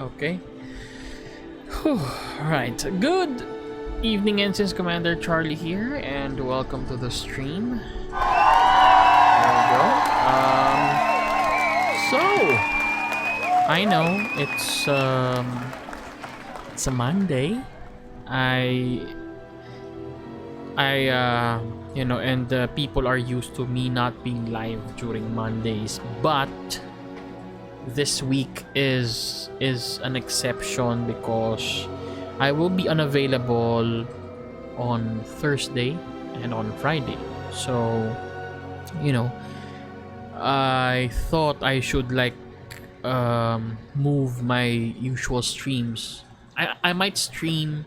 Okay. Right. Good evening, Ensigns. CommanderCharli here, and welcome to the stream. There we go. So I know it's a Monday. And people are used to me not being live during Mondays, but this week is an exception because I will be unavailable on Thursday and on Friday. So, I thought I should move my usual streams. I might stream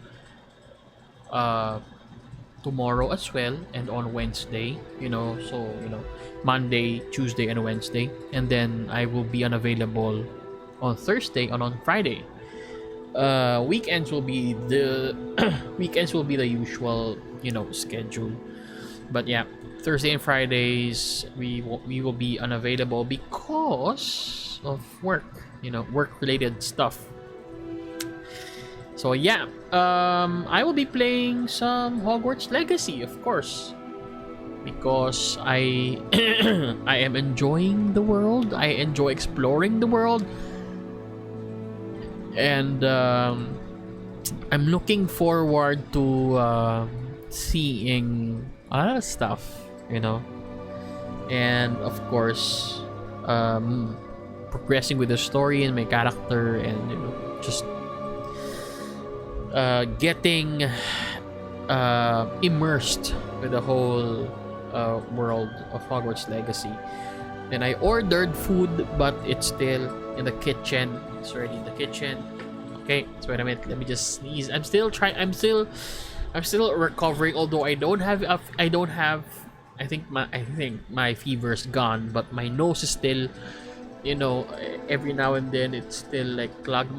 tomorrow as well and on Wednesday, Monday, Tuesday, and Wednesday, and then I will be unavailable on Thursday and on Friday. Weekends will be the usual, schedule. But yeah, Thursday and Fridays we will be unavailable because of work, work-related stuff. So yeah, I will be playing some Hogwarts Legacy, of course, because I I am enjoying the world. I enjoy exploring the world, and I'm looking forward to seeing other stuff, and of course, progressing with the story and my character, and just getting immersed with the whole world of Hogwarts Legacy. And I ordered food, but it's still in the kitchen. It's already in the kitchen. Okay, so wait a minute. Let me just sneeze. I'm still recovering. Although I think my fever's gone, but my nose is still, every now and then it's still clogged.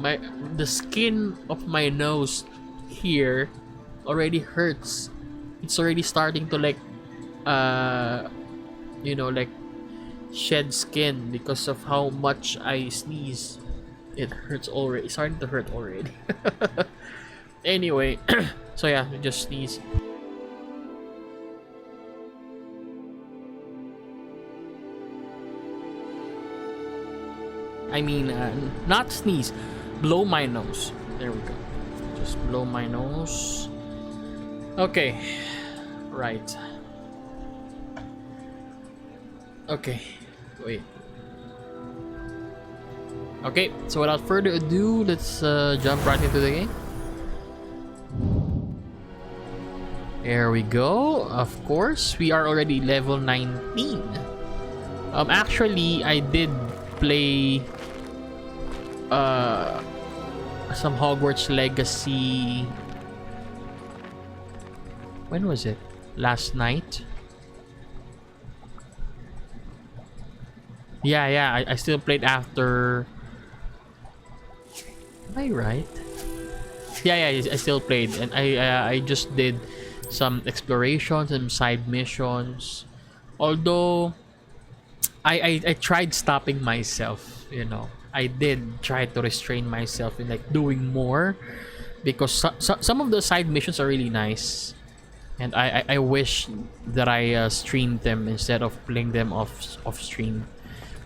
The skin of my nose here already hurts. It's already starting to shed skin because of how much I sneeze. It hurts already. It's starting to hurt already. Anyway, so yeah, just sneeze. I mean, not sneeze, blow my nose. There we go. Just blow my nose. Okay, right. Okay, wait. Okay, so without further ado, let's jump right into the game. There we go. Of course, we are already level 19. Actually, I did play some Hogwarts Legacy. When was it? Last night? Yeah, I still played after. Am I right? Yeah, I still played, and I just did some explorations and side missions. Although I tried stopping myself, I did try to restrain myself in doing more, because some of the side missions are really nice, and I wish that I streamed them instead of playing them off stream.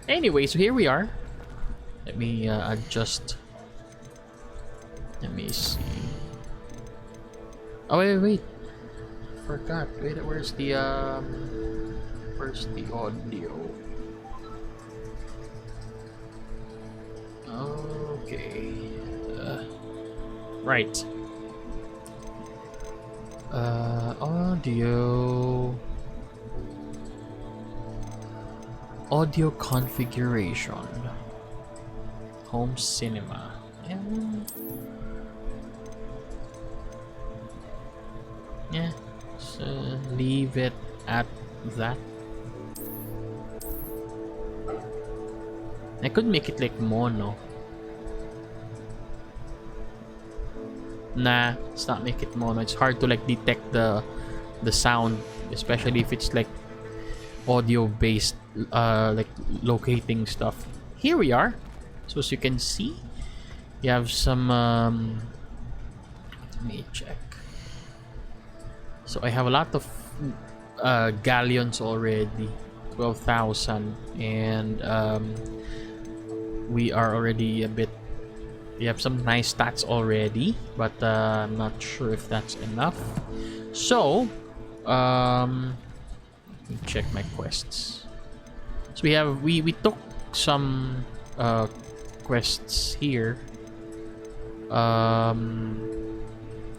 Anyway, so here we are. Let me adjust. Let me see. Oh wait. Forgot. Wait, where's the audio? Okay. Right. Audio configuration. Home cinema. Yeah. So leave it at that. I could make it mono. Nah, let's not make it mono. It's hard to detect the sound, especially if it's audio based, locating stuff. Here we are. So as you can see, You have some let me check. So I have a lot of galleons already, 12,000, and we are already a bit. We have some nice stats already, but I'm not sure if that's enough. So, let me check my quests. So we took some quests here.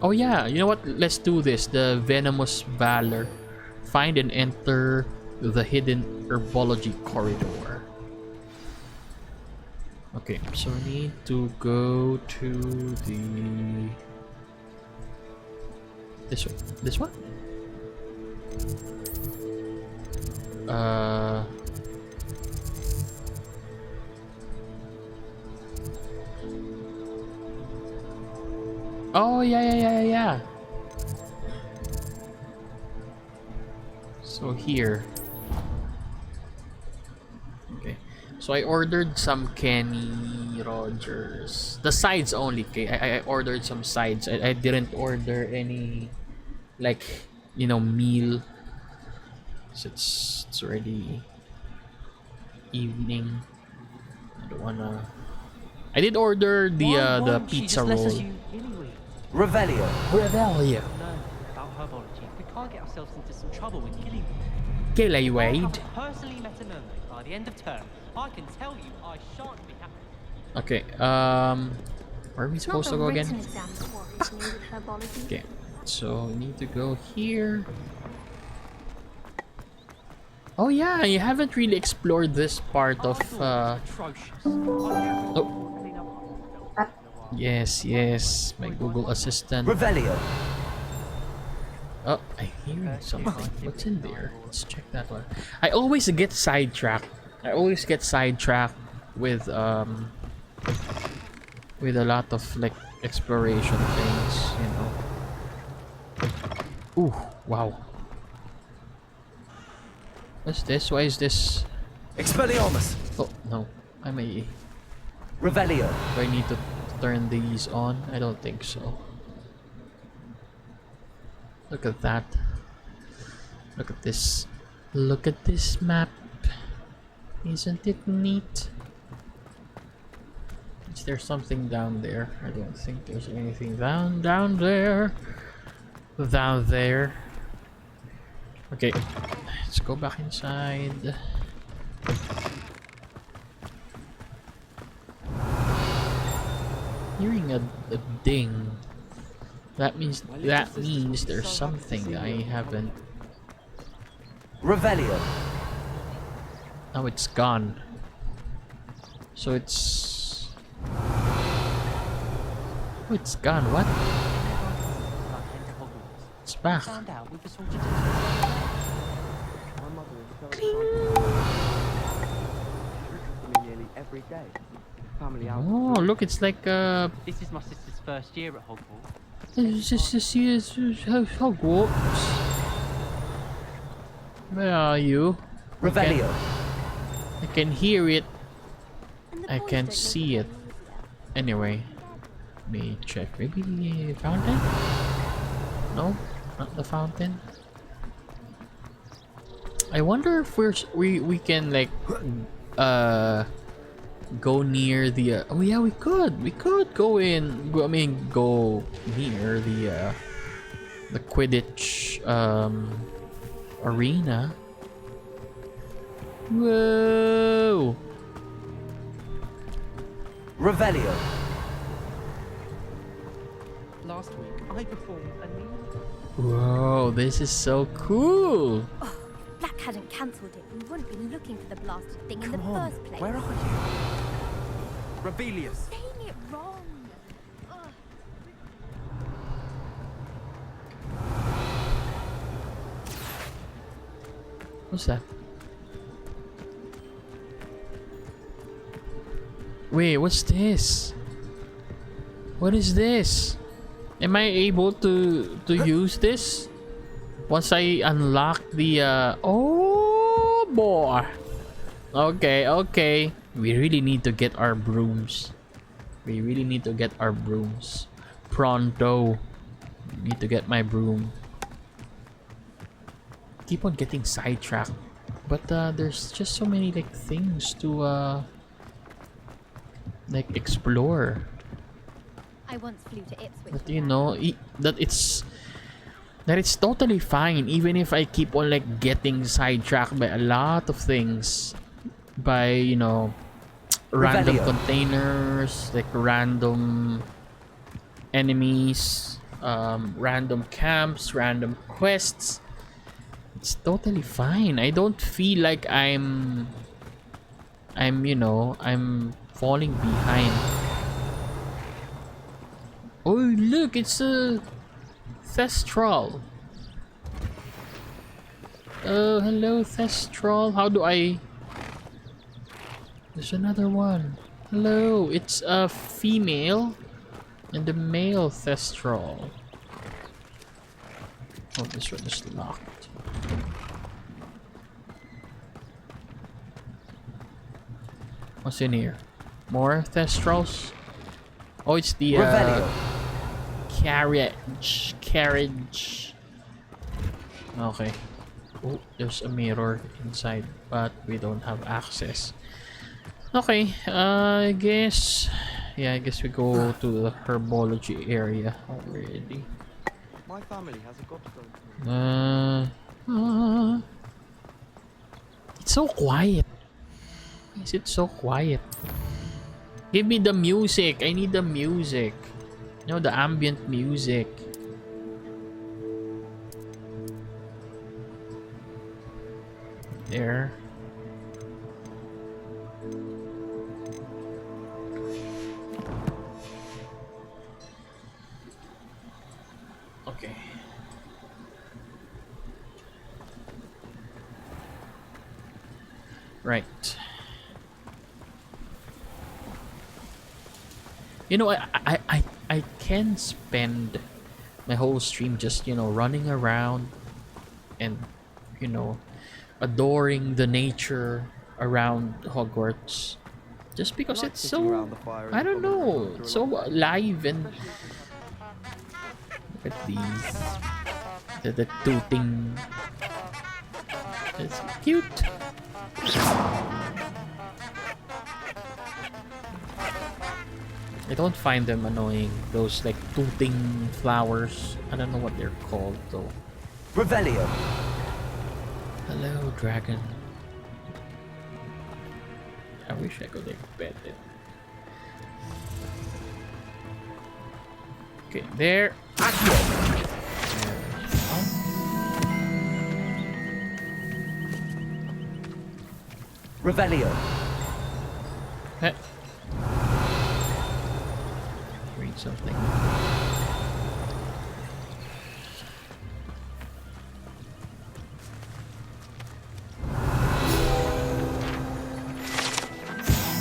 Oh yeah, you know what? Let's do this. The Venomous Valor. Find and enter the hidden herbology corridor. Okay, so we need to go to the this one. This one? Oh yeah. So here. Okay. So I ordered some Kenny Rogers. The sides only, okay? I ordered some sides. I didn't order any, like, you know, meal. So it's already evening. I don't wanna. I did order the pizza roll. Revelio. Revelio. About herbology, we can't get ourselves into some trouble with killing them. G'day, I Wade. have personally met a mermaid by the end of term. I can tell you, I shan't be happy. Okay. Where are we supposed to go again? Okay. So we need to go here. Oh yeah, you haven't really explored this part of Atrocious. Oh. Yes, my Google Assistant. Revelio. Oh, I hear something. What's in there? Let's check that one. I always get sidetracked. With a lot of like exploration things, you know. Ooh, wow. What's this? Why is this? Expelliarmus. Oh no, I'm a. Revelio. Do I need to turn these on? I don't think so. Look at that. Look at this. Look at this map. Isn't it neat? Is there something down there? I don't think there's anything down there. Down there. Okay. Let's go back inside. Hearing a ding. That means there's something I haven't. Revelio. Now it's gone. So it's. Oh, it's gone. What? It's back. Found out with the sort of nearly every day. Oh, look! It's like This is my sister's first year at Hogwarts. It's just this year's Hogwarts. Where are you? Revelio. I can hear it. I can't see it. Anyway, let me check. Maybe the fountain? No, not the fountain. I wonder if we can like go near the oh yeah, we could go in. I mean, go near the Quidditch arena. Whoa! Revelio. Last week, I performed a new. Whoa! This is so cool. Oh, Black hadn't cancelled it. We wouldn't be looking for the blasted thing in the Come on. first place. Where are you? Rebellious. Saying it wrong. Ugh. What's that? Wait, what's this? What is this? Am I able to use this once I unlock the oh boy. Okay. We really need to get our brooms. We really need to get our brooms. Pronto. Need to get my broom. Keep on getting sidetracked. But there's just so many like things to like explore. I once flew to Ipswich. But you know, that it's totally fine even if I keep on like getting sidetracked by a lot of things, by you know, random Revelio. containers, like random enemies, random camps, random quests. It's totally fine. I don't feel like I'm you know, I'm falling behind. Oh look, it's a Thestral. Oh, hello Thestral. How do I... There's another one. Hello, it's a female and a male Thestral. Oh, this one is locked. What's in here? More Thestrals? Oh, it's the Revelio. carriage. Okay. Oh, there's a mirror inside, but we don't have access. Okay, I guess... Yeah, I guess we go to the herbology area already. My family has a gobstone. It's so quiet. Why is it so quiet? Give me the music. I need the music. You know, the ambient music. There. Okay. Right. You know, I can spend my whole stream just, you know, running around and, you know, adoring the nature around Hogwarts. Just because I like it's sitting so, around the fire in I the don't common room know, after a so long day. alive and look at these. The tooting. It's cute. I don't find them annoying. Those like tooting flowers. I don't know what they're called though. Revelio. Hello, dragon. I wish I could like pet it. Okay, there. Revelio. Heh. Read something.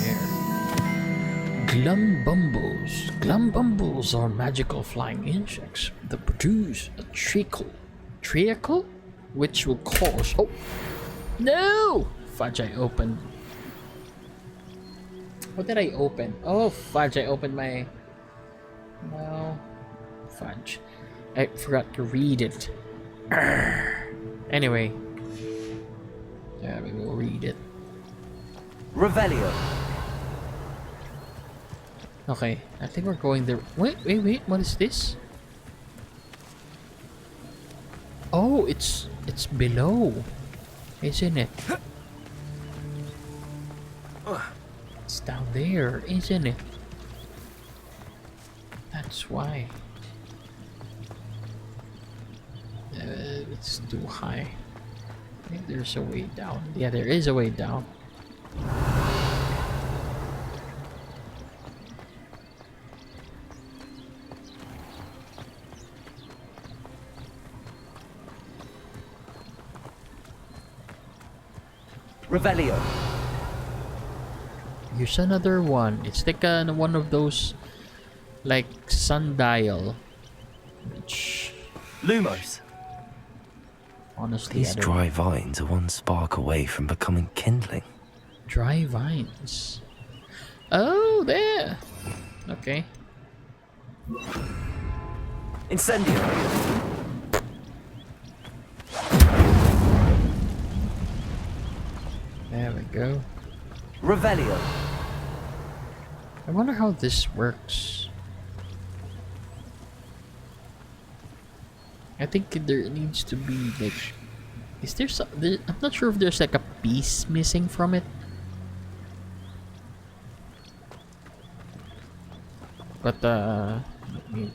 There. Glumbumbles. Glumbumbles are magical flying insects that produce a treacle, which will cause... Oh! No! Fudge, I opened. What did I open? Oh, fudge, I opened my... No. Fudge. I forgot to read it. Arrgh. Anyway. Yeah, we will read it. Revelio. Okay, I think we're going there. Wait, what is this? Oh, it's below, isn't it? It's down there, isn't it? That's why. It's too high. I think there's a way down. Yeah, there is a way down. Revelio. Here's another one. It's like one of those, like, sundial. Which, Lumos. honestly, These I don't... dry vines are one spark away from becoming kindling. Dry vines. Oh, there. Okay. Incendio. There we go. Revelio. I wonder how this works. I think there needs to be like, is there some? I'm not sure if there's like a piece missing from it. But need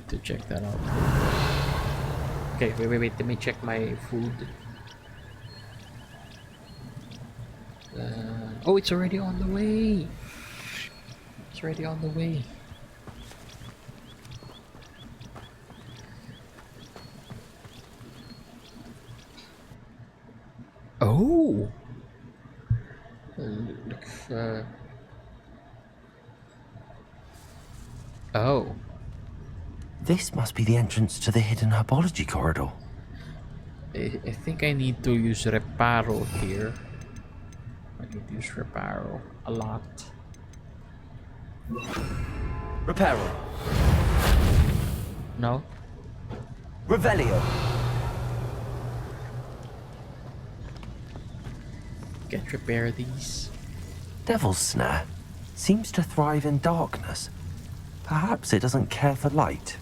to check that out. Okay, wait. Let me check my food. Oh, it's already on the way. It's already on the way. Oh. Oh. This must be the entrance to the hidden herbology corridor. I think I need to use reparo here. I need to use reparo a lot. Reparo. No? Revelio. Can't repair these. Devil's Snare seems to thrive in darkness. Perhaps it doesn't care for light.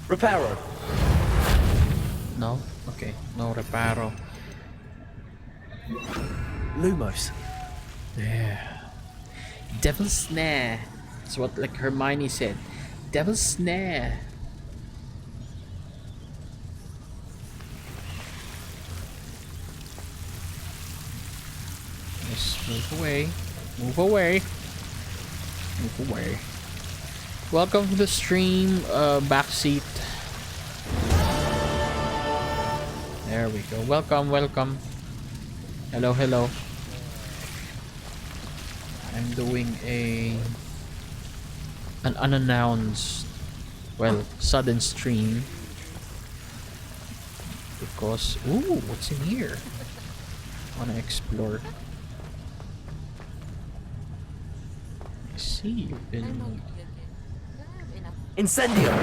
Reparo. No? Okay, no reparo. Lumos. Yeah. Devil's Snare. That's what like Hermione said. Devil's Snare. Just move away. Move away. Move away. Welcome to the stream, backseat. There we go. Welcome. Hello. I'm doing an unannounced, well, sudden stream because what's in here? I wanna explore. I see you've been Incendio.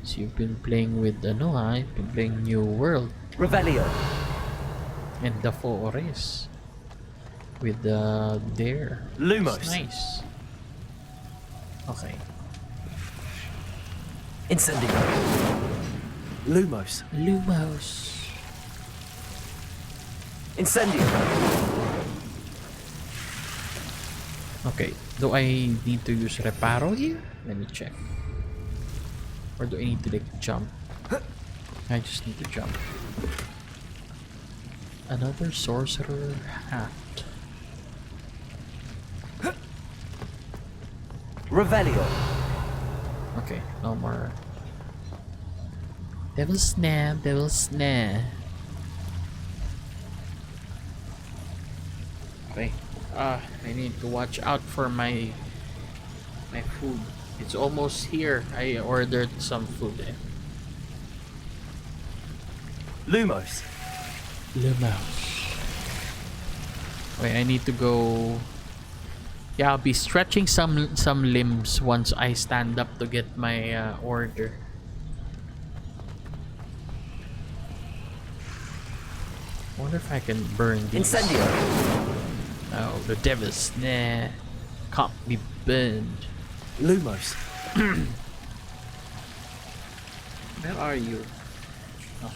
so you've been playing with you've been playing New World Revelio. and the Forest with the there. Lumos. It's nice. Okay. Incendio. Lumos. Lumos. Incendio. Okay. Do I need to use reparo here? Let me check. Or do I need to like jump? I just need to jump. Another sorcerer hat. Revelio. Okay, no more. Devil's Snare. Okay. I need to watch out for my food. It's almost here. I ordered some food. Lumos. Wait, I need to go. Yeah, I'll be stretching some limbs once I stand up to get my order. I wonder if I can burn these. Incendio. Oh, the Devil's Snare can't be burned. Lumos. Where are you? Oh.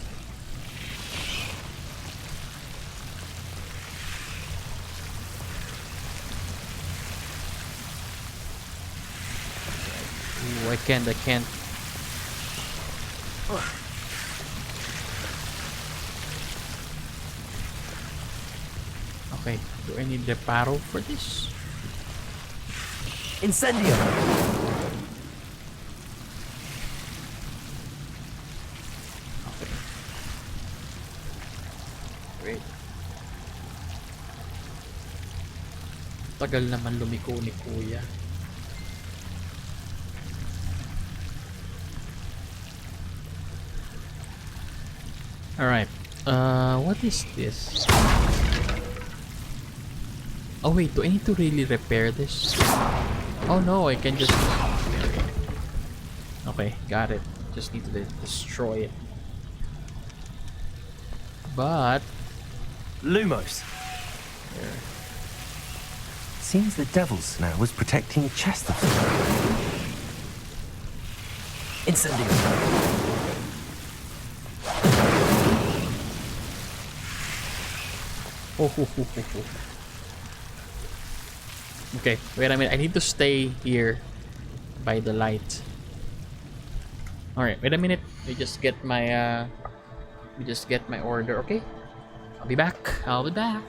Ooh, I can't. Okay, do I need reparo for this? Incendio. Okay. Wait. Tagal naman lumiko ni Kuya. Alright. What is this? Oh wait, do I need to really repair this? Oh no, I can just... Okay, got it. Just need to destroy it. But... Lumos. Seems the devil's snare was protecting a chest of Incendio. Okay, wait a minute. I need to stay here by the light. Alright, wait a minute. We just get my order, okay? I'll be back. I'll be back.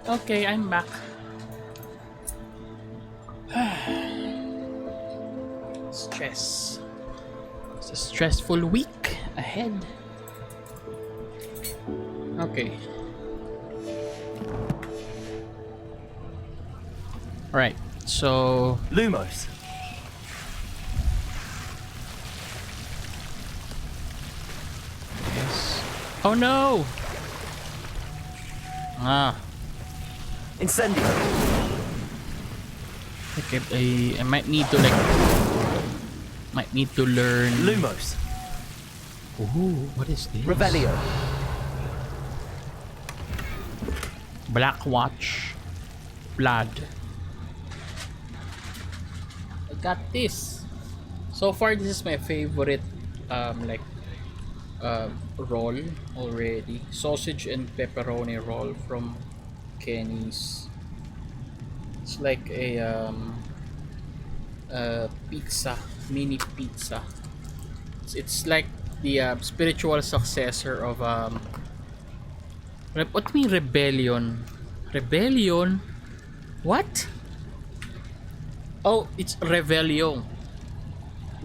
Okay, I'm back. Stress. It's a stressful week ahead. Okay. Alright, so... Lumos. Yes. Oh no! Ah. Incendio. Okay, I might need to learn... Lumos. Ooh, what is this? Revelio. Black Watch. Blood. I got this. So far, this is my favorite, roll already. Sausage and pepperoni roll from Kenny's. It's like a pizza, mini pizza. It's like the spiritual successor of what do you mean rebellion? Rebellion? What? Oh, it's Revelio.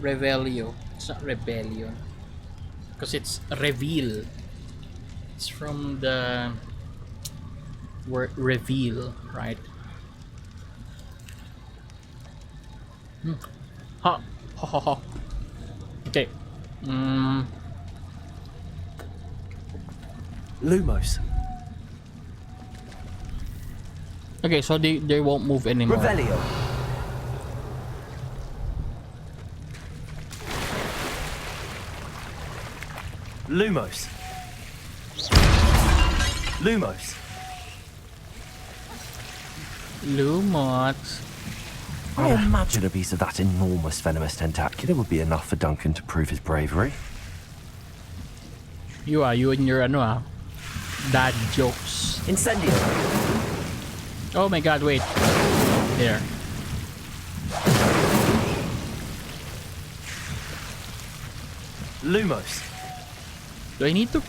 Revelio. It's not rebellion. Because it's reveal. It's from the word reveal, right? Ha. Ha ha ha. Okay. Lumos. Okay, so they won't move anymore. Revelio. Lumos. Lumos. Lumos. I imagine a piece of that enormous venomous tentacula would be enough for Duncan to prove his bravery. You and your dad jokes. Incendio. Oh my god, wait. There. Lumos. Do I need to...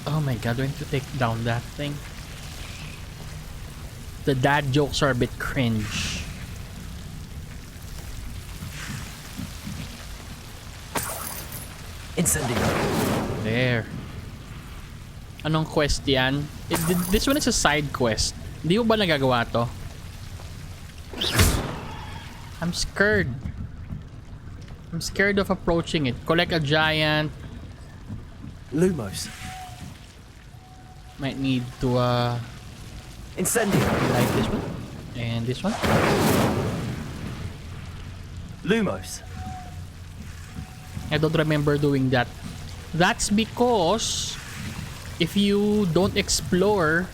Oh my god, do I need to take down that thing? The dad jokes are a bit cringe. Incendio. There. Anong quest yan? This one is a side quest. Hindi mo ba nagagawa to? I'm scared. I'm scared of approaching it. Collect a giant. Lumos. Might need to Incendio. light this one. And this one. Lumos. I don't remember doing that. That's because if you don't explore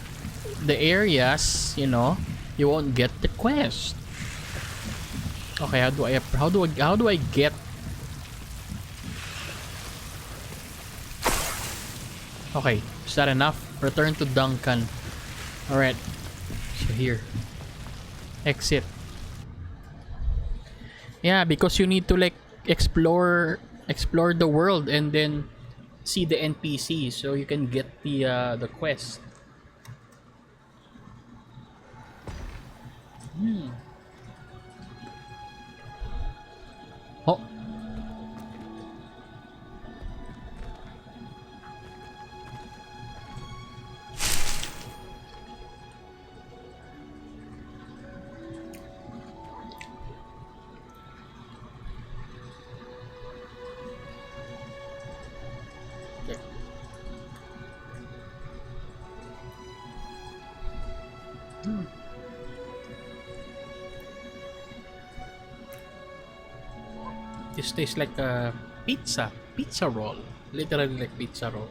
the areas, you know, you won't get the quest. Okay, how do I get? Okay, is that enough? Return to Duncan. All right. So here. Exit. Yeah, because you need to like explore the world and then see the NPCs so you can get the quest. Oh. This tastes like a pizza roll. Literally like pizza roll.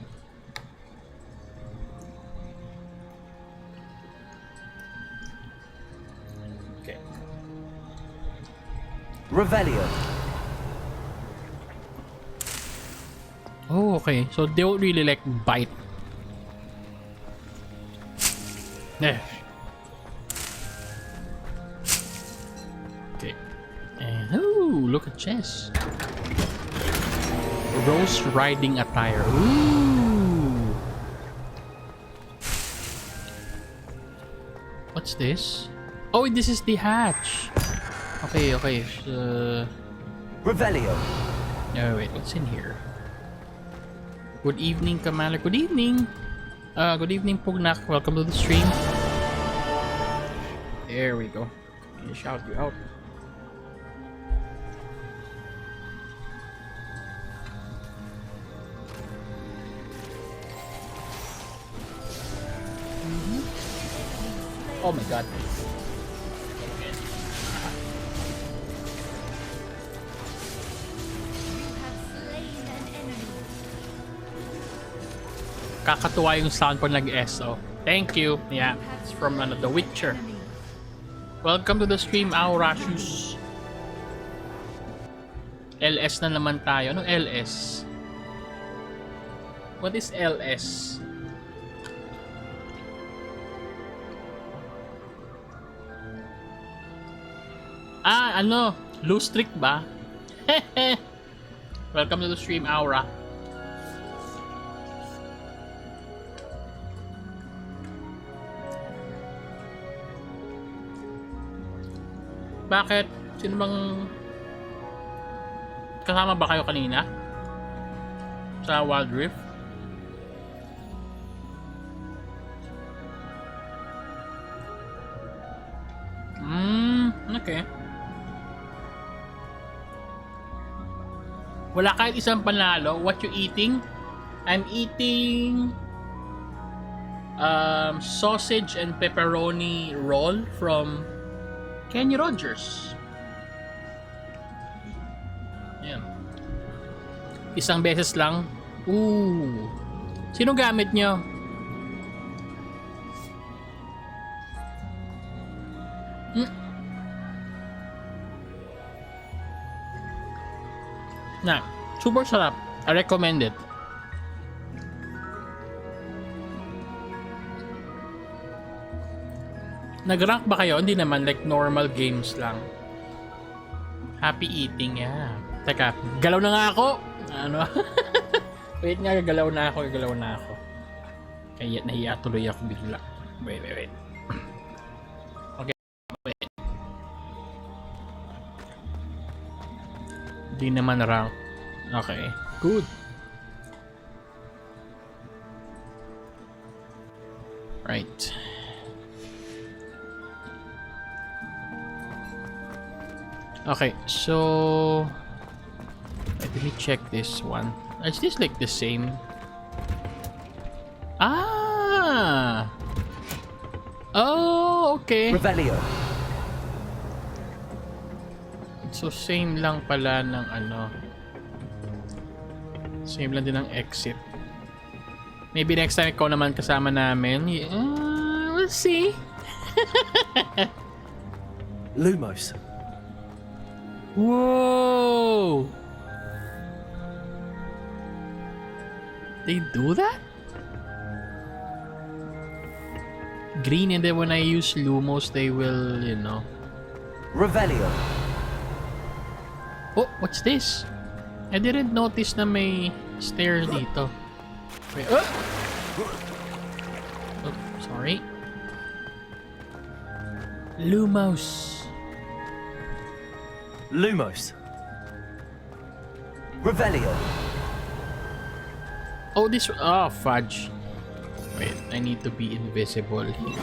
Okay. Revelio. Oh, okay. So they don't really like bite. There. Okay. And ooh, look at chess. Rose riding attire. Ooh. What's this? Oh, this is the hatch. Okay, okay. Revelio. Oh, wait, what's in here? Good evening, Commander. Good evening. Good evening, Pugnak. Welcome to the stream. There we go. I'll shout you out. Oh my god. Kakatuwa yung sound ko nag-S. Oh. Thank you. Yeah, it's from The Witcher. Welcome to the stream, Aurashus. LS na naman tayo. Anong LS? What is LS? Ah, ano? Loose trick ba? Welcome to the stream, Aura. Bakit? Sino bang... Kasama ba kayo kanina? Sa Wild Rift? Okay. Wala kahit isang panalo. What you eating? I'm eating... sausage and pepperoni roll from... Kenny Rogers. Ayan. Isang beses lang Ooh. Sino gamit nyo? Na, super sarap. I recommend it. Nag-rank ba kayo? Hindi naman, like normal games lang. Happy eating, yeah. Teka, galaw na nga ako. Ano? Wait nga, galaw na ako. Kaya nahiya tuloy ako bigla. Wait. Okay, wait. Di naman rank. Okay, good. Right. Okay, so let me check this one. Is this like the same? Ah! Oh, okay. Revelio. So same lang pala ng ano. Same lang din ng exit. Maybe next time ikaw naman kasama namin. We'll see. Lumos. Whoa! They do that? Green, and then when I use Lumos, they will, you know. Revelio. Oh, what's this? I didn't notice na may stairs dito. Wait, oh, sorry. Lumos. Lumos. Revelio. Oh, this. Oh, fudge. Wait, I need to be invisible here.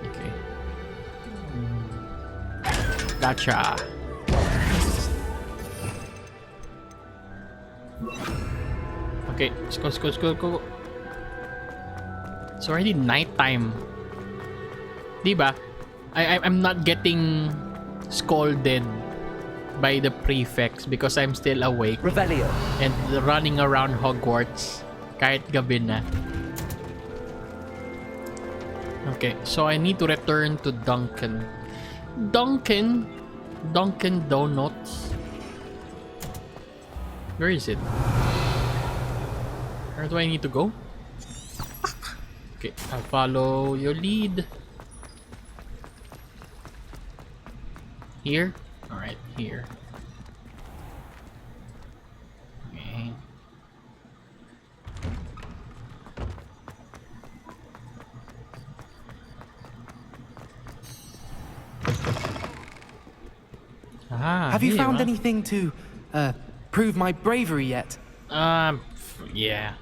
Okay. Gotcha. Okay, let's go. It's already nighttime. Diba? I'm not getting scolded by the prefects because I'm still awake Revelio. and running around Hogwarts kahit gabi na. Okay, so I need to return to Duncan Donuts. Where is it? Where do I need to go? Okay, I'll follow your lead. Here? Alright, here. Okay. Have you found anything to prove my bravery yet? Yeah.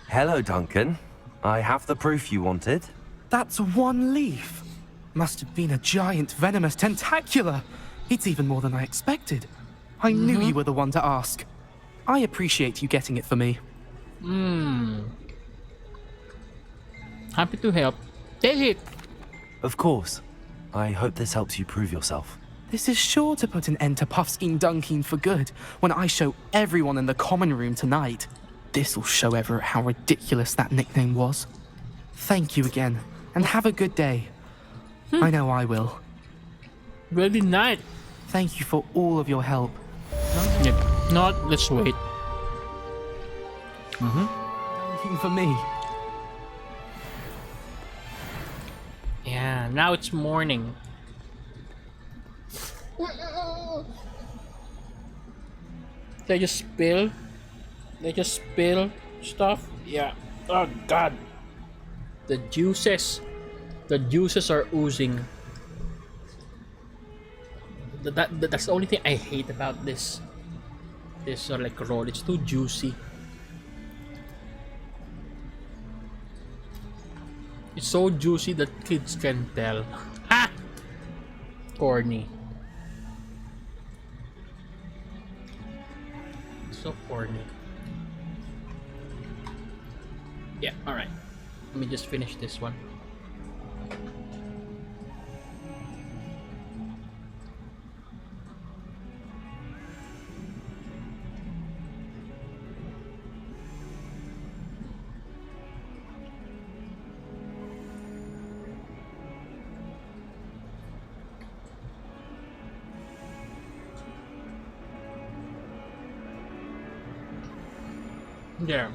Hello, Duncan. I have the proof you wanted. That's one leaf. Must have been a giant venomous tentacula. It's even more than I expected. I knew you were the one to ask. I appreciate you getting it for me. Happy to help. Take it. Of course. I hope this helps you prove yourself. This is sure to put an end to Puffskein Dunkin for good when I show everyone in the common room tonight. This'll show Everett how ridiculous that nickname was. Thank you again, and have a good day. I know I will. Good night. Thank you for all of your help. Yep. Not. Let's wait. Dunkin for me. Yeah. Now it's morning. They just spill. They just spill stuff. Yeah. Oh God. The juices. The juices are oozing. That's the only thing I hate about this like roll. It's too juicy. It's so juicy that kids can tell. Ha! Corny. So corny. Yeah, alright. Let me just finish this one. There.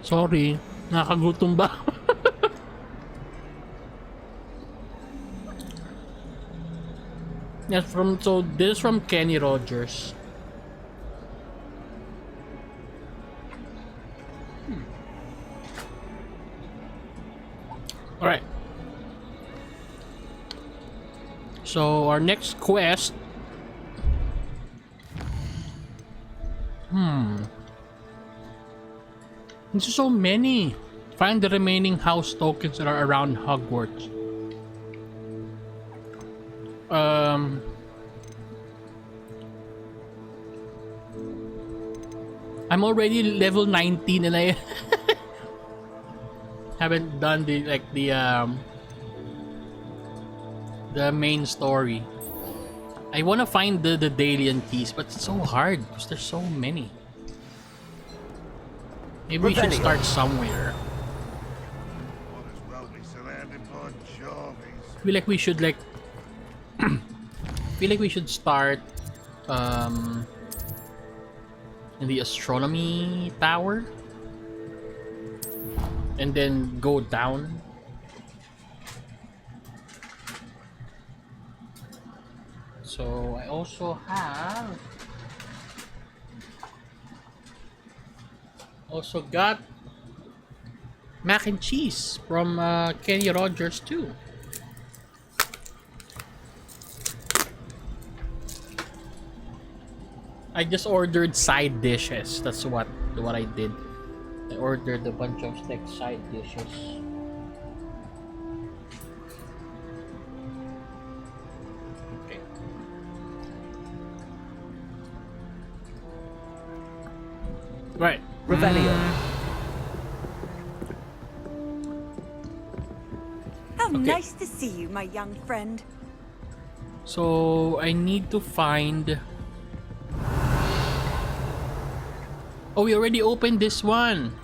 Sorry, nakagutom ba? Yes, so this is from Kenny Rogers. All right. So our next quest. There's so many. Find the remaining house tokens that are around Hogwarts. I'm already level 19 and I haven't done the main story. I want to find the Dalian keys, but it's so hard because there's so many. Maybe we should start somewhere. I feel like we should start in the astronomy tower and then go down. So I also got mac and cheese from Kenny Rogers too. I just ordered side dishes. That's what I did. I ordered a bunch of like side dishes. Okay. Right. Revelio. How Okay. nice to see you, my young friend. So I need to find. Oh, we already opened this one.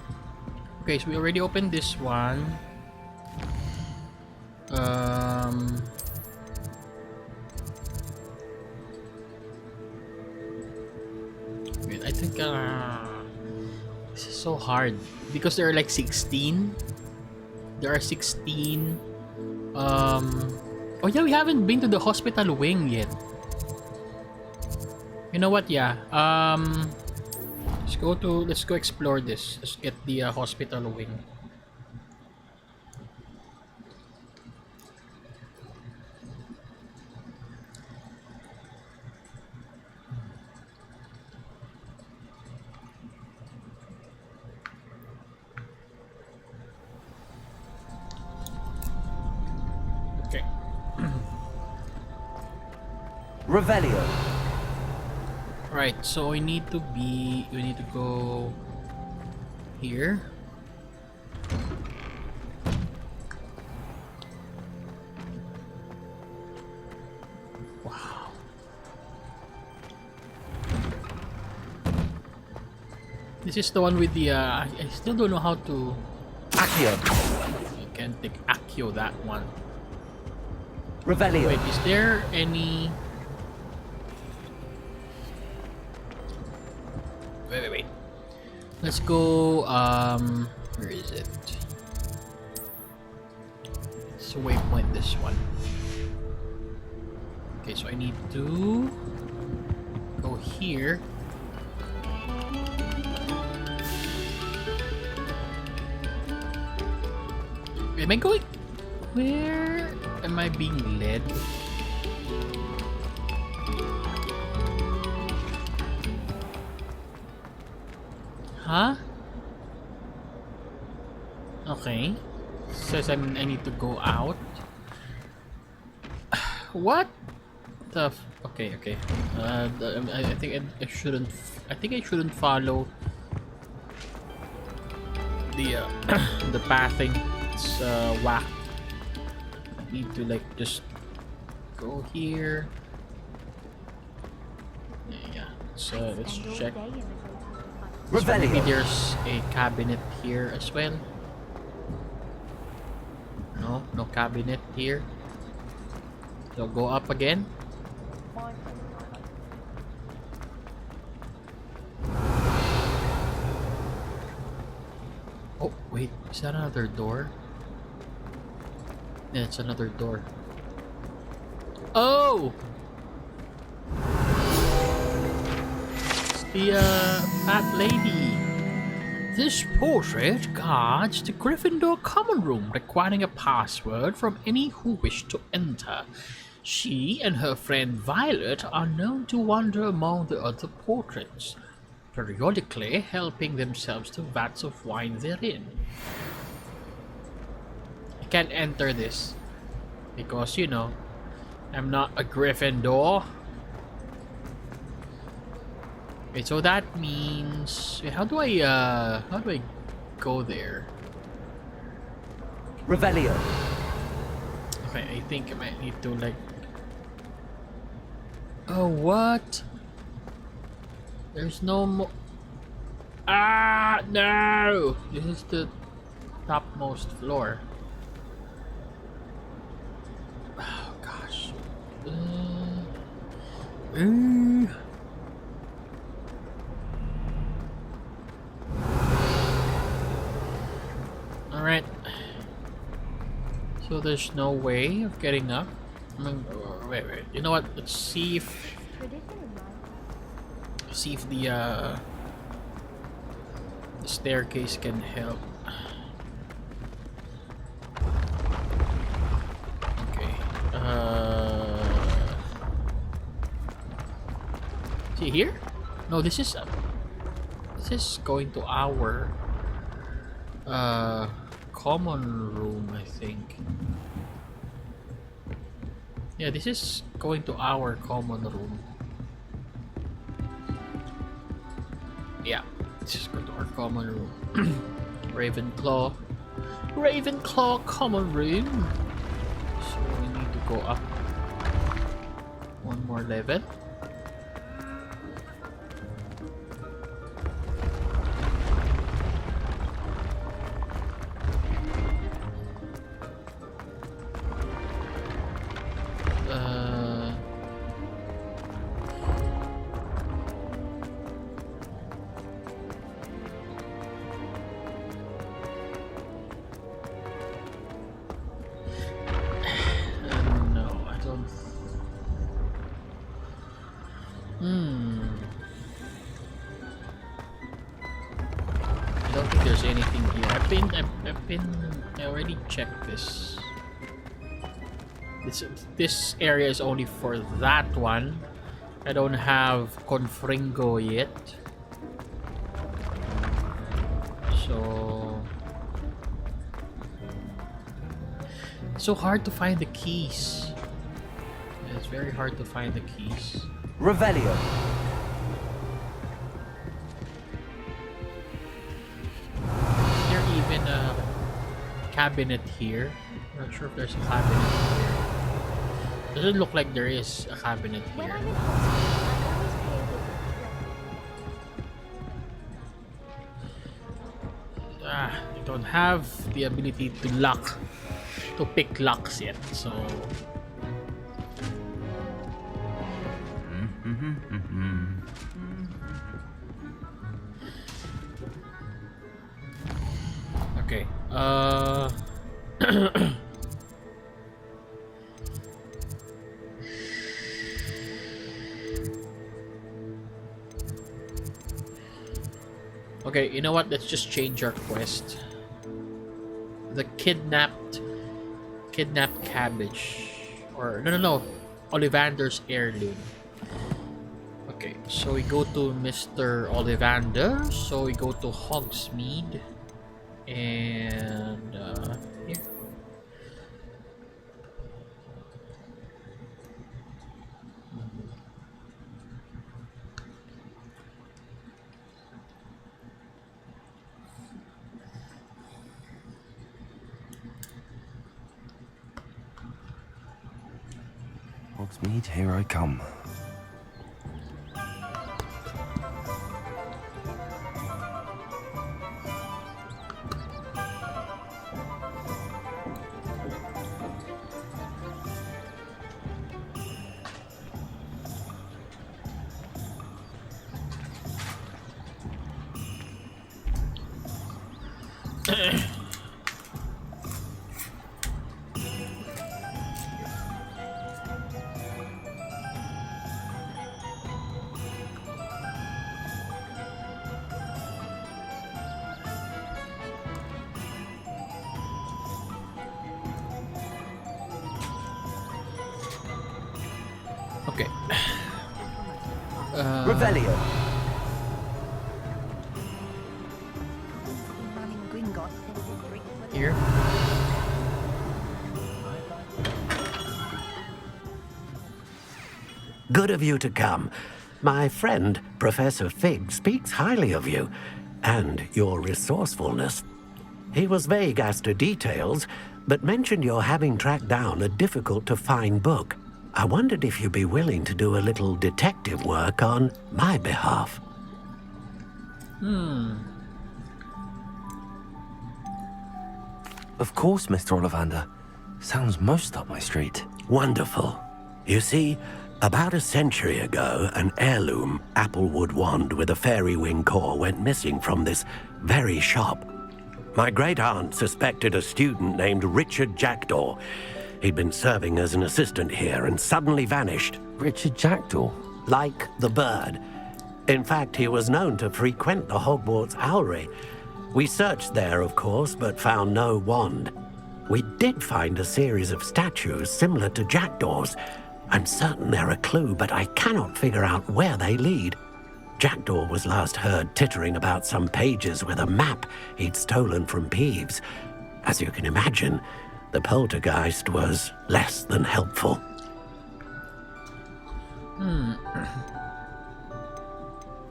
Okay, so we already opened this one. Wait, I think this is so hard because there are like 16. There are 16. Oh yeah, we haven't been to the hospital wing yet. You know what? Yeah. Let's go explore this. Let's get the hospital wing. Okay. Revelio. Right, so we need to go here. Wow. This is the one with the I still don't know how to Accio. I can't take Accio that one. Revelio. Wait, is there any Wait. Let's go, where is it? It's a waypoint, this one. Okay, so I need to go here. Am I going? Where am I being led? Huh? Okay. Says I need to go out. What? The okay. I think I shouldn't. I think I shouldn't follow the the pathing. It's whack. I need to like just go here. Yeah. So let's check. So maybe Revelio. there's a cabinet here as well. No cabinet here. So go up again. Oh, wait. Is that another door? Yeah, it's another door. Oh! It's the, fat lady. This portrait guards the Gryffindor common room, requiring a password from any who wish to enter. She and her friend Violet are known to wander among the other portraits, periodically helping themselves to vats of wine therein. I can't enter this because, you know, I'm not a Gryffindor. Okay, so that means... Wait, how do I go there? Revelio. Okay, I think I might need to like... Oh, what? There's no more... Ah, no! This is the topmost floor. Oh, gosh. Alright. So there's no way of getting up? I mean, wait. You know what? Let's see if... See if the staircase can help. Okay. See here? No, this is going to our common room, I think. Yeah, this is going to our common room. Yeah, let's just go to our common room. Ravenclaw common room. So we need to go up one more level. I don't think there's anything here. I already checked this. This area is only for that one. I don't have Confringo yet. So it's so hard to find the keys. It's very hard to find the keys. Revelio. Is there even a cabinet here? I'm not sure if there's a cabinet here. Doesn't look like there is a cabinet When here. I'm in Hogwarts, I always pay a visit. I don't have the ability to pick locks yet, so okay. Okay, you know what? Let's just change our quest. The kidnapped cabbage, or no, Ollivander's heirloom. Okay, so we go to Mr. Ollivander. So we go to Hogsmeade, and here. Hogsmeade, here I come. Okay. Revelio. Running Gringotts into the Greek woods. Here. Good of you to come. My friend, Professor Fig, speaks highly of you and your resourcefulness. He was vague as to details, but mentioned your having tracked down a difficult-to-find book. I wondered if you'd be willing to do a little detective work on my behalf. Of course, Mr. Ollivander. Sounds most up my street. Wonderful. You see, about a century ago, an heirloom applewood wand with a fairy wing core went missing from this very shop. My great-aunt suspected a student named Richard Jackdaw. He'd been serving as an assistant here and suddenly vanished. Richard Jackdaw? Like the bird. In fact, he was known to frequent the Hogwarts Owlery. We searched there, of course, but found no wand. We did find a series of statues similar to Jackdaw's. I'm certain they're a clue, but I cannot figure out where they lead. Jackdaw was last heard tittering about some pages with a map he'd stolen from Peeves. As you can imagine, the poltergeist was less than helpful.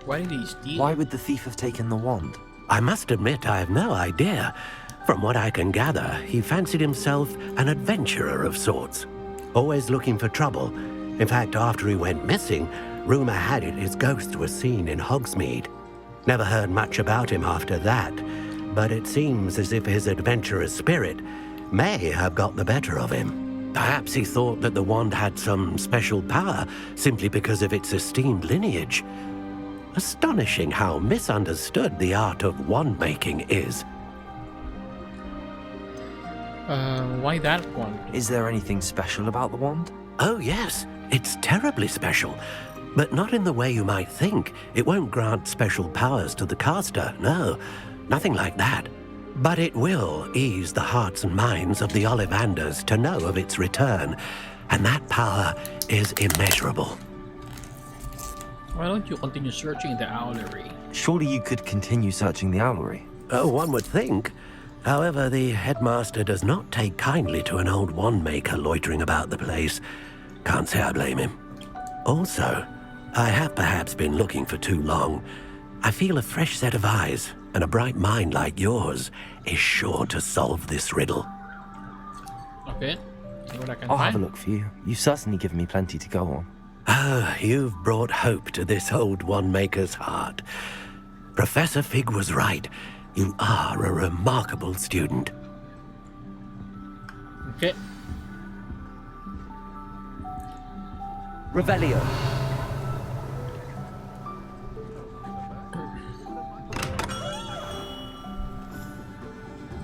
Why did he steal? Why would the thief have taken the wand? I must admit I have no idea. From what I can gather, he fancied himself an adventurer of sorts. Always looking for trouble. In fact, after he went missing, rumor had it his ghost was seen in Hogsmeade. Never heard much about him after that, but it seems as if his adventurous spirit may have got the better of him. Perhaps he thought that the wand had some special power simply because of its esteemed lineage. Astonishing how misunderstood the art of wand-making is. Why that one? Is there anything special about the wand? Oh yes, it's terribly special. But not in the way you might think. It won't grant special powers to the caster, no. Nothing like that. But it will ease the hearts and minds of the Ollivanders to know of its return. And that power is immeasurable. Why don't you continue searching the owlery? Surely you could continue searching the owlery. Oh, one would think. However, the headmaster does not take kindly to an old wand maker loitering about the place. Can't say I blame him. Also, I have perhaps been looking for too long. I feel a fresh set of eyes and a bright mind like yours is sure to solve this riddle. Okay. See what I can I'll find. have a look for you. You've certainly given me plenty to go on. Ah, you've brought hope to this old wand maker's heart. Professor Fig was right. You are a remarkable student. Okay. Revelio.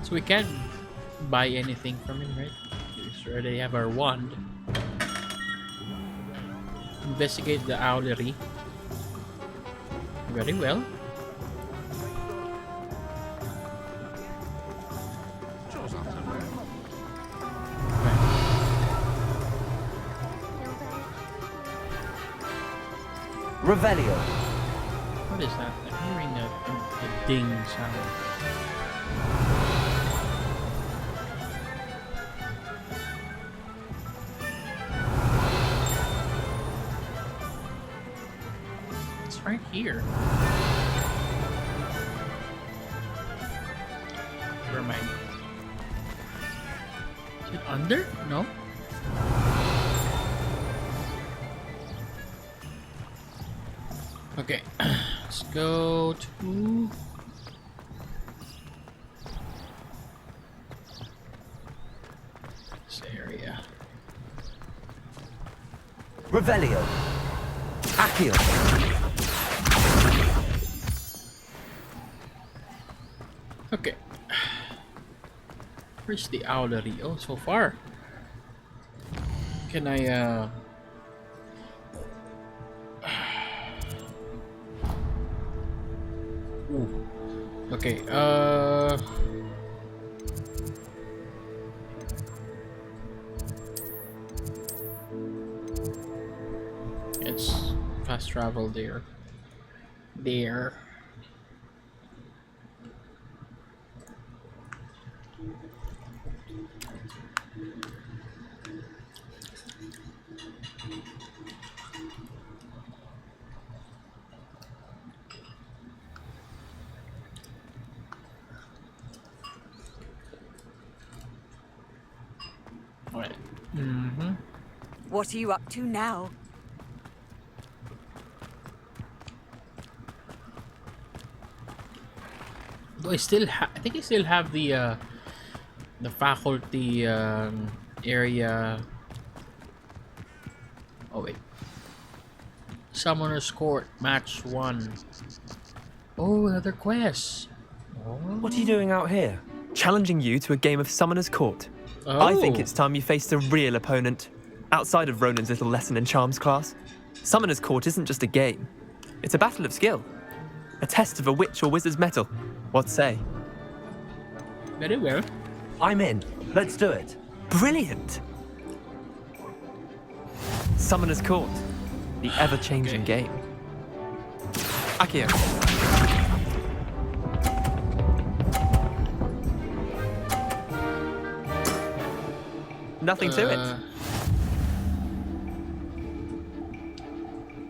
So we can't buy anything from him, right? We already have our wand. Investigate the owlery. Very well. Revelio. What is that? I'm hearing a ding sound. It's right here. Where am I? Is it under? No? Okay, let's go to this area. Revelio. Accio. Okay. Where's the owlery? Oh, so far. Can I Ooh. Okay, it's fast travel there. There. Alright. Mm-hmm. What are you up to now? Do I still I think I still have the faculty area. Oh wait. Summoner's Court match 1. Oh, another quest. What are you doing out here? Challenging you to a game of Summoner's Court. Oh. I think it's time you faced a real opponent, outside of Ronan's little lesson in charms class. Summoner's Court isn't just a game. It's a battle of skill. A test of a witch or wizard's mettle. What say? Very well. I'm in. Let's do it. Brilliant! Summoner's Court. The ever-changing game. Akio. Nothing to it.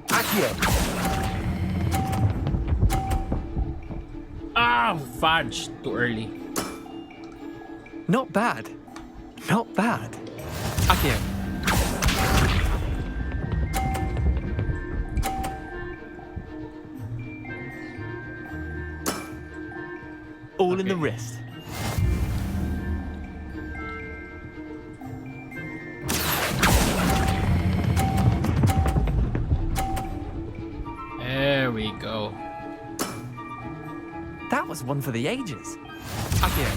Accio. Ah, fudge. Too early. Not bad. Not bad. Akio. All in the wrist. There we go. That was one for the ages. Akio.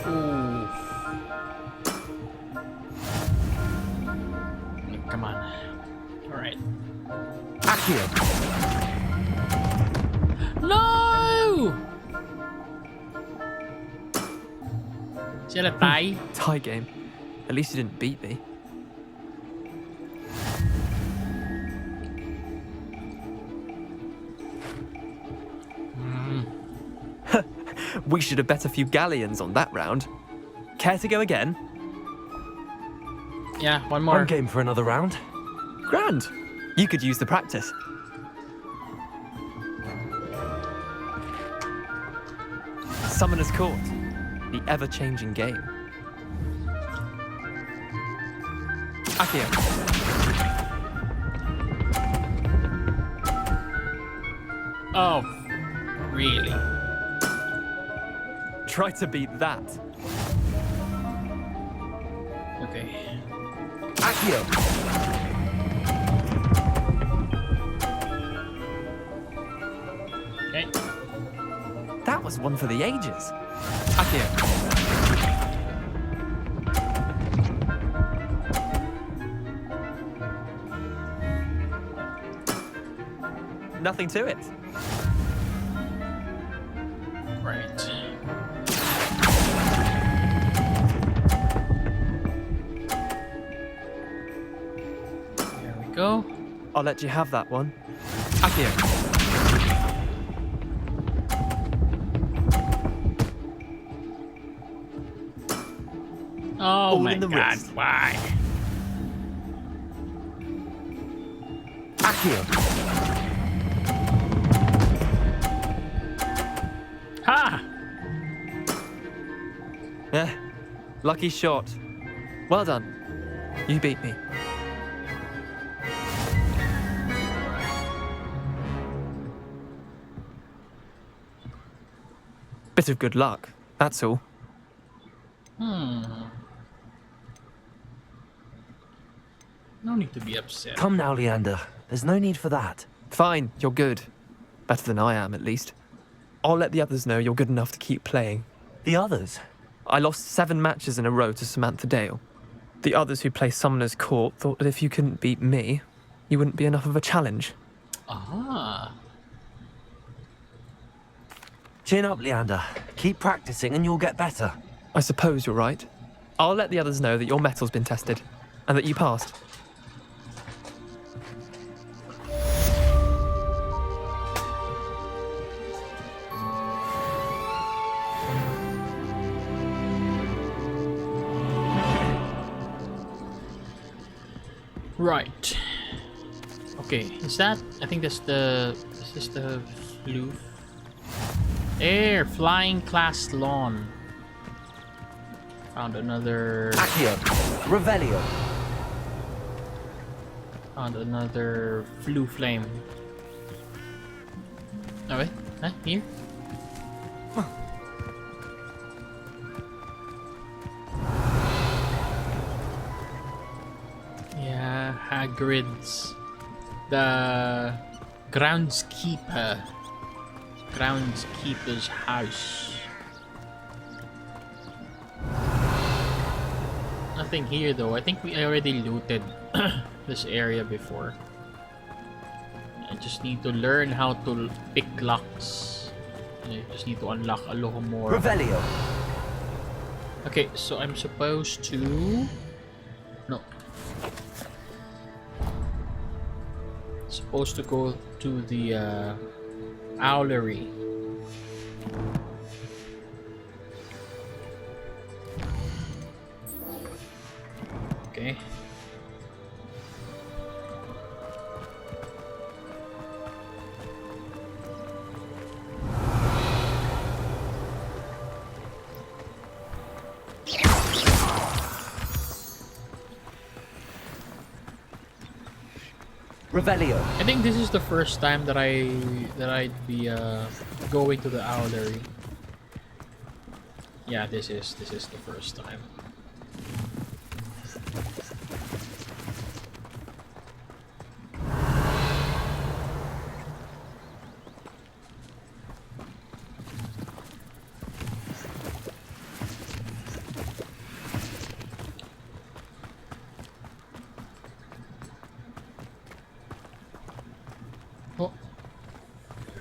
Ooh. Come on. Alright. Accio. No! Is that a tie? Tie game. At least you didn't beat me. We should have bet a few galleons on that round. Care to go again? Yeah, one more. I'm game for another round. Grand. You could use the practice. Summoner's Court. The ever-changing game. Akio. Oh, really? Try to beat that. Okay. Accio. Okay. That was one for the ages. Akio. Nothing to it. Right. There we go. I'll let you have that one. Akio. Oh All my in the god, wrist. why? Accio. Ha! Eh, lucky shot. Well done. You beat me. Bit of good luck, that's all. No need to be upset. Come now, Leander. There's no need for that. Fine, you're good. Better than I am, at least. I'll let the others know you're good enough to keep playing. The others? I lost 7 matches in a row to Samantha Dale. The others who play Summoner's Court thought that if you couldn't beat me, you wouldn't be enough of a challenge. Ah. Chin up, Leander. Keep practicing and you'll get better. I suppose you're right. I'll let the others know that your metal's been tested, and that you passed. Right. Okay, is that? I think that's the. Is this the floof? Air flying class lawn. Found another. Accio. Revelio. Found another flue flame. Oh wait, huh? Here? Yeah, Hagrid's. The groundskeeper's house. Nothing here though. I think we already looted this area before. I just need to learn how to pick locks. I just need to unlock a little more. Revelio. Okay, so I'm supposed to. No. Supposed to go to the owlery. Okay. Revelio. I think this is the first time that I'd be going to the owlery. Yeah, this is the first time. Oh.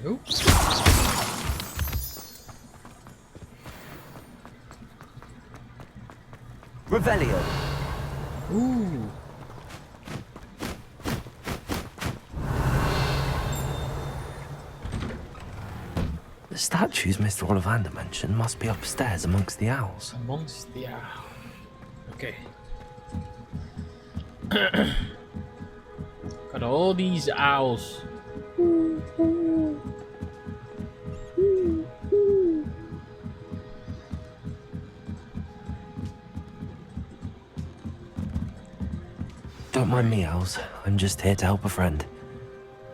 Oops. Revelio. Ooh. The statues Mr. Ollivander mentioned must be upstairs amongst the owls. Amongst the owl. Okay. Got all these owls. Don't mind me, owls. I'm just here to help a friend.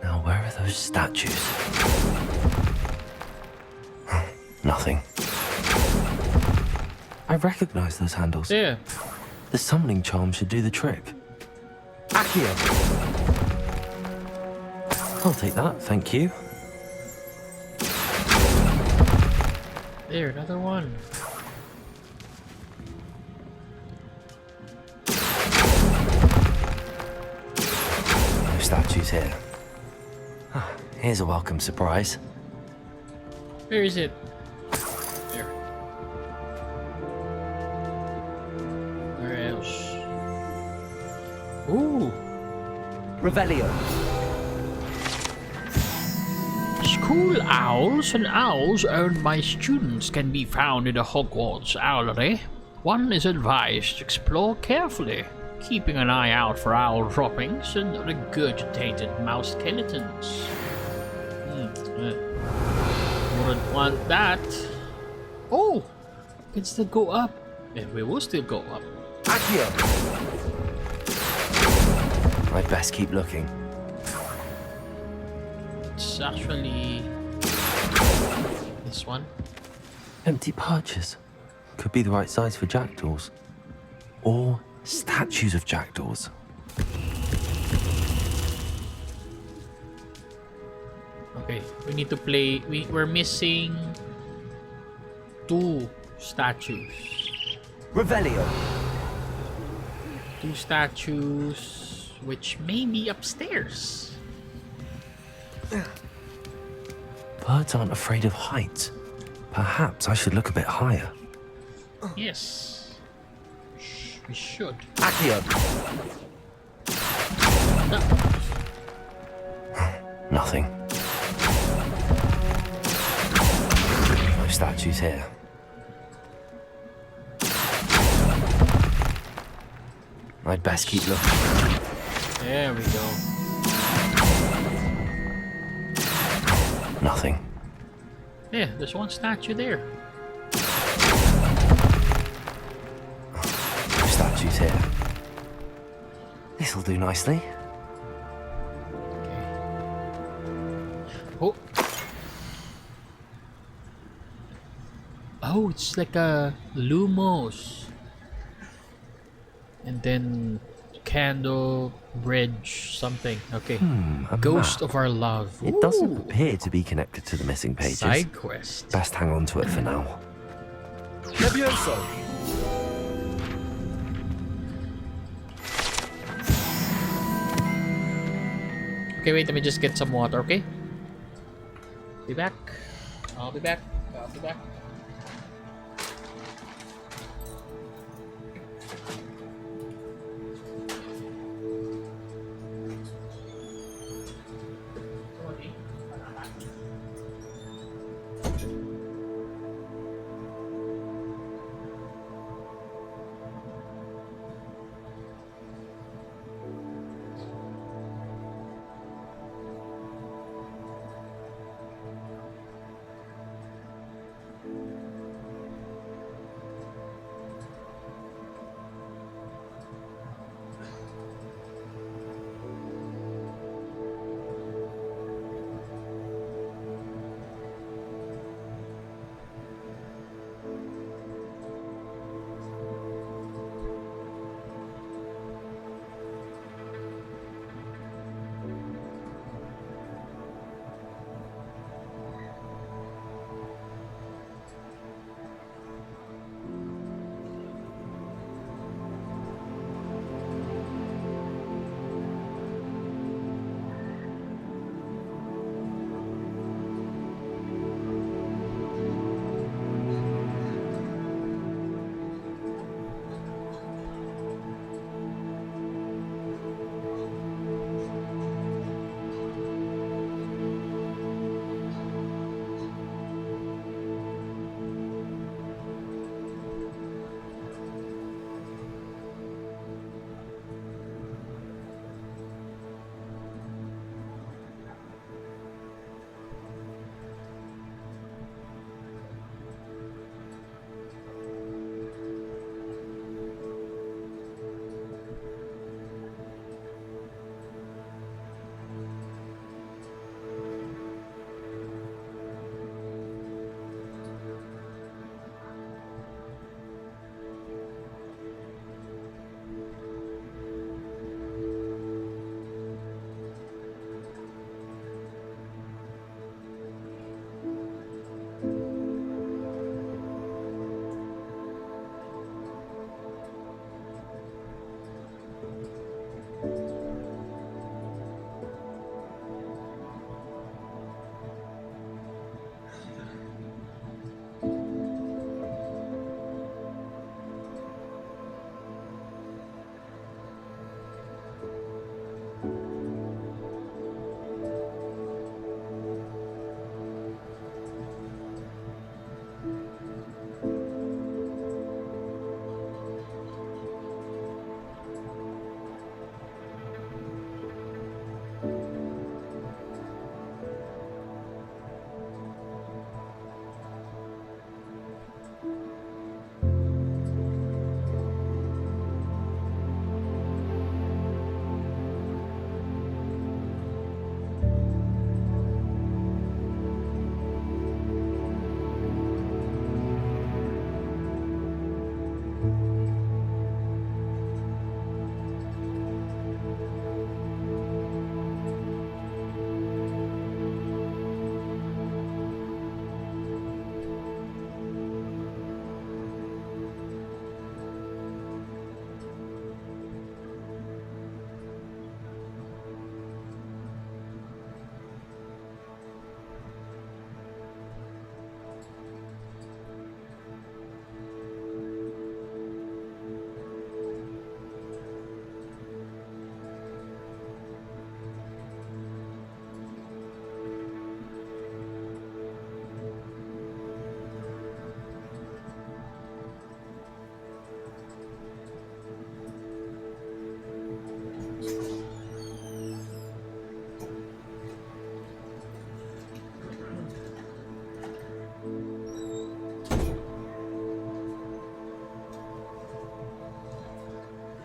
Now, where are those statues? Nothing. I recognize those handles. Yeah. The summoning charm should do the trick. Accio. I'll take that, thank you. There, another one. No statues here. Ah, here's a welcome surprise. Where is it? There. Where else? Ooh. Revelio. School owls and owls owned by students can be found in the Hogwarts Owlery. One is advised to explore carefully, keeping an eye out for owl droppings and regurgitated mouse skeletons. Wouldn't want that. Oh! Can still go up. Yeah, we will still go up. Accio. I'd best keep looking. It's actually this one. Empty perches. Could be the right size for jackdaws. Or statues of jackdaws. Okay, Okay, we need to play. We're missing 2 statues. Revelio. 2 statues, which may be upstairs. Birds aren't afraid of heights. Perhaps I should look a bit higher. Yes. We should. Accio. Nothing. No statues here. I'd best keep looking. There we go. Nothing. Yeah, there's 1 statue there. No statues here. This'll do nicely. Oh. Oh, it's like a Lumos. And then candle, bridge, something. Okay. A Ghost map. of our love. It doesn't Ooh. appear to be connected to the missing pages. Side quest. Best hang on to it for now. Levioso. Okay, wait, let me just get some water, okay? Be back. I'll be back. I'll be back.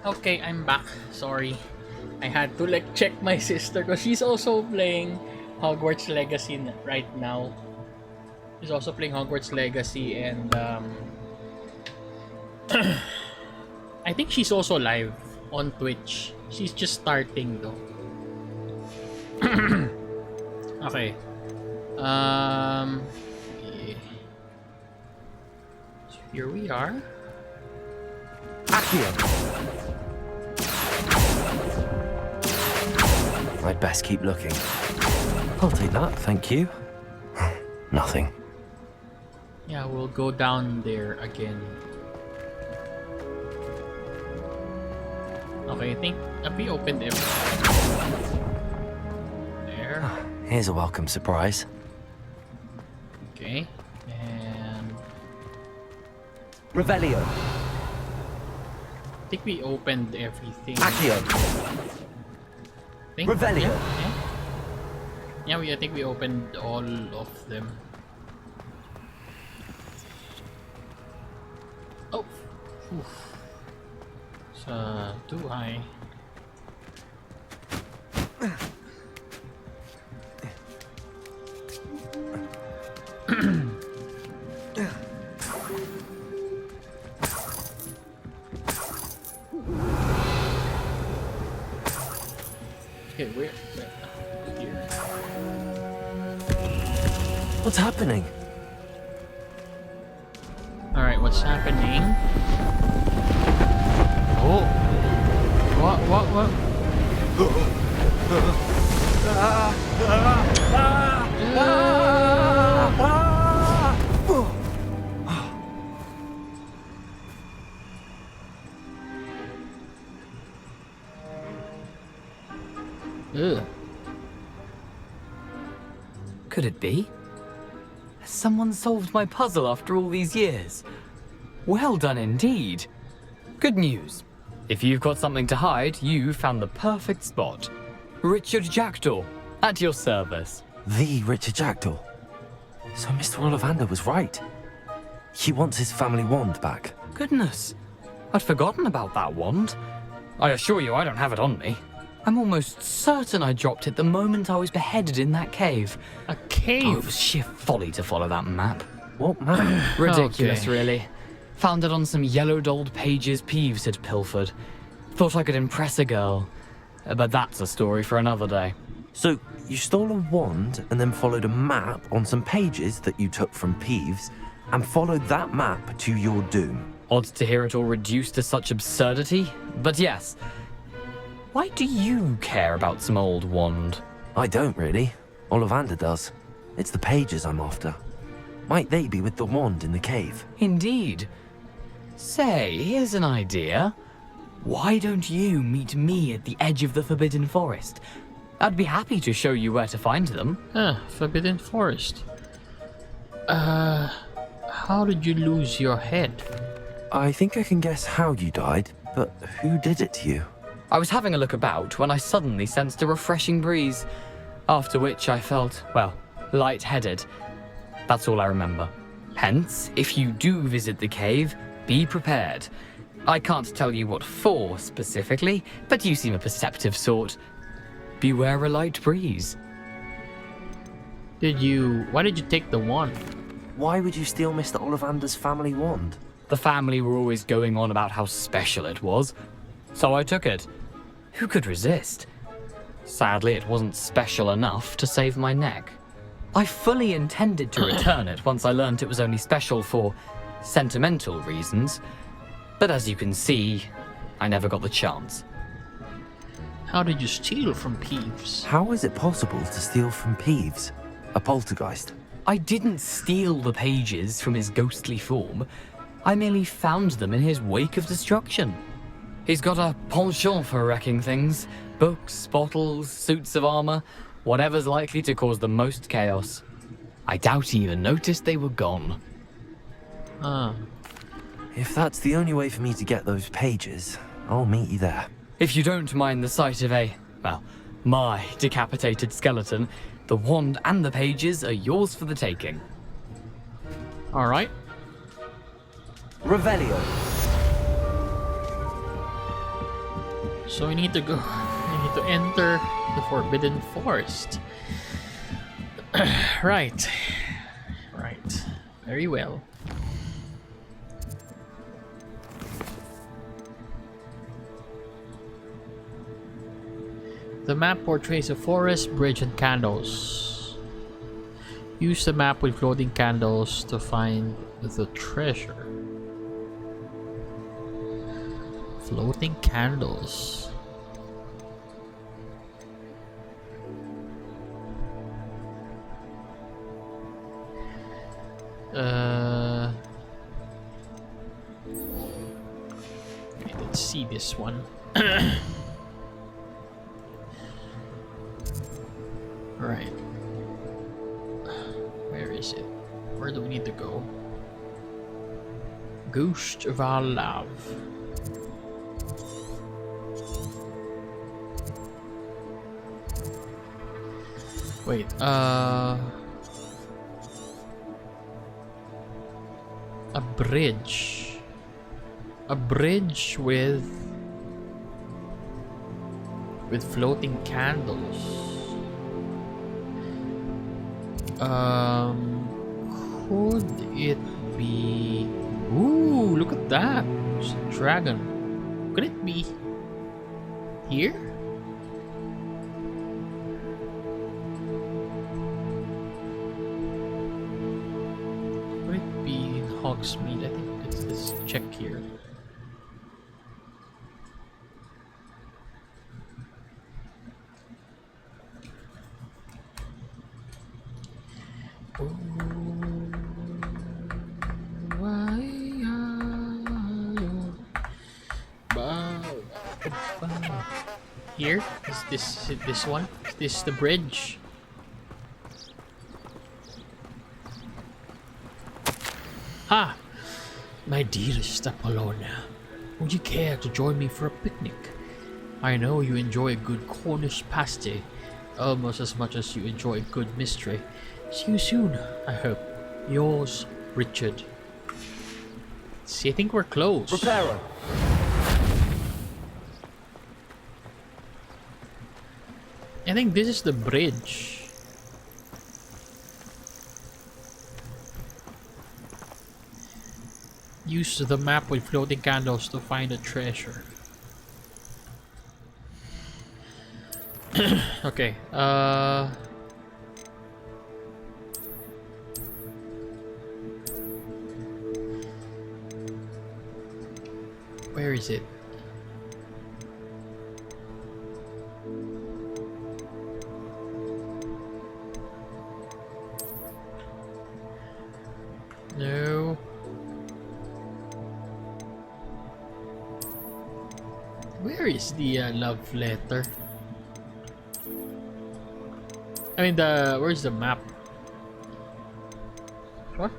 Okay, I'm back. Sorry. I had to like check my sister because she's also playing Hogwarts Legacy right now. She's also playing Hogwarts Legacy and I think she's also live on Twitch. She's just starting though. Okay. Yeah. So here we are. Accio. I'd best keep looking. I'll take that, thank you. Nothing. Yeah, we'll go down there again. Okay, I think we opened everything. There. Here's a welcome surprise. Okay, and Revelio. I think we opened everything. Accio. Think? Revelio. Yeah, I think we opened all of them. Oh, oof. So too high. Okay, where? Here. What's happening? Alright, what's happening? Oh! What? Ugh. Could it be? Has someone solved my puzzle after all these years? Well done indeed. Good news. If you've got something to hide, you found the perfect spot. Richard Jackdaw, at your service. The Richard Jackdaw. So Mr. Ollivander was right. He wants his family wand back. Goodness, I'd forgotten about that wand. I assure you I don't have it on me. I'm almost certain I dropped it the moment I was beheaded in that cave. A cave? Oh, it was sheer folly to follow that map. What map? Ridiculous, Okay. really. Found it on some yellowed old pages Peeves had pilfered. Thought I could impress a girl. But that's a story for another day. So you stole a wand and then followed a map on some pages that you took from Peeves and followed that map to your doom. Odd to hear it all reduced to such absurdity, but yes. Why do you care about some old wand? I don't really. Ollivander does. It's the pages I'm after. Might they be with the wand in the cave? Indeed. Say, here's an idea. Why don't you meet me at the edge of the Forbidden Forest? I'd be happy to show you where to find them. Forbidden Forest. How did you lose your head? I think I can guess how you died, but who did it to you? I was having a look about when I suddenly sensed a refreshing breeze, after which I felt, well, lightheaded. That's all I remember. Hence, if you do visit the cave, be prepared. I can't tell you what for specifically, but you seem a perceptive sort. Beware a light breeze. Why did you take the wand? Why would you steal Mr. Ollivander's family wand? The family were always going on about how special it was, so I took it. Who could resist? Sadly, it wasn't special enough to save my neck. I fully intended to return it once I learned it was only special for sentimental reasons, but as you can see, I never got the chance. How did you steal from Peeves? How is it possible to steal from Peeves? A poltergeist? I didn't steal the pages from his ghostly form. I merely found them in his wake of destruction. He's got a penchant for wrecking things. Books, bottles, suits of armor, whatever's likely to cause the most chaos. I doubt he even noticed they were gone. If that's the only way for me to get those pages, I'll meet you there. If you don't mind the sight of my decapitated skeleton, the wand and the pages are yours for the taking. Alright. Revelio. So we need to go. We need to enter the Forbidden Forest. Right. Right. Very well. The map portrays a forest, bridge, and candles. Use the map with floating candles to find the treasure. Floating candles. Let's see this one. Right. Where is it? Where do we need to go? Ghost of our love. Wait, a bridge. A bridge with floating candles. Could it be? Ooh, look at that! There's a dragon. Could it be here? Could it be in Hogsmeade? I think let's check here. Here is this one? Is this the bridge? Ha! My dearest Apollonia, would you care to join me for a picnic? I know you enjoy a good Cornish pasty almost as much as you enjoy a good mystery. See you soon, I hope. Yours, Richard. See, I think we're close. Reparo. I think this is the bridge. Use the map with floating candles to find a treasure. Okay, where is it? No. Where is the love letter? I mean, where's the map? What?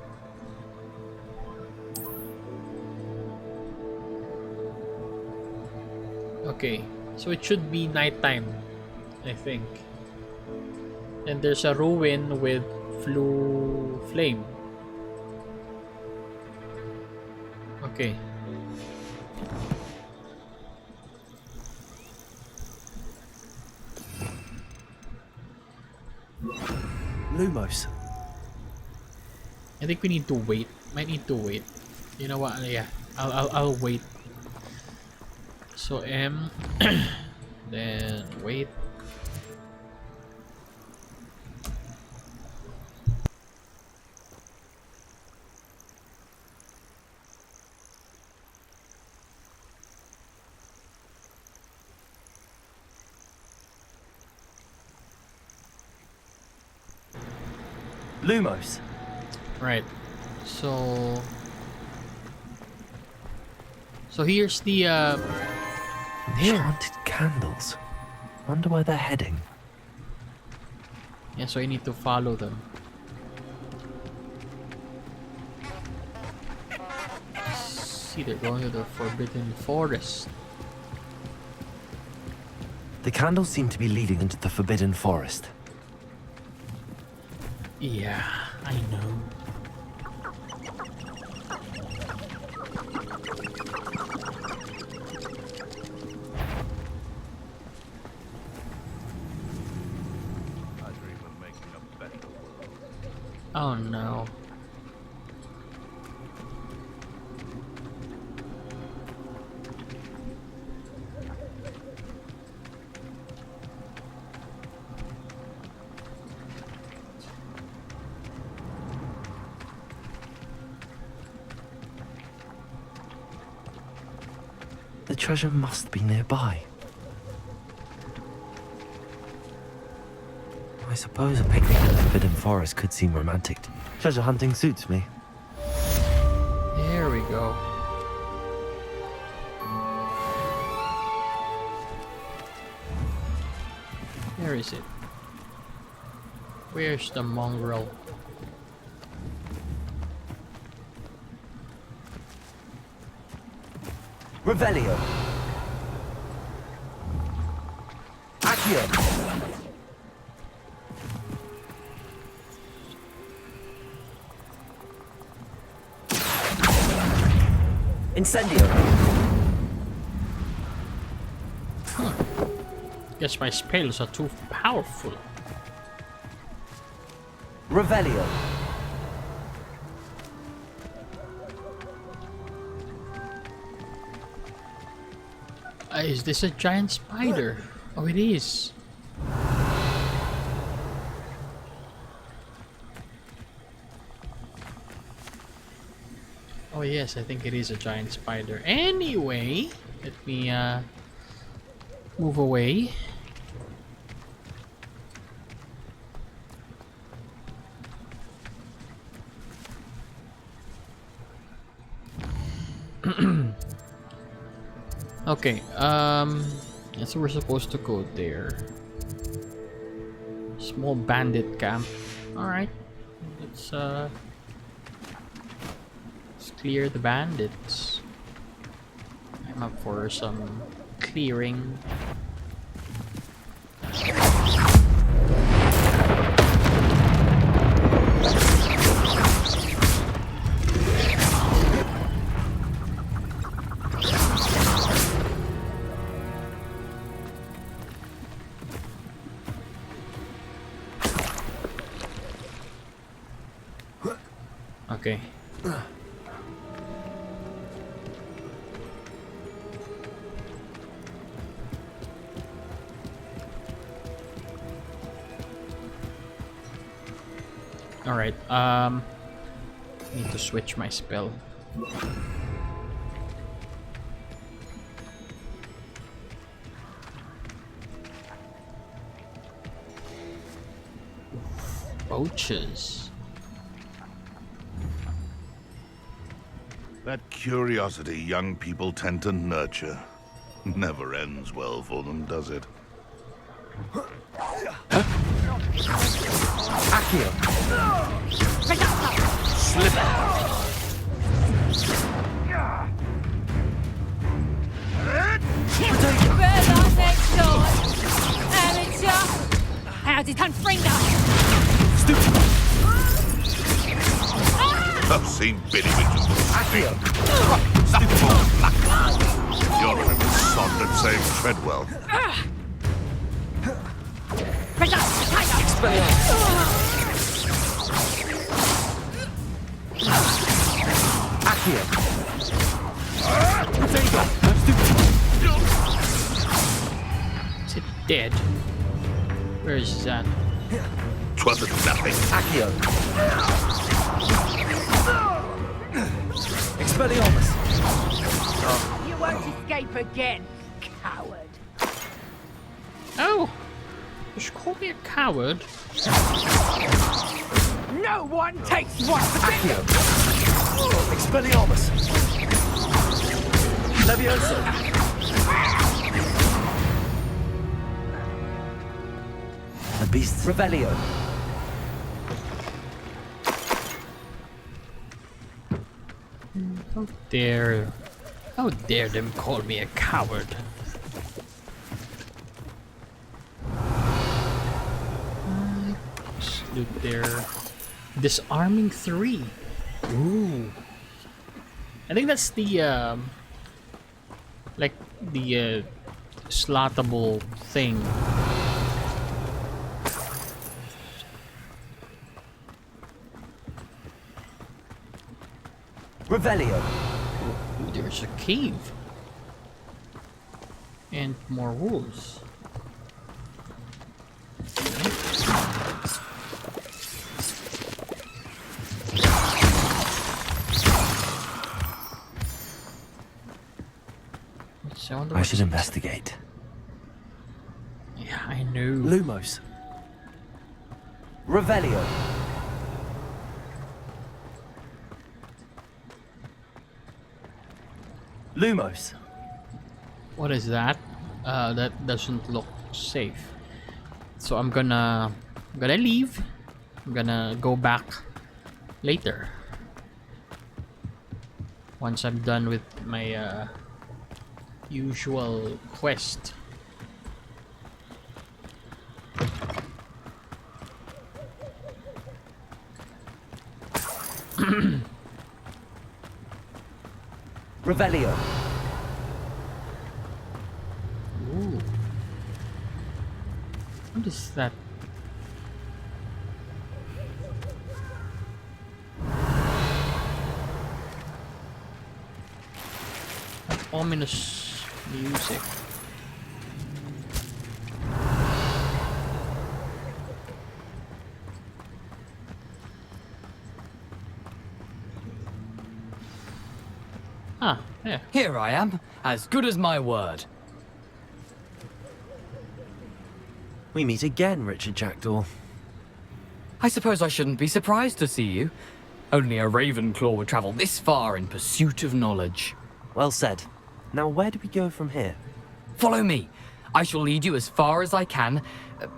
Okay, so it should be nighttime, I think. And there's a ruin with flame. Okay. Lumos. I think we need to wait. Might need to wait. You know what? Yeah, I'll wait. So M, then wait. Lumos. Right. So here's the Enchanted candles. Wonder where they're heading. yeah, so I need to follow them. See, they're going to the Forbidden Forest. The candles seem to be leading into the Forbidden Forest. Yeah, I know. Oh no. The treasure must be nearby. I suppose a picnic in the forbidden forest could seem romantic. Treasure hunting suits me. There we go. Where is it? Where's the mongrel? Revelio. Accio. Incendio. Guess my spells are too powerful. Revelio. Is this a giant spider? Oh, it is. Oh yes, I think it is a giant spider. Anyway, let me move away. Okay, so we're supposed to go there. Small bandit camp. Alright. Let's clear the bandits. I'm up for some clearing. Okay. All right. Need to switch my spell. Roaches. That curiosity young people tend to nurture never ends well for them, does it? Accio. Slither. How did Confringo? I've seen Billy Mitchell. Accio. You're a little sod that saved Treadwell. Accio. Is it dead? Where is that? 'Twasn't nothing. Accio. Expelliarmus. You won't escape again, coward. Oh! You should call me a coward. No one takes one for Accio. Expelliarmus. Levioso. The beasts. Revelio. How dare them call me a coward. Salute their disarming 3. Ooh. I think that's the like the slottable thing. Revelio. Ooh, there's a cave. And more wolves. I should investigate. Yeah, I know. Lumos. Revelio. Lumos. What is that? That doesn't look safe. So I'm gonna leave. I'm gonna go back later. Once I'm done with my usual quest. Revelio. Ooh. What is that? That ominous music. Ah, yeah. Here I am, as good as my word. We meet again, Richard Jackdaw. I suppose I shouldn't be surprised to see you. Only a Ravenclaw would travel this far in pursuit of knowledge. Well said. Now where do we go from here? Follow me. I shall lead you as far as I can,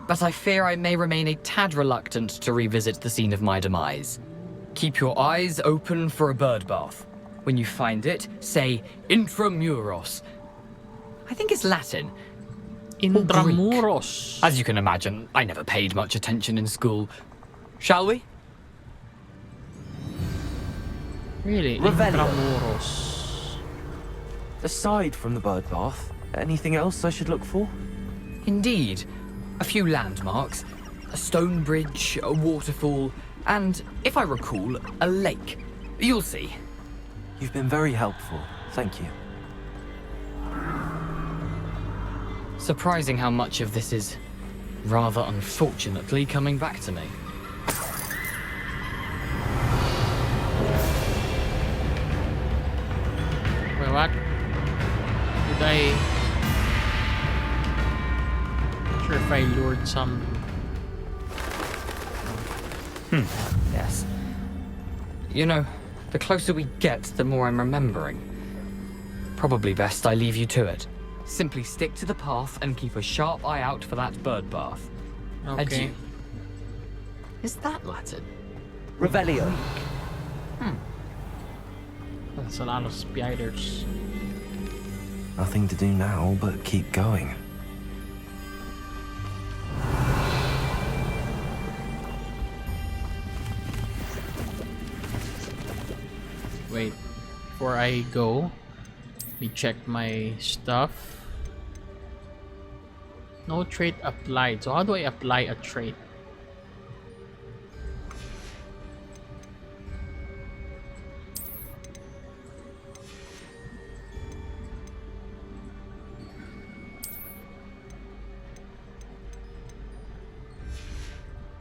but I fear I may remain a tad reluctant to revisit the scene of my demise. Keep your eyes open for a bird bath. When you find it, say Intramuros. I think it's Latin. Intramuros. As you can imagine, I never paid much attention in school. Shall we? Really? Revelio. Intramuros. Aside from the bird bath, anything else I should look for? Indeed. A few landmarks. A stone bridge, a waterfall, and, if I recall, a lake. You'll see. You've been very helpful. Thank you. Surprising how much of this is, rather unfortunately, coming back to me. Wait, what? Did I... Not sure if I lured some... Yes. You know, the closer we get, the more I'm remembering. Probably best I leave you to it. Simply stick to the path and keep a sharp eye out for that bird bath. Okay. Adieu. Is that Latin? Revelio. That's a lot of spiders. Nothing to do now but keep going. Wait, before I go, let me check my stuff. No trait applied. So how do I apply a trait?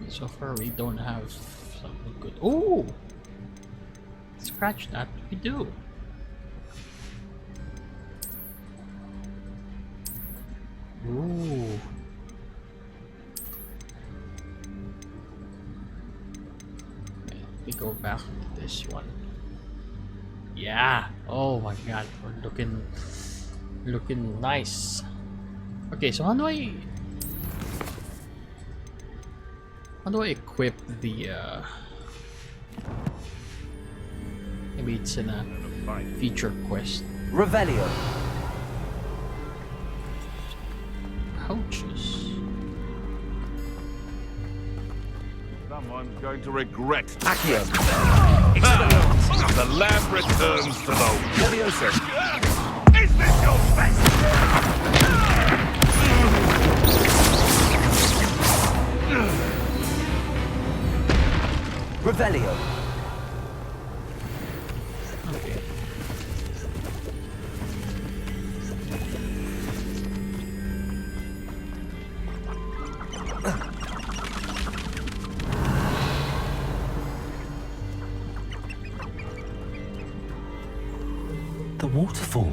So far we don't have something good. Oh! Scratch that, we do. Ooh. Okay, we go back to this one. Yeah. Oh my god, we're looking nice. Okay, so how do I equip the maybe it's in a feature quest. Revelio. Pouches. Someone's going to regret. Accio. The lamb returns to the Leviosa. Is this your best? Revelio. Okay. The waterfall.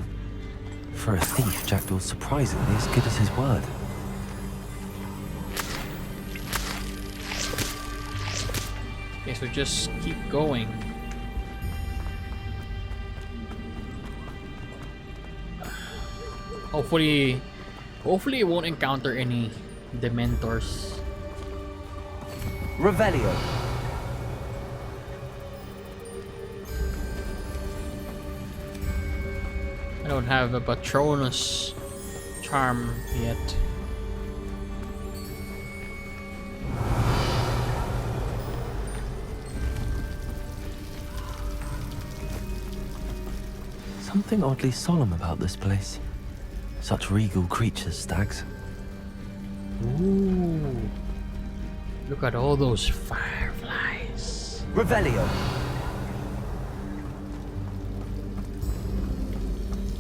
For a thief, Jackdaw's surprisingly as good as his word. Okay, so just keep going. Hopefully we won't encounter any Dementors. Revelio. I don't have a Patronus charm yet. Something oddly solemn about this place. Such regal creatures, Stags. Ooh. Look at all those fireflies. Revelio.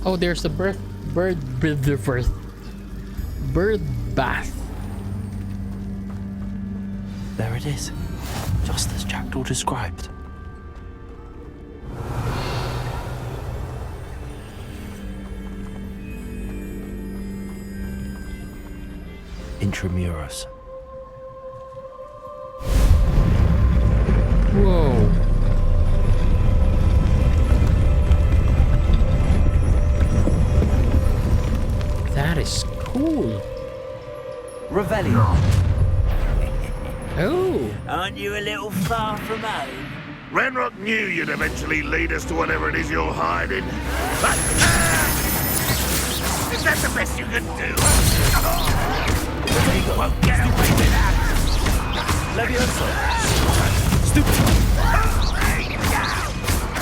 Oh, there's the bird bath. There it is. Just as Jackdaw described. Intramuros. Whoa. That is cool. Revelio. Oh. Aren't you a little far from home? Ranrock knew you'd eventually lead us to whatever it is you're hiding. Is that the best you can do? You won't get away with that! Levioso. Stupid.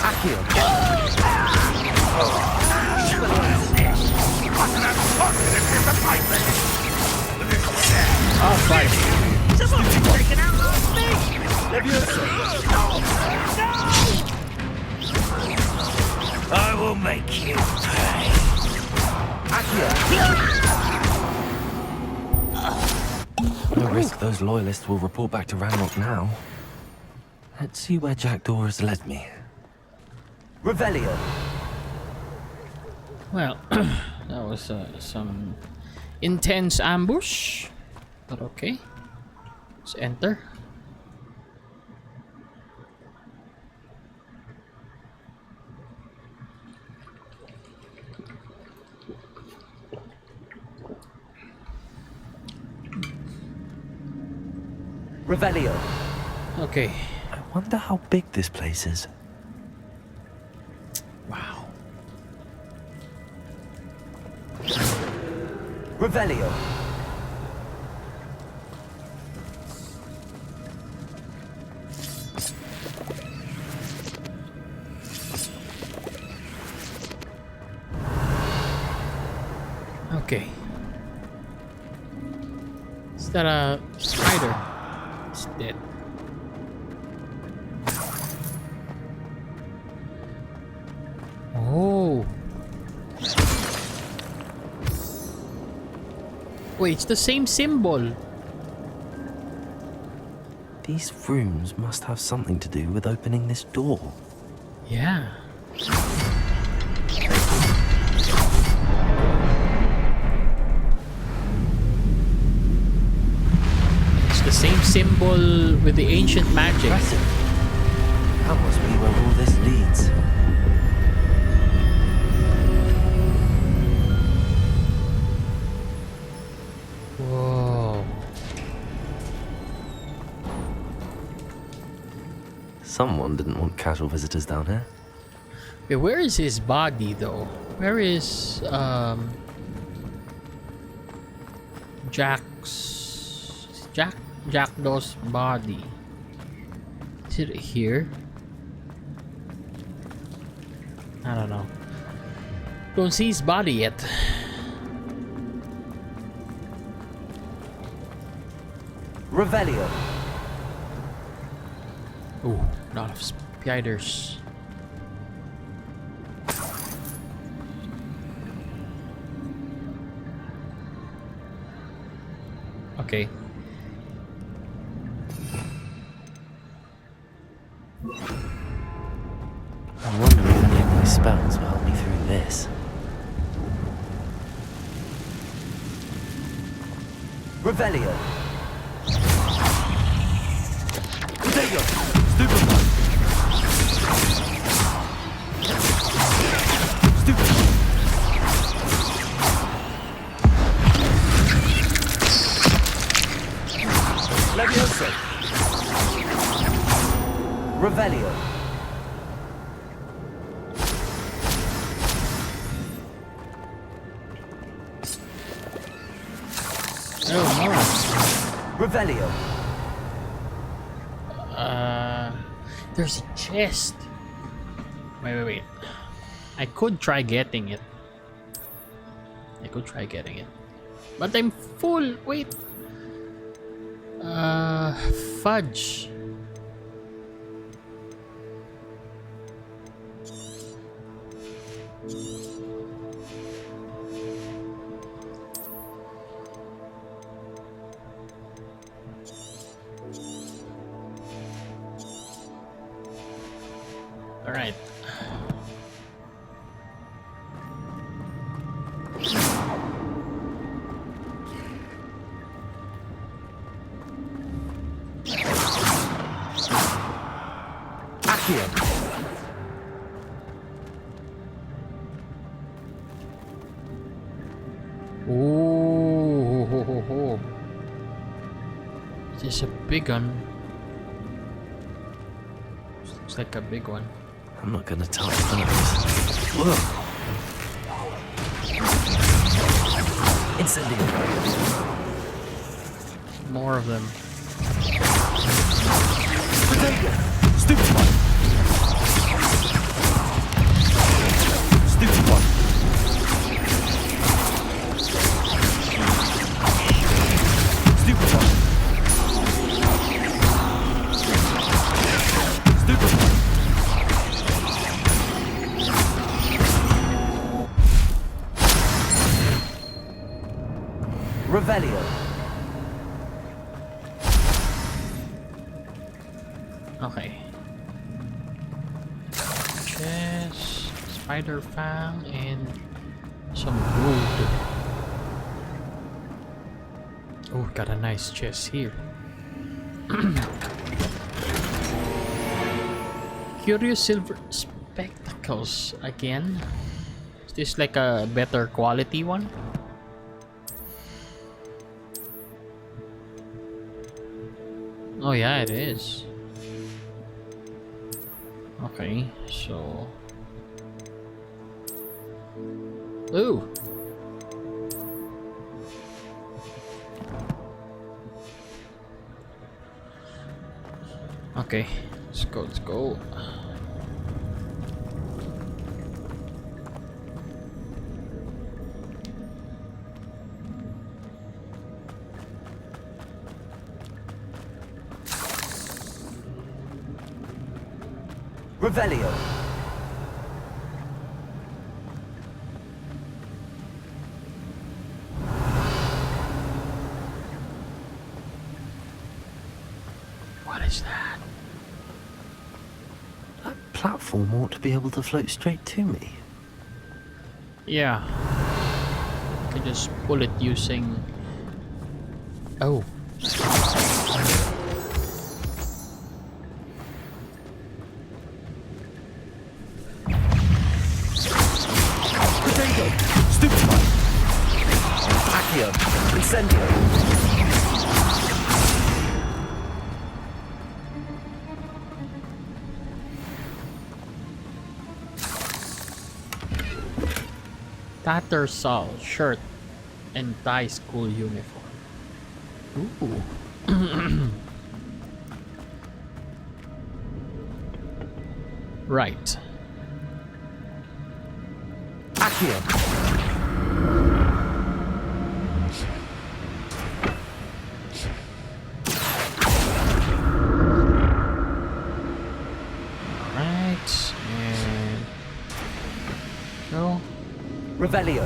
Accio. Oh, fight. Someone's taken out last thing! Levioso. I will make you pay. No risk those loyalists will report back to Ranrock now. Let's see where Jackdaw has led me. Revelio. Well, that was some intense ambush. But okay. Let's enter. Revelio. Okay. I wonder how big this place is. Wow. Revelio. Okay. Is that a spider? It's dead. Oh. Wait, it's the same symbol. These rooms must have something to do with opening this door. Yeah. It's the same symbol with the ancient magic. Impressive. That must be where all this leads. Whoa. Someone didn't want casual visitors down here. Okay, where is his body though? Where is Jackdaw's body? Is it here? I don't know. Don't see his body yet. Revelio. Ooh, a lot of spiders. Okay. Revelio. Potato. Stupefy. Stupefy. Levioso. Revelio. Oh Revelio. no. There's a chest. Wait. I could try getting it. But I'm full. Wait. Fudge. All right. Accio. Ooh. Is this a big one? Looks like a big one. I'm not gonna touch that. Whoa. Incendio. More of them. Potato. Stupefy. Stupefy. Stupefy. Stupefy. Revelio. Okay. Chest, spider fang, and some wood. Oh, got a nice chest here. Curious silver spectacles again. Is this like a better quality one? Oh yeah, it is. Okay, so... Ooh! Okay, let's go. Revelio. What is that? That platform ought to be able to float straight to me. Yeah. I can just pull it using... Oh. Potato. Stupefy. Accio. Incendio. Tattersall shirt and tie school uniform. Ooh. Right. Accio. Right. And go. Revelio.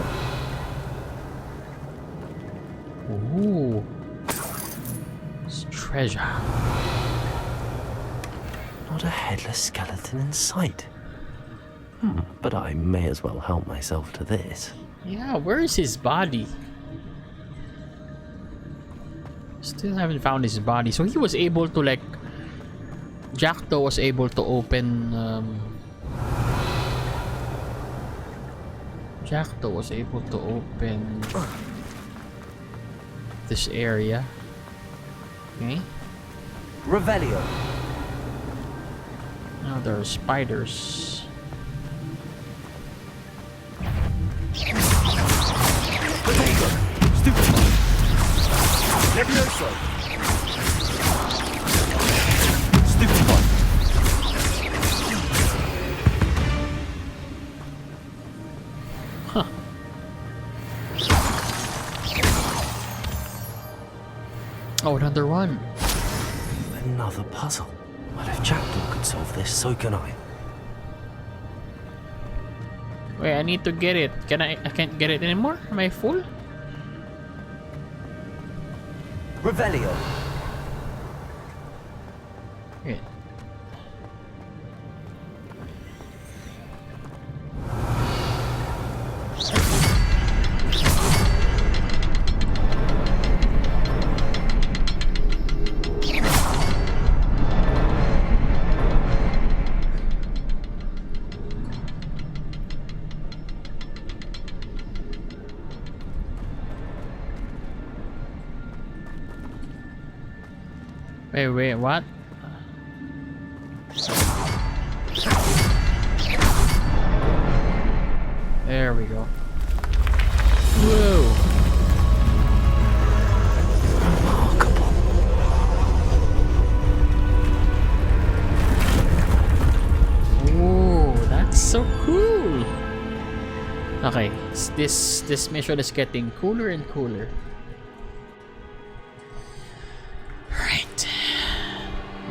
Ooh. It's treasure. Not a headless skeleton in sight. But I may as well help myself to this. Yeah, where is his body? Still haven't found his body. So he was able to like... Jackdaw was able to open... Jackdaw was able to open... this area. Okay. Revelio. Now there are spiders. Levioso. Stupid one. Huh. Oh, another one. Another puzzle. Well, if Jackdaw could solve this, so can I. Wait, I need to get it. I can't get it anymore? Am I full? Revelio. Okay. Wait, what? There we go. Whoa! Whoa, that's so cool! Okay, this mission is getting cooler and cooler. Right.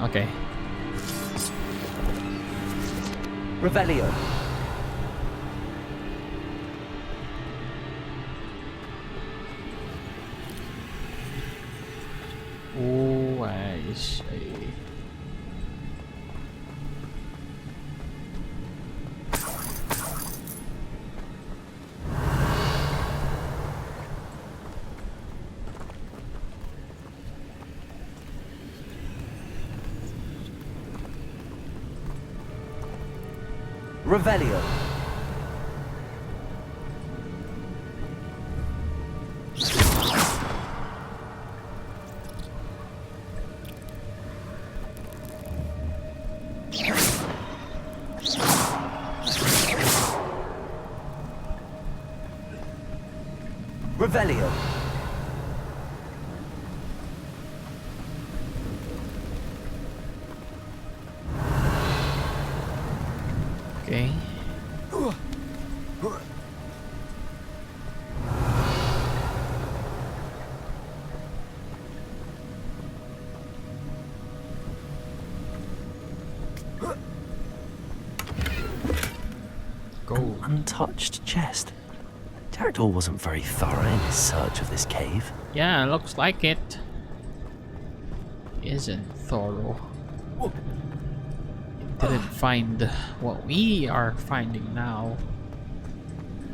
Okay. Revelio. Oh, I see. Revelio. Revelio. Okay. An untouched chest. Jackdaw wasn't very thorough in his search of this cave. Yeah, looks like it. Isn't thorough. Didn't find what we are finding now.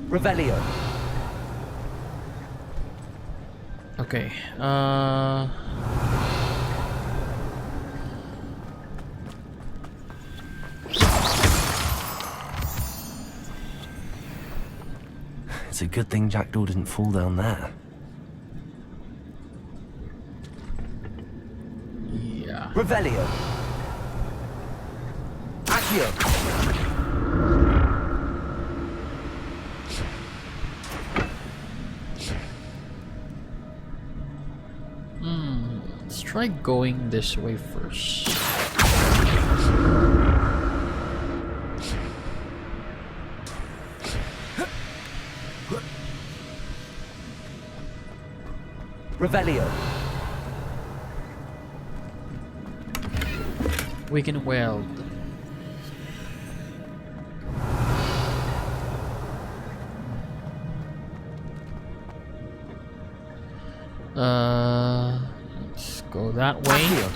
Revelio. Okay. It's a good thing Jackdaw didn't fall down there. Yeah. Revelio. Accio. Let's try going this way first. Revelio. We can weld. Let's go that way.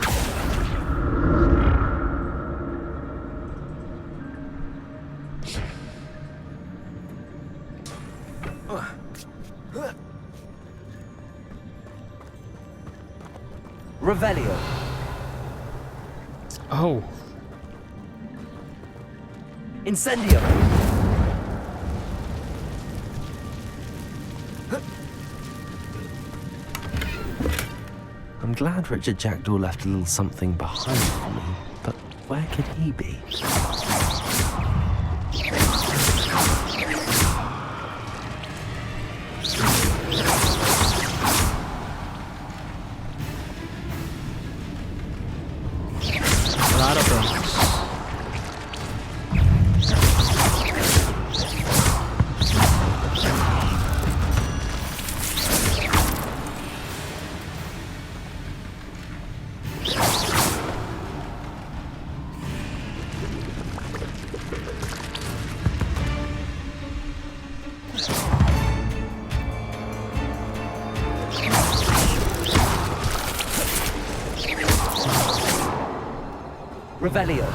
Revelio. Oh. Incendio. I'm glad Richard Jackdaw left a little something behind for me, but where could he be? A lot of them. Revelio.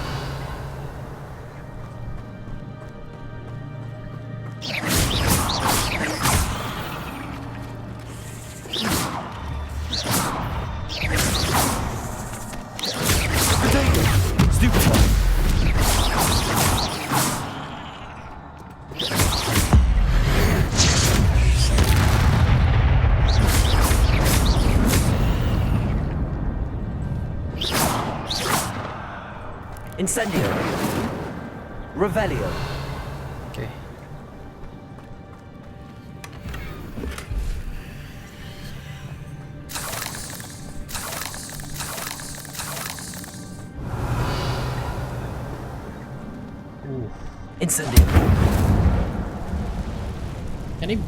Incendio. Revelio. Okay. Ooh. Incendio. Any?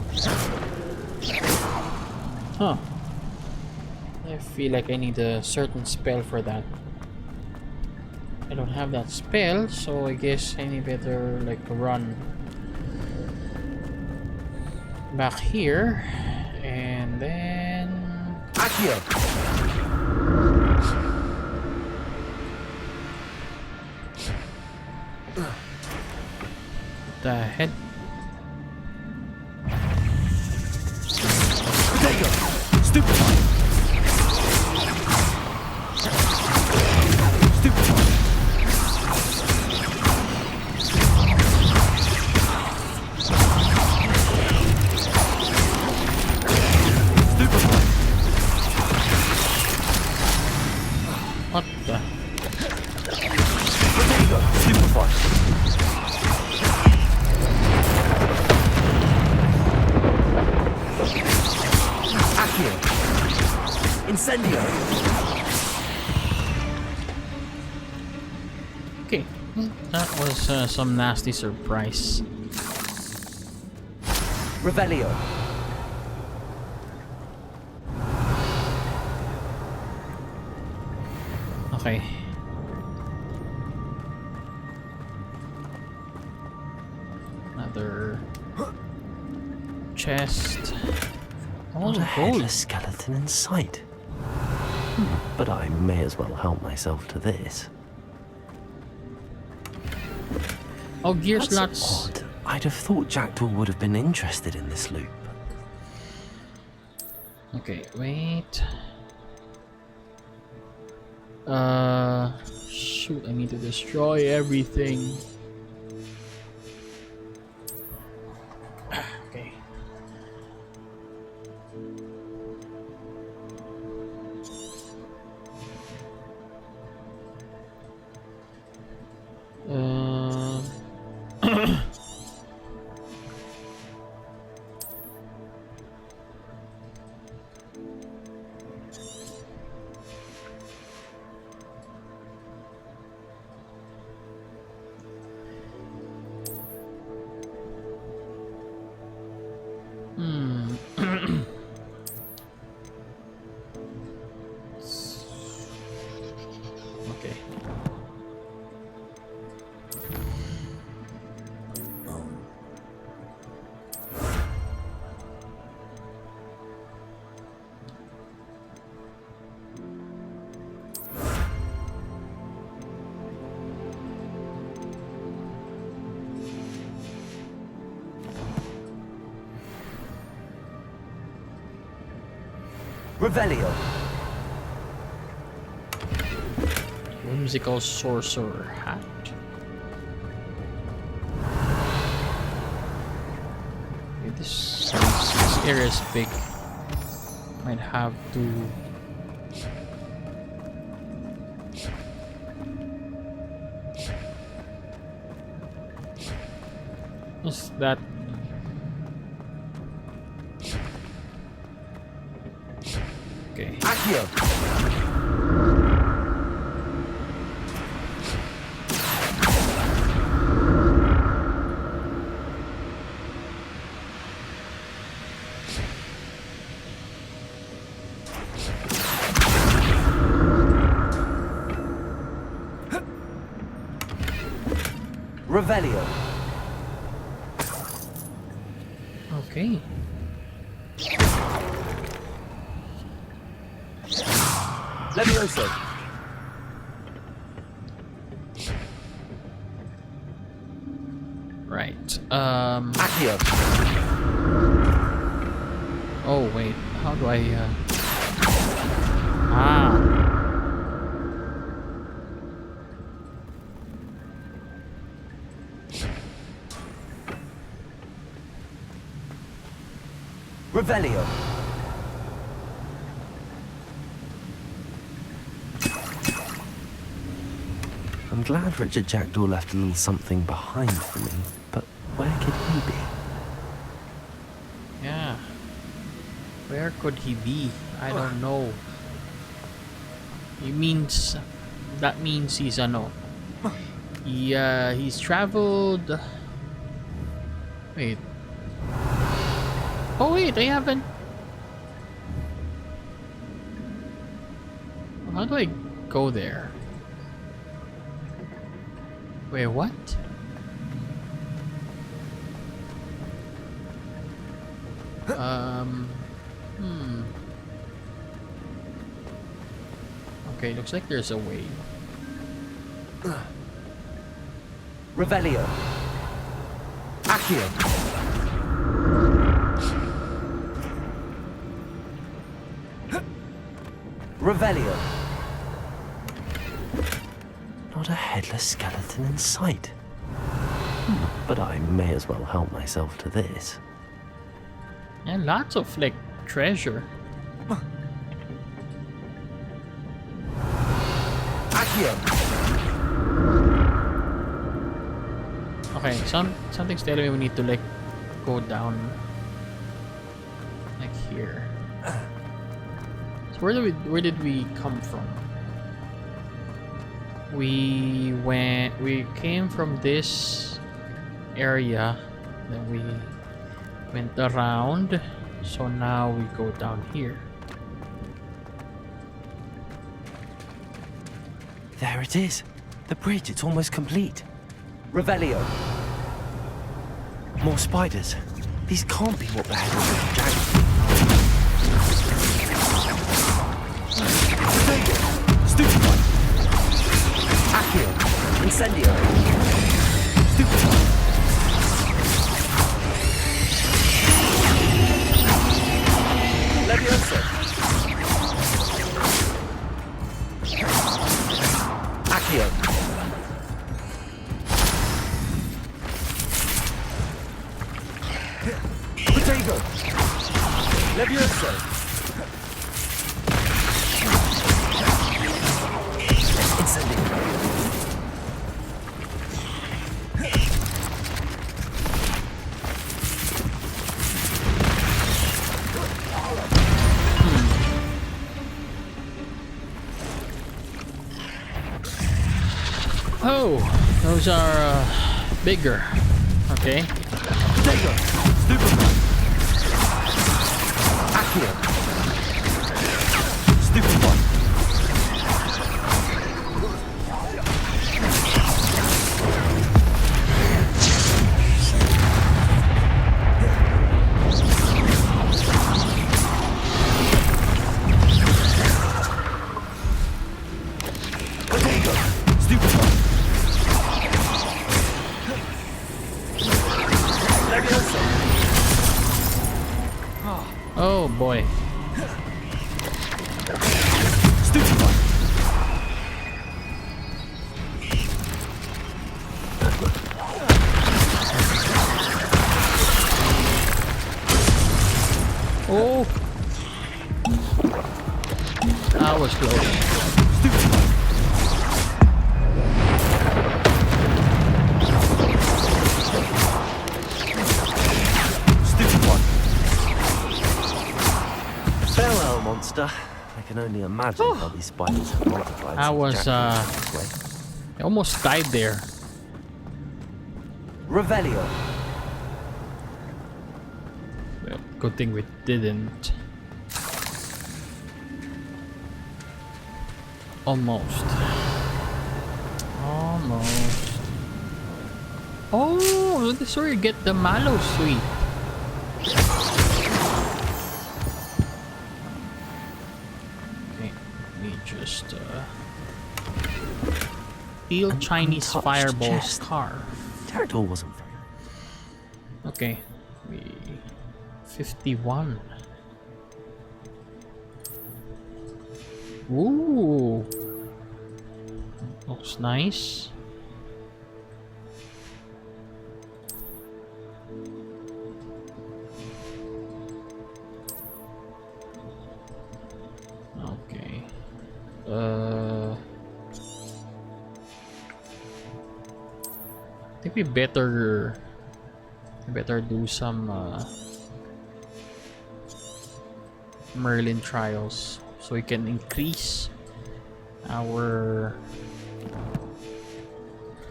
Huh. I feel like I need a certain spell for that. I don't have that spell, so I guess I need better like run back here and then Accio. the head. Stupefy. What the? Stupefy. Accio. Incendio. Okay, that was some nasty surprise. Revelio. Okay. Another chest. All Not a gold. headless skeleton in sight. But I may as well help myself to this. Oh, gear That's slots. odd. I'd have thought Jackdaw would have been interested in this loop. Okay, wait. Shoot, I need to destroy everything. Okay. Okay. Revelio. Whimsical sorcerer hat. Okay, this area is big. Might have to. What's that? Okay. Accio! Revelio. Okay. Levioso. Right. Accio. Oh wait, how do I? Ah. Revelio. I'm glad Richard Jackdaw left a little something behind for me, but where could he be? Yeah. Where could he be? I don't know. He means that means he's ano. He's traveled. Wait. Oh wait, I haven't. How do I go there? Wait, what? Okay, looks like there's a way. Revelio. Accio. Revelio. Not a headless skeleton in sight. But I may as well help myself to this. And lots of like treasure. Accio. Okay, something's telling me we need to like go down like here. So where did we come from? We came from this area, then we went around, so now we go down here. There it is. The bridge, it's almost complete. Revelio. More spiders. These can't be what the hell is Jack. Stupefy. Accio. Incendio. Stupefy. Levioso. Accio. Potato. Levioso. Incendio. Oh, those are bigger. Okay. Potato. Stupefy. Accio. Stupefy. Potato. Stupefy. Levioso. Oh boy. That was close. Stupid one. Farewell, monster. I can only imagine how these spiders have multiplied. I was, this way. I almost died there. Revelio. Well, good thing we didn't. Almost. Almost. Oh, this is where you get the mallow sweet. Okay, let me just steal Chinese fireball scarf. Jackdaw wasn't very. Okay, 51. Ooh, looks nice. Okay. I think we better do some Merlin trials so we can increase our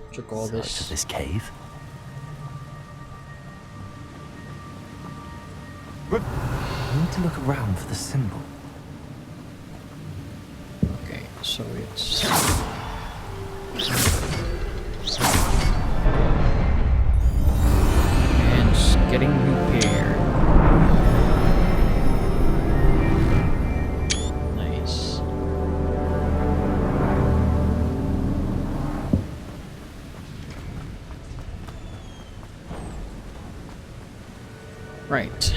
what you call Search this cave. I need to look around for the symbol. Okay, so it's and it's getting repaired. Nice. Right.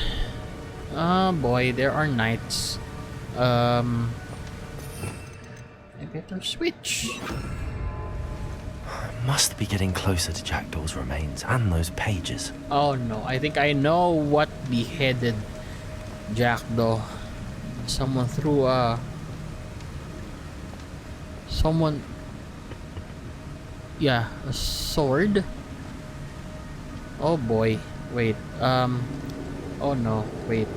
Oh boy, there are knights. I better switch. Must be getting closer to Jackdaw's remains and those pages. Oh no, I think I know what beheaded Jackdaw. Someone threw a... Someone... Yeah, a sword. Oh boy, wait, oh no, wait.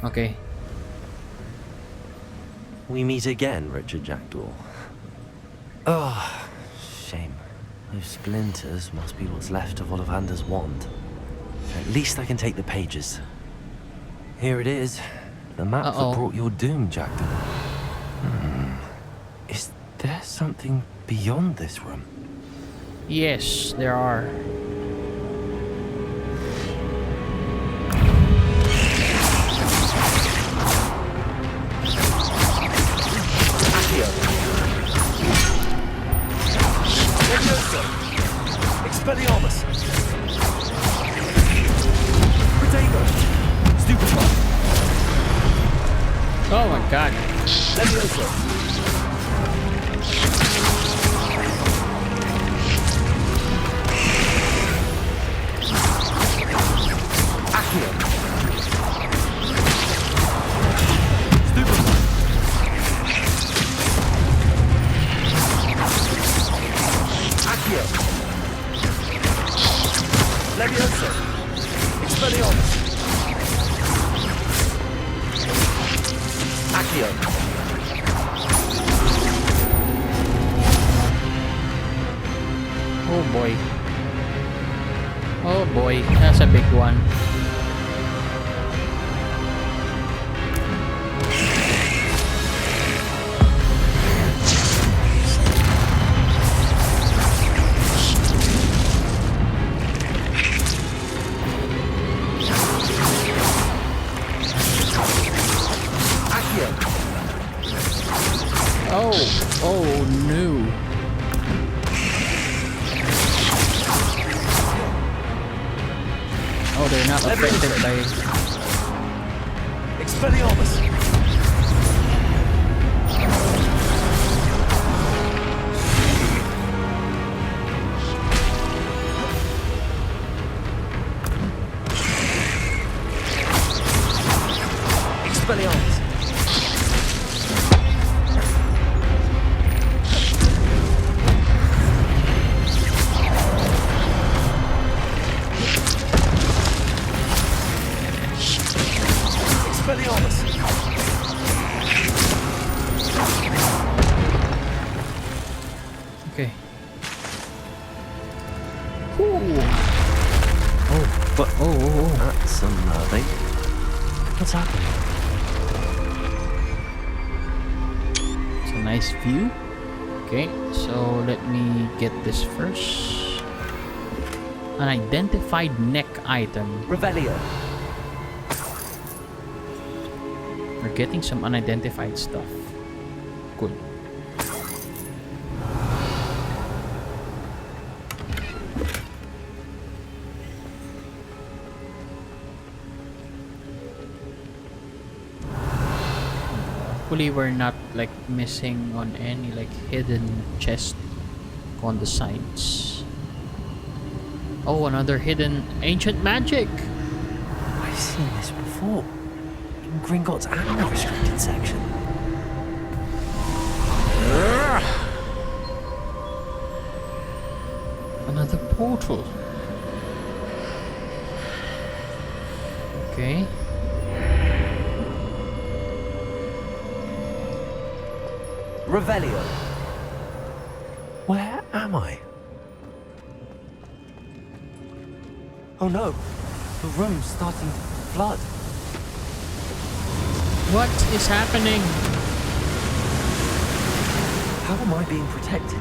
Okay. We meet again, Richard Jackdaw. Oh, shame. Those splinters must be what's left of Ollivander's wand. At least I can take the pages. Here it is. The map that brought your doom, Jackdaw. Is there something beyond this room? Yes, there are. Expelliarmus! Protego! Stupid one! Oh my god. Levioso! Accio! Stupid one! Accio! Levioso! Expelliarmus! Accio! Oh boy. Oh boy, that's a big one. Oh no. Oh, they're not affected by... Expelliarmus! Oh, but Oh. that's unnerving. What's happening? It's a nice view. Okay, so let me get this first. Unidentified neck item. Revelio. We're getting some unidentified stuff. Good. Hopefully we're not like missing on any like hidden chest on the sides. Oh, another hidden ancient magic. I've seen this before. In Gringotts and the restricted section. Another portal. Okay. Revelio. Where am I? Oh no, the room's starting to flood. What is happening? How am I being protected?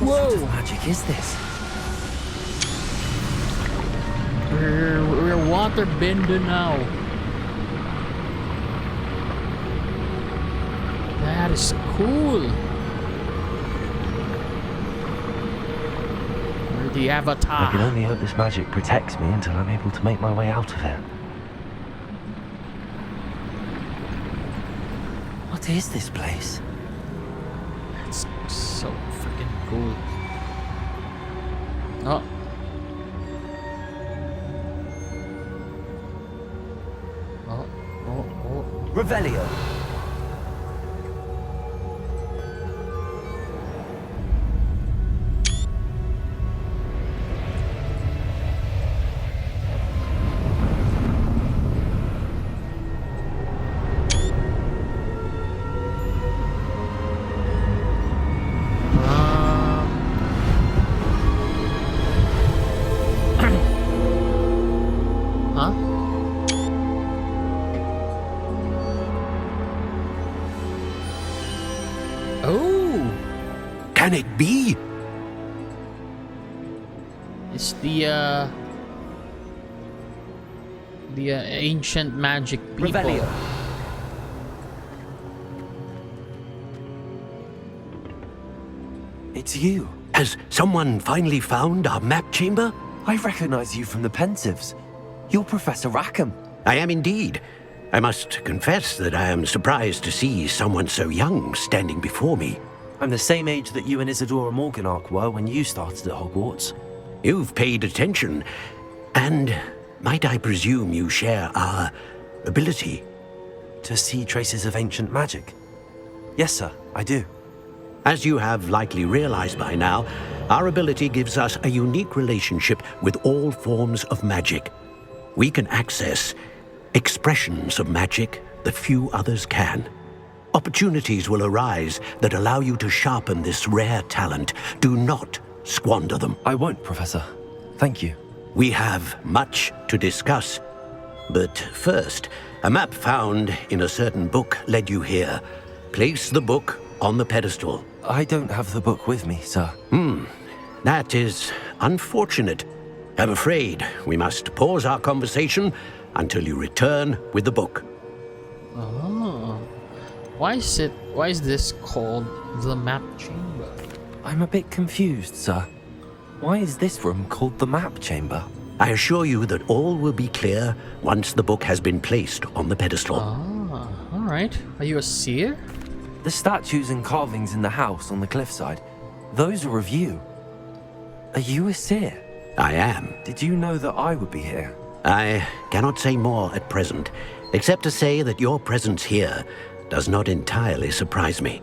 What sort of magic is this? We're water bending now. That is cool. We're the Avatar. I can only hope this magic protects me until I'm able to make my way out of here. What is this place? It's so freaking cool. Oh. Oh. Revelio. Can it be? It's the ancient magic people. Revelio. It's you. Has someone finally found our map chamber? I recognize you from the Pensives. You're Professor Rackham. I am indeed. I must confess that I am surprised to see someone so young standing before me. I'm the same age that you and Isadora Morganach were when you started at Hogwarts. You've paid attention, and might I presume you share our ability? To see traces of ancient magic? Yes, sir, I do. As you have likely realized by now, our ability gives us a unique relationship with all forms of magic. We can access expressions of magic that few others can. Opportunities will arise that allow you to sharpen this rare talent. Do not squander them. I won't, Professor. Thank you. We have much to discuss. But first, a map found in a certain book led you here. Place the book on the pedestal. I don't have the book with me, sir. That is unfortunate. I'm afraid we must pause our conversation until you return with the book. Oh. Why is this called the map chamber? I'm a bit confused, sir. Why is this room called the map chamber? I assure you that all will be clear once the book has been placed on the pedestal. Ah, alright. Are you a seer? The statues and carvings in the house on the cliffside, those are of you. Are you a seer? I am. Did you know that I would be here? I cannot say more at present, except to say that your presence here does not entirely surprise me.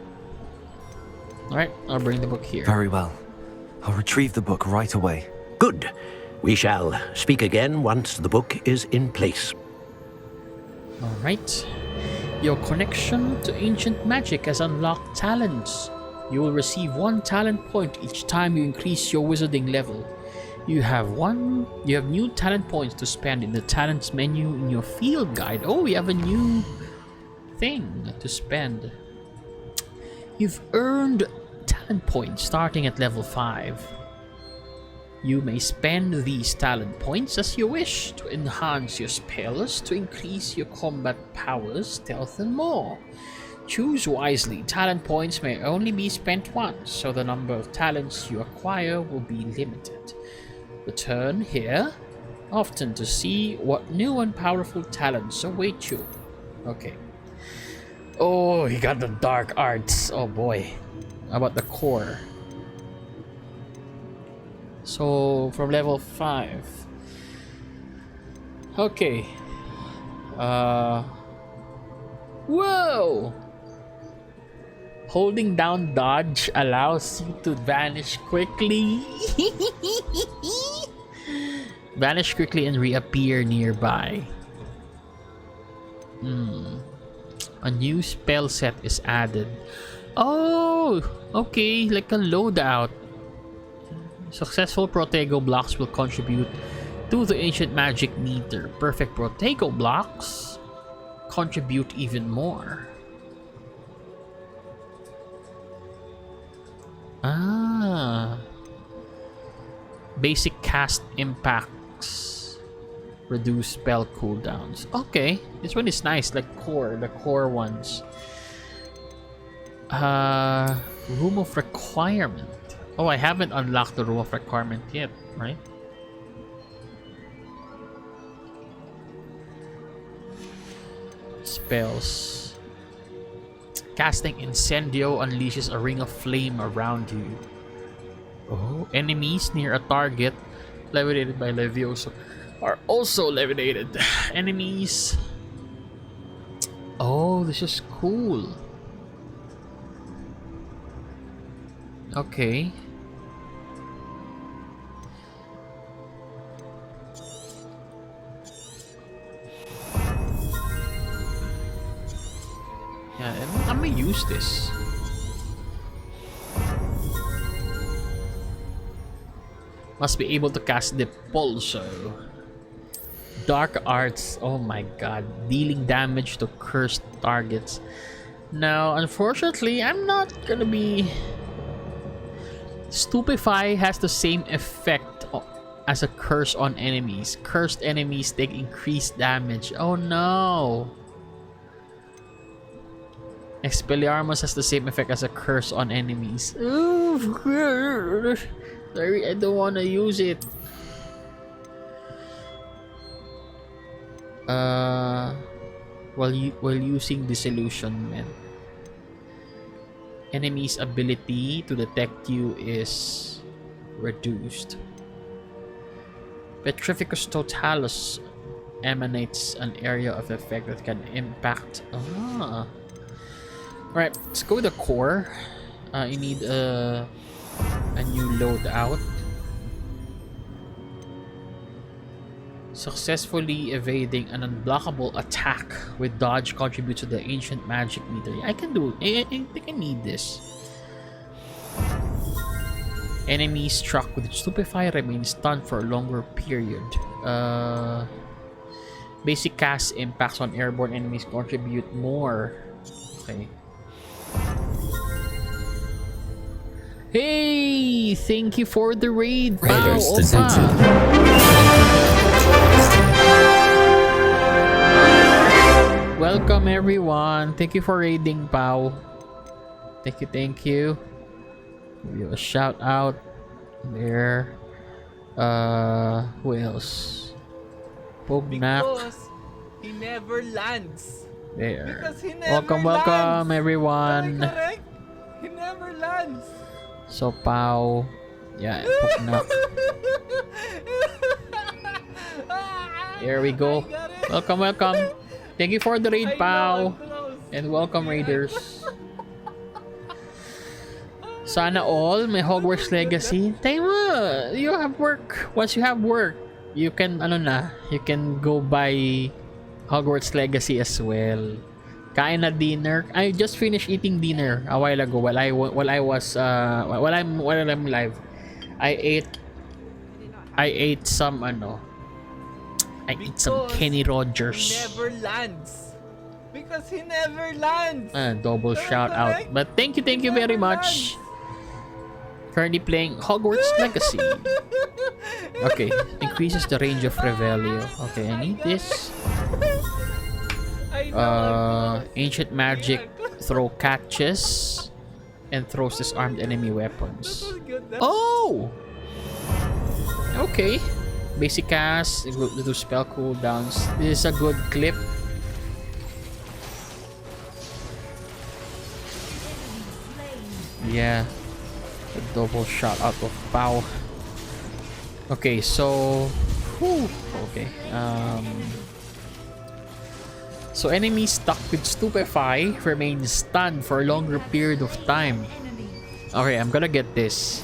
Alright, I'll bring the book here. Very well. I'll retrieve the book right away. Good. We shall speak again once the book is in place. Alright. Your connection to ancient magic has unlocked talents. You will receive 1 talent point each time you increase your wizarding level. You have new talent points to spend in the talents menu in your field guide. Oh, we have a new thing to spend. You've earned talent points starting at level 5. You may spend these talent points as you wish to enhance your spells, to increase your combat powers, stealth, and more. Choose wisely. Talent points may only be spent once, so the number of talents you acquire will be limited. Return here often to see what new and powerful talents await you. Okay. Oh, he got the dark arts. Oh boy. How about the core? So from level 5. Okay. Whoa! Holding down dodge allows you to vanish quickly. Vanish quickly and reappear nearby. A new spell set is added. Oh, okay, like a loadout. Successful Protego blocks will contribute to the ancient magic meter. Perfect Protego blocks contribute even more. Basic cast impacts reduce spell cooldowns. Okay, this one is nice, like the core ones. Room of requirement. Oh, I haven't unlocked the room of requirement yet, right? Spells. Casting Incendio unleashes a ring of flame around you. Oh, enemies near a target levitated by Levioso are also levitated. Enemies. Oh, this is cool. Okay. Yeah, I'm gonna use this. Must be able to cast the Pulso. Dark Arts, oh my god. Dealing damage to cursed targets. Now, unfortunately, I'm not gonna be... Stupefy has the same effect as a curse on enemies. Cursed enemies take increased damage. Oh no! Expelliarmus has the same effect as a curse on enemies. Sorry, I don't want to use it. While using disillusionment, enemy's ability to detect you is reduced. Petrificus Totalus emanates an area of effect that can impact. Alright, let's go with the core. You need a new loadout. Successfully evading an unblockable attack with dodge contributes to the ancient magic meter. I can do it. I think I need this. Enemy struck with Stupefy remains stunned for a longer period. Basic cast impacts on airborne enemies contribute more. Okay. Hey, thank you for the raid. Raiders Pao, detected. Welcome everyone. Thank you for raiding, Pao. Thank you. Give you a shout out there. Who else? Pognak. Because he never lands. There. Because he never Welcome lands. everyone. Am I correct? He never lands. So Pao. Yeah, Pognak. There we go. Welcome. Thank you for the raid, Pao. And welcome, raiders. Sana all may Hogwarts Legacy. Tayo mo, you have work. Once you have work, you can you can go buy Hogwarts Legacy as well. Kain na dinner. I just finished eating dinner a while ago while I'm live. I ate I ate some I ate some Kenny Rogers. He never lands. Because he never lands. Double shout out. But thank you very much. Currently playing Hogwarts Legacy. Okay, increases the range of Revelio. Okay, I need this. Ancient magic throw catches and throws disarmed enemy weapons. Oh! Okay. Basic cast, do spell cooldowns. This is a good clip. Yeah. A double shot out of pow. Okay, so okay. So enemies stuck with Stupefy remain stunned for a longer period of time. Okay, I'm gonna get this.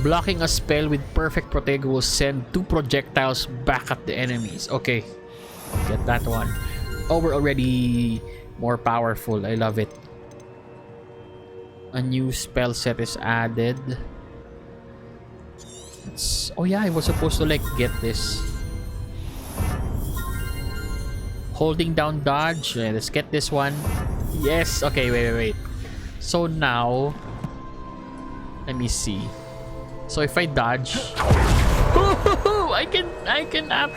Blocking a spell with perfect protect will send 2 projectiles back at the enemies. Okay, get that one. Oh, we're already more powerful. I love it. A new spell set is added. Oh yeah, I was supposed to like get this. Holding down dodge. Yeah, let's get this one. Yes. Okay, wait. So now, let me see. So if I dodge, I can up.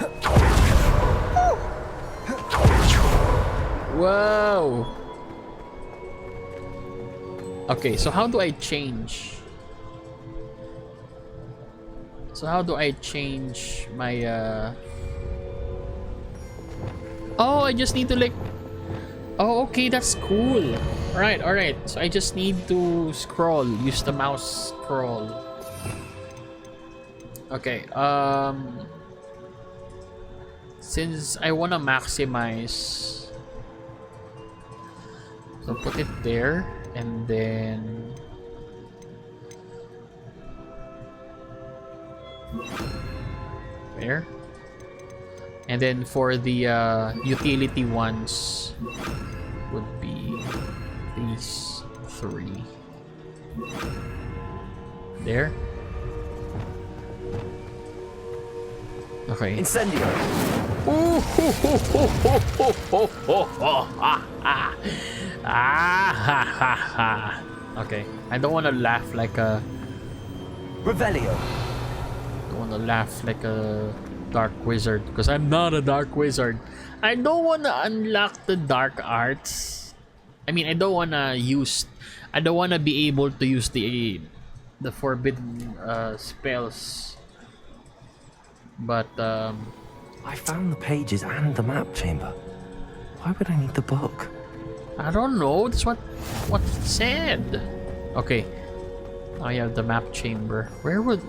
Whoa. Okay, so how do I change? My Oh, I just need to like... Oh, okay, that's cool. Alright. So I just need to scroll. Use the mouse scroll. Okay, since I wanna maximize, so put it there, and then there, and then for the utility ones would be these 3 there. Okay. Incendio. Okay. I don't want to laugh like a Revelio. don't want to laugh like a dark wizard because I'm not a dark wizard. I don't want to unlock the dark arts. I mean, I don't want to be able to use the forbidden spells. But I found the pages and the map chamber. Why would I need the book? I don't know. That's what it said. Okay. I have the map chamber. Where would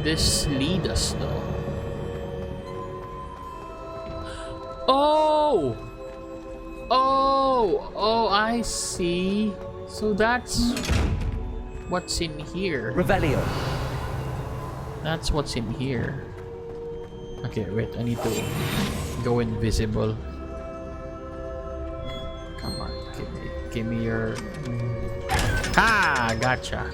this lead us though? Oh, I see. So that's what's in here. Revelio. That's what's in here. Okay, wait. I need to go invisible. Come on, give me your. Ah, gotcha.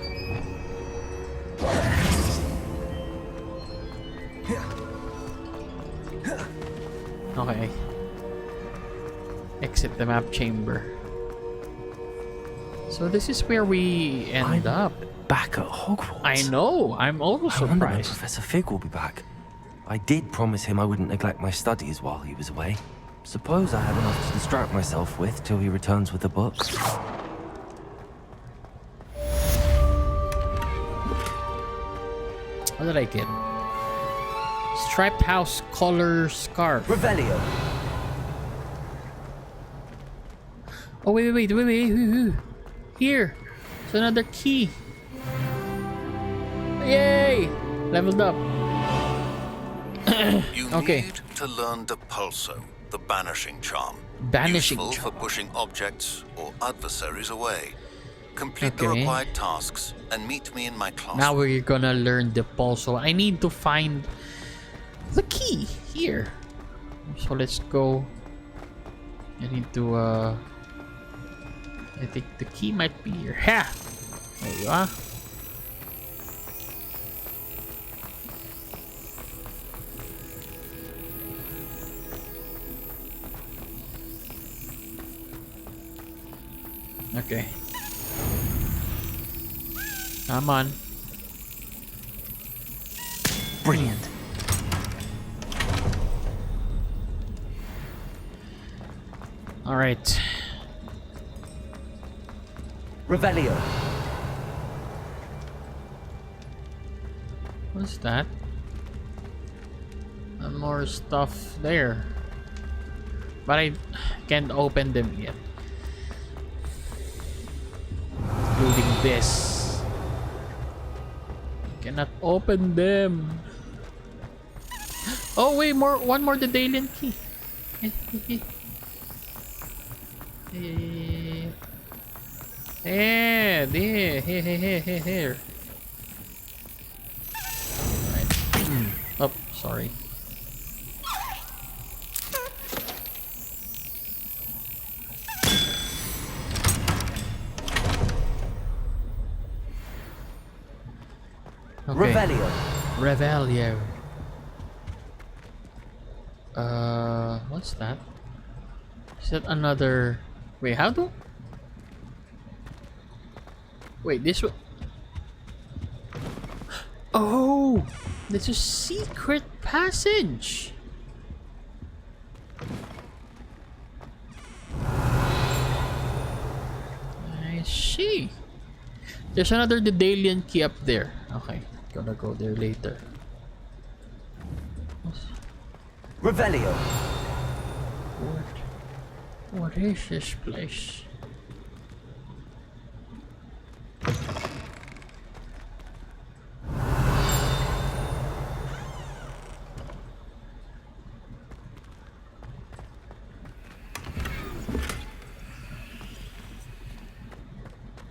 Okay. Exit the map chamber. So this is where we end up. Back at Hogwarts. I know. I'm also I wonder when surprised. Professor Fig will be back. I did promise him I wouldn't neglect my studies while he was away. Suppose I have enough to distract myself with till he returns with the book. What did I get? Striped house collar scarf. Revelio. Oh wait. Here. It's another key. Yay! Leveled up. You Okay. need to learn the Pulso, the banishing charm. Banishing Useful charm. for pushing objects or adversaries away. Complete the Okay. required tasks and meet me in my class. Now we're gonna learn the pulse. So I need to find the key here. So let's go. I need to I think the key might be here. Ha! There you are. Okay. Come on. Brilliant. All right. Revelio. What's that? And more stuff there. But I can't open them yet. Including this. Cannot open them. Oh wait, one more Daedalian key. Yeah, here. Right. Oh, sorry. Okay. Revelio. What's that? Is that another? Wait, how do? Wait, this one. Oh, there's a secret passage. I see. There's another Daedalian key up there. Okay, gonna go there later. Revelio. What is this place?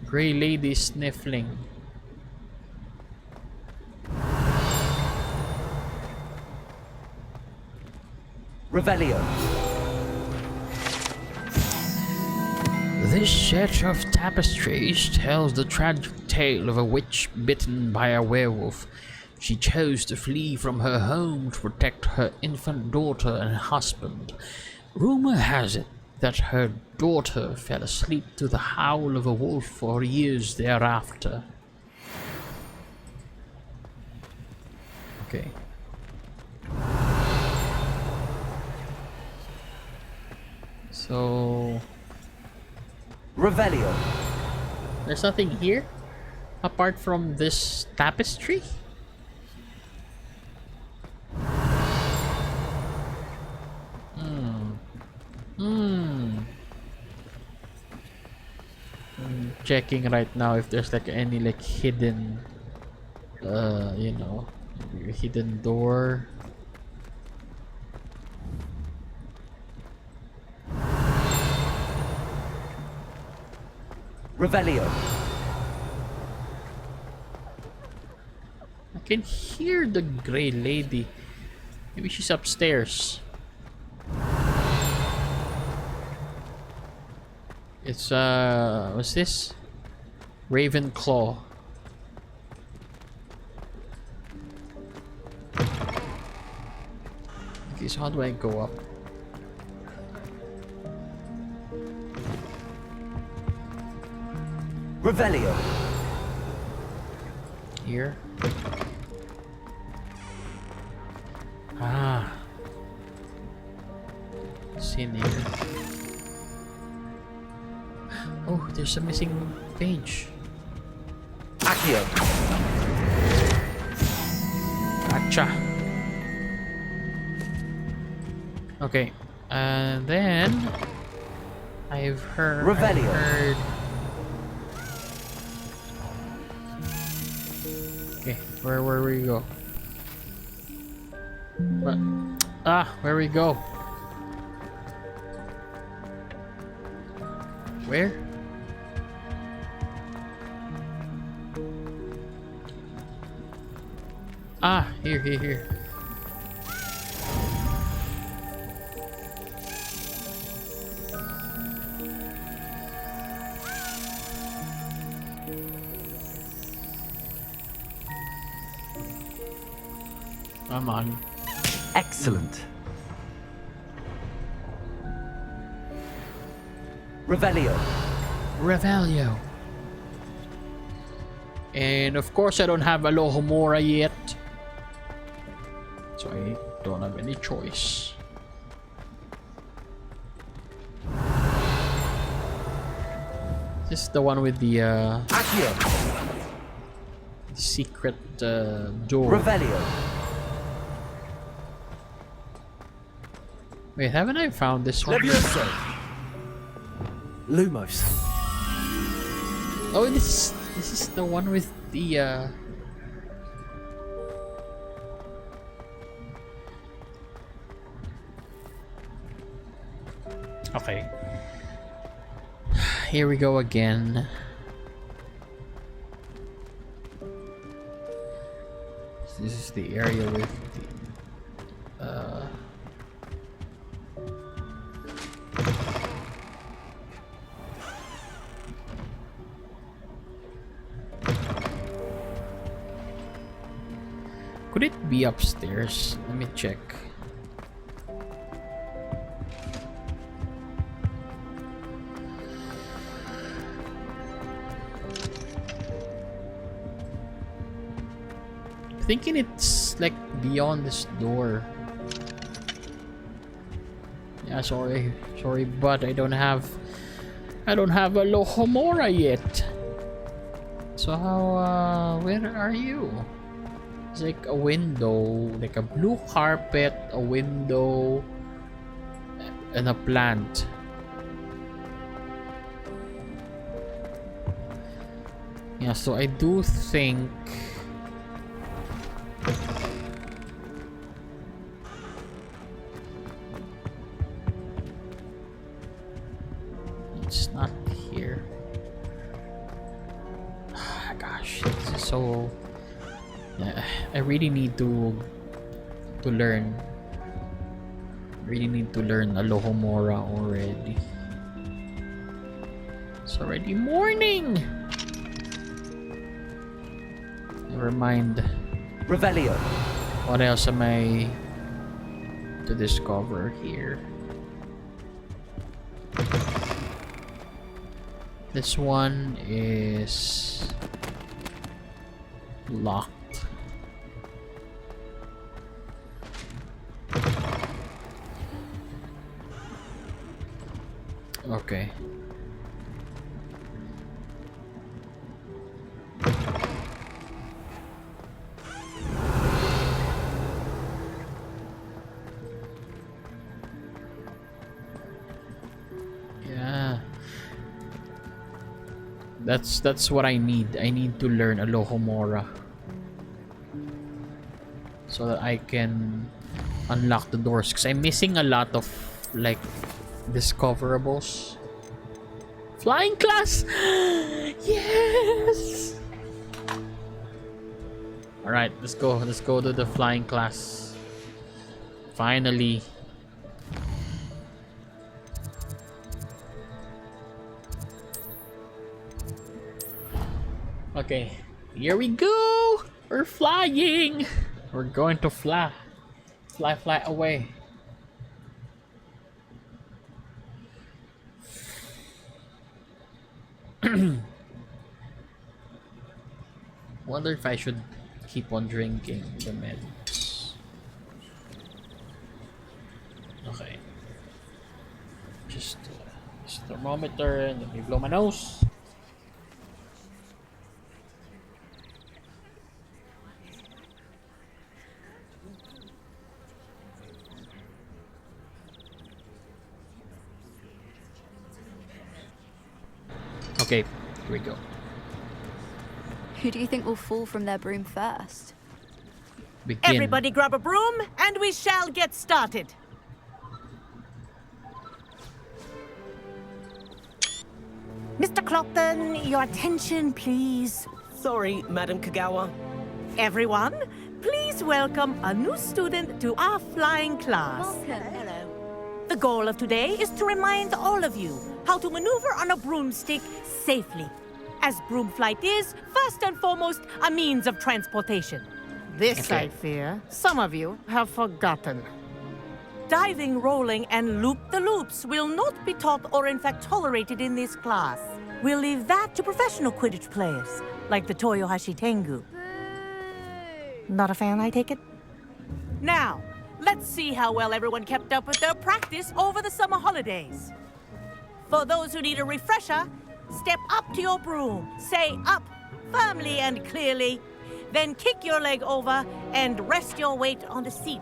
Grey lady sniffling. Revelio. This set of tapestries tells the tragic tale of a witch bitten by a werewolf. She chose to flee from her home to protect her infant daughter and husband. Rumor has it that her daughter fell asleep to the howl of a wolf for years thereafter. Okay. So... Revelio. There's nothing here? Apart from this tapestry? I'm checking right now if there's like any like hidden you know, hidden door. Revelio. I can hear the Grey Lady. Maybe she's upstairs. It's what's this? Ravenclaw. Okay, so how do I go up? Revelio. Here. Ah. It's in here. Oh, there's a missing page. Accio. Gotcha. Okay, and then I've heard. Revelio. Okay, where we go? What? Ah, where we go? Where? Ah, here. Come on. Excellent. Revelio. Revelio. And of course I don't have Alohomora yet. So I don't have any choice. This is the one with the secret door. Revelio. Wait, haven't I found this one? Levioso. Lumos. Oh, this is the one with the Okay. Here we go again. This is the area with the Could it be upstairs? Let me check. Thinking it's like beyond this door. Yeah, sorry, but I don't have a Lohomora yet. So how where are you? It's like a window, like a blue carpet, a window, and a plant. Yeah, so I do think it's not here. Gosh, this is so. I really need to learn. Really need to learn Alohomora already. It's already morning. Never mind. Revelio. What else am I to discover here? This one is locked. Okay. Yeah. That's what I need. I need to learn Alohomora so that I can unlock the doors, because I'm missing a lot of like discoverables. Flying class. Yes. All right, let's go to the flying class finally. Okay, here we go. We're flying. We're going to fly away. Wonder if I should keep on drinking the meds. Okay. Just thermometer and let me blow my nose. Okay, here we go. Who do you think will fall from their broom first? Begin. Everybody grab a broom and we shall get started. Mr. Clopton, your attention, please. Sorry, Madam Kagawa. Everyone, please welcome a new student to our flying class. Hello. The goal of today is to remind all of you how to maneuver on a broomstick safely, as broom flight is, first and foremost, a means of transportation. This, I fear, some of you have forgotten. Diving, rolling, and loop-the-loops will not be taught or in fact tolerated in this class. We'll leave that to professional Quidditch players, like the Toyohashi Tengu. Not a fan, I take it? Now, let's see how well everyone kept up with their practice over the summer holidays. For those who need a refresher, step up to your broom, say up firmly and clearly, then kick your leg over and rest your weight on the seat.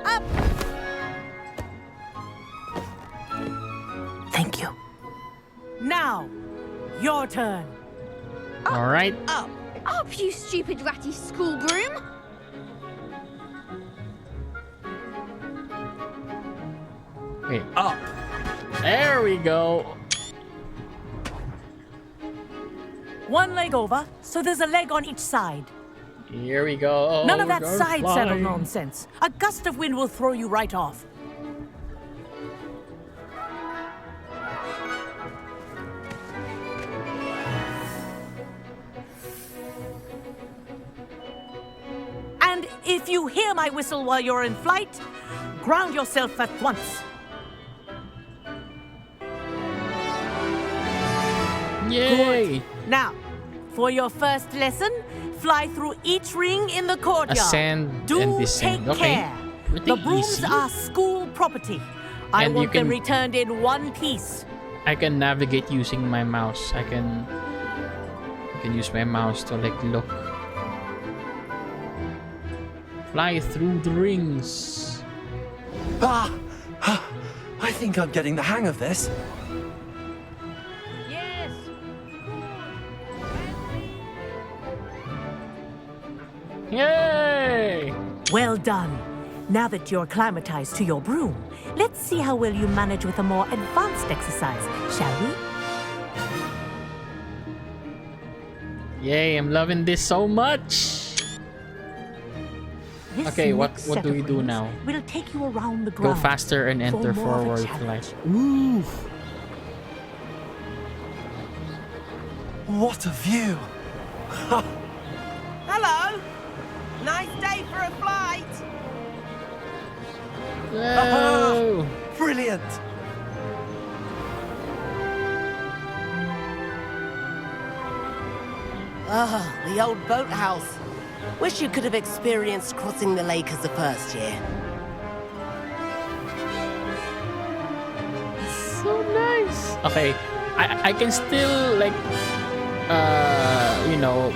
Up! Thank you. Now, your turn. All right. Up, you stupid ratty school broom. Okay, up. There we go. One leg over, so there's a leg on each side. Here we go. None of that We're side saddle flying. nonsense. A gust of wind will throw you right off. And if you hear my whistle while you're in flight, ground yourself at once. Yay! Good. Now, for your first lesson, fly through each ring in the courtyard. Ascend Do and descend. take Okay. care. Pretty The brooms easy. are school property. I And you want them can- returned in one piece. I can navigate using my mouse. I can use my mouse to like look. Fly through the rings. Ah! I think I'm getting the hang of this. Yes. Yay! Well done. Now that you're acclimatized to your broom, let's see how well you manage with a more advanced exercise, shall we? Yay, I'm loving this so much. This Okay, what next do set we of do rings now? will take you around the Go ground. faster and enter for more of a forward challenge. flight. Ooh. What a view! Hello. Nice day for a flight. Whoa. Brilliant! Ah, the old boathouse. Wish you could have experienced crossing the lake as a first year. So nice. Okay, I can still like you know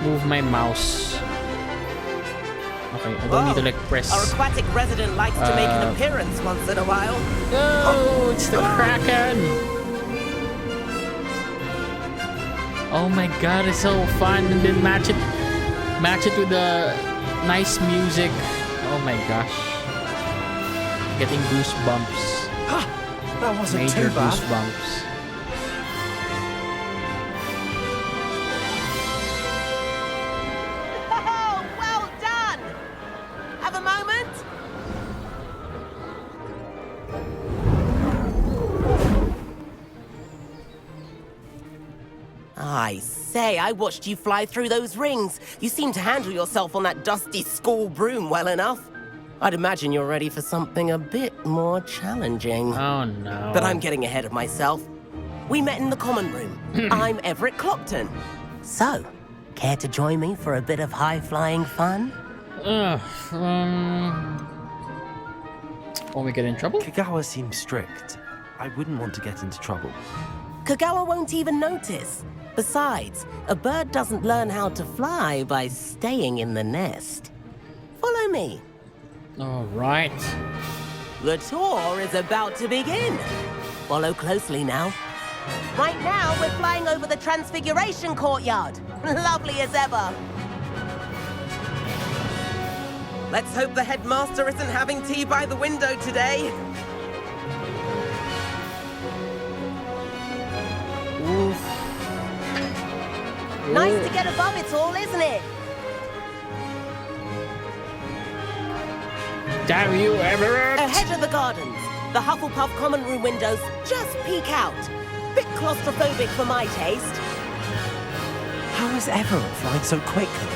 move my mouse. Okay, I don't need to like press. Our aquatic resident likes to make an appearance once in a while. Oh, it's the Kraken! Oh my god, it's so fun, and then match it with the nice music. Oh my gosh, getting goosebumps. That wasn't Major too bad. goosebumps. Oh, well done. Have a moment? I say, I watched you fly through those rings. You seem to handle yourself on that dusty school broom well enough. I'd imagine you're ready for something a bit more challenging. Oh no. But I'm getting ahead of myself. We met in the common room. I'm Everett Clopton. So, care to join me for a bit of high-flying fun? Won't we get in trouble? Kagawa seems strict. I wouldn't want to get into trouble. Kagawa won't even notice. Besides, a bird doesn't learn how to fly by staying in the nest. Follow me. All right. The tour is about to begin. Follow closely now. Right now, we're flying over the Transfiguration Courtyard. Lovely as ever. Let's hope the headmaster isn't having tea by the window today. Nice to get above it all, isn't it? Damn you, Everett! Ahead of the gardens, the Hufflepuff common room windows just peek out. Bit claustrophobic for my taste. How is Everett flying so quickly?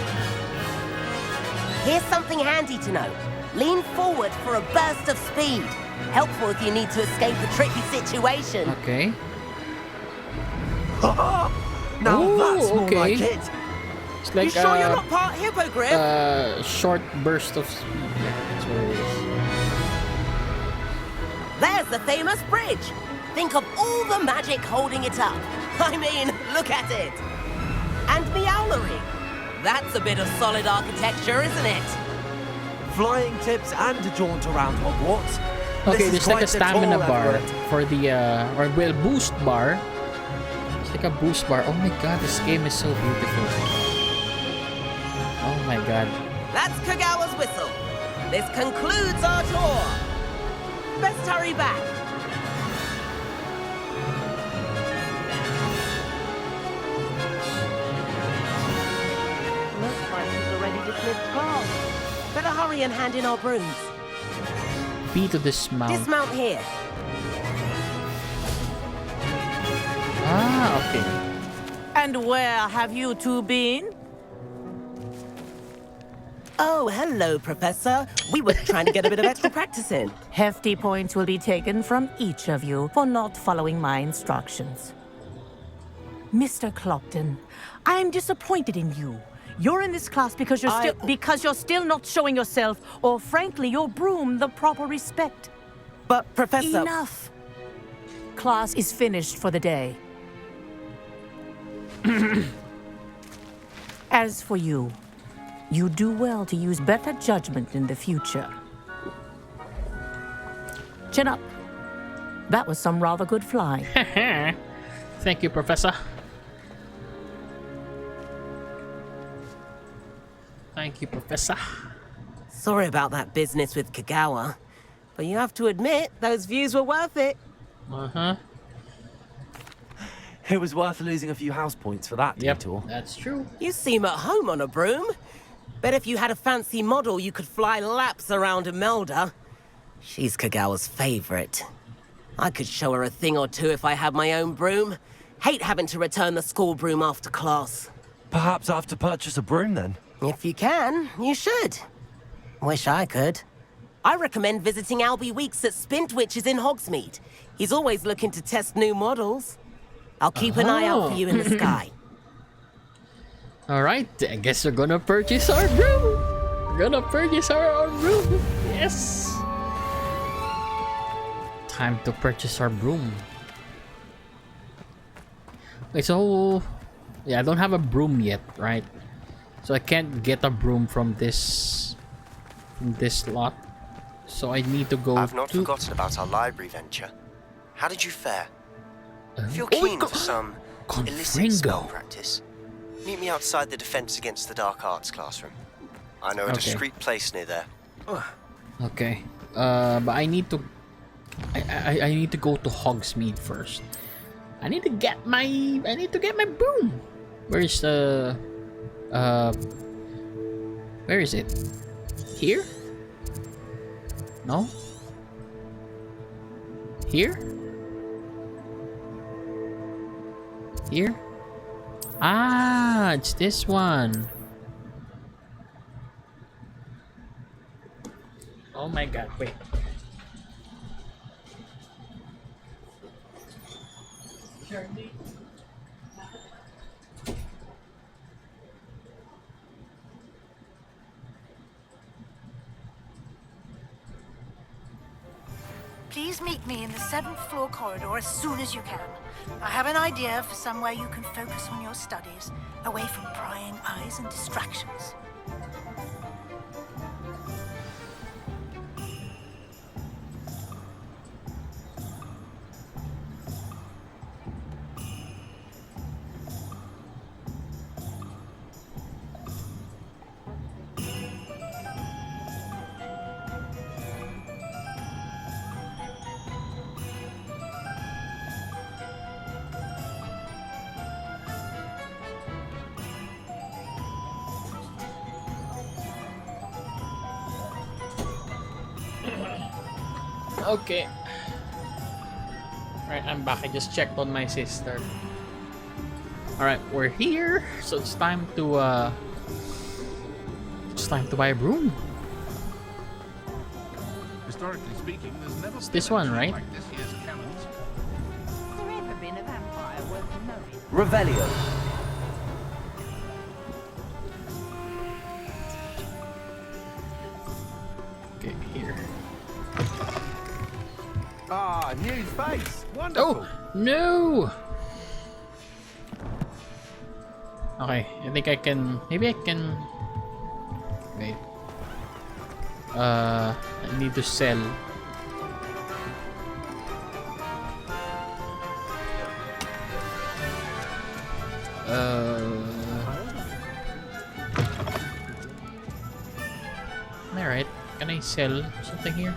Here's something handy to know. Lean forward for a burst of speed. Helpful if you need to escape a tricky situation. Okay. Now Ooh, that's more okay. like it. It's like You sure you're not part hippogriff? short burst of speed. Yeah, that's what it is. There's the famous bridge. Think of all the magic holding it up. I mean, look at it. And Meowlery. That's a bit of solid architecture, isn't it? Flying tips and a jaunt around Hogwarts. Okay, This is there's like quite a the stamina tour, bar Everett. for the or well, boost bar. It's like a boost bar. Oh my god, this game is so beautiful. Oh my god. That's Kagawa's whistle. This concludes our tour. Best hurry back. Looks like he's already dismissed class. Better hurry and hand in our brooms. B to dismount. Dismount here. Ah, okay. And where have you two been? Oh, hello, Professor. We were trying to get a bit of extra practice in. Hefty points will be taken from each of you for not following my instructions. Mr. Clopton, I'm disappointed in you. You're in this class because you're still not showing yourself, or frankly, your broom the proper respect. But, Professor... Enough. Class is finished for the day. As for you, you do well to use better judgment in the future. Chin up. That was some rather good flying. Thank you, Professor. Thank you, Professor. Sorry about that business with Kagawa, but you have to admit, those views were worth it. Uh-huh. It was worth losing a few house points for that detour. That's true. You seem at home on a broom. Bet if you had a fancy model, you could fly laps around Imelda. She's Kagawa's favorite. I could show her a thing or two if I had my own broom. Hate having to return the school broom after class. Perhaps I have to purchase a broom then. If you can, you should. Wish I could. I recommend visiting Albie Weeks at Spintwitches in Hogsmeade. He's always looking to test new models. I'll keep an eye out for you in the sky. Alright, I guess we're gonna purchase our broom. We're gonna purchase our broom. Yes. Time to purchase our broom. Okay, so yeah, I don't have a broom yet, right? So I can't get a broom from this lot. So I need to go. I've not forgotten about our library venture. How did you fare? If you're keen for some illicit spell practice, meet me outside the Defense Against the Dark Arts classroom. I know a discreet place near there. Okay. But I need to. I need to go to Hogsmeade first. I need to get my broom. Where's the? Where is it? Here? No. Here? Here? Ah, it's this one. Oh my god, wait. Please meet me in the 7th floor corridor as soon as you can. I have an idea for somewhere you can focus on your studies, away from prying eyes and distractions. Okay. Alright, I'm back. I just checked on my sister. Alright, we're here. So it's time to buy a broom. Historically speaking, there's never It's been this a one, team right? like this year's Cannons. There ever been a vampire worth knowing? Revelio. Okay, here. Ah, new face. Wonderful. Oh no! Okay, I think I can. Maybe I can. Wait. I need to sell. Alright, can I sell something here?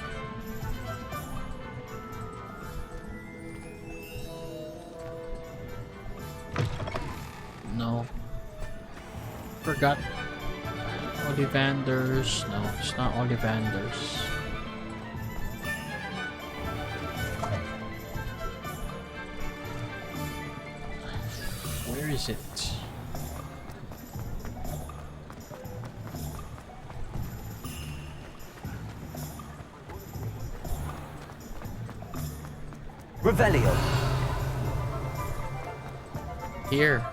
No. Forgot. Ollivanders. No, it's not Ollivanders. Where is it? Revelio. Here.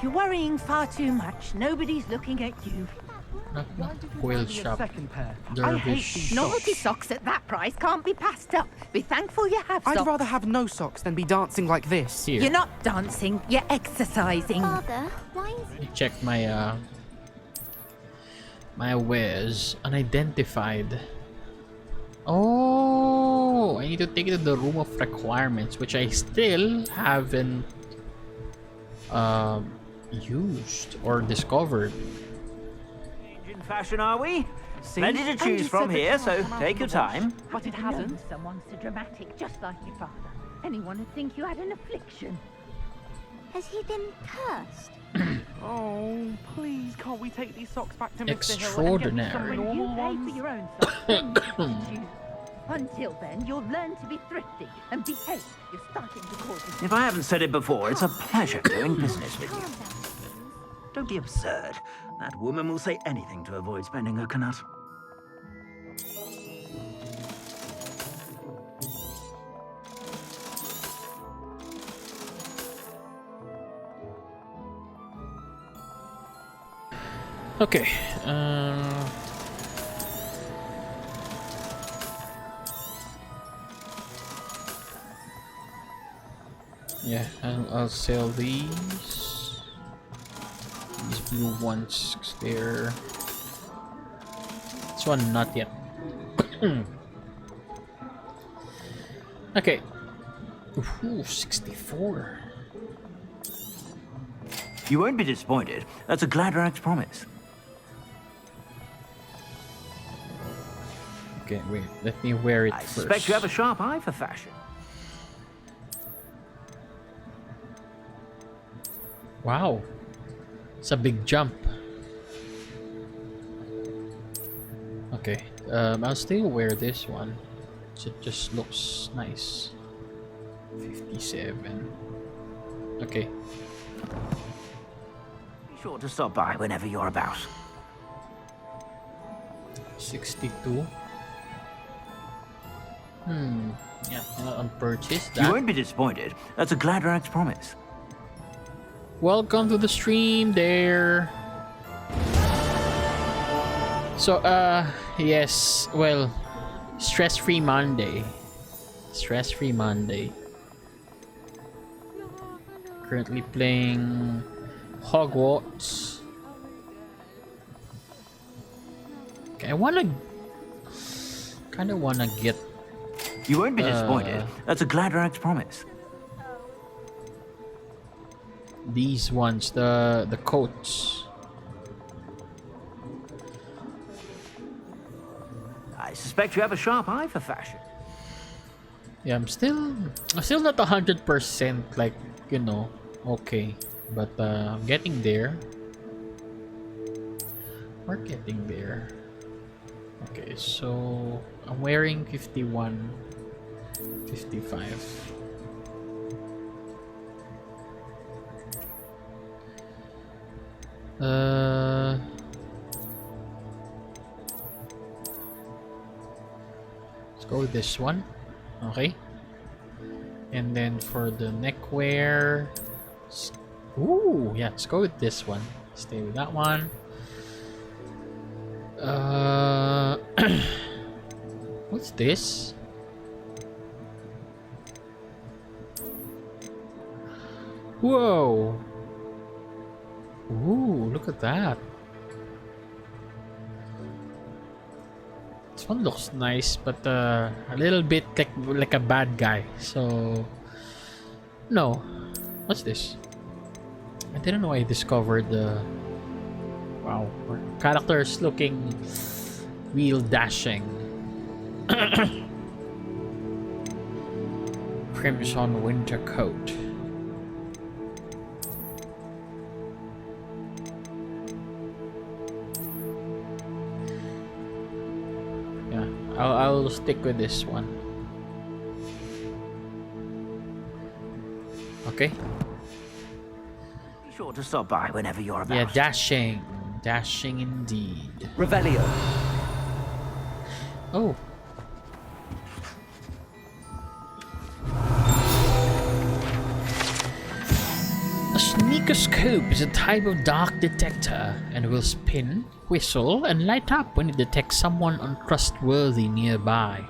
You're worrying far too much. Nobody's looking at you. Not Quill Shop. Dervish. Novelty socks at that price can't be passed up. Be thankful you have socks. I'd rather have no socks than be dancing like this. Here. You're not dancing, you're exercising. Father, why is Let me check my my wares. Unidentified. Oh, I need to take it to the room of requirements, which I still haven't used or discovered. In fashion, are we? Plenty to choose from here, so take your time. But it hasn't. Someone so dramatic, just like your father. Anyone would think you had an affliction. Has he been cursed? Oh, please, can't we take these socks back to Mr. Extraordinary. When you pay for your own socks, then you can choose. Until then, you'll learn to be thrifty and behave. You're starting to cause me. If I haven't said it before, it's a pleasure doing business with you. Don't be absurd. That woman will say anything to avoid spending her canut. Okay. Yeah, I'll sell these. These blue ones, 'cause they're. This one not yet. Okay. Ooh, 64. You won't be disappointed. That's a Gladrax promise. Okay, wait. Let me wear it I first. suspect you have a sharp eye for fashion. Wow. It's a big jump. Okay. I'll still wear this one. So it just looks nice. 57. Okay. Be sure to stop by whenever you're about. 62. Yeah, I'll purchase that. You won't be disappointed. That's a Gladrax promise. Welcome to the stream there. So, yes, well, stress-free Monday. Stress-free Monday. Currently playing Hogwarts. Okay, kinda wanna get. You won't be disappointed. That's a Gladrax promise. These ones, the coats. I suspect you have a sharp eye for fashion. Yeah, I'm still not 100% like, you know, okay, but I'm getting there. We're getting there. Okay, so I'm wearing 51, 55. Let's go with this one. Okay. And then for the neckwear, ooh, yeah, let's go with this one. Stay with that one. What's this? Whoa. Ooh, look at that. This one looks nice, but a little bit like a bad guy. So no. What's this? I didn't know I discovered the wow, our characters looking real dashing. Crimson winter coat. Yeah, I'll stick with this one. Okay. Be sure to stop by whenever you're about. Yeah, dashing. Dashing indeed. Revelio. Oh. A sneakoscope is a type of dark detector and will spin, whistle, and light up when it detects someone untrustworthy nearby.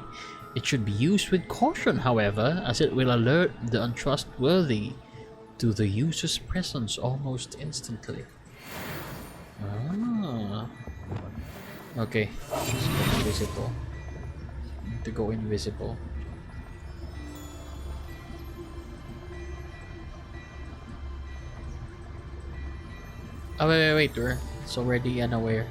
It should be used with caution, however, as it will alert the untrustworthy to the user's presence almost instantly. Ah. Okay, let's go invisible. Need to go invisible. Oh, wait, it's already unaware.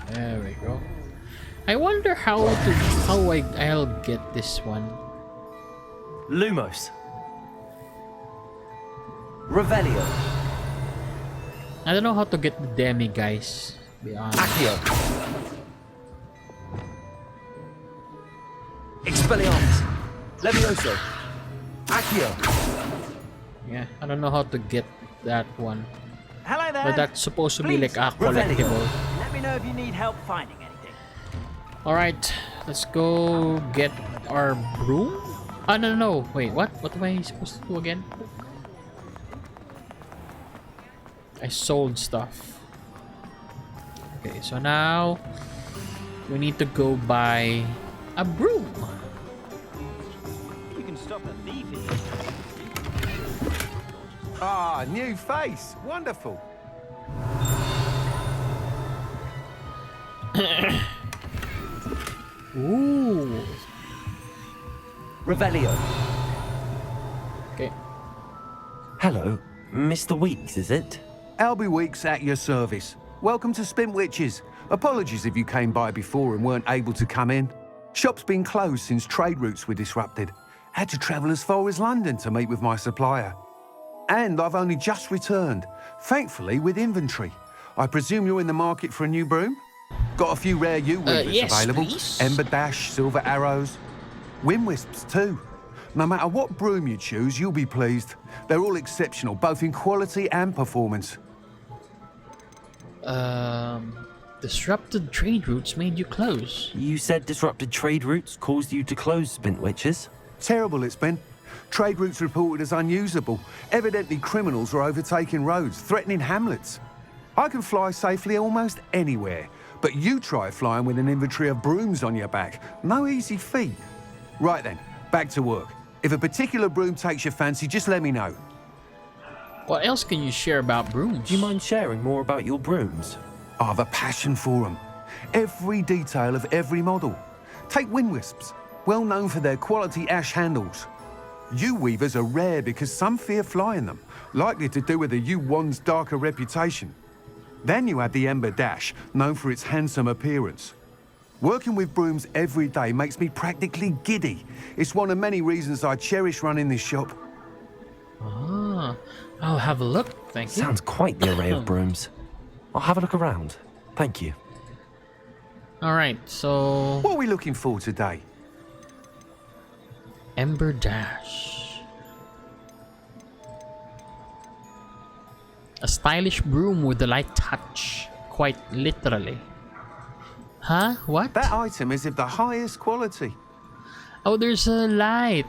There we go. I wonder how I'll get this one. Lumos. Revelio. I don't know how to get the demi, guys. Be honest. Accio. Expelliarmus. Levioso. Accio. Yeah, I don't know how to get that one. Hello there. But that's supposed to be Please, like a collectible. Let me know if you need help finding anything. Alright, let's go get our broom? Oh, no. Wait, what? What am I supposed to do again? I sold stuff. Okay, so now we need to go buy a broom. You can stop a thief if you... Ah, new face. Wonderful. Ooh. Revelio. Okay. Hello, Mr. Weeks, is it? Albie Weeks at your service. Welcome to Spintwitches. Apologies if you came by before and weren't able to come in. Shop's been closed since trade routes were disrupted. Had to travel as far as London to meet with my supplier. And I've only just returned, thankfully with inventory. I presume you're in the market for a new broom? Got a few rare U-weavers yes, available. please. Ember Dash, Silver Arrows. Wind Wisps too. No matter what broom you choose, you'll be pleased. They're all exceptional, both in quality and performance. Disrupted trade routes made you close. You said disrupted trade routes caused you to close Spintwitches? Terrible it's been. Trade routes reported as unusable. Evidently criminals are overtaking roads, threatening hamlets. I can fly safely almost anywhere, but you try flying with an inventory of brooms on your back. No easy feat. Right then, back to work. If a particular broom takes your fancy, just let me know. What else can you share about brooms? Do you mind sharing more about your brooms? I've a passion for them. Every detail of every model. Take Wind Wisps, well known for their quality ash handles. U-weavers are rare because some fear flying them, likely to do with the U-wand's darker reputation. Then you have the Ember Dash, known for its handsome appearance. Working with brooms every day makes me practically giddy. It's one of many reasons I cherish running this shop. Ah, I'll have a look, thank you. Sounds quite the array of brooms. I'll have a look around. Thank you. Alright, so... What are we looking for today? Ember Dash. A stylish broom with a light touch. Quite literally. Huh? What? That item is of the highest quality. Oh, there's a light.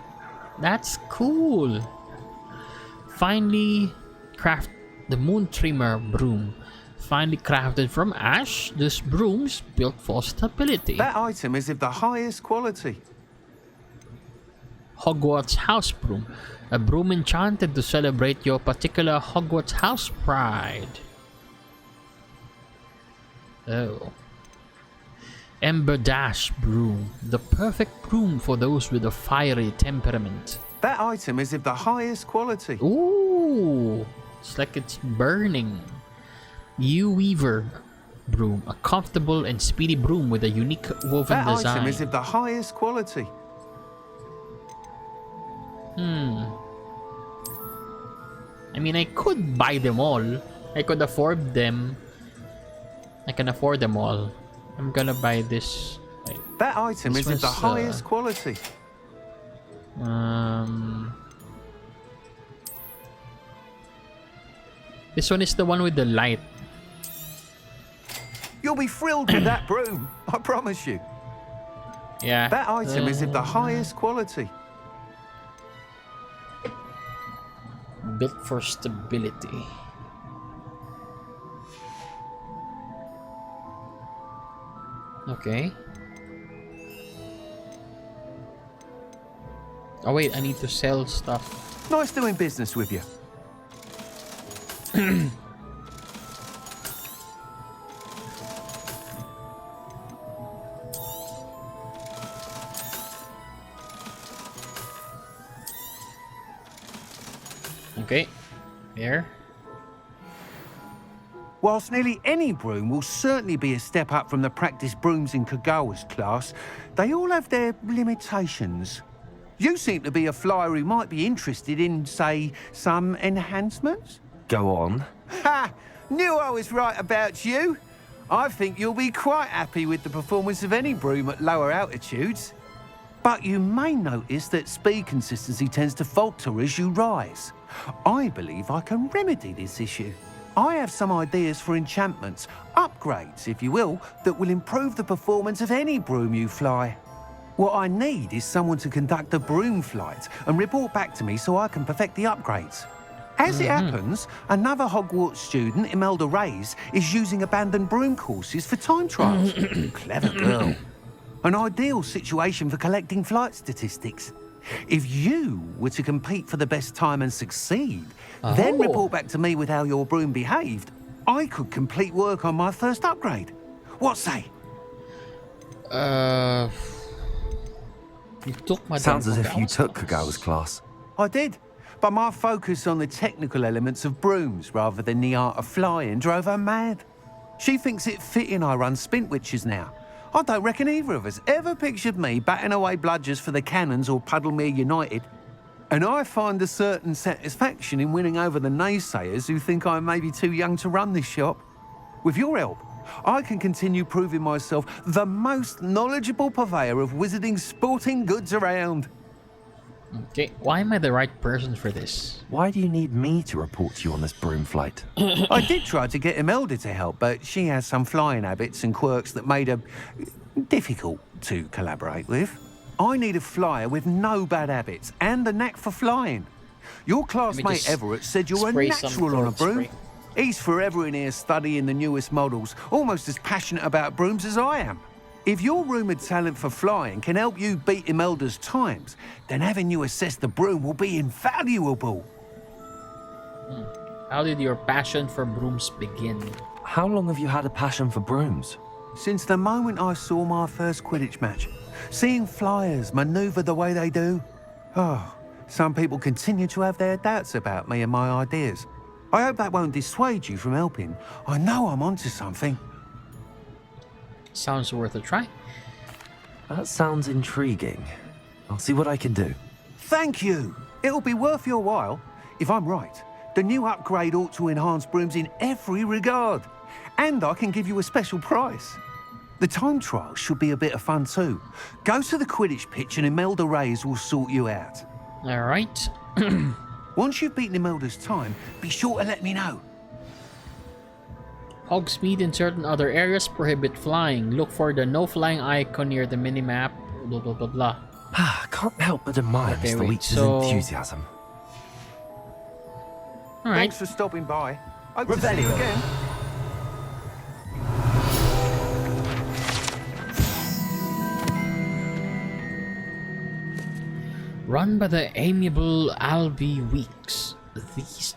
That's cool. Finely craft the moon trimmer broom. Finely crafted from ash, this broom's built for stability. That item is of the highest quality. Hogwarts house broom. A broom enchanted to celebrate your particular Hogwarts house pride. Oh. Ember Dash broom. The perfect broom for those with a fiery temperament. That item is of the highest quality. Ooh. It's like it's burning. U Weaver broom. A comfortable and speedy broom with a unique woven that design. That item is of the highest quality. I mean, I could buy them all. I could afford them. I can afford them all. I'm gonna buy this. Wait, that item this is of the highest quality. This one is the one with the light. You'll be thrilled with that broom, I promise you. Yeah. That item is of the highest quality. Built for stability. Okay. Oh wait, I need to sell stuff. Nice doing business with you. Okay, there. Whilst nearly any broom will certainly be a step up from the practice brooms in Kagawa's class, they all have their limitations. You seem to be a flyer who might be interested in, say, some enhancements? Go on. Ha! Knew I was right about you. I think you'll be quite happy with the performance of any broom at lower altitudes. But you may notice that speed consistency tends to falter as you rise. I believe I can remedy this issue. I have some ideas for enchantments, upgrades, if you will, that will improve the performance of any broom you fly. What I need is someone to conduct a broom flight and report back to me so I can perfect the upgrades. As it happens, another Hogwarts student, Imelda Reyes, is using abandoned broom courses for time trials. Clever girl. An ideal situation for collecting flight statistics. If you were to compete for the best time and succeed, then report back to me with how your broom behaved, I could complete work on my first upgrade. What say? You took my Sounds as if you took Kagawa's class. I did, but my focus on the technical elements of brooms rather than the art of flying drove her mad. She thinks it fitting I run Spintwitches now. I don't reckon either of us ever pictured me batting away bludgers for the Cannons or Puddlemere United. And I find a certain satisfaction in winning over the naysayers who think I may be too young to run this shop. With your help, I can continue proving myself the most knowledgeable purveyor of wizarding sporting goods around. Okay, why am I the right person for this? Why do you need me to report to you on this broom flight? I did try to get Imelda to help, but she has some flying habits and quirks that made her difficult to collaborate with. I need a flyer with no bad habits and a knack for flying. Your classmate Everett said you're a natural on a broom. He's forever in here studying the newest models, almost as passionate about brooms as I am. If your rumoured talent for flying can help you beat Imelda's times, then having you assess the broom will be invaluable. How did your passion for brooms begin? How long have you had a passion for brooms? Since the moment I saw my first Quidditch match. Seeing flyers manoeuvre the way they do. Oh, some people continue to have their doubts about me and my ideas. I hope that won't dissuade you from helping. I know I'm onto something. Sounds worth a try. That sounds intriguing. I'll see what I can do. Thank you. It'll be worth your while. If I'm right, the new upgrade ought to enhance brooms in every regard. And I can give you a special price. The time trial should be a bit of fun too. Go to the Quidditch pitch and Imelda Reyes will sort you out. All right. Once you've beaten Imelda's time, be sure to let me know. Hogsmeade and certain other areas prohibit flying. Look for the no flying icon near the minimap. Blah blah blah blah. Can't help but admire Mr. Weech's enthusiasm. Alright. Thanks for stopping by. Hope to see you again. Run by the amiable Albie Weeks.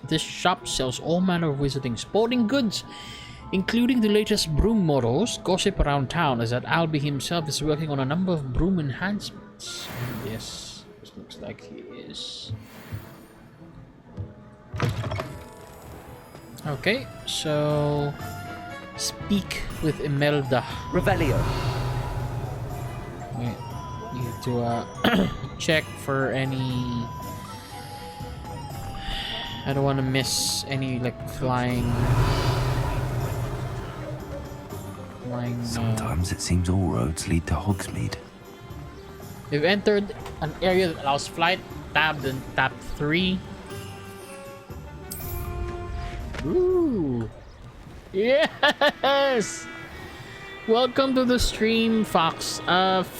This shop sells all manner of visiting sporting goods, including the latest broom models. Gossip around town is that Albie himself is working on a number of broom enhancements. Yes, this looks like he is. Okay, so speak with Imelda. Revelio. Wait, need to check for any. I don't want to miss any like flying. Sometimes it seems all roads lead to Hogsmeade. We've entered an area that allows flight. Tabbed and tap 3. Ooh. Yes! Welcome to the stream, Fox.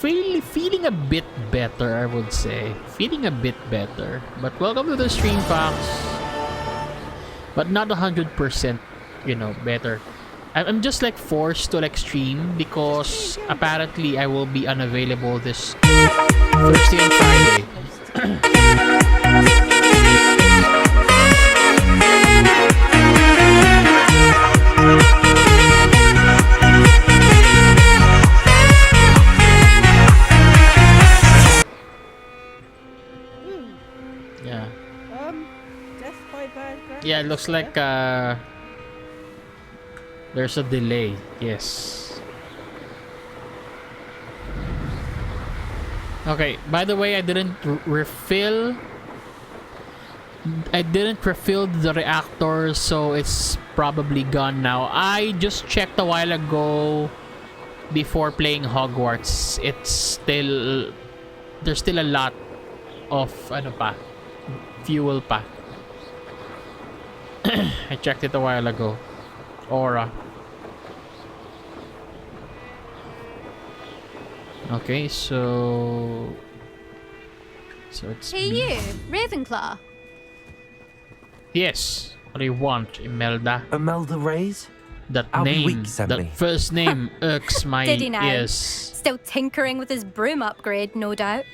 Feeling a bit better, I would say. Feeling a bit better. But welcome to the stream, Fox. But not 100%, you know, better. I'm just like forced to like stream because apparently I will be unavailable this Thursday and Friday. Yeah. Death by bad graphics. Yeah, it looks like there's a delay. Yes. Okay, by the way, I didn't refill the reactor, so it's probably gone now. I just checked a while ago before playing Hogwarts. There's still a lot of fuel pa. I checked it a while ago. Aura. Okay, so it's Hey you, Ravenclaw. Yes. What do you want, Imelda? Imelda Reyes? That Albie name, Weeks sent that me. first name irks my Did he now? ears. Still tinkering with his broom upgrade, no doubt.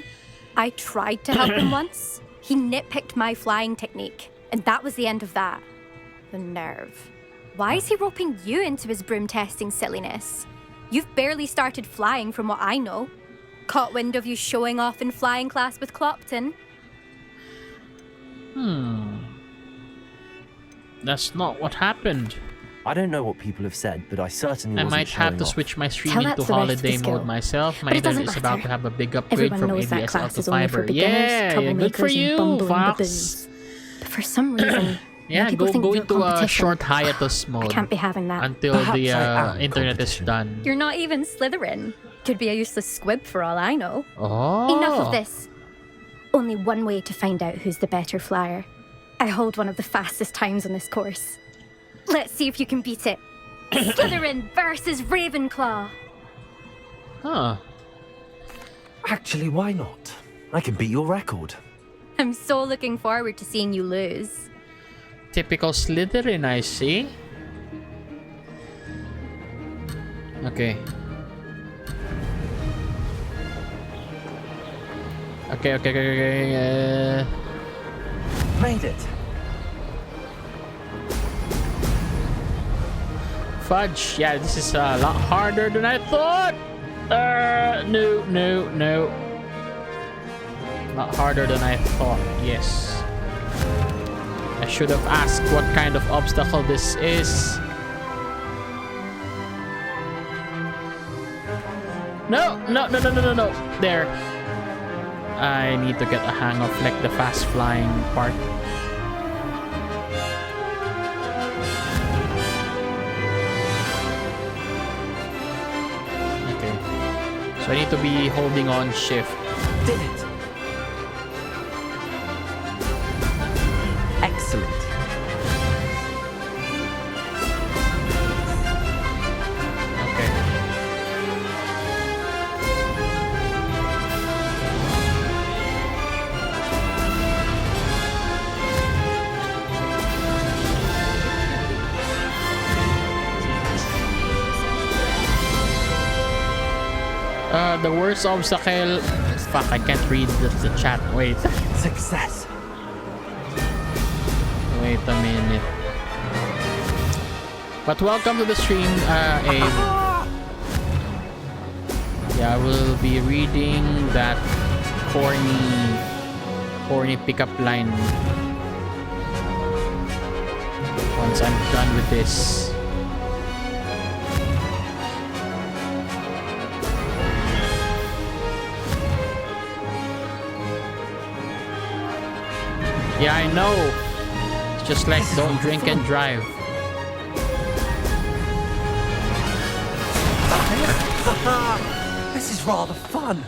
I tried to help him once. He nitpicked my flying technique, and that was the end of that. The nerve. Why is he roping you into his broom testing silliness? You've barely started flying from what I know. Caught wind of you showing off in flying class with Clopton. That's not what happened. I don't know what people have said, but I certainly I wasn't might have showing to off. switch my streaming to holiday mode myself. My But it doesn't internet is about matter. to have a big upgrade Everyone from knows that ADSL class to is only for fiber. beginners, Yeah, good for troublemakers, and you, bumbling Fox. baboons. But for some reason, Yeah, people think go you're into a competition. short hiatus mode. I can't be having that. Until Perhaps the I am internet is done. You're not even Slytherin. Could be a useless squib for all I know. Oh. Enough of this. Only one way to find out who's the better flyer. I hold one of the fastest times on this course. Let's see if you can beat it. Slytherin versus Ravenclaw. Huh. Actually, why not? I can beat your record. I'm so looking forward to seeing you lose. Typical Slytherin, I see. Okay. Okay. Made it. Fudge. Yeah, this is a lot harder than I thought. No. A lot harder than I thought. Yes. I should have asked what kind of obstacle this is. No. There. I need to get a hang of like the fast flying part. Okay. So I need to be holding on shift. Did it. Excellent. The worst obstacle. Fuck, I can't read the chat. Wait. Success. Wait a minute. But welcome to the stream, Abe. Yeah, I will be reading that corny pickup line once I'm done with this. Yeah, I know. It's just like don't drink and drive. This is rather fun.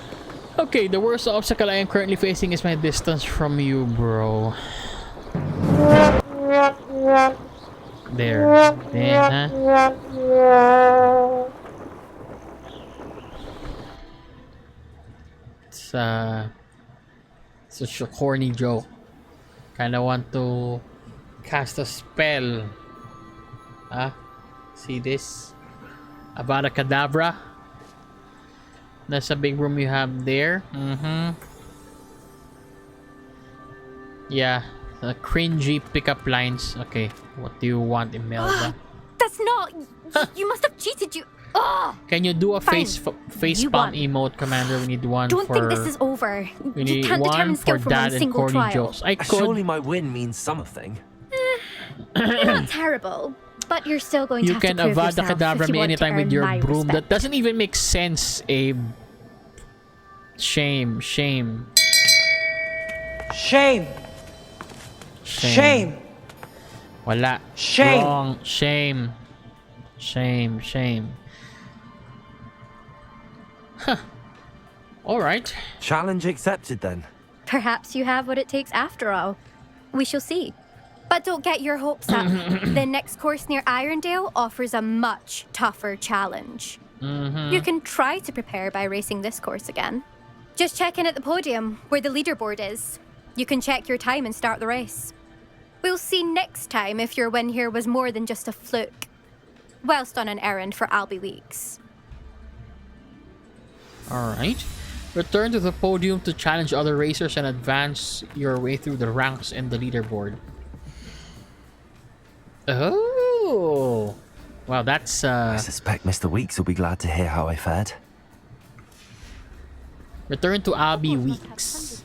Okay, the worst obstacle I am currently facing is my distance from you, bro. There. Yeah, huh? It's such a corny joke. Kinda want to cast a spell. Huh? See this? Avada Kedavra. That's a big room you have there. Yeah, cringy pickup lines. Okay, what do you want, Imelda? That's not. You must have cheated. You. Can you do a Fine. face You palm won. emote, Commander? We need one Don't for. think this is over. We You need can't one determine for skill from dad one and single corny trial. jokes. I could. Surely my win means something. You're not terrible, but you're still going to You have can to prove Avada yourself Kedavra if you me want to anytime with earn your my broom. respect. That doesn't even make sense, Abe. Shame. Shame. Wala. Shame. Wrong. Shame. Huh. Alright. Challenge accepted then. Perhaps you have what it takes after all. We shall see. But don't get your hopes up. The next course near Irondale offers a much tougher challenge. You can try to prepare by racing this course again. Just check in at the podium, where the leaderboard is. You can check your time and start the race. We'll see next time if your win here was more than just a fluke. Whilst on an errand for Albie Weeks. Alright. Return to the podium to challenge other racers and advance your way through the ranks and the leaderboard. Oh! Wow, that's I suspect Mr. Weeks will be glad to hear how I fared. Return to Albie Weeks.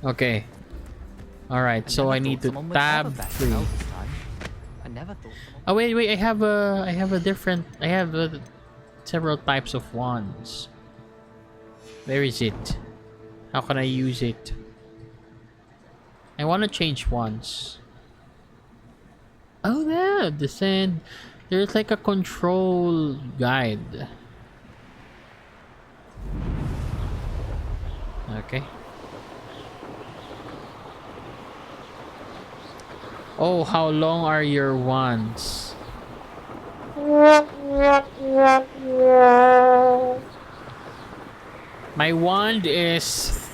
Okay. Alright, so I need to tab 3. I never thought. Oh wait, I have several types of wands. Where is it? How can I use it? I want to change wands. Oh yeah, descend. There's like a control guide. Okay. Oh, how long are your wands? My wand is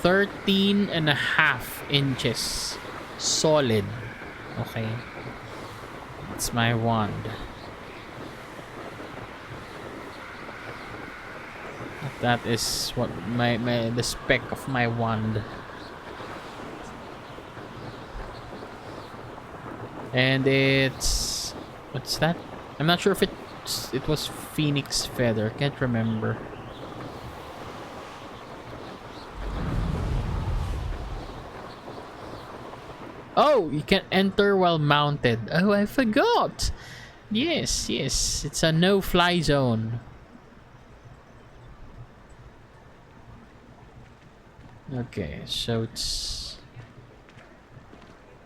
13.5 inches. Solid. Okay. It's my wand. That is what the spec of my wand. And it's what's that? I'm not sure if it was Phoenix Feather. Can't remember. Oh, you can enter while mounted. Oh, I forgot. Yes, it's a no-fly zone. Okay, so it's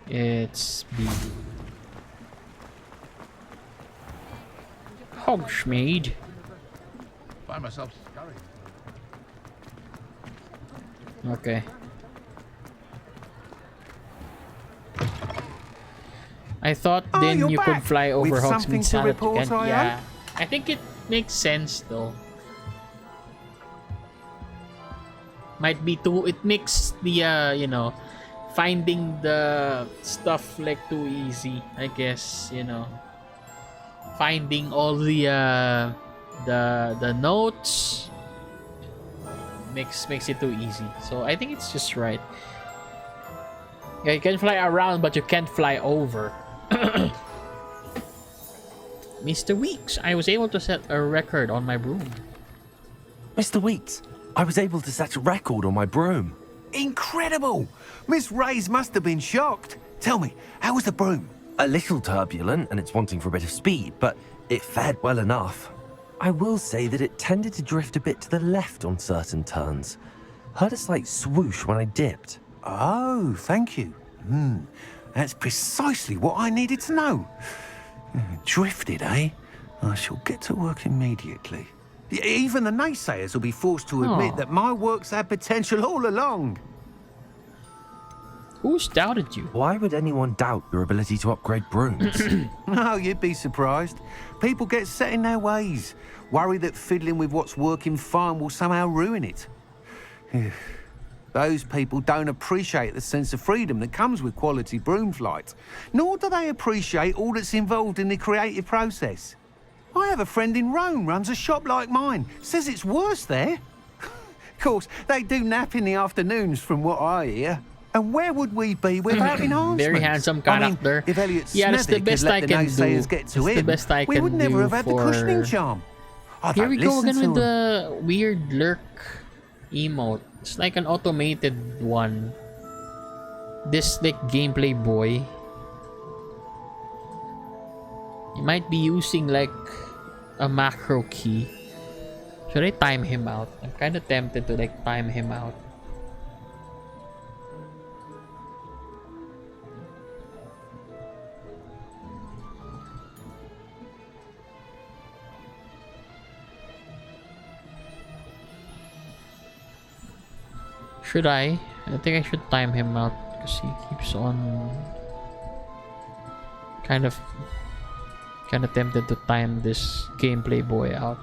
B. Hogsmeade. Find myself scurrying. Okay. I thought then you're you could back. fly over With something Hogsmeade to Sound. report, I Yeah, hope? I think it makes sense though. Might be too. It makes the you know, finding the stuff like too easy. I guess, you know, finding all the The notes makes it too easy. So I think it's just right. Yeah, you can fly around, but you can't fly over. Mr. Weeks, I was able to set a record on my broom. Mr. Weeks, I was able to set a record on my broom. Incredible! Miss Reyes must have been shocked. Tell me, how was the broom? A little turbulent and it's wanting for a bit of speed, but it fared well enough. I will say that it tended to drift a bit to the left on certain turns. Heard a slight swoosh when I dipped. Oh, thank you. That's precisely what I needed to know. Drifted, eh? I shall get to work immediately. Even the naysayers will be forced to admit that my work's had potential all along. Who's doubted you? Why would anyone doubt your ability to upgrade brooms? Oh, you'd be surprised. People get set in their ways, worry that fiddling with what's working fine will somehow ruin it. Those people don't appreciate the sense of freedom that comes with quality broom flight, nor do they appreciate all that's involved in the creative process. I have a friend in Rome runs a shop like mine, says it's worse there. Of course, they do nap in the afternoons from what I hear. And where would we be without enhancements? Very handsome character. I mean, if Elliot that's the best I can do. Get to that's him, the best I we can would never do have had the for... cushioning charm. Here we go again with the weird lurk emote. It's like an automated one. This like gameplay boy. You might be using like a macro key. Should I time him out? I'm kind of tempted to like time him out. Should I? I think I should time him out because he keeps on kind of tempted to time this gameplay boy out.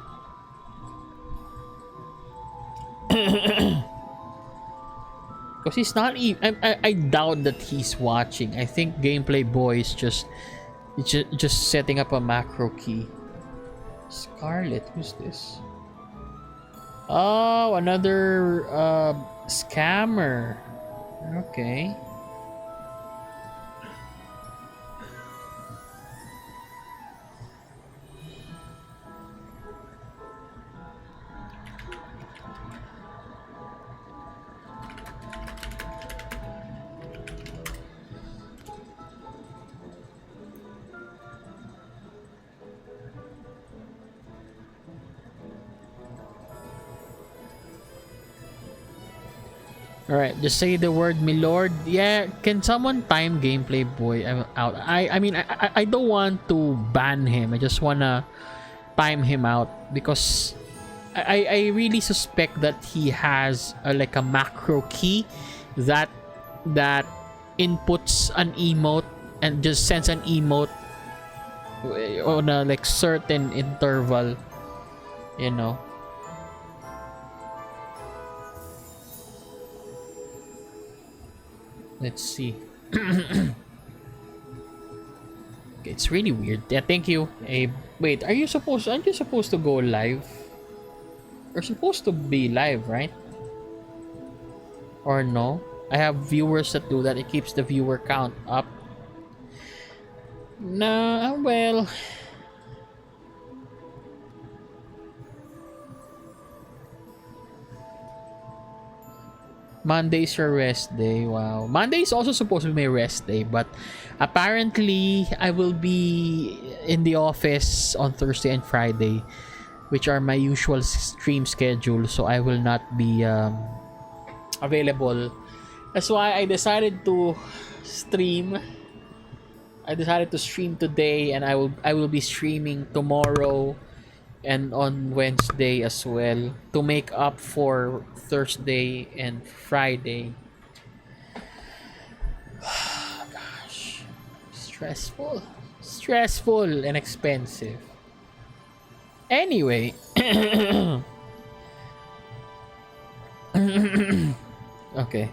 Because he's not even... I doubt that he's watching. I think gameplay boy is just setting up a macro key. Scarlet, who's this? Oh, another scammer. Okay. Alright, just say the word milord. Yeah, can someone time gameplay boy out? I mean, I don't want to ban him. I just wanna time him out because I really suspect that he has like a macro key that inputs an emote and just sends an emote on a like certain interval, you know. Let's see. Okay, it's really weird. Yeah, thank you. Wait, aren't you supposed to go live? You're supposed to be live, right? Or no? I have viewers that do that. It keeps the viewer count up. Nah, well... Monday's your rest day. Wow. Monday is also supposed to be my rest day, but apparently I will be in the office on Thursday and Friday, which are my usual stream schedule, so I will not be available. That's why I decided to stream. I decided to stream today, and I will be streaming tomorrow and on Wednesday as well to make up for Thursday and Friday. Gosh, stressful and expensive. Anyway, okay.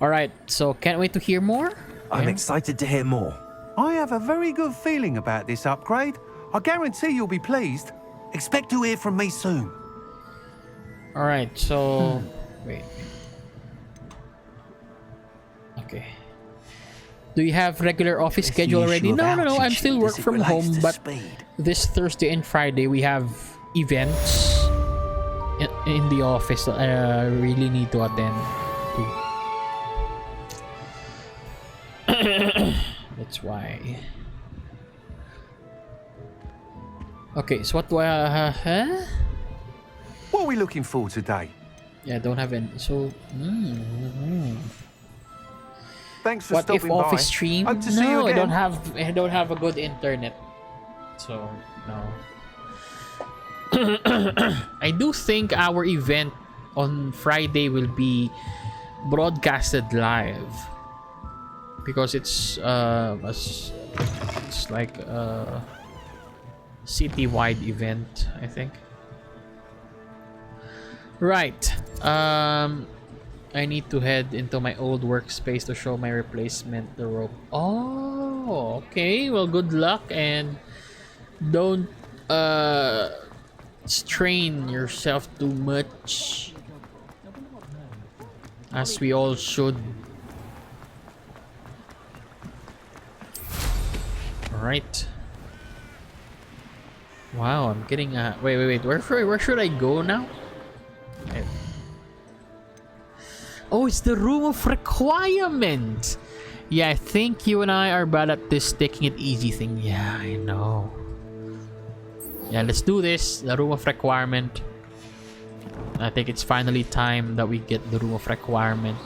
All right, so can't wait to hear more. I'm excited to hear more. I have a very good feeling about this upgrade. I guarantee you'll be pleased. Expect to hear from me soon. Alright, so... Wait. Okay. Do you have regular office schedule already? No, I'm still work from home, but this Thursday and Friday we have events in the office that I really need to attend to. That's why. Okay, so what do I... What are we looking for today? Yeah, I don't have any. So... Thanks for what if stopping by. office stream? Hope to see you No, again. I don't have a good internet. So, no. I do think our event on Friday will be broadcasted live. Because it's like a citywide event, I think. Right. I need to head into my old workspace to show my replacement the rope. Oh, okay. Well, good luck and don't strain yourself too much, as we all should. All right. Wow, I'm getting a... Wait. Where should I go now? Oh, it's the room of requirement. Yeah, I think you and I are bad at this taking it easy thing. Yeah, I know. Yeah, let's do this. The room of requirement. I think it's finally time that we get the room of requirement.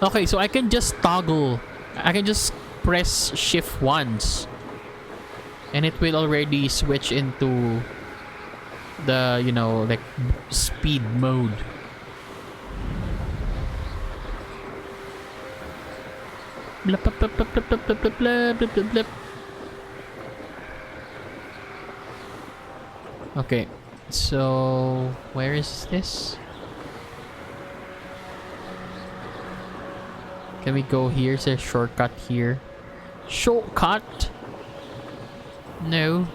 Okay, so I can just toggle. I can just press shift once. And it will already switch into the, you know, like speed mode. Blip, blip, blip, blip, blip, blip, blip, blip, blip, blip, blip. Okay, so where is this? Can we go here? Is there a shortcut here? Shortcut? No.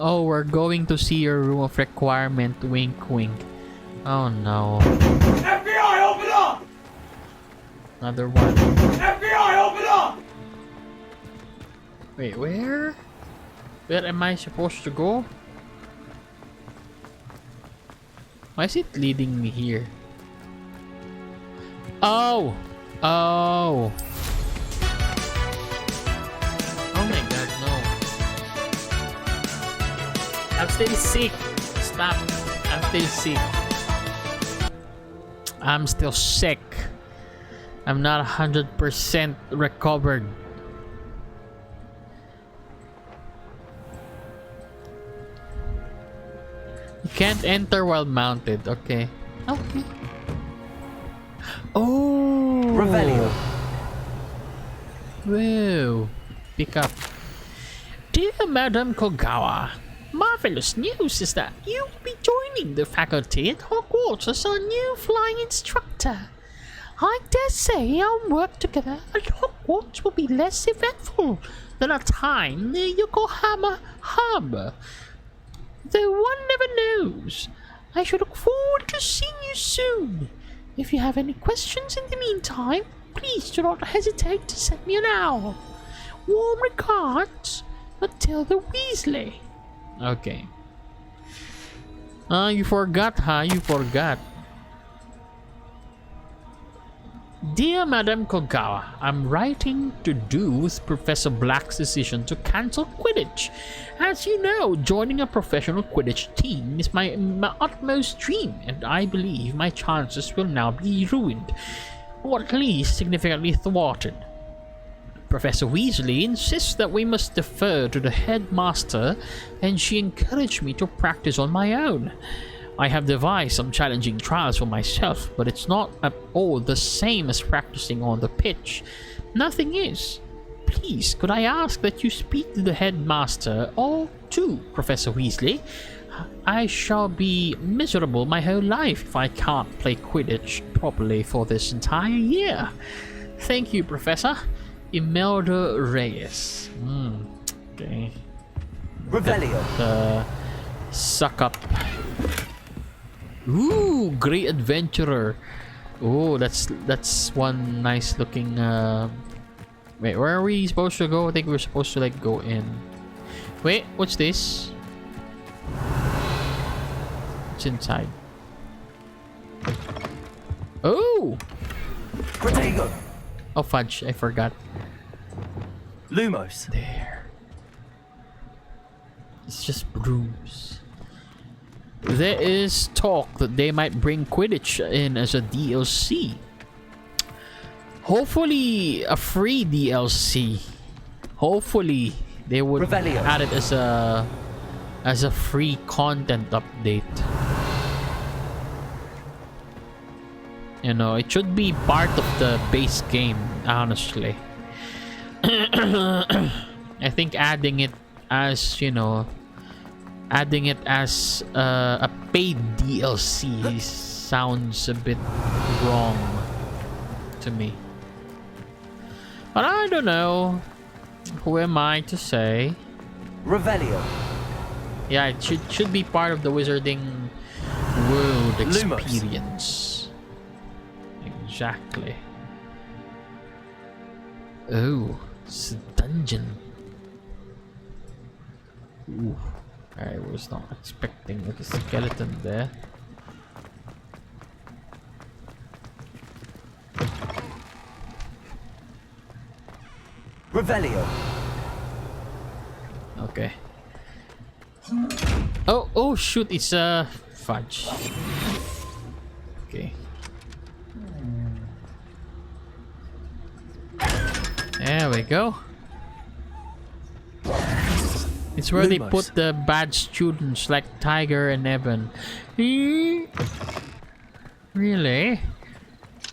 Oh, we're going to see your room of requirement. Wink, wink. Oh no. FBI, open up! Another one. FBI, open up! Wait, where? Where am I supposed to go? Why is it leading me here? Oh! Oh! Oh my god, no. I'm still sick. Stop. I'm still sick. I'm still sick. I'm not 100% recovered. You can't enter while mounted. Okay. Okay. Oh! Revelio. Whoa. Pick up. Dear Madam Kogawa, marvelous news is that you'll be joining the faculty at Hogwarts as our new flying instructor. I dare say our work together at Hogwarts will be less eventful than our time near Yokohama Harbor. Though one never knows. I shall look forward to seeing you soon. If you have any questions in the meantime, please do not hesitate to send me an owl. Warm regards, Matilda Weasley. Okay. You forgot, huh? You forgot. Dear Madam Kogawa, I'm writing to do with Professor Black's decision to cancel Quidditch. As you know, joining a professional Quidditch team is my utmost dream, and I believe my chances will now be ruined, or at least significantly thwarted. Professor Weasley insists that we must defer to the headmaster, and she encouraged me to practice on my own. I have devised some challenging trials for myself, but it's not at all the same as practicing on the pitch. Nothing is. Please, could I ask that you speak to the headmaster or to Professor Weasley? I shall be miserable my whole life if I can't play Quidditch properly for this entire year. Thank you, Professor. Imelda Reyes. Okay. Revelio. Suck up. Ooh, great adventurer. Oh, that's one nice looking. Wait, where are we supposed to go? I think we're supposed to like go in. Wait, what's this? What's inside? Oh! Protego. Oh fudge! I forgot. Lumos. There. It's just brooms. There is talk that they might bring Quidditch in as a DLC. Hopefully a free DLC. Hopefully they would Revelio. add it as a free content update. You know, it should be part of the base game, honestly. I think adding it as, you know, adding it as a paid DLC sounds a bit wrong to me. But I don't know. Who am I to say? Revelio. Yeah, it should be part of the Wizarding World Lumos. experience. Exactly. Oh, it's a dungeon. Ooh, I was not expecting like a skeleton there. Revelio. Okay. Oh shoot, it's a fudge. Okay. There we go. It's where they Lumos. put the bad students like Tiger and Evan. Really?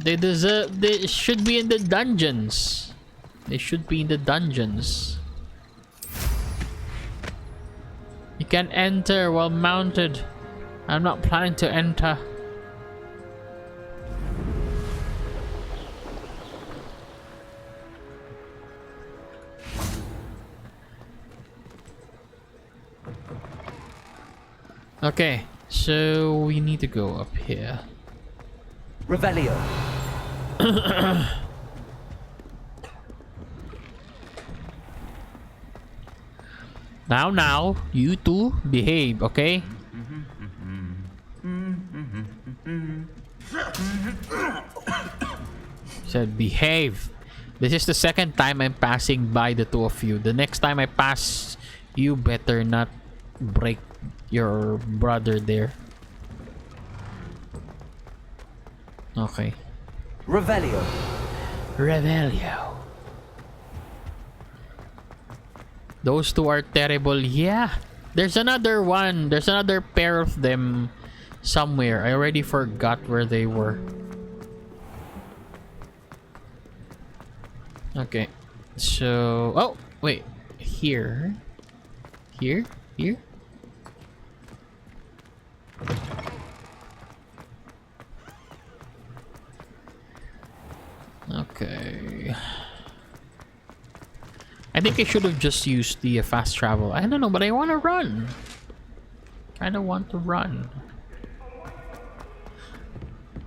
They should be in the dungeons. They should be in the dungeons. You can enter while mounted. I'm not planning to enter. Okay, so we need to go up here. Revelio. Now, you two behave, okay? Said behave. This is the second time I'm passing by the two of you. The next time I pass, you better not break your brother there. Okay. Revelio. Revelio. Those two are terrible. Yeah. There's another one. There's another pair of them somewhere. I already forgot where they were. Okay. So... Oh! Wait. Here. Here? Here? Okay. I think I should have just used the fast travel. I don't know, but I want to run. Kinda want to run.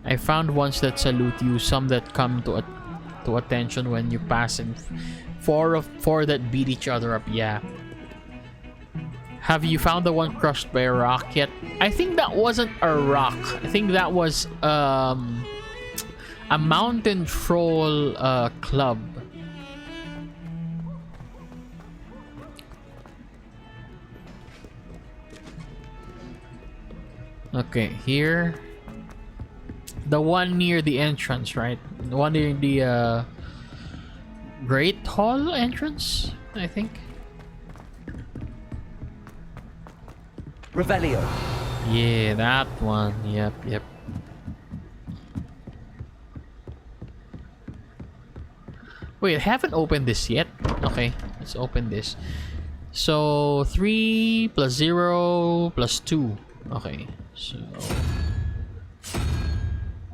I found ones that salute you, some that come to attention when you pass, and four that beat each other up. Yeah. Have you found the one crushed by a rock yet? I think that wasn't a rock. I think that was a mountain troll club. Okay, here. The one near the entrance, right? The one near the Great Hall entrance, I think. Revelio. Yeah, that one. Yep, yep. Wait, I haven't opened this yet. Okay, let's open this. So 3 plus 0 plus 2. Okay, so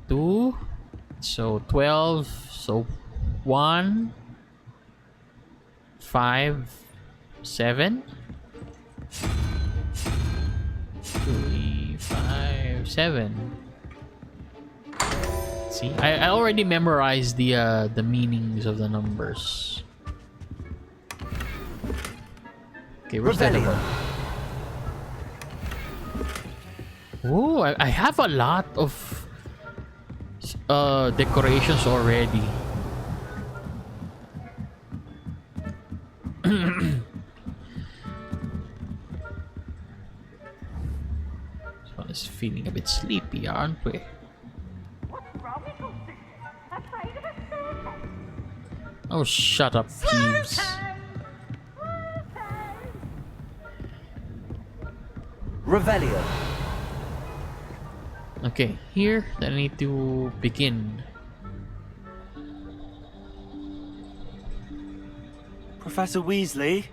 2. So 12. So 1, 5, 7. 3, 5, 7. See, I already memorized the meanings of the numbers. Okay, where's that number? Oh, I have a lot of decorations already. This one is feeling a bit sleepy, aren't we? Oh, shut up, Peeves. Revelio. Okay, here I need to begin. Professor Weasley?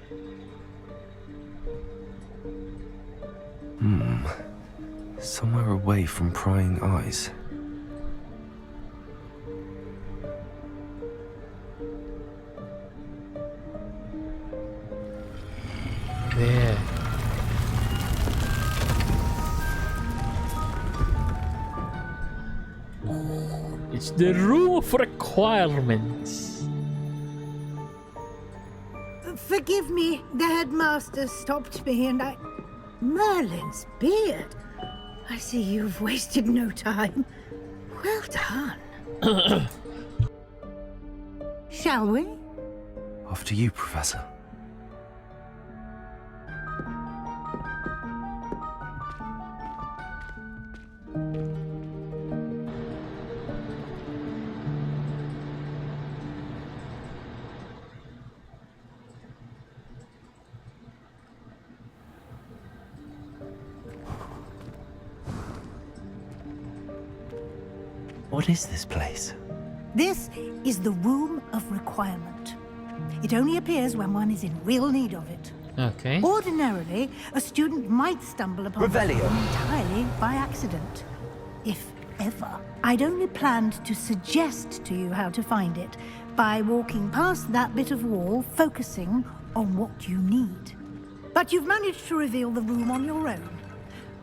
Somewhere away from prying eyes. There. It's the room of requirements. Forgive me, the headmaster stopped me and I... Merlin's beard. I see you've wasted no time. Well done. Shall we? After you, Professor. What is this place? This is the Room of Requirement. It only appears when one is in real need of it. Okay. Ordinarily, a student might stumble upon Revelio. it entirely by accident. If ever. I'd only planned to suggest to you how to find it by walking past that bit of wall, focusing on what you need. But you've managed to reveal the room on your own.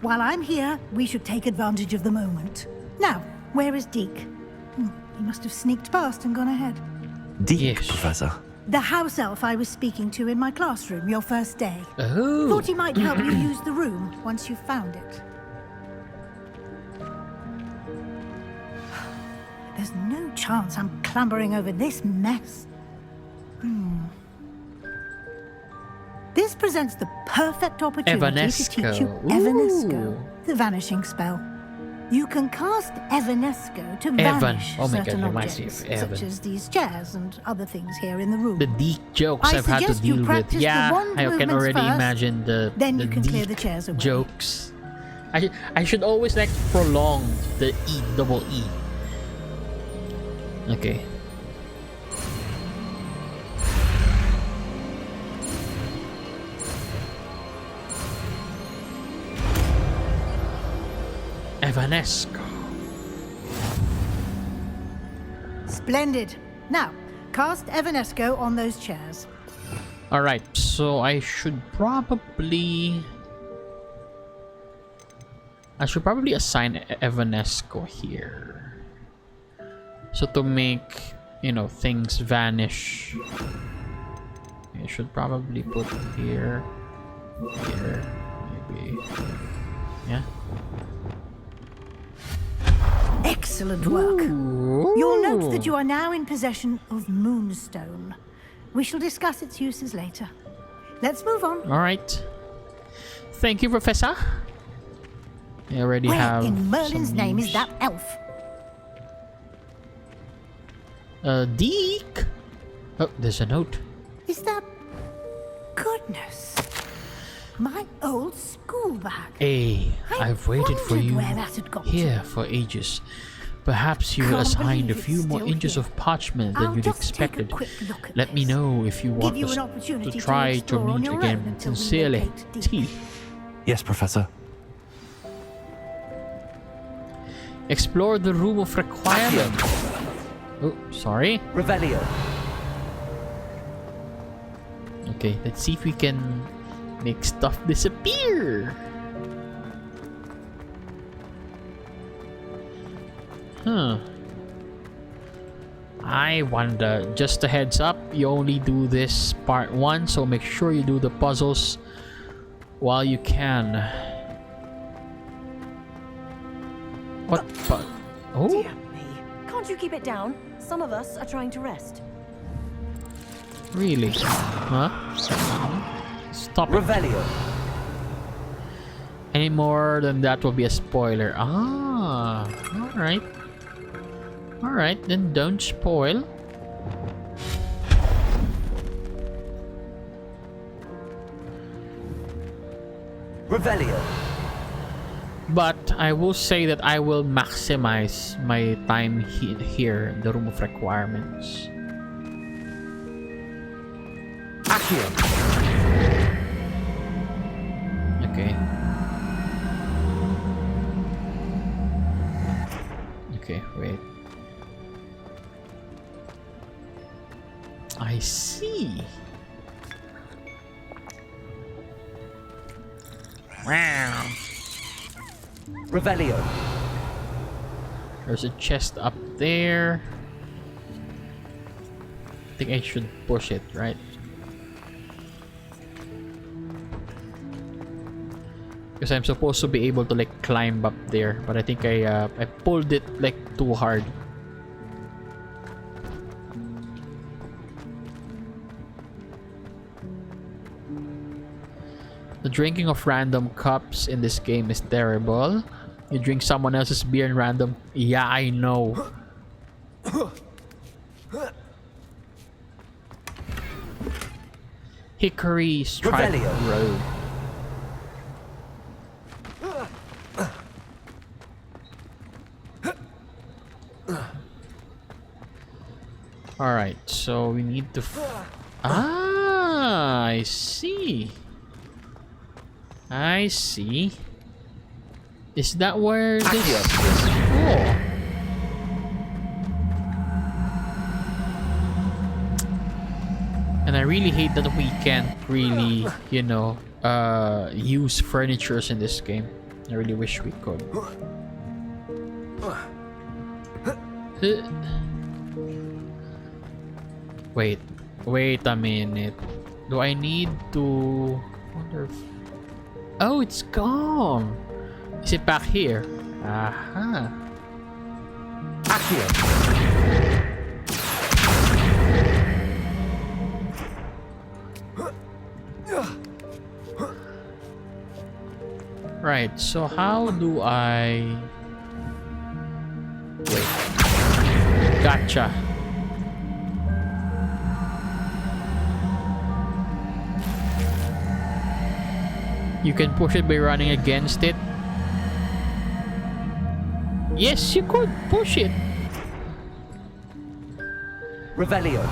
While I'm here, we should take advantage of the moment. Now, where is Deke? He must have sneaked past and gone ahead. Deke, Professor. The house elf I was speaking to in my classroom your first day. Oh. Thought he might help you use the room once you found it. There's no chance I'm clambering over this mess. This presents the perfect opportunity to teach you Evanesco, the vanishing spell. You can cast Evanesco to vanish Oh my God, certain reminds me objects, of Evan. such as these chairs and other things here in the room. The Deke jokes I I've had to suggest you deal with. practice the Yeah, wand I can movements already first, imagine the then you can clear the Deke chairs away. jokes. I should always like prolong the E, double E. Okay. Evanesco. Splendid. Now, cast Evanesco on those chairs. Alright, so I should probably assign Evanesco here. So to make, things vanish. I should probably put here, maybe. Yeah. Excellent work. You'll note that you are now in possession of Moonstone. We shall discuss its uses later. Let's move on. Alright. Thank you, Professor. I already Where have in Merlin's some name use. is that elf? Deke? Oh, there's a note. Is that... Goodness. My old school bag. Hey, I've waited for wondered you where that had got here for ages. Perhaps you were Can't assigned a believe few it's more still inches here. of parchment than I'll you'd just take a expected. quick look at Let me know if you want you us an to opportunity to try to explore on meet your again. own until we Sincerely, locate T. Yes, Professor. Explore the room of requirements. Oh, sorry. Revelio. Okay, let's see if we can make stuff disappear. Huh. I wonder, just a heads up, you only do this part 1, so make sure you do the puzzles while you can. What? Oh? Dear me. Can't you keep it down? Some of us are trying to rest. Really? Huh? Stop it. Revelio. Any more than that will be a spoiler. Ah, alright. Alright, then don't spoil. Revelio. But I will say that I will maximize my time here in the room of requirements. Accio. Okay. Okay, wait. I see. Wow. Revelio. There's a chest up there. I think I should push it, right? Because I'm supposed to be able to like climb up there, but I think I pulled it like too hard. The drinking of random cups in this game is terrible. You drink someone else's beer in random. Yeah, I know. Hickory Stripe Road. Alright, so we need to... I see. I see. Is that where this is for? And I really hate that we can't really, you know, use furnitures in this game. I really wish we could. Wait a minute. Do I need to... wonder if... Oh, it's gone. Is it back here? Aha. Back here. Right, so how do I... Wait. Gotcha. You can push it by running against it. Yes, you could push it. Revelio.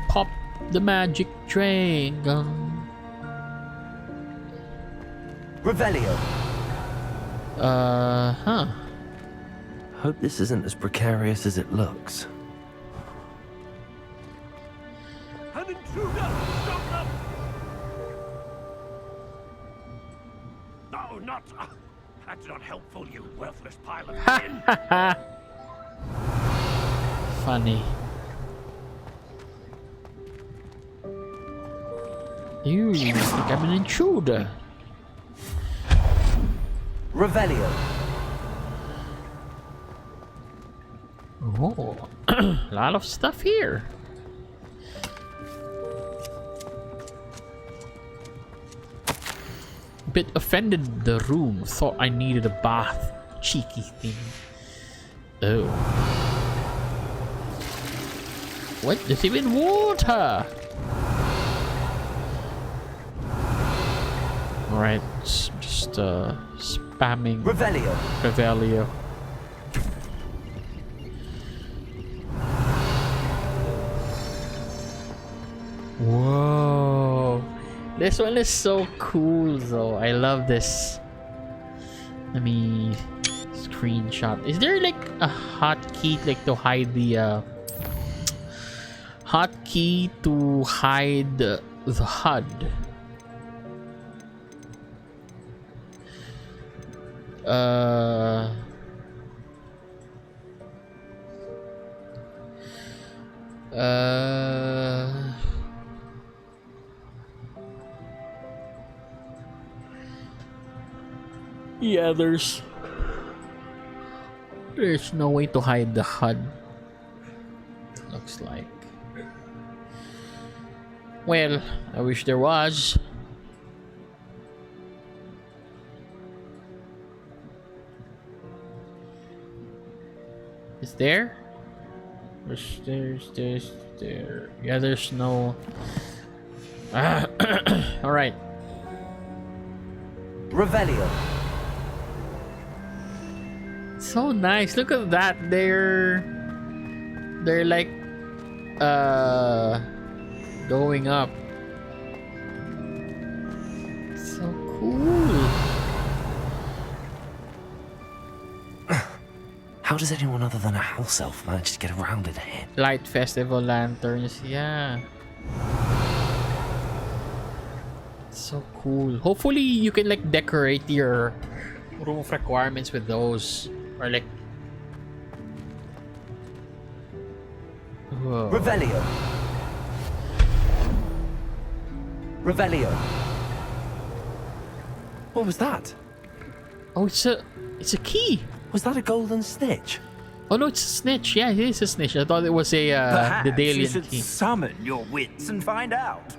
Pop the magic dragon. Revelio. Huh. Hope this isn't as precarious as it looks. An intruder! Stop them! No, not... that's not helpful, you worthless pile of tin! Funny. You think I'm an intruder. Revelio. Oh, a lot of stuff here. Bit offended the room. Thought I needed a bath. cheeky thing. Oh. What? There's even water! Alright, just spamming Revelio. Whoa, this one is so cool though. I love this. Let me screenshot. Is there like a hotkey like to hide the hotkey to hide the HUD? Yeah, there's no way to hide the HUD. Looks like. Well, I wish there was. Is there? There's there. Yeah, there's no. All right. Revelio. So nice. Look at that. They're like going up. So cool. How does anyone other than a house elf manage to get around in here? Light festival lanterns, yeah. So cool. Hopefully you can like decorate your room of requirements with those. Or like... Whoa. Revelio. Revelio. What was that? Oh, it's a key. Was that a golden snitch? Oh no, it's a snitch. Yeah, it is a snitch. I thought it was a Perhaps the you Dalian should key. summon your wits and find out.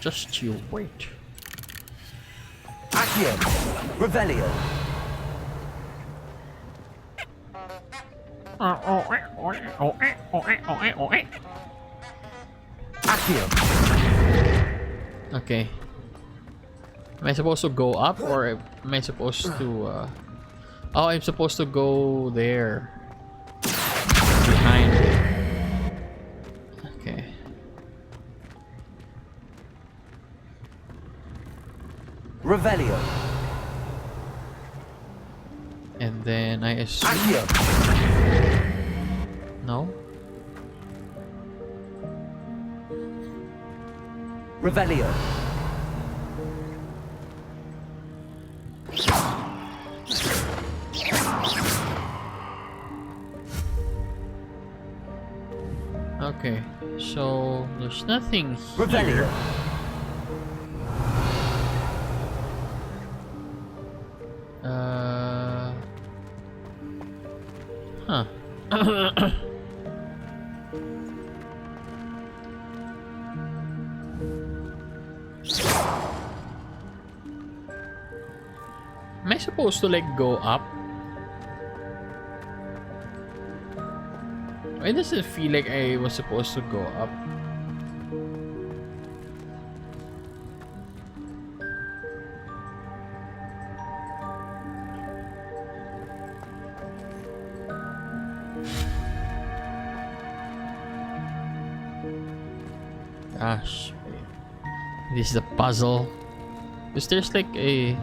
Just you wait. Accio. Revelio. Accio. Okay. Am I supposed to go up or am I supposed to Oh, I'm supposed to go there. Behind it. Okay. Revelio. And then I assume... No? Revelio. Okay, so there's nothing Revelio. here. Huh. Am I supposed to like go up? It doesn't feel like I was supposed to go up. Gosh, this is a puzzle. Because there's like a...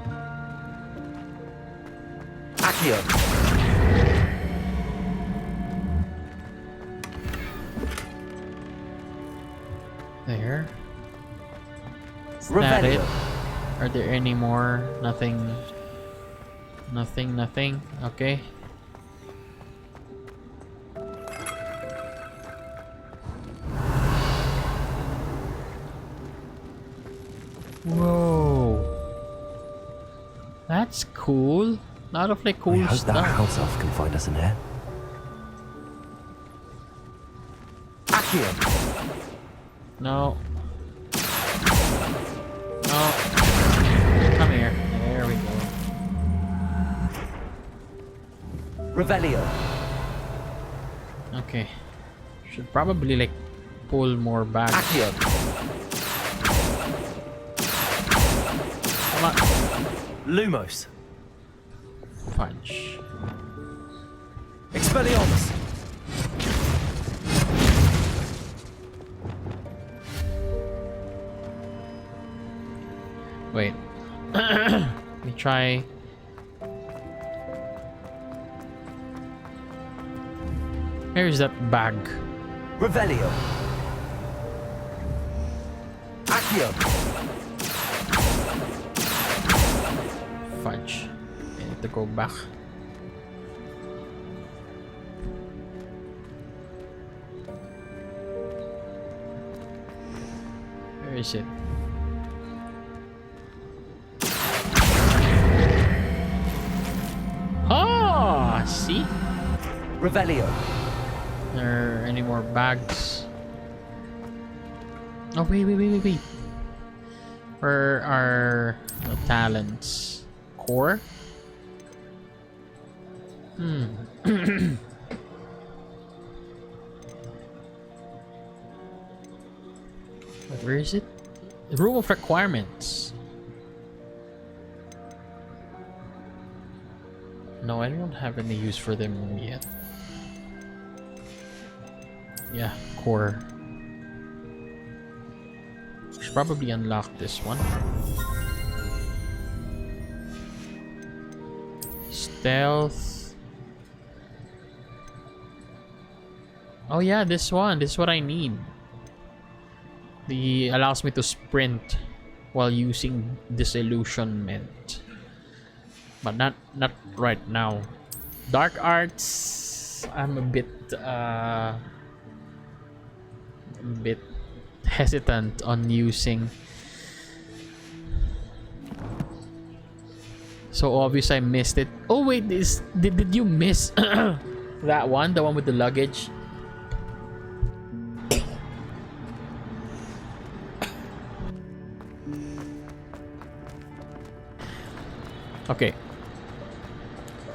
Accio. There. Is that it? Are there any more? Nothing. Nothing. Okay. Whoa. That's cool. A lot of like cool I hope stuff. that house elf can find us in here. Accio. No. Oh, come here. There we go. Revelio. Okay. Should probably like pull more back. Accio. Come on. Lumos. Fudge. Expelliarmus. Wait. Let me try. Where's that bag? Revelio. Accio. Fudge. I need to go back. Where is it? Oh, see? Revelio. Are there any more bags? Oh, wait. Where are the talents? Core? Where is it? The room of requirements. No, I don't have any use for them yet. Yeah, core. Should probably unlock this one. Stealth. Oh yeah, this one. This is what I need. The allows me to sprint while using disillusionment. But not right now. Dark arts, I'm a bit hesitant on using. So obvious I missed it. Oh wait, did you miss that one? The one with the luggage? Okay.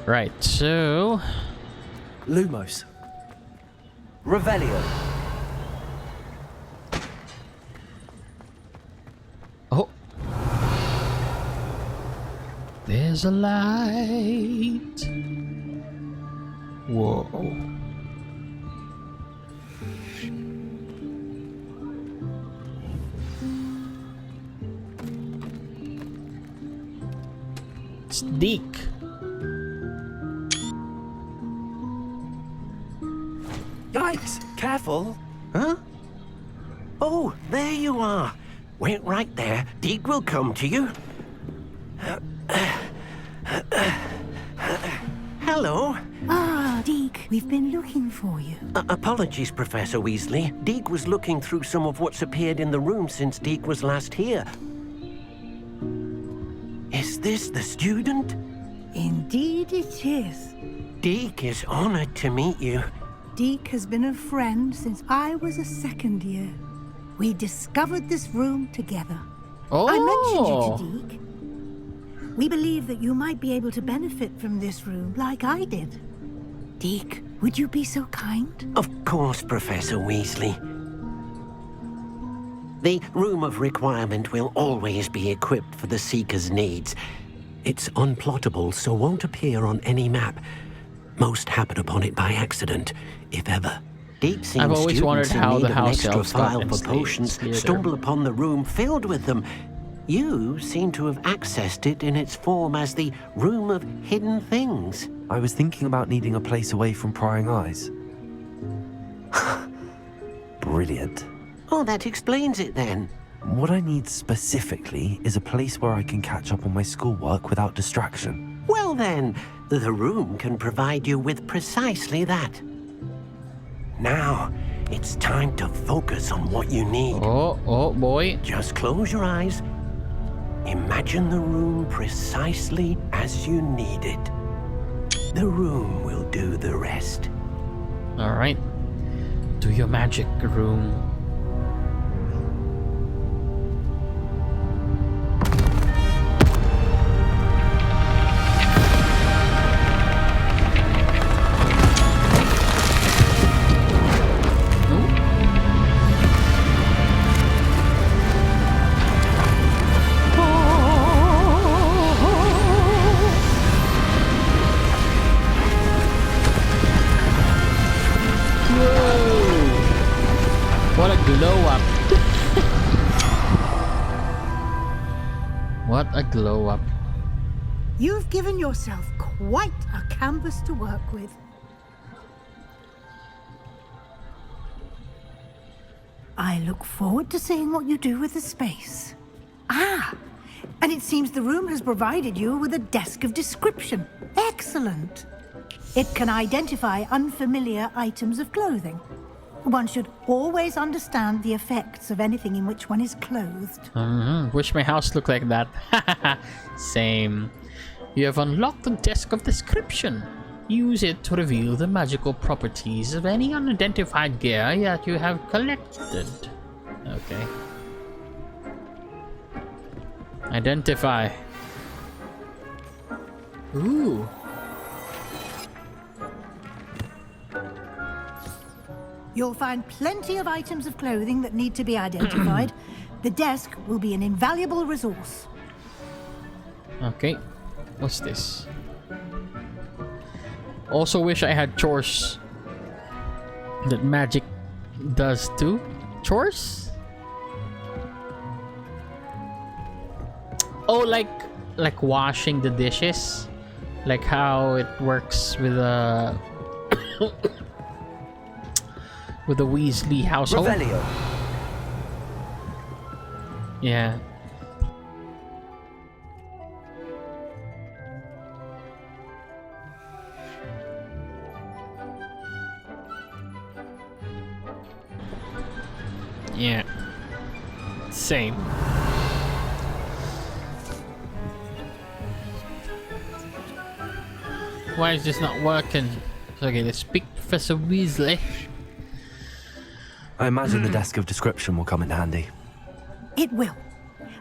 Right, so... Lumos. Revelio. Oh. There's a light. Whoa. It's Deke. Yikes! Careful! Huh? Oh, there you are. Wait right there. Deke will come to you. Hello. Ah, Deke, we've been looking for you. Apologies, Professor Weasley. Deke was looking through some of what's appeared in the room since Deke was last here. Is this the student? Indeed it is. Deke is honored to meet you. Deke has been a friend since I was a second year. We discovered this room together. Oh. I mentioned you to Deke. We believe that you might be able to benefit from this room like I did. Deke, would you be so kind? Of course, Professor Weasley. The Room of Requirement will always be equipped for the Seeker's needs. It's unplottable, so won't appear on any map. Most happen upon it by accident, if ever. Deep-sea I've always wondered how the house extra elves got file them for stayed potions near stumble there. upon the room filled with them. You seem to have accessed it in its form as the Room of Hidden Things. I was thinking about needing a place away from prying eyes. Brilliant. Oh, that explains it then. What I need specifically is a place where I can catch up on my schoolwork without distraction. Well then, the room can provide you with precisely that. Now, it's time to focus on what you need. Oh boy. Just close your eyes. Imagine the room precisely as you need it. The room will do the rest. Alright. Do your magic, room. What a glow up. What a glow up. You've given yourself quite a canvas to work with. I look forward to seeing what you do with the space. Ah, and it seems the room has provided you with a desk of description. Excellent. It can identify unfamiliar items of clothing. One should always understand the effects of anything in which one is clothed. Wish my house looked like that. Same. You have unlocked the desk of description. Use it to reveal the magical properties of any unidentified gear that you have collected. Okay. Identify. Ooh. You'll find plenty of items of clothing that need to be identified. The desk will be an invaluable resource. Okay. What's this? Also wish I had chores that magic does too. Chores? Oh, like washing the dishes, like how it works with with the Weasley household. Revelio. Yeah. Yeah. Same. Why is this not working? Okay, let's pick Professor Weasley. I imagine the desk of description will come in handy. It will.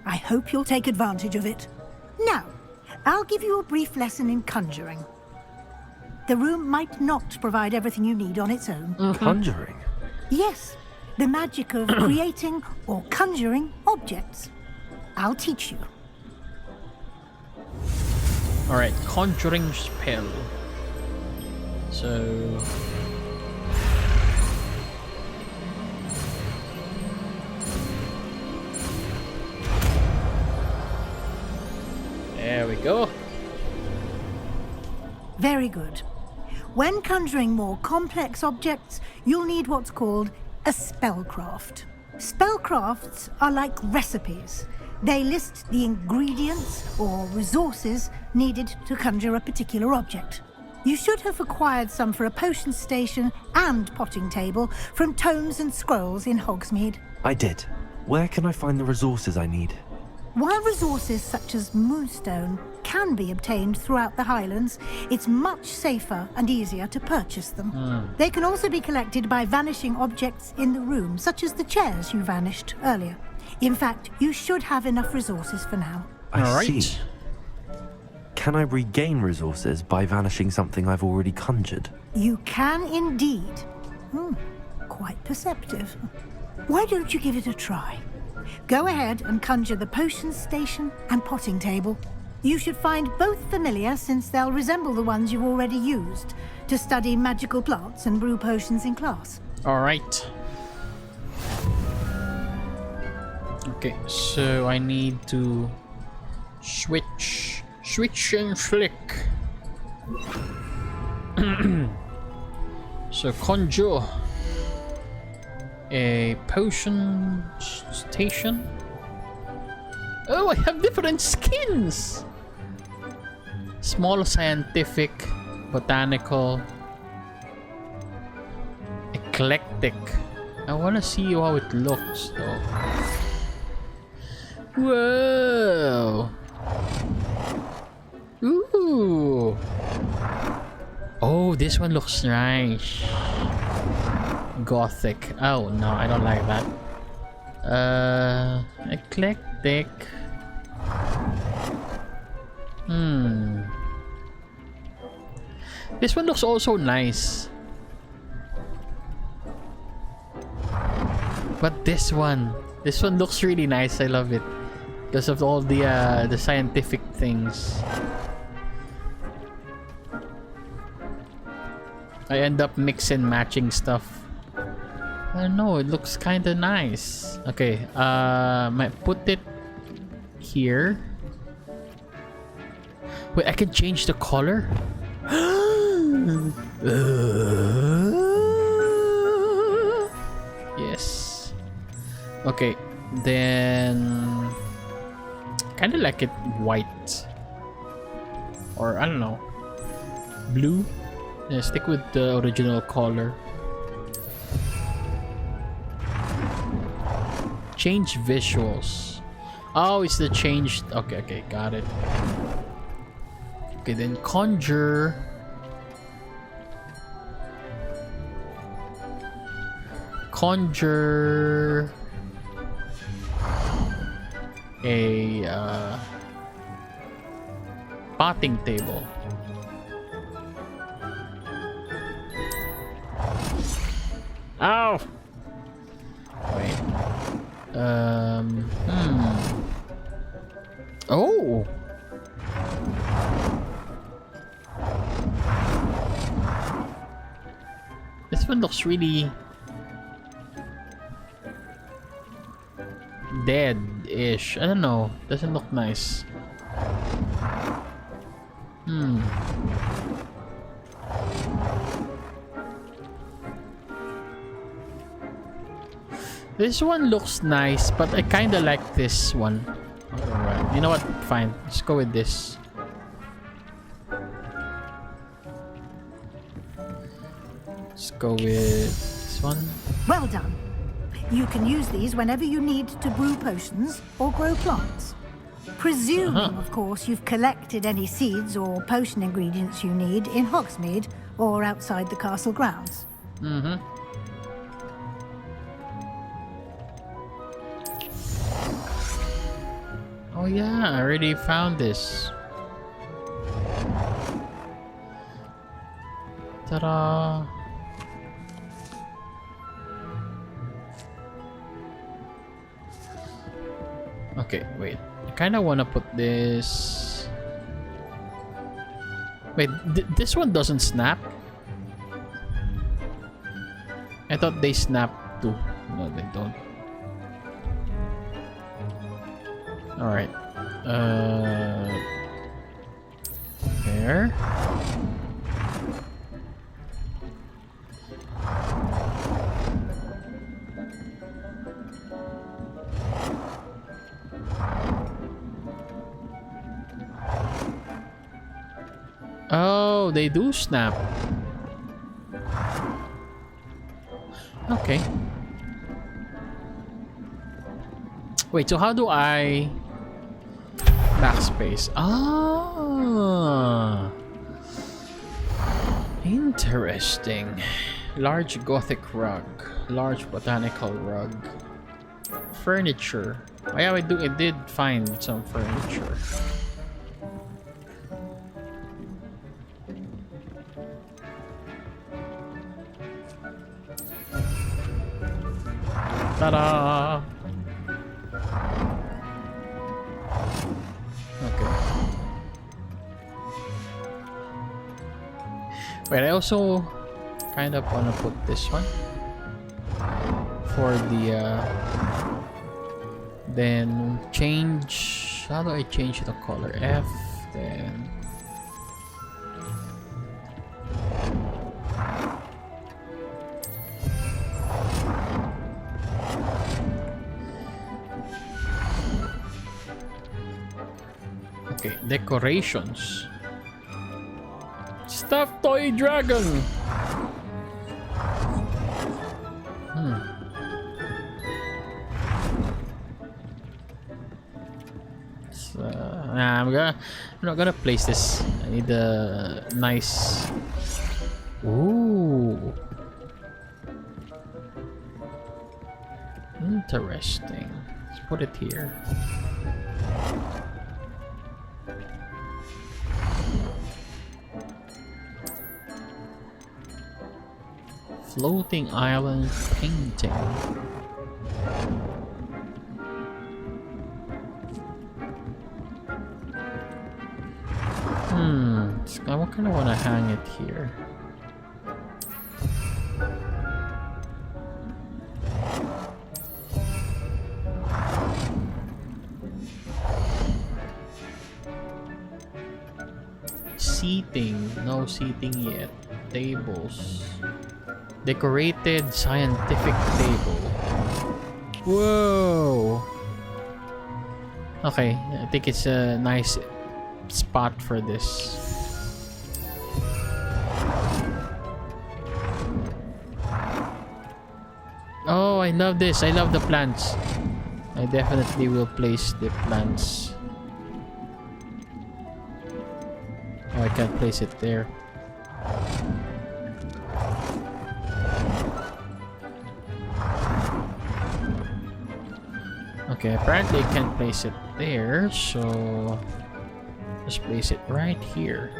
I hope you'll take advantage of it. Now, I'll give you a brief lesson in conjuring. The room might not provide everything you need on its own. Conjuring? Yes, the magic of creating or conjuring objects. I'll teach you. Alright, conjuring spell. So... there we go. Very good. When conjuring more complex objects, you'll need what's called a spellcraft. Spellcrafts are like recipes. They list the ingredients or resources needed to conjure a particular object. You should have acquired some for a potion station and potting table from tomes and scrolls in Hogsmeade. I did. Where can I find the resources I need? While resources such as moonstone can be obtained throughout the Highlands, it's much safer and easier to purchase them. They can also be collected by vanishing objects in the room, such as the chairs you vanished earlier. In fact, you should have enough resources for now. I see. Can I regain resources by vanishing something I've already conjured? You can indeed. Quite perceptive. Why don't you give it a try? Go ahead and conjure the potion station and potting table. You should find both familiar, since they'll resemble the ones you've already used to study magical plants and brew potions in class. Alright. Okay, so I need to switch and flick. So conjure a potion station. Oh, I have different skins. Small scientific, botanical, eclectic. I want to see how it looks though. Whoa. Ooh. Oh, this one looks nice. Gothic. Oh no, I don't like that. Eclectic. This one looks also nice. But this one looks really nice. I love it because of all the scientific things. I end up mixing matching stuff. I don't know, it looks kind of nice. Okay, might put it here. Wait, I can change the color? Yes. Okay, then kind of like it white, or I don't know, blue. Yeah, stick with the original color. Change visuals. Oh, it's the changed. Okay, okay, got it. Okay, then conjure. Conjure a potting table. Ow! Wait. Oh! This one looks really dead-ish. I don't know. Doesn't look nice. This one looks nice, but I kind of like this one. Alright, you know what? Fine. Let's go with this. Let's go with this one. Well done. You can use these whenever you need to brew potions or grow plants. Presuming, of course, you've collected any seeds or potion ingredients you need in Hogsmeade or outside the castle grounds. Oh yeah, I already found this. Ta-da! Okay, wait. I kind of want to put this... Wait, this one doesn't snap? I thought they snap too. No, they don't. Alright. There. Oh, they do snap. Okay. Wait, so how do I backspace? Ah, interesting. Large Gothic rug, large botanical rug, furniture. Oh yeah, I did find some furniture. Ta-da! Okay. Wait, I also kind of want to put this one for the then change. How do I change the color? F, then okay, decorations. Stuffed toy dragon. So, I'm not gonna place this. I need a nice. Ooh, interesting. Let's put it here. Floating island painting. I kind of want to hang it here. seating. No seating yet. Tables. Decorated scientific table. Whoa! Okay, I think it's a nice spot for this. Oh, I love this. I love the plants. I definitely will place the plants. Oh, I can't place it there. Okay, apparently I can't place it there, so just place it right here.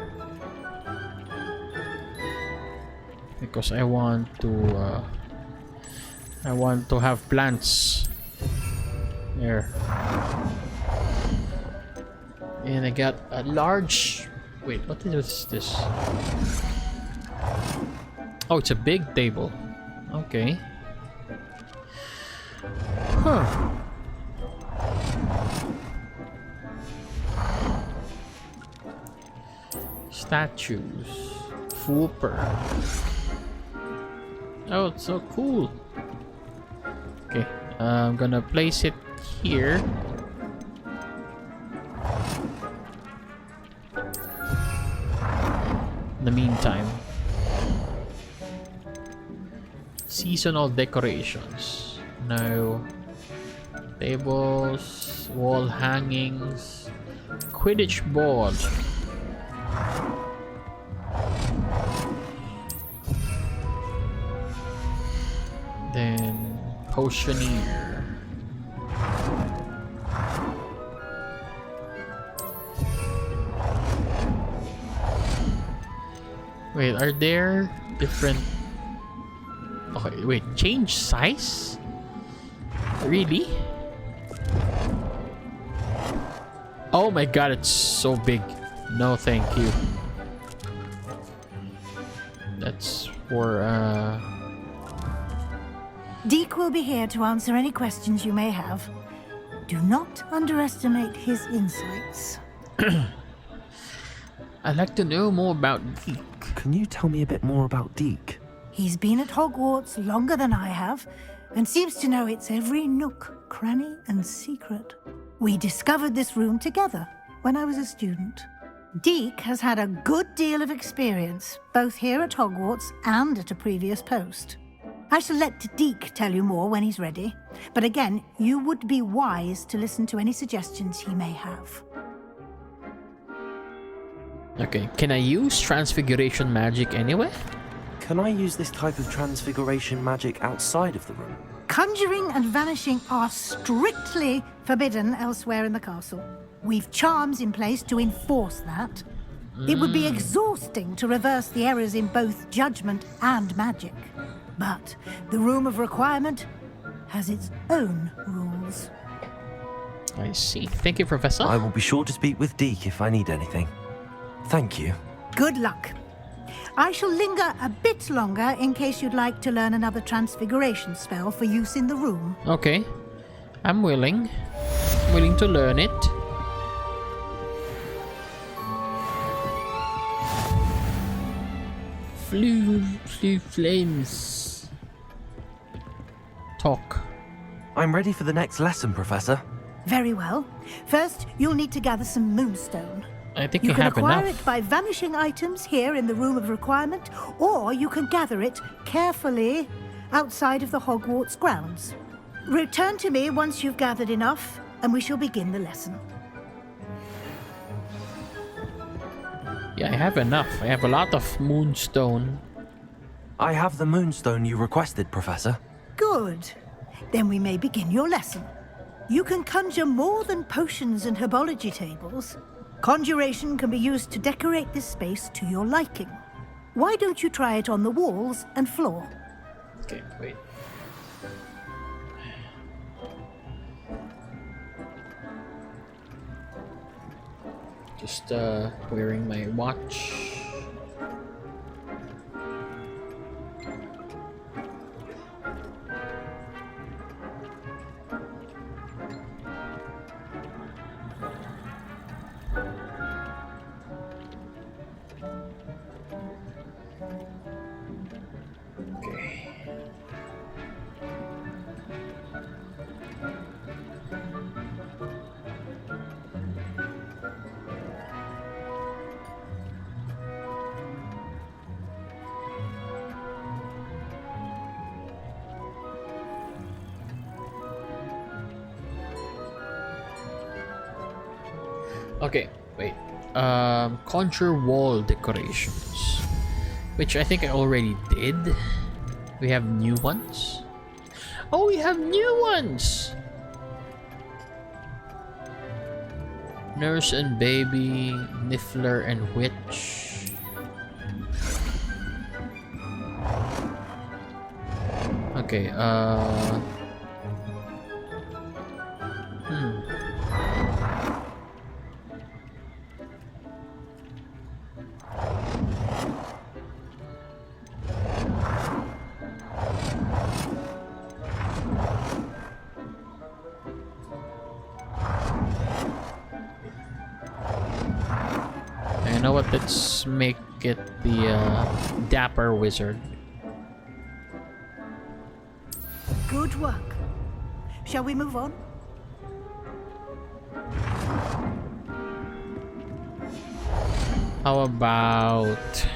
Because I want to have plants. There. And I got a large... Wait, what is this? Oh, it's a big table. Okay. Huh. Statues. Fooper. Oh, it's so cool. Okay, I'm gonna place it here. In the meantime, seasonal decorations. No. Tables, wall hangings, Quidditch board. Then potioneer. Wait, are there different... Okay, wait, change size? Really? Oh my god, it's so big. No, thank you. That's for, Deke will be here to answer any questions you may have. Do not underestimate his insights. I'd like to know more about Deke. Can you tell me a bit more about Deke? He's been at Hogwarts longer than I have, and seems to know its every nook, cranny, and secret. We discovered this room together when I was a student. Deke has had a good deal of experience, both here at Hogwarts and at a previous post. I shall let Deke tell you more when he's ready, but again, you would be wise to listen to any suggestions he may have. Okay, can I use transfiguration magic anyway? Can I use this type of transfiguration magic outside of the room? Conjuring and vanishing are strictly forbidden elsewhere in the castle. We've charms in place to enforce that. It would be exhausting to reverse the errors in both judgment and magic. But the Room of Requirement has its own rules. I see. Thank you, Professor. I will be sure to speak with Deke if I need anything. Thank you. Good luck. I shall linger a bit longer in case you'd like to learn another transfiguration spell for use in the room. Okay. I'm willing. Willing to learn it. Flames. Talk. I'm ready for the next lesson, Professor. Very well. First, you'll need to gather some moonstone. I think you you can have acquire enough. it by vanishing items here in the Room of Requirement, or you can gather it carefully outside of the Hogwarts grounds. Return to me once you've gathered enough, and we shall begin the lesson. Yeah, I have enough. I have a lot of moonstone. I have the moonstone you requested, Professor. Good. Then we may begin your lesson. You can conjure more than potions and herbology tables. Conjuration can be used to decorate this space to your liking. Why don't you try it on the walls and floor? Okay, wait. Just wearing my watch. Okay, wait. Conjure wall decorations, which I think I already did. We have new ones. Oh, we have new ones. Nurse and baby, Niffler and witch. Okay, you know what? Let's make it the Dapper Wizard. Good work. Shall we move on? How about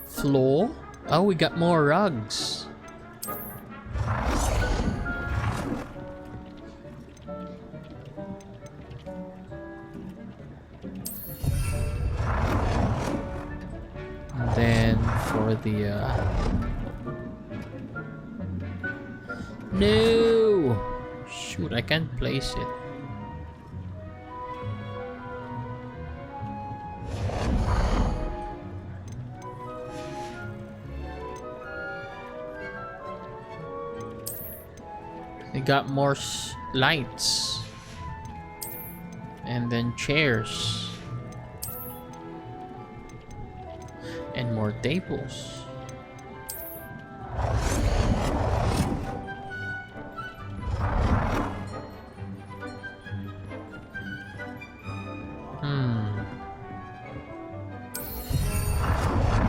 floor? Oh, we got more rugs. And then for the no! Shoot, I can't place it. They got more lights. And then chairs. And more tables.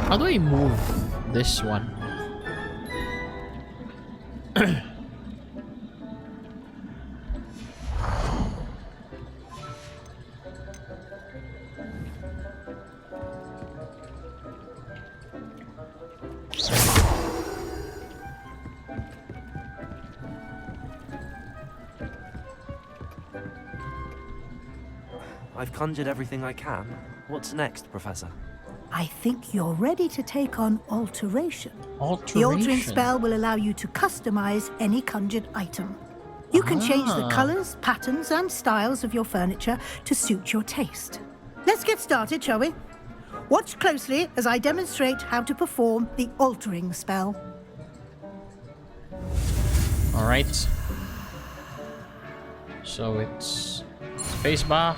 How do I move this one? I've conjured everything I can. What's next, Professor? I think you're ready to take on alteration. The altering Alteration? spell will allow you to customize any conjured item. You can change the colors, patterns, and styles of your furniture to suit your taste. Let's get started, shall we? Watch closely as I demonstrate how to perform the altering spell. Alright. So it's spacebar,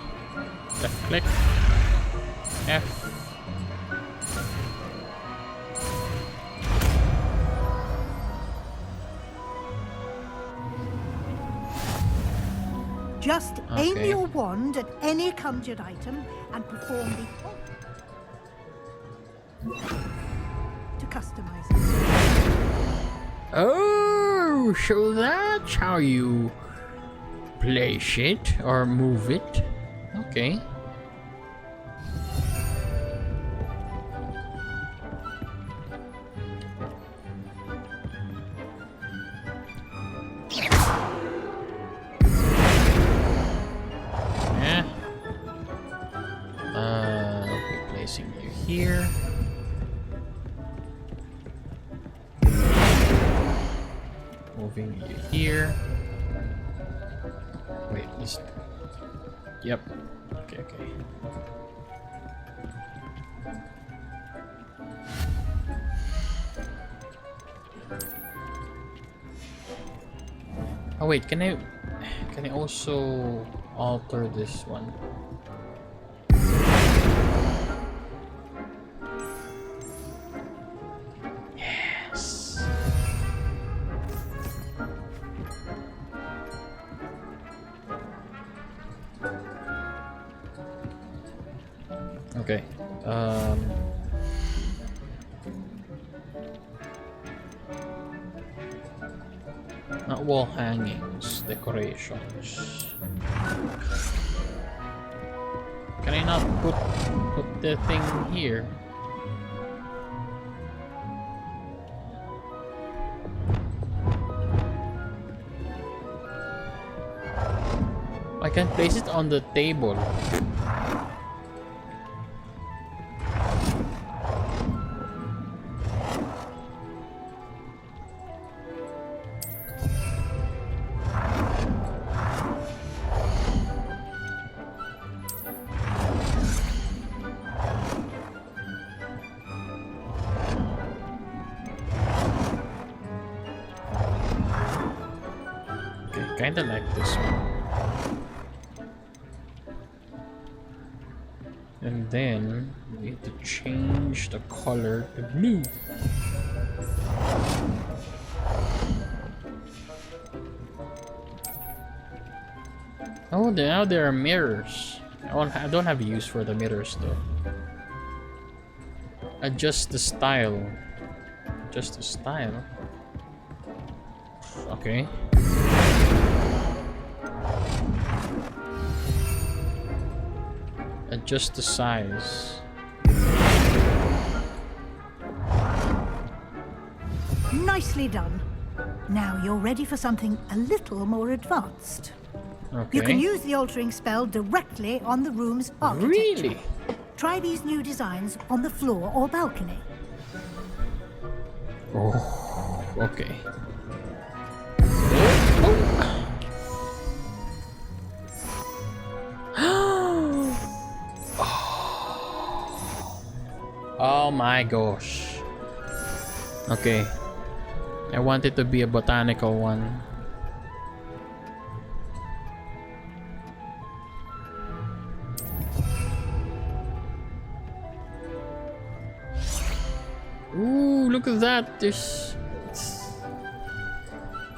left click, F. Just aim Okay. your wand at any conjured item and perform the to customize it. Oh, so that's how you place it or move it. Okay. Yeah. Okay, placing you here. Moving you here. Wait, is... Yep. Okay, okay. Oh wait, can I also alter this one? Yes. Okay. Not wall hangings, decorations. Can I not put the thing here? Why can place it on the table. Kinda like this one. And then we need to change the color to blue. Oh, now there are mirrors. I don't have use for the mirrors though. Adjust the style. Adjust the style. Okay. Adjust the size. Nicely done. Now you're ready for something a little more advanced. Okay. You can use the altering spell directly on the room's architecture. Really? Try these new designs on the floor or balcony. Oh, okay. Oh my gosh. Okay. I want it to be a botanical one. Ooh, look at that. There's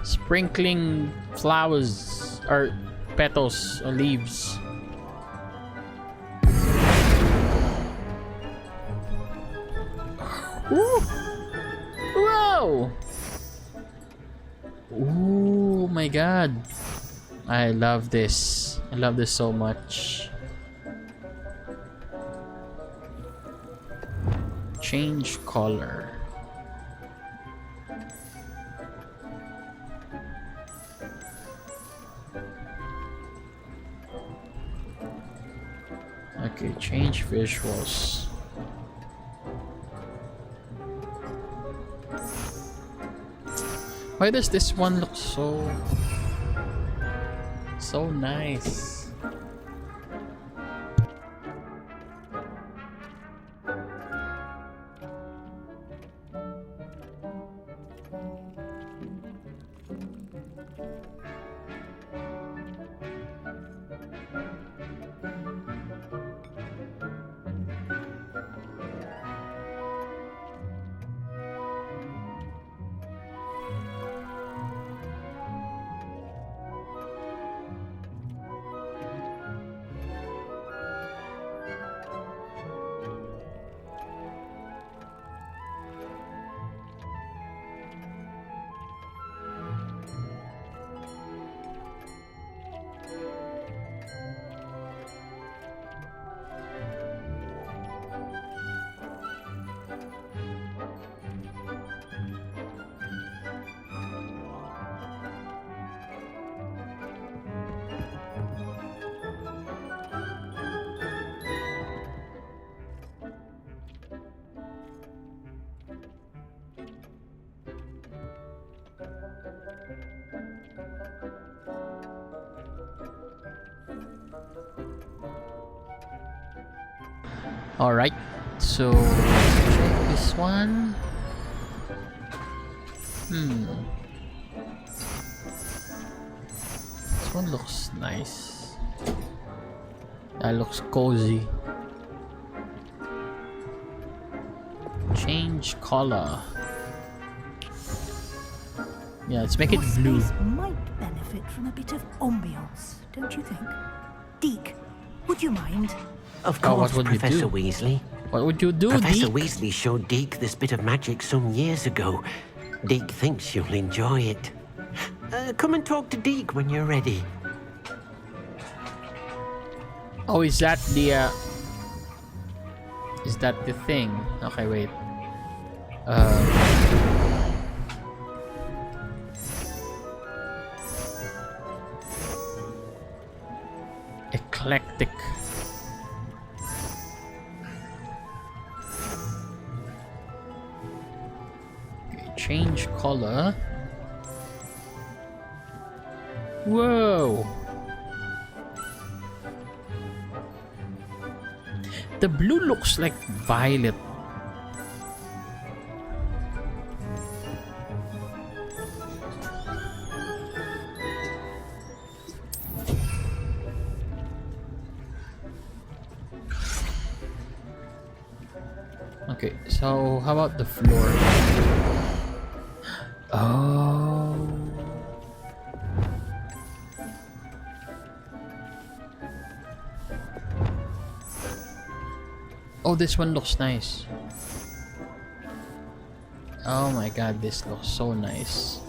sprinkling flowers or petals or leaves. Ooh. Whoa! Oh my god. I love this. I love this so much. Change color. Okay, change visuals. Why does this one look so nice? Alright, so check this one. This one looks nice. That looks cozy. Change color. Yeah, let's make it Your blue. space might benefit from a bit of ambiance, don't you think? Deke, would you mind? Of Oh, what course, would you Professor do? Weasley. What would you do, Professor Deke? Weasley showed Deke this bit of magic some years ago. Deke thinks you'll enjoy it. Come and talk to Deke when you're ready. Oh, is that the thing? Okay, wait. eclectic. Okay, change color. Whoa! The blue looks like violet. Okay, so how about the floor? Oh. Oh, this one looks nice. Oh my god, this looks so nice.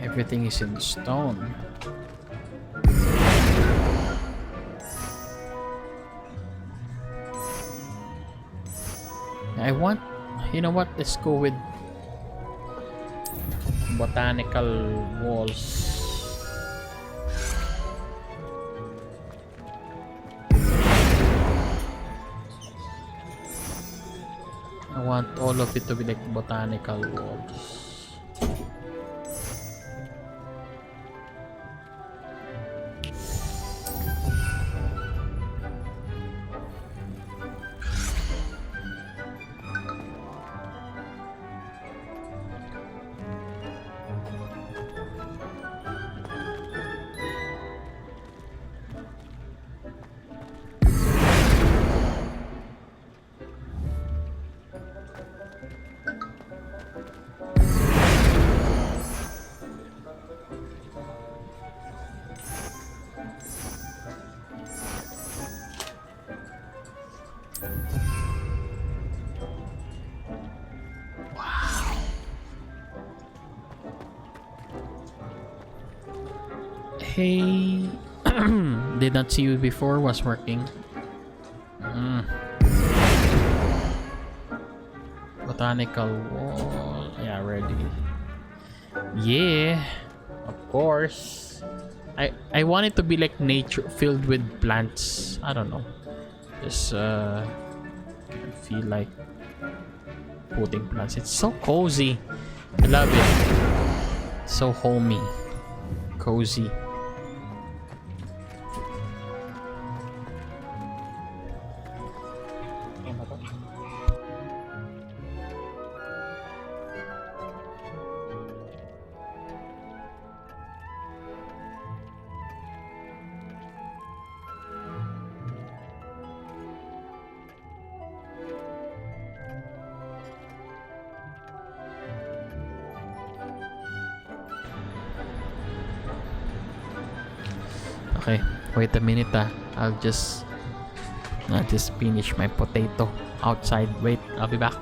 Everything is in stone. I want, you know what, let's go with botanical walls. I want all of it to be like botanical walls. Hey, did not see you before. Was working. Botanical wall. Yeah, ready. Yeah, of course. I want it to be like nature, filled with plants. I don't know. Just I feel like putting plants. It's so cozy. I love it. So homey, cozy. Okay, wait a minute. I'll just finish my potato outside. Wait, I'll be back.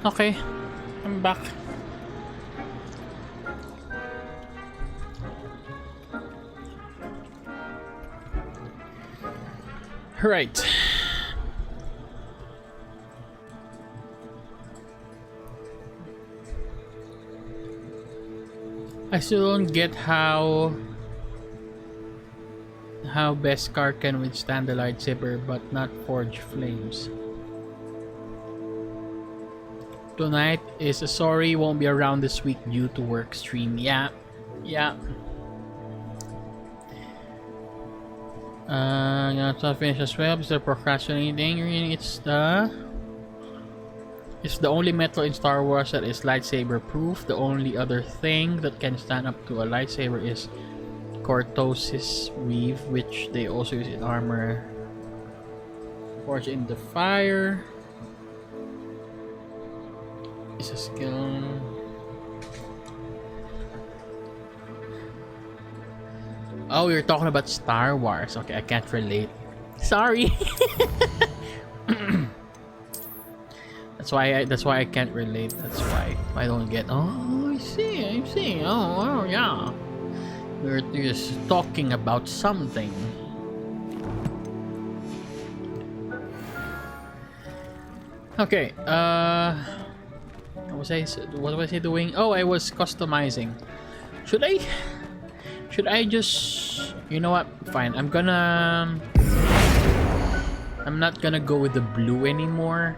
Okay. I'm back. Right. I still don't get how Beskar can withstand the lightsaber but not forge flames. Tonight is a sorry, won't be around this week due to work stream. Yeah. Gonna finish as well because they're procrastinating. It's the only metal in Star Wars that is lightsaber proof. The only other thing that can stand up to a lightsaber is Cortosis weave, which they also use in armor. Forge in the fire is a skill. Oh, you're talking about Star Wars. Okay, I can't relate. Sorry. That's why I can't relate. That's why I don't get. Oh, I see. Oh, yeah. We're just talking about something. Okay. What was I doing? Oh, I was customizing. Should I just, you know what? Fine. I'm not gonna go with the blue anymore.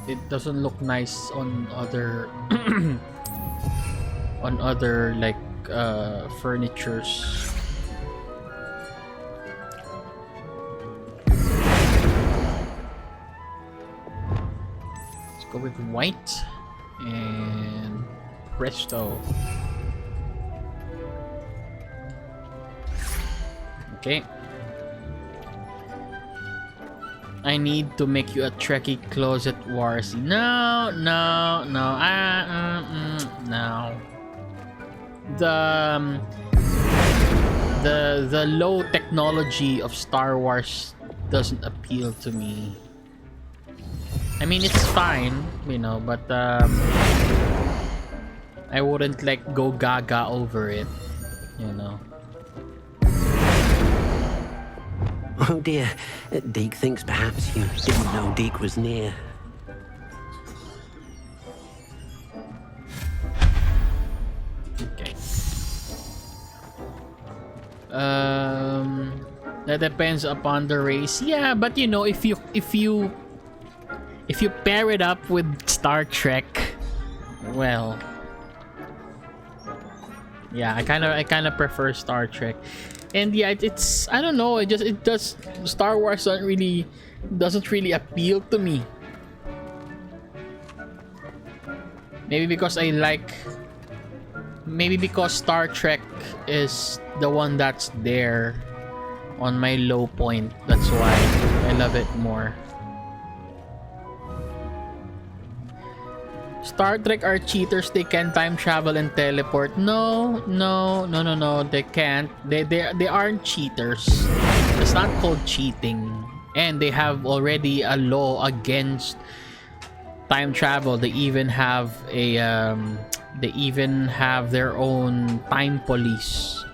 It doesn't look nice on other like furnitures. Let's go with white and presto. Okay. I need to make you a Trekkie closet Warsy. No. No. The low technology of Star Wars doesn't appeal to me. I mean, it's fine, you know, but I wouldn't like go gaga over it, you know. Oh dear, Deke thinks perhaps you didn't know Deke was near. Okay. That depends upon the race. Yeah, but you know, if you pair it up with Star Trek, well, yeah, I kind of prefer Star Trek. And yeah, it's I don't know. It does. Star Wars doesn't really appeal to me. Maybe because Star Trek is the one that's there on my low point. That's why I love it more. Star Trek are cheaters. They can time travel and teleport. No. They can't. They aren't cheaters. It's not called cheating. And they have already a law against time travel. They even have their own time police.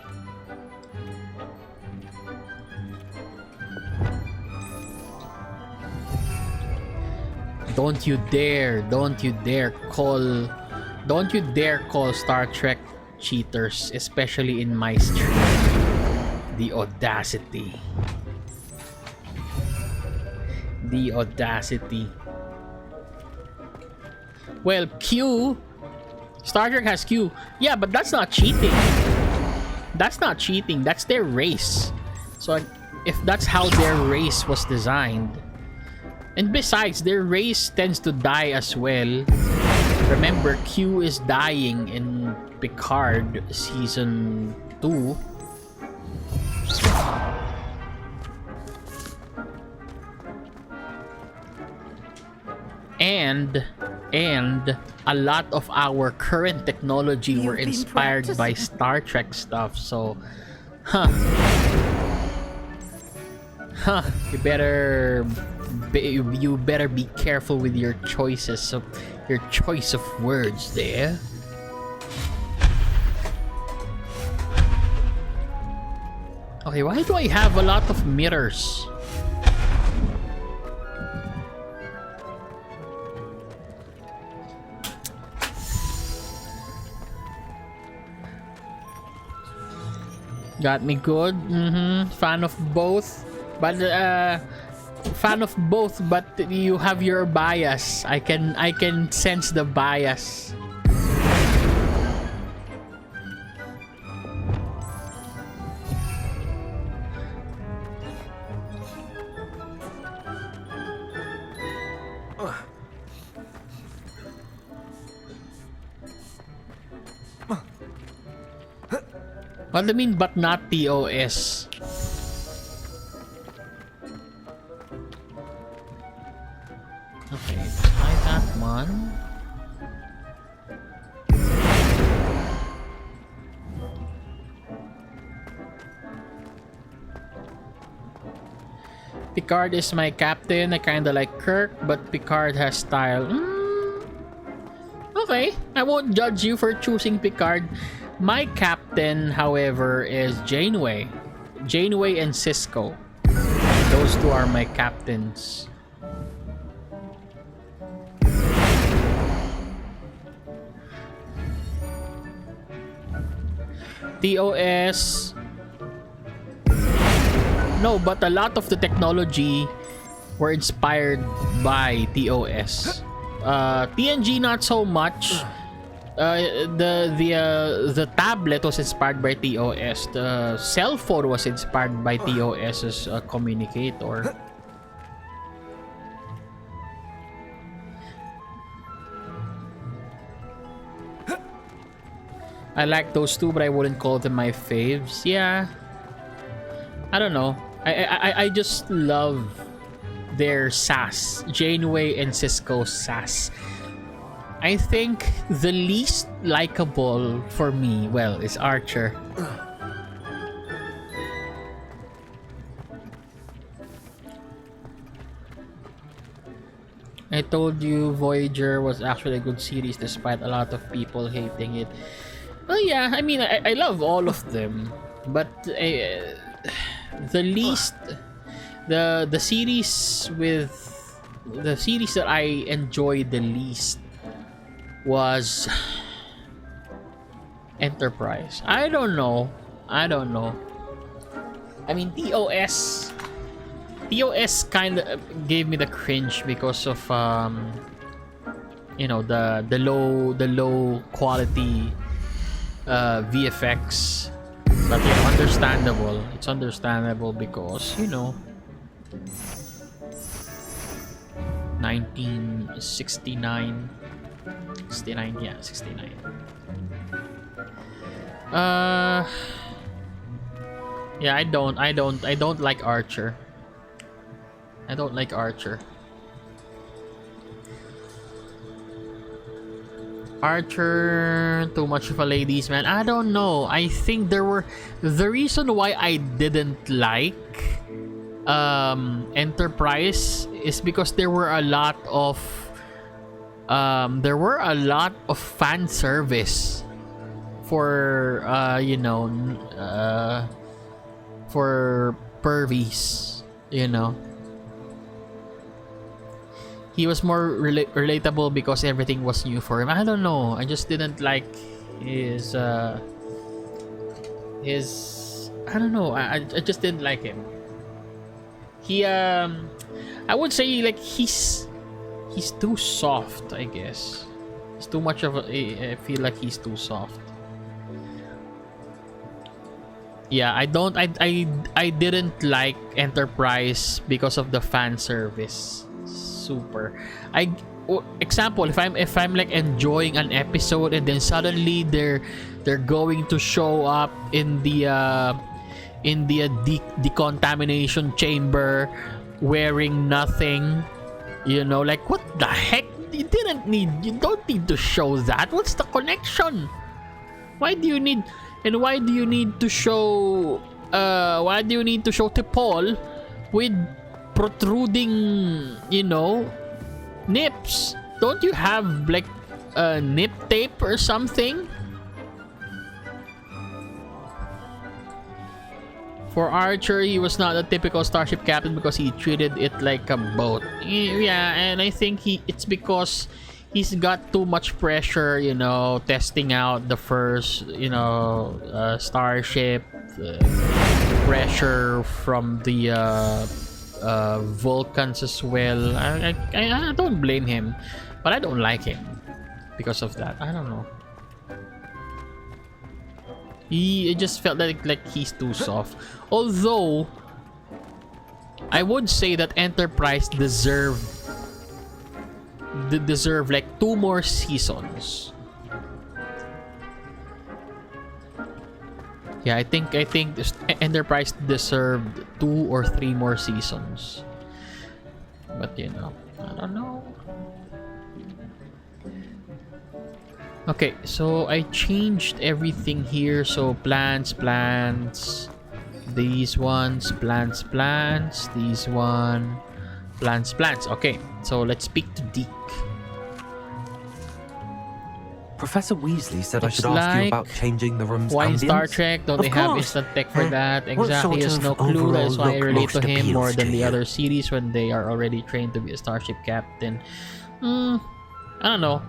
Don't you dare call Star Trek cheaters, especially in my stream. The audacity. Well, Q, Star Trek has Q. Yeah, but that's not cheating. That's their race. So if that's how their race was designed. And besides, their race tends to die as well. Remember, Q is dying in Picard season 2. And a lot of our current technology were inspired by Star Trek stuff. So, you better you better be careful with your choices of your choice of words there. Okay, why do I have a lot of mirrors? Got me good. Fan of both, but you have your bias. I can sense the bias. What do you mean, but not TOS? Okay, try that one. Picard is my captain. I kinda like Kirk, but Picard has style. Okay, I won't judge you for choosing Picard. My captain, however, is Janeway. Janeway and Cisco. Those two are my captains. TOS. No, but a lot of the technology were inspired by TOS. TNG not so much. The tablet was inspired by TOS. The cell phone was inspired by TOS's communicator. I like those two, but I wouldn't call them my faves. Yeah, I don't know. I just love their sass. Janeway and Cisco's sass. I think the least likable for me, well, is Archer. I told you Voyager was actually a good series despite a lot of people hating it. Well, yeah, I mean, I love all of them, but the least, the series that I enjoyed the least was Enterprise. I don't know. I mean, TOS kind of gave me the cringe because of you know, the low quality VFX. But yeah, understandable. It's understandable because, you know, 1969. 69, yeah, 69. Yeah, I don't like Archer. I don't like Archer. Archer, too much of a ladies man. I don't know. I think the reason why I didn't like Enterprise is because there were a lot of fan service for you know, for pervies, you know. He was more relatable because everything was new for him. I don't know. I just didn't like his I don't know. I just didn't like him. He I would say like he's too soft, I guess. It's too much of I feel like he's too soft. Yeah, I didn't like Enterprise because of the fan service. Super. Example, if I'm like enjoying an episode and then suddenly they're going to show up in the decontamination chamber wearing nothing, you know, like what the heck? You don't need to show that. What's the connection? Why do you need to show T'Pol with protruding, nips. Don't you have like nip tape or something? For Archer, he was not a typical starship captain because he treated it like a boat. Yeah, and I think it's because he's got too much pressure, testing out the first, starship. Pressure from the Vulcans as well. I don't blame him, but I don't like him because of that. I don't know. It just felt like he's too soft. Although I would say that Enterprise deserve like 2 more seasons. Yeah, I think Enterprise deserved 2 or 3 more seasons. But I don't know. Okay, so I changed everything here. So plants, these ones, plants, these one, plants. Okay, so let's speak to Deke. Professor Weasley said I should ask you about changing the room's Why in ambience. Star Trek don't they have instant tech for that? Exactly, he has no clue. That's why I relate to him more than the other series when they are already trained to be a starship captain. I don't know.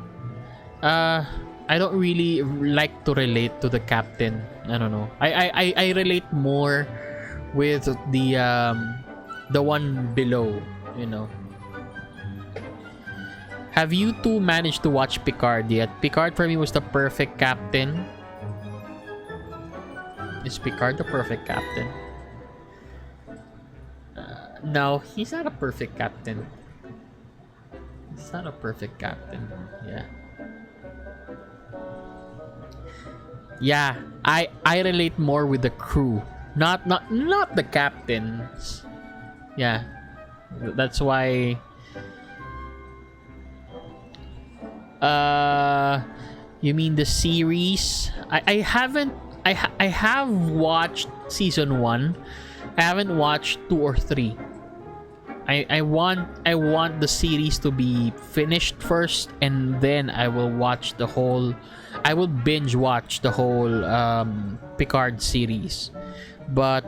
I don't really like to relate to the captain. I don't know. I relate more with the one below, Have you two managed to watch Picard yet? Picard for me was the perfect captain. Is Picard the perfect captain? No, he's not a perfect captain. He's not a perfect captain. Yeah. Yeah, I relate more with the crew, not the captains. Yeah, that's why. You mean the series? I haven't. I have watched season 1. I haven't watched 2 or 3. I want the series to be finished first, and then I will watch the whole. I will binge watch the whole Picard series, but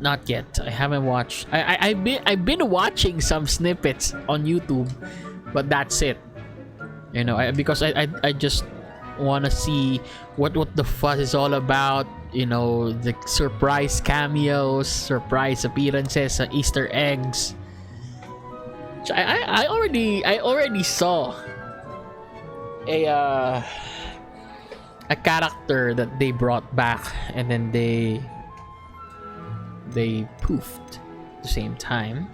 not yet. I haven't watched. I've been watching some snippets on YouTube, but that's it. Because I just want to see what the fuss is all about. The surprise cameos, surprise appearances, Easter eggs. I already saw a character that they brought back, and then they poofed at the same time.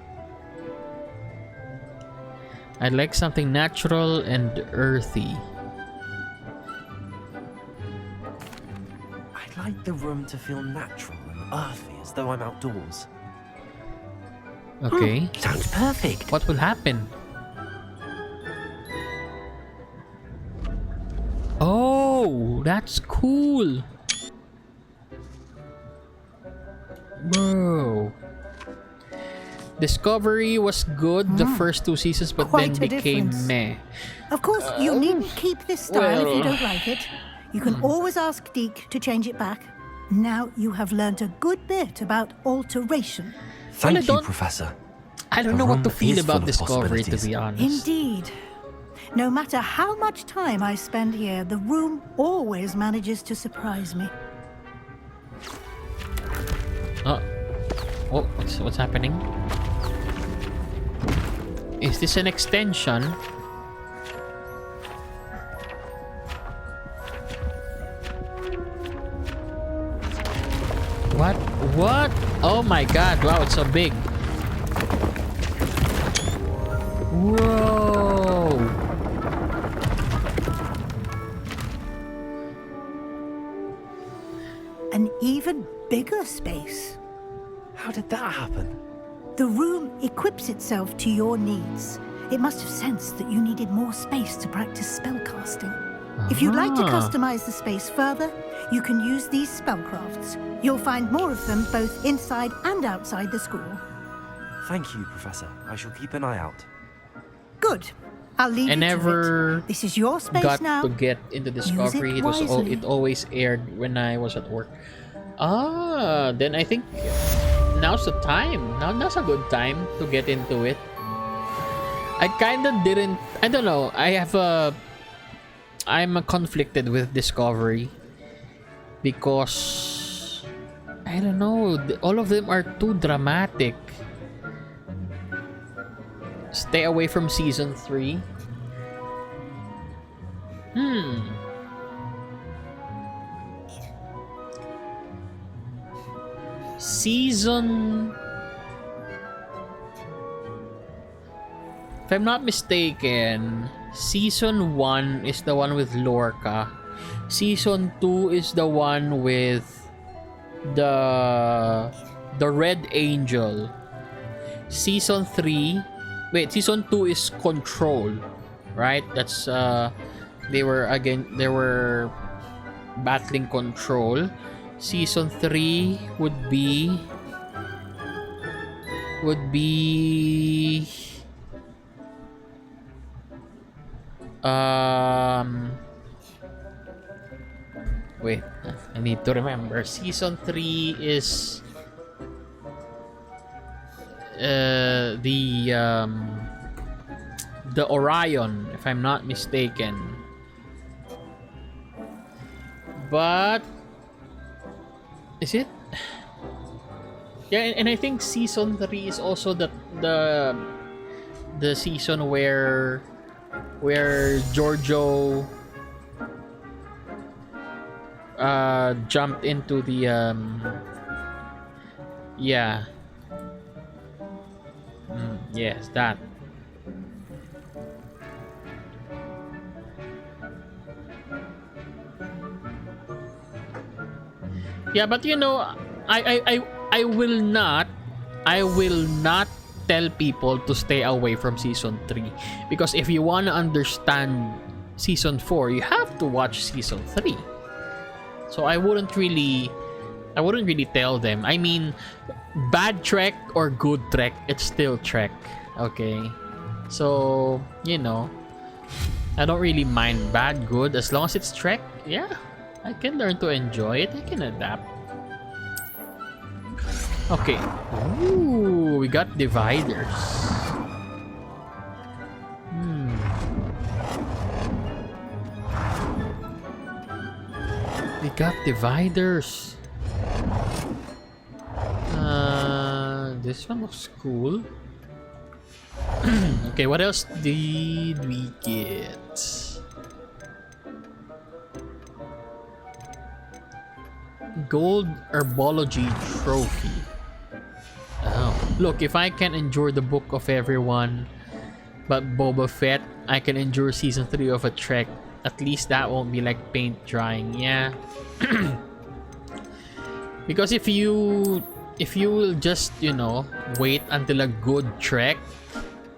I'd like something natural and earthy. I'd like the room to feel natural and earthy, as though I'm outdoors. Okay. Sounds perfect. What will happen? Oh, that's cool. Bro. Discovery was good the first 2 seasons, but Quite then a became difference. meh. Of course, you needn't keep this style if you don't like it. You can always ask Deke to change it back. Now you have learned a good bit about alteration. Thank you, Professor. I don't know what to feel about Discovery, to be honest. Indeed. No matter how much time I spend here, the room always manages to surprise me. Oh, what's happening? Is this an extension? What? Oh my god, wow, it's so big. Whoa. An even bigger space. How did that happen? The room equips itself to your needs. It must have sensed that you needed more space to practice spellcasting. If you'd like to customize the space further, you can use these spellcrafts. You'll find more of them both inside and outside the school. Thank you, Professor. I shall keep an eye out. Good. I'll leave I you never to it. This is your space got now. to get into Discovery. It always aired when I was at work. Then I think now's the time. Now's a good time to get into it. I kinda didn't. I don't know. I'm conflicted with Discovery because I don't know. All of them are too dramatic. Stay away from season 3. If I'm not mistaken, season 1 is the one with Lorca. Season 2 is the one with the Red Angel. Season 2 is Control, right? That's they were battling Control. Season 3 would be wait, I need to remember. Season 3 is the Orion, if I'm not mistaken. But is it? Yeah, and I think season 3 is also the season where Giorgio jumped into the yes, that. Yeah, but you know, I will not tell people to stay away from season 3, because if you want to understand season 4, you have to watch season 3. So I wouldn't really tell them. I mean, bad Trek or good Trek, it's still Trek, okay? So, you know, I don't really mind bad, good, as long as it's Trek. Yeah, I can learn to enjoy it. I can adapt. Okay. Ooh, we got dividers. We got dividers. This one looks cool. Okay, what else did we get? Gold Herbology Trophy. Oh, look, if I can endure the Book of Everyone, but Boba Fett, I can endure season 3 of a Trek. At least that won't be like paint drying, yeah. Because if you will just, you know, wait until a good Trek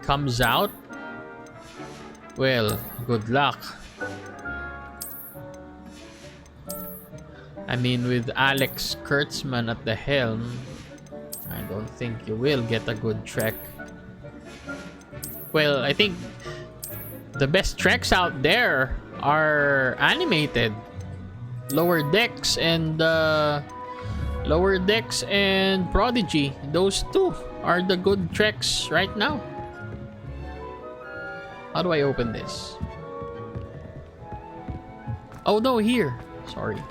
comes out, well, good luck. I mean, with Alex Kurtzman at the helm, I don't think you will get a good Trek. Well, I think the best Treks out there are animated. Lower Decks and Prodigy. Those two are the good Treks right now. How do I open this? Oh no, here. Sorry.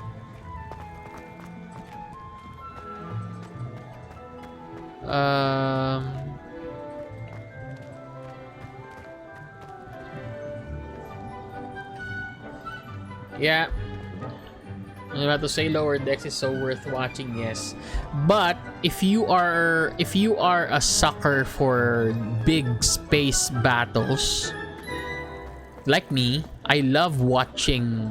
Yeah, I'm about to say Lower Decks is so worth watching, yes. But if you are a sucker for big space battles, like me, I love watching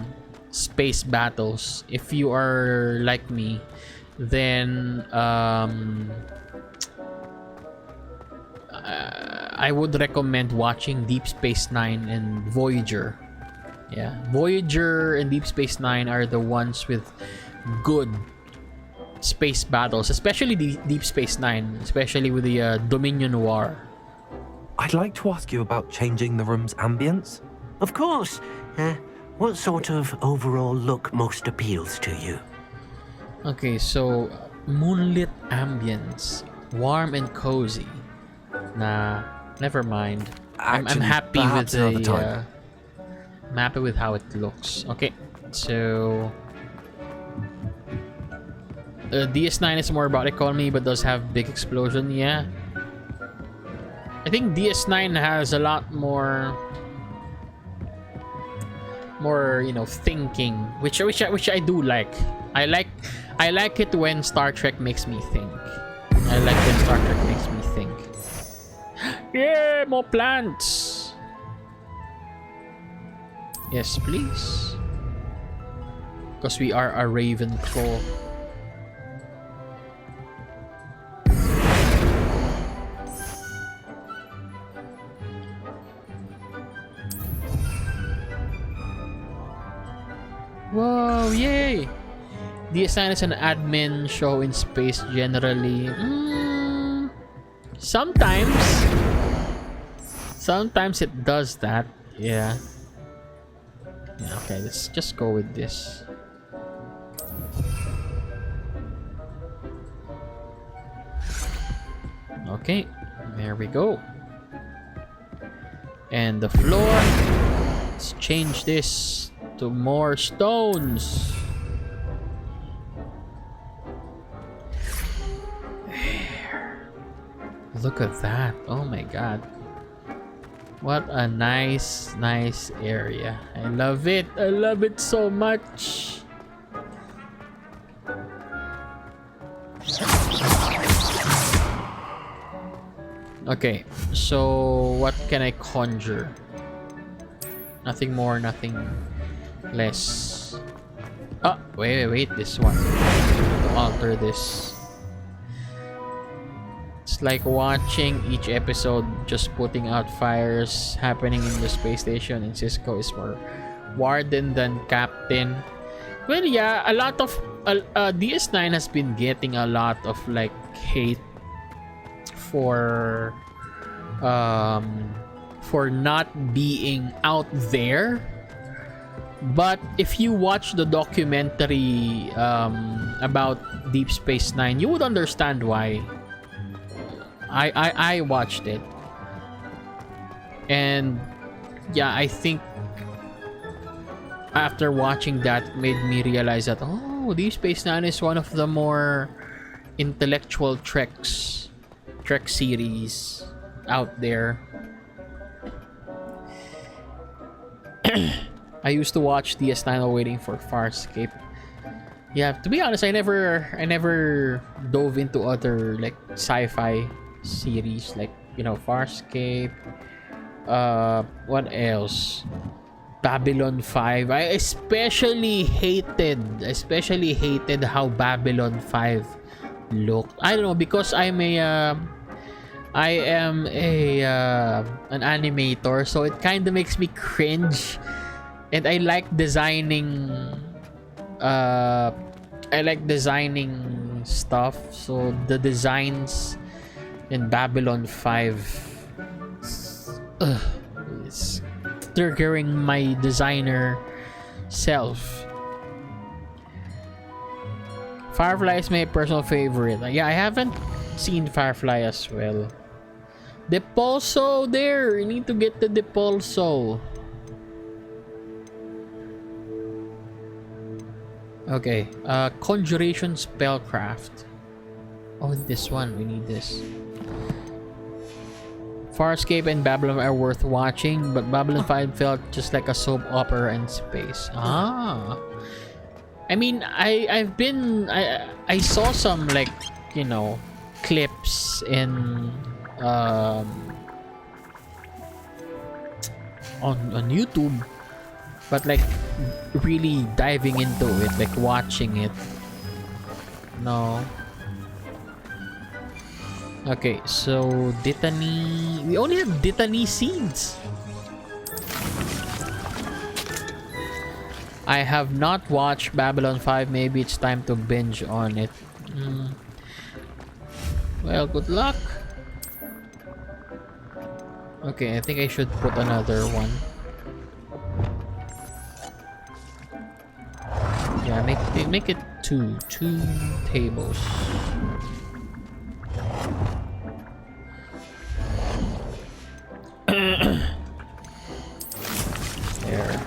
space battles. If you are like me, then I would recommend watching Deep Space Nine and Voyager. Yeah, Voyager and Deep Space Nine are the ones with good space battles, especially Deep Space Nine, especially with the Dominion War. I'd like to ask you about changing the room's ambience. Of course. What sort of overall look most appeals to you? Okay, so moonlit ambience, warm and cozy. Nah, never mind. I'm happy with the. I'm happy with how it looks. Okay, so DS9 is more about economy, but does have big explosion. Yeah, I think DS9 has a lot more, thinking, which I do like. I like it when Star Trek makes me think. I like when Star Trek makes me think. Yeah, more plants. Yes, please. Because we are a Ravenclaw. Whoa, yay! DS9 is an admin show in space generally. Sometimes it does that. Yeah. Okay, let's just go with this. Okay, there we go. And the floor. Let's change this to more stones. There. Look at that. Oh my god. What a nice area. I love it. I love it so much. Okay, so what can I conjure? Nothing more, nothing less. Oh, wait, this one. To alter this. It's like watching each episode just putting out fires happening in the space station, and Cisco is more warden than captain. Well, yeah, a lot of DS9 has been getting a lot of like hate for not being out there. But if you watch the documentary about Deep Space Nine, you would understand why. I watched it, and yeah, I think after watching that made me realize that Deep Space Nine is one of the more intellectual Trek series out there. I used to watch DS9 while waiting for Farscape. Yeah, to be honest, I never dove into other like sci-fi series like, Farscape. What else? Babylon 5. I especially hated how Babylon 5 looked. I don't know, because I am an animator, so it kind of makes me cringe, and I like designing stuff, so the designs in Babylon 5 is triggering my designer self. Firefly is my personal favorite. Yeah, I haven't seen Firefly as well. Depulso there! You need to get the Depulso. Okay, Conjuration Spellcraft. Oh, this one. We need this. Farscape and Babylon are worth watching, but Babylon 5 felt just like a soap opera in space. I mean, I saw some like, clips in on YouTube, but like really diving into it, like watching it, no. Okay, so Dittany, we only have Dittany seeds. I have not watched Babylon 5. Maybe it's time to binge on it. Well, good luck. Okay, I think I should put another one. Yeah, make it two tables. There.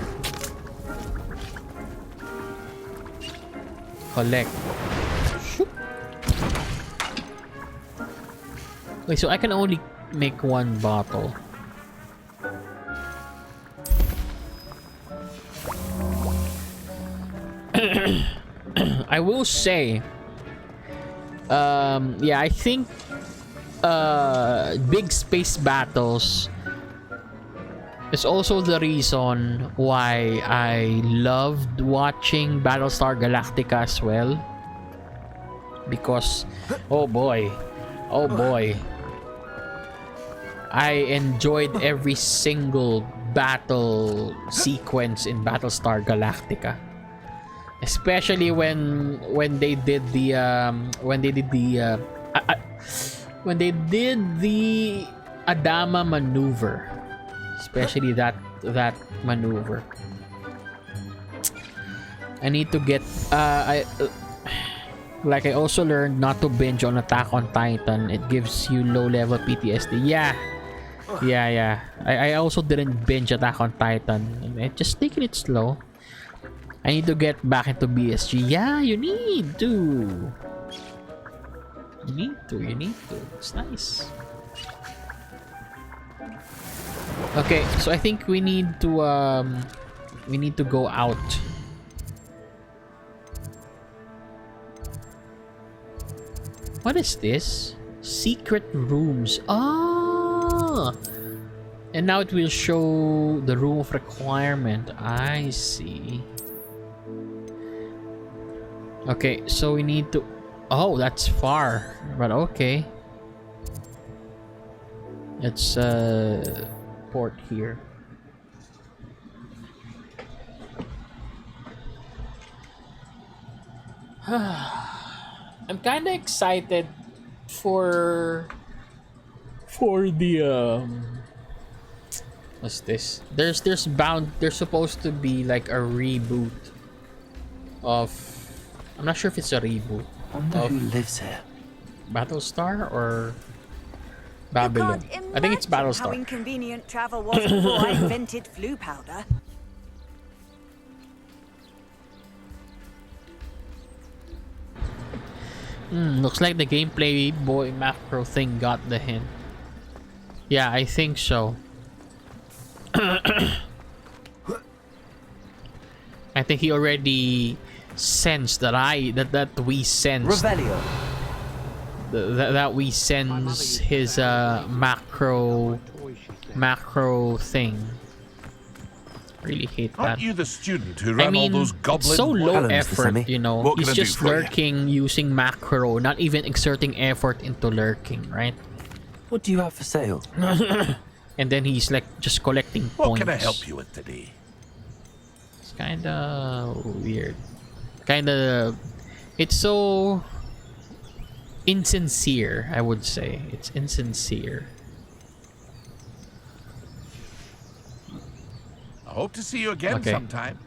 Collect. Shoop. Wait, so I can only make one bottle. I will say, yeah, I think big space battles is also the reason why I loved watching Battlestar Galactica as well. Because, oh boy, I enjoyed every single battle sequence in Battlestar Galactica. Especially when they did the Adama maneuver, especially that maneuver. I need to get I also learned not to binge on Attack on Titan. It gives you low level PTSD. Yeah. I also didn't binge Attack on Titan. I just taking it slow. I need to get back into BSG. Yeah, you need to. You need to. It's nice. Okay, so I think we need to go out. What is this? Secret rooms. Ah! And now it will show the room of requirement. I see. Okay, so we need to... Oh, that's far. But okay. Let's port here. I'm kind of excited for the what's this? There's supposed to be like a reboot of... I'm not sure if it's a reboot. I wonder who lives here. Battlestar or Babylon? I think it's How Battlestar. inconvenient travel was before I invented flu powder. Looks like the gameplay boy macro thing got the hint. Yeah, I think so. I think he already sensed that we sense that we sense his macro thing. Really hate that. Aren't you the student who ran all those goblin... It's so low Hello, Mr. effort, Semi. you know. What can He's I do just for you? lurking using macro, not even exerting effort into lurking, right? What do you have for sale? And then he's like just collecting points. What can I help you with today? It's kinda weird. Kinda... It's so... insincere, I would say. It's insincere. I hope to see you again sometime.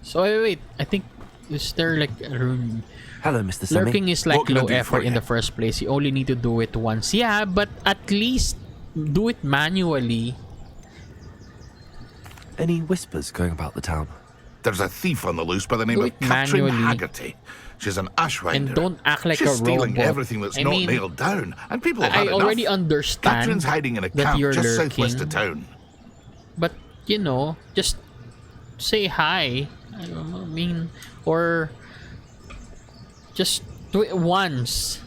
So wait, I think is there like a room? Hello, Mr. Semi. Lurking is like What can I low do for effort in you? the first place. You only need to do it once. Yeah, but at least do it manually. Any whispers going about the town? There's a thief on the loose by the name Do of it Katrin manually. Haggerty. She's an ashwinder. And don't act like She's a stealing robot. everything that's I not mean, nailed down, and people have I had already enough. understand Katrin's hiding in a that camp you're just lurking. southwest of town. But you know, just say hi. I mean, or just do it once.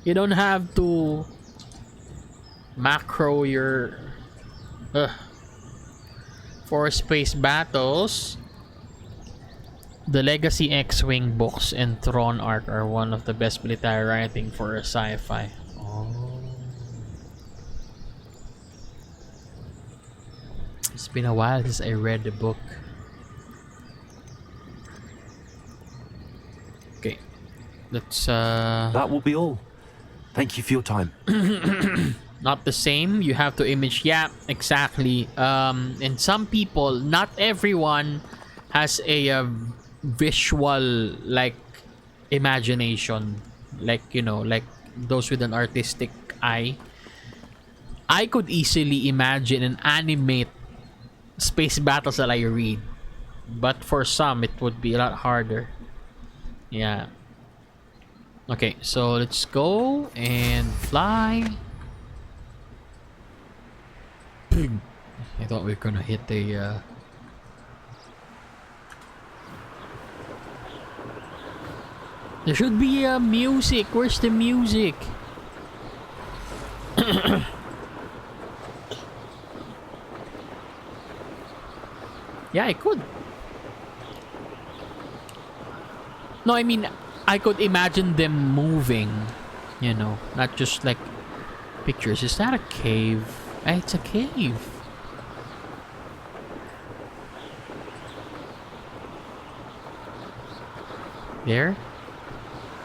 You don't have to macro your for space battles. The Legacy X-Wing books and Tron arc are one of the best military writing for a sci-fi. It's been a while since I read the book. let's That will be all. Thank you for your time. not the same. You have to image. Yeah, exactly. And some people, not everyone has a visual like imagination, like, you know, like those with an artistic eye. I could easily imagine and animate space battles that I read, but for some it would be a lot harder. Yeah. Okay, so let's go and fly. I thought we were gonna hit the there should be music. Where's the music? Yeah, I could. No, I mean, I could imagine them moving, you know, not just like pictures. Is that a cave? It's a cave. There.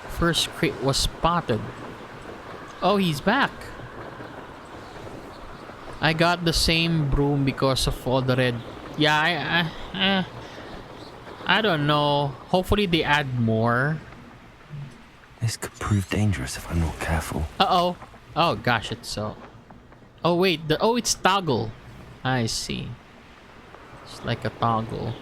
First crate was spotted. Oh, he's back. I got the same broom because of all the red. Yeah, I don't know. Hopefully they add more. This could prove dangerous if I'm not careful. Uh-oh. Oh gosh, it's so. Oh wait, it's toggle. I see. It's like a toggle.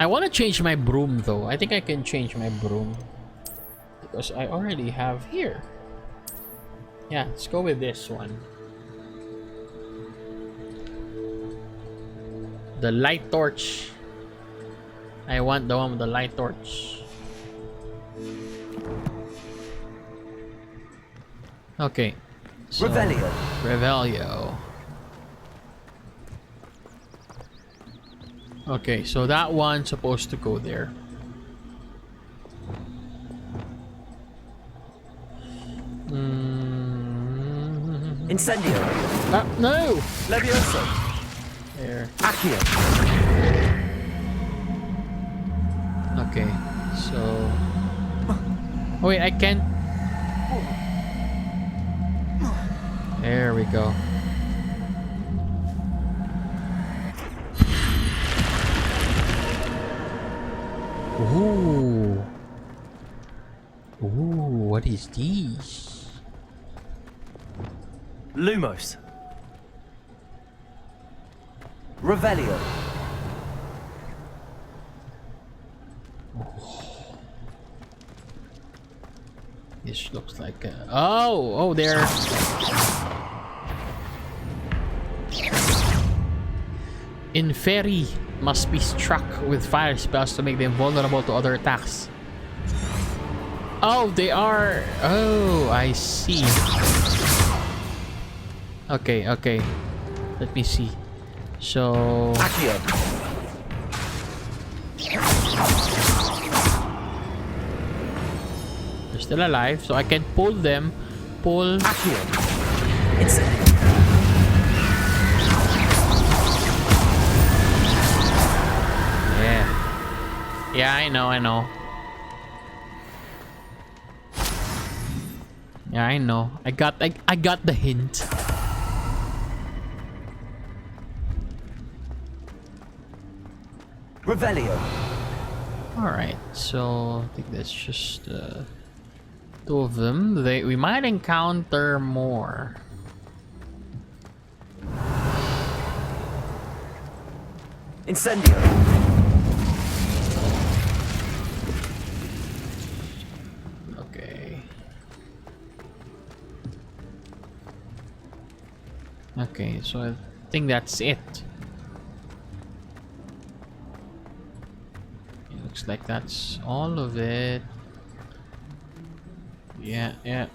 I want to change my broom though. I think I can change my broom because I already have here. Yeah, let's go with this one. The light torch. I want the one with the light torch. Okay. So, Revelio. Revelio. Okay, so that one's supposed to go there. Incendio. No! Levioso. There. Accio. Okay, so... Oh wait, I can't... There we go. Ooh. Ooh, what is this? Lumos. Revelio. This looks like a... Oh, there. Inferi must be struck with fire spells to make them vulnerable to other attacks. Oh, they are... Oh, I see. Okay, okay. Let me see. So... Accio. They're still alive, so I can pull them. Pull... Accio. Yeah. Yeah, I know. Yeah, I know. I got the hint. Revelio. Alright, so I think that's just two of them. We might encounter more. Incendio. Okay. Okay, so I think that's it. Looks like that's all of it. Yeah.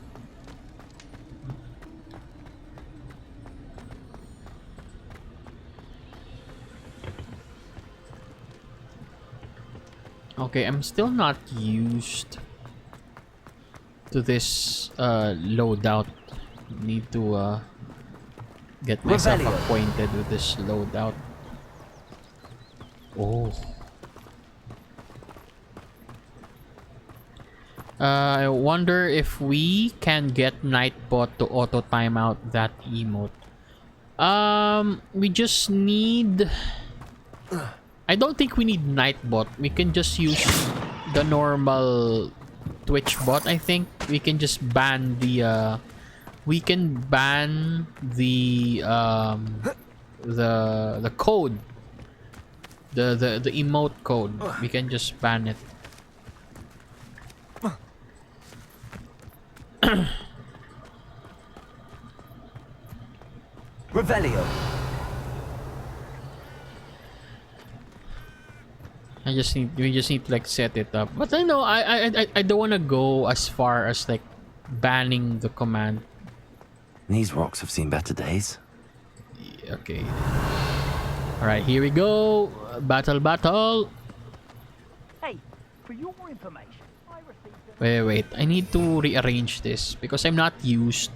Okay, I'm still not used to this loadout. Need to get myself acquainted with this loadout. Oh. I wonder if we can get Nightbot to auto timeout that emote. We just need... I don't think we need Nightbot. We can just use the normal Twitch bot, I think. We can just ban the... we can ban the code. The emote code. We can just ban it. Revelio. We just need to like set it up. But I know I don't want to go as far as like banning the command. These rocks have seen better days. Okay. All right, here we go. Battle. Hey, for your information, I received Wait. I need to rearrange this because I'm not used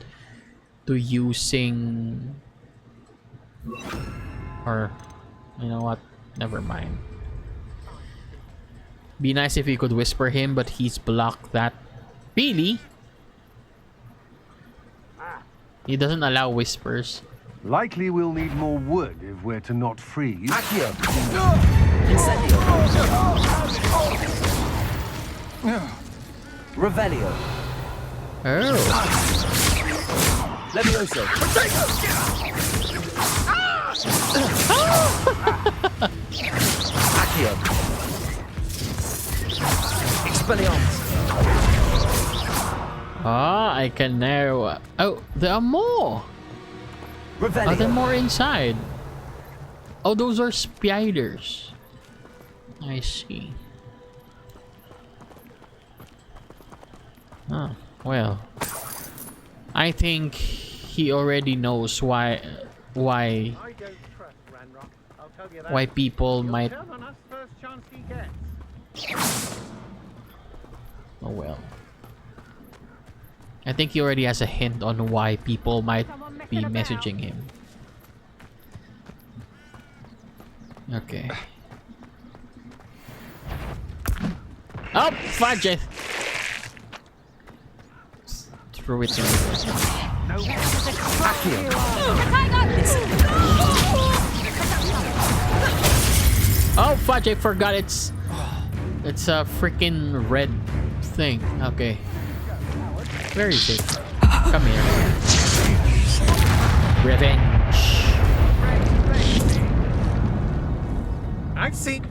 to using... Or, you know what? Never mind. Be nice if you could whisper him, but he's blocked that. Really? He doesn't allow whispers. Likely we'll need more wood if we're to not freeze. Accio. Incendio. Revelio. Oh. Levioso. Accio. Expelliarmus. Ah, I can now... Oh, there are more! Revelio. Are there more inside? Oh, those are spiders. I see. Oh, well. I think he already knows why people might... Oh well. I think he already has a hint on why people might be messaging him. Okay. Oh, fudge it! Throw it in. Oh, fudge! I forgot it's a freaking red thing. Okay. Where is it? Come here. Revenge. I see.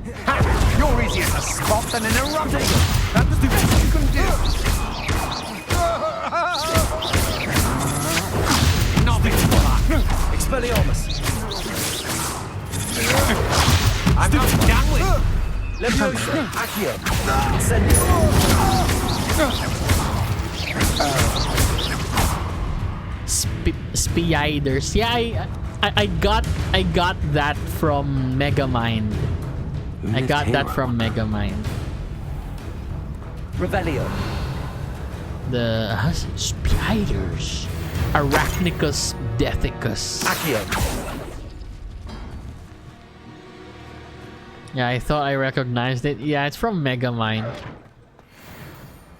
You're easier to spot than an erotic. That was the best you can do. Nothing for that. Expelliarmus. I'm not done with. Leviosa. Accio. Incendio. Spiders. Yeah, I got that from Megamind. I got that from Megamind. Revelio. The spiders. Arachnicus deathicus. Accio. Yeah, I thought I recognized it. Yeah, it's from Megamind.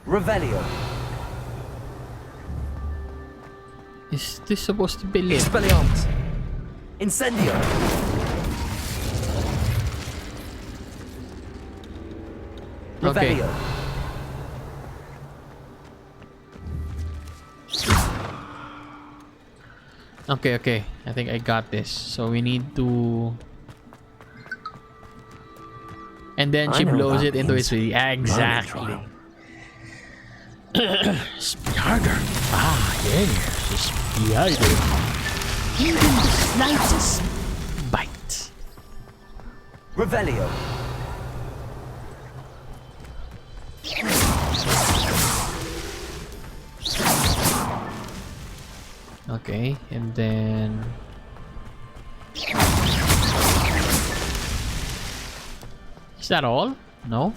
Revelio. Is this supposed to be lit? Expelliarmus. Incendio. Okay. Revelio. Okay. I think I got this. So we need to... And then she blows it into its... Exactly. Spider. Ah, yes. A spider. Even the slightest bite. Revelio. Okay, and then... Is that all? No?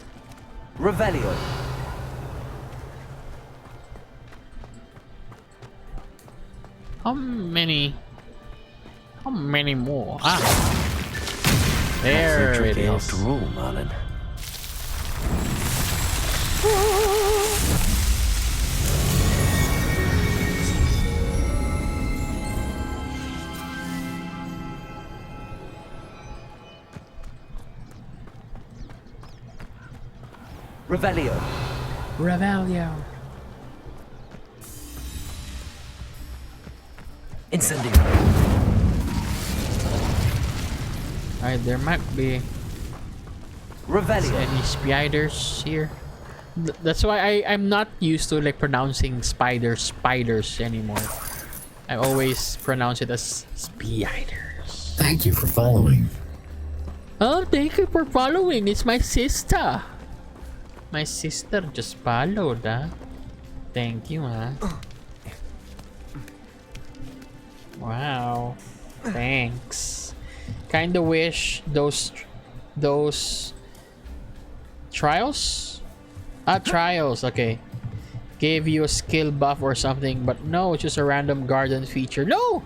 Revelio. How many more? Ah. There Not so it tricky is. after all, Merlin. Revelio. Revelio. Incendio. Alright, there might be Revelio. any spiders here. That's why I'm not used to like pronouncing spiders anymore. I always pronounce it as spiders. Thank you for following. Oh, thank you for following. It's my sister. My sister just followed, huh? Thank you, huh? Wow. Thanks. Kinda wish those trials? Trials, okay. Gave you a skill buff or something, but no, it's just a random garden feature. No!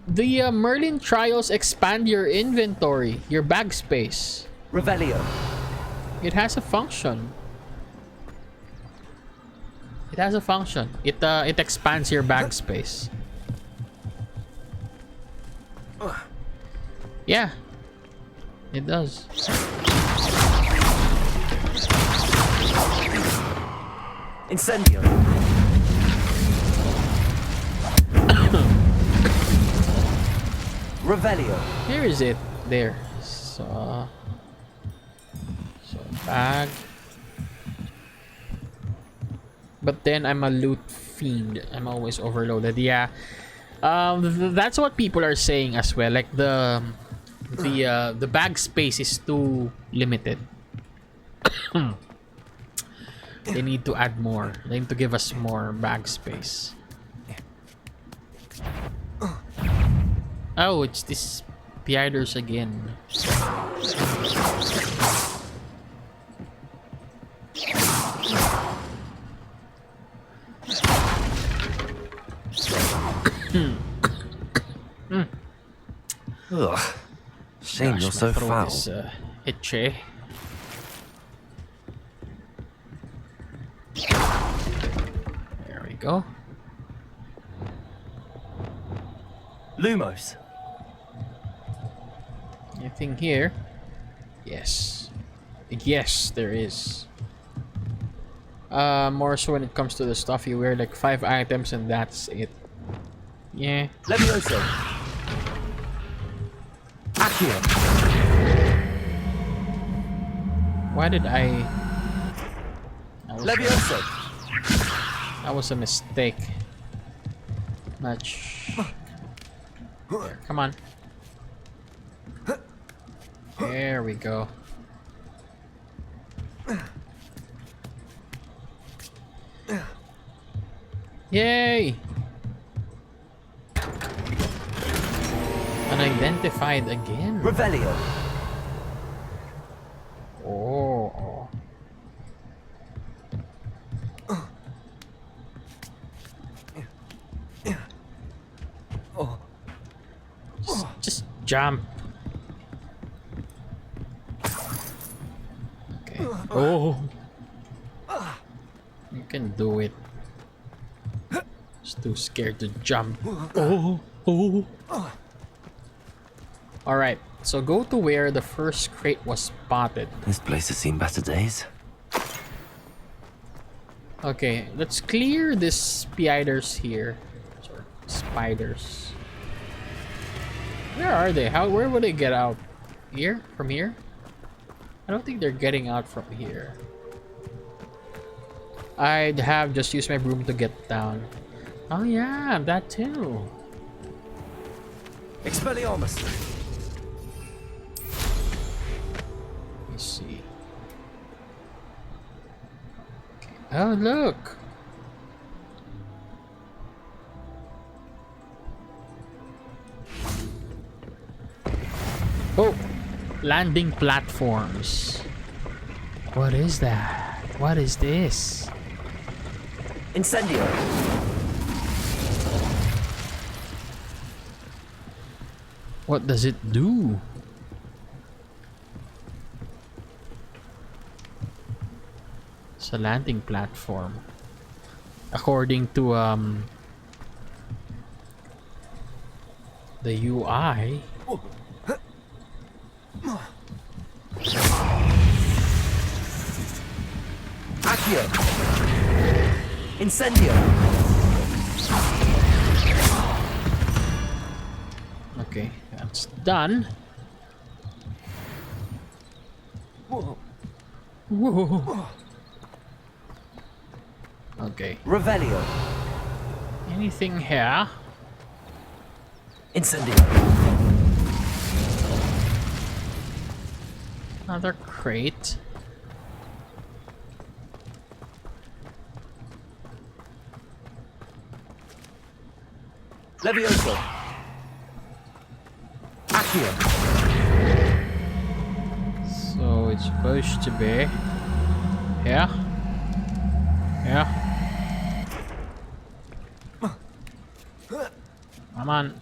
The Merlin trials expand your inventory, your bag space. Revelio. It has a function. It has a function. It expands your bag space. Yeah. It does. Incendio. Revelio. Here is it. There. So bag. But then I'm a loot fiend. I'm always overloaded. Yeah. That's what people are saying as well. Like the bag space is too limited. They need to add more. They need to give us more bag space. Oh, it's these spiders again. Ugh. Shame Gosh, you're so my throat foul. is, itchy. There we go. Lumos. Anything here? Yes. Yes, there is. More so when it comes to the stuff you wear, like 5 items and that's it. Yeah. Levioso. Accio. Why did I... Levioso. That was a mistake. Much. There, come on. There we go. Yay! Unidentified again. Revelio. Oh. Just jump. Okay. Oh. You can do it. Just too scared to jump. Oh. Alright, so go to where the first crate was spotted. This place has seen better days. Okay, let's clear these spiders here. Sorry, spiders. Where are they? Where would they get out? Here? From here? I don't think they're getting out from here. I'd have just used my broom to get down. Oh yeah, that too. Expelliarmus. Let me see. Okay. Oh look! Oh! Landing platforms. What is that? What is this? Incendio. What does it do? It's a landing platform. According to the UI. Accio! Incendio! Okay, that's done. Whoa. Whoa. Okay. Revelio. Anything here? Incendio. Another crate. Levioso. Accio. So it's supposed to be here. Yeah. Come on.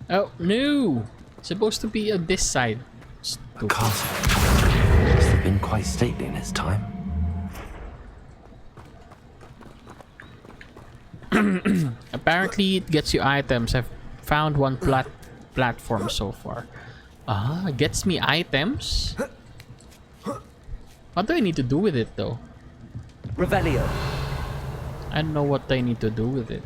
Oh no! It's supposed to be on this side. A castle. Must have been quite stately in its time. Apparently it gets you items. I've found one platform so far. It gets me items? What do I need to do with it though? Revelio. I don't know what I need to do with it.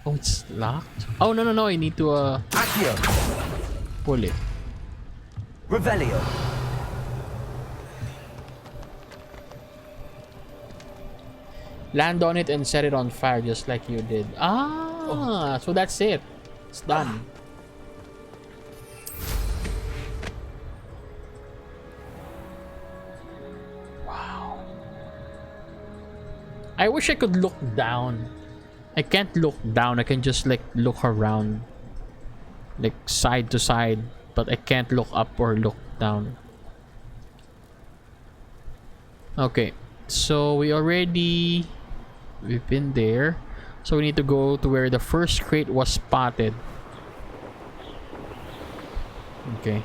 Oh, it's locked? Oh, no, I need to Accio. pull it. Revelio. Land on it and set it on fire just like you did. So that's it. It's done. Wow. I wish I could look down. I can't look down. I can just like look around, like side to side, but I can't look up or look down. Okay, so we've been there, so we need to go to where the first crate was spotted. Okay,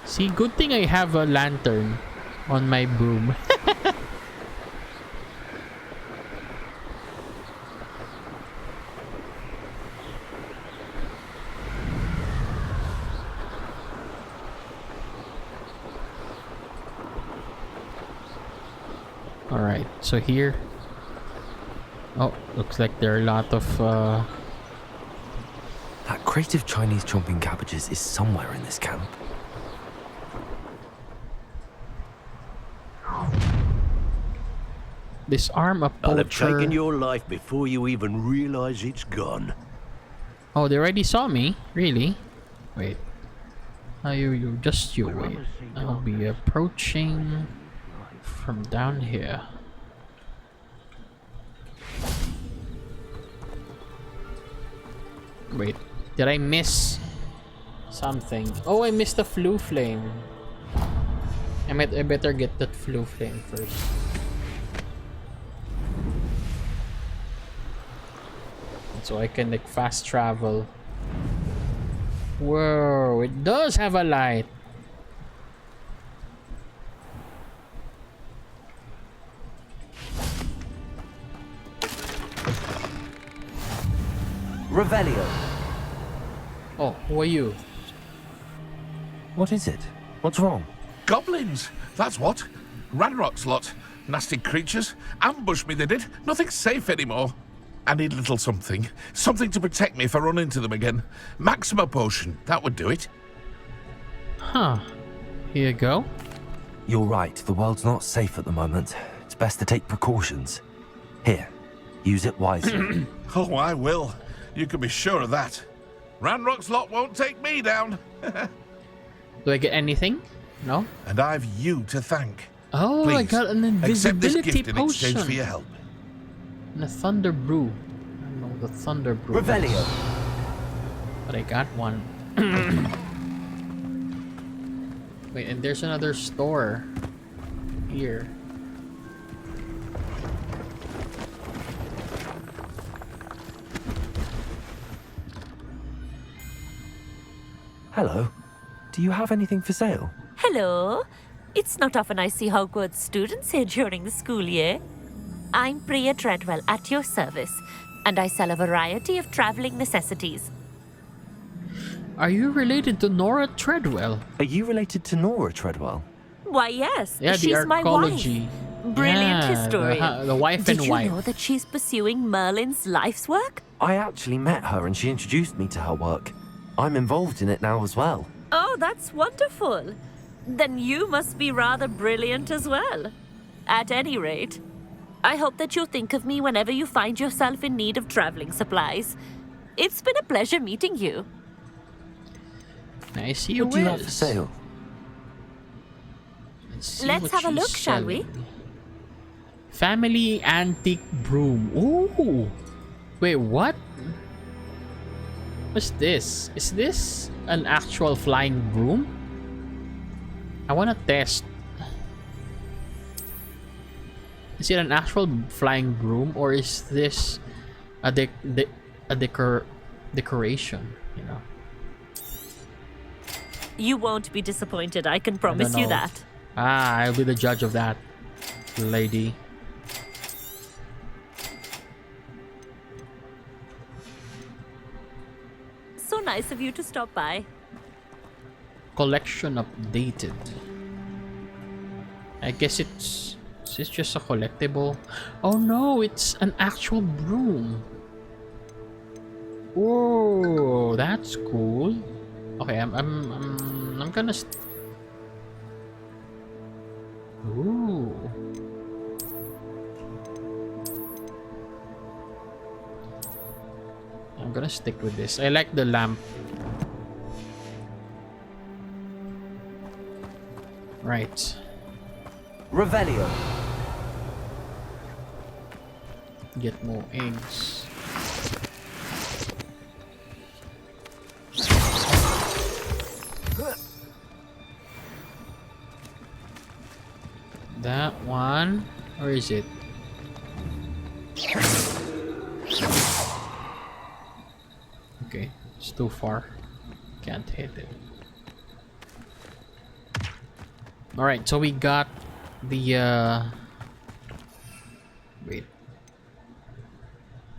see, good thing I have a lantern on my broom. Alright, so here. Oh, looks like there are a lot of That crate of Chinese chomping cabbages is somewhere in this camp. disarm a I'll have poacher. taken your life before you even realize it's gone. Oh, they already saw me? Really? Wait. You just you wait. I'll be approaching from down here. Wait, did I miss something? Oh, I missed the flue flame. I better get that flue flame first. So I can like fast travel. Whoa, it does have a light. Revelio. Oh, who are you? What is it? What's wrong? Goblins! That's what. Ranrock's lot. Nasty creatures. Ambushed me, they did. Nothing's safe anymore. I need a little something. Something to protect me if I run into them again. Maxima potion. That would do it. Huh. Here you go. You're right. The world's not safe at the moment. It's best to take precautions. Here. Use it wisely. Oh, I will. You can be sure of that. Ranrock's lot won't take me down. Do I get anything? No? And I've you to thank. Oh, Please, I got an accept this invisibility gift in exchange potion. for your help. And a thunder brew. I don't know the thunder brew. Revelio. But I got one. Wait, and there's another store here. Hello. Do you have anything for sale? Hello. It's not often I see Hogwarts students here during the school year. I'm Priya Treadwell at your service, and I sell a variety of traveling necessities. Are you related to Nora Treadwell? Are you related to Nora Treadwell? Why, yes. Yeah, the she's my archaeology. wife. Brilliant Yeah, historian. the wife and Did you wife. know that she's pursuing Merlin's life's work? I actually met her and she introduced me to her work. I'm involved in it now as well. Oh, that's wonderful. Then you must be rather brilliant as well. At any rate, I hope that you'll think of me whenever you find yourself in need of traveling supplies. It's been a pleasure meeting you. I see you. What do you have for sale? Let's have a look, shall we? Family antique broom. Ooh. Wait, what? What's this? Is this an actual flying broom? I want to test. Is it an actual flying broom, or is this a decoration? You know. You won't be disappointed, I can I promise don't you know. that. Ah, I'll be the judge of that, lady. So nice of you to stop by. Collection updated. I guess it's just a collectible. Oh no, it's an actual broom. Whoa, that's cool. Okay, I'm gonna. Ooh. I'm gonna stick with this. I like the lamp. Right. Revelio. Get more eggs. That one, or is it? Okay, it's too far. Can't hit it. All right, so we got the wait.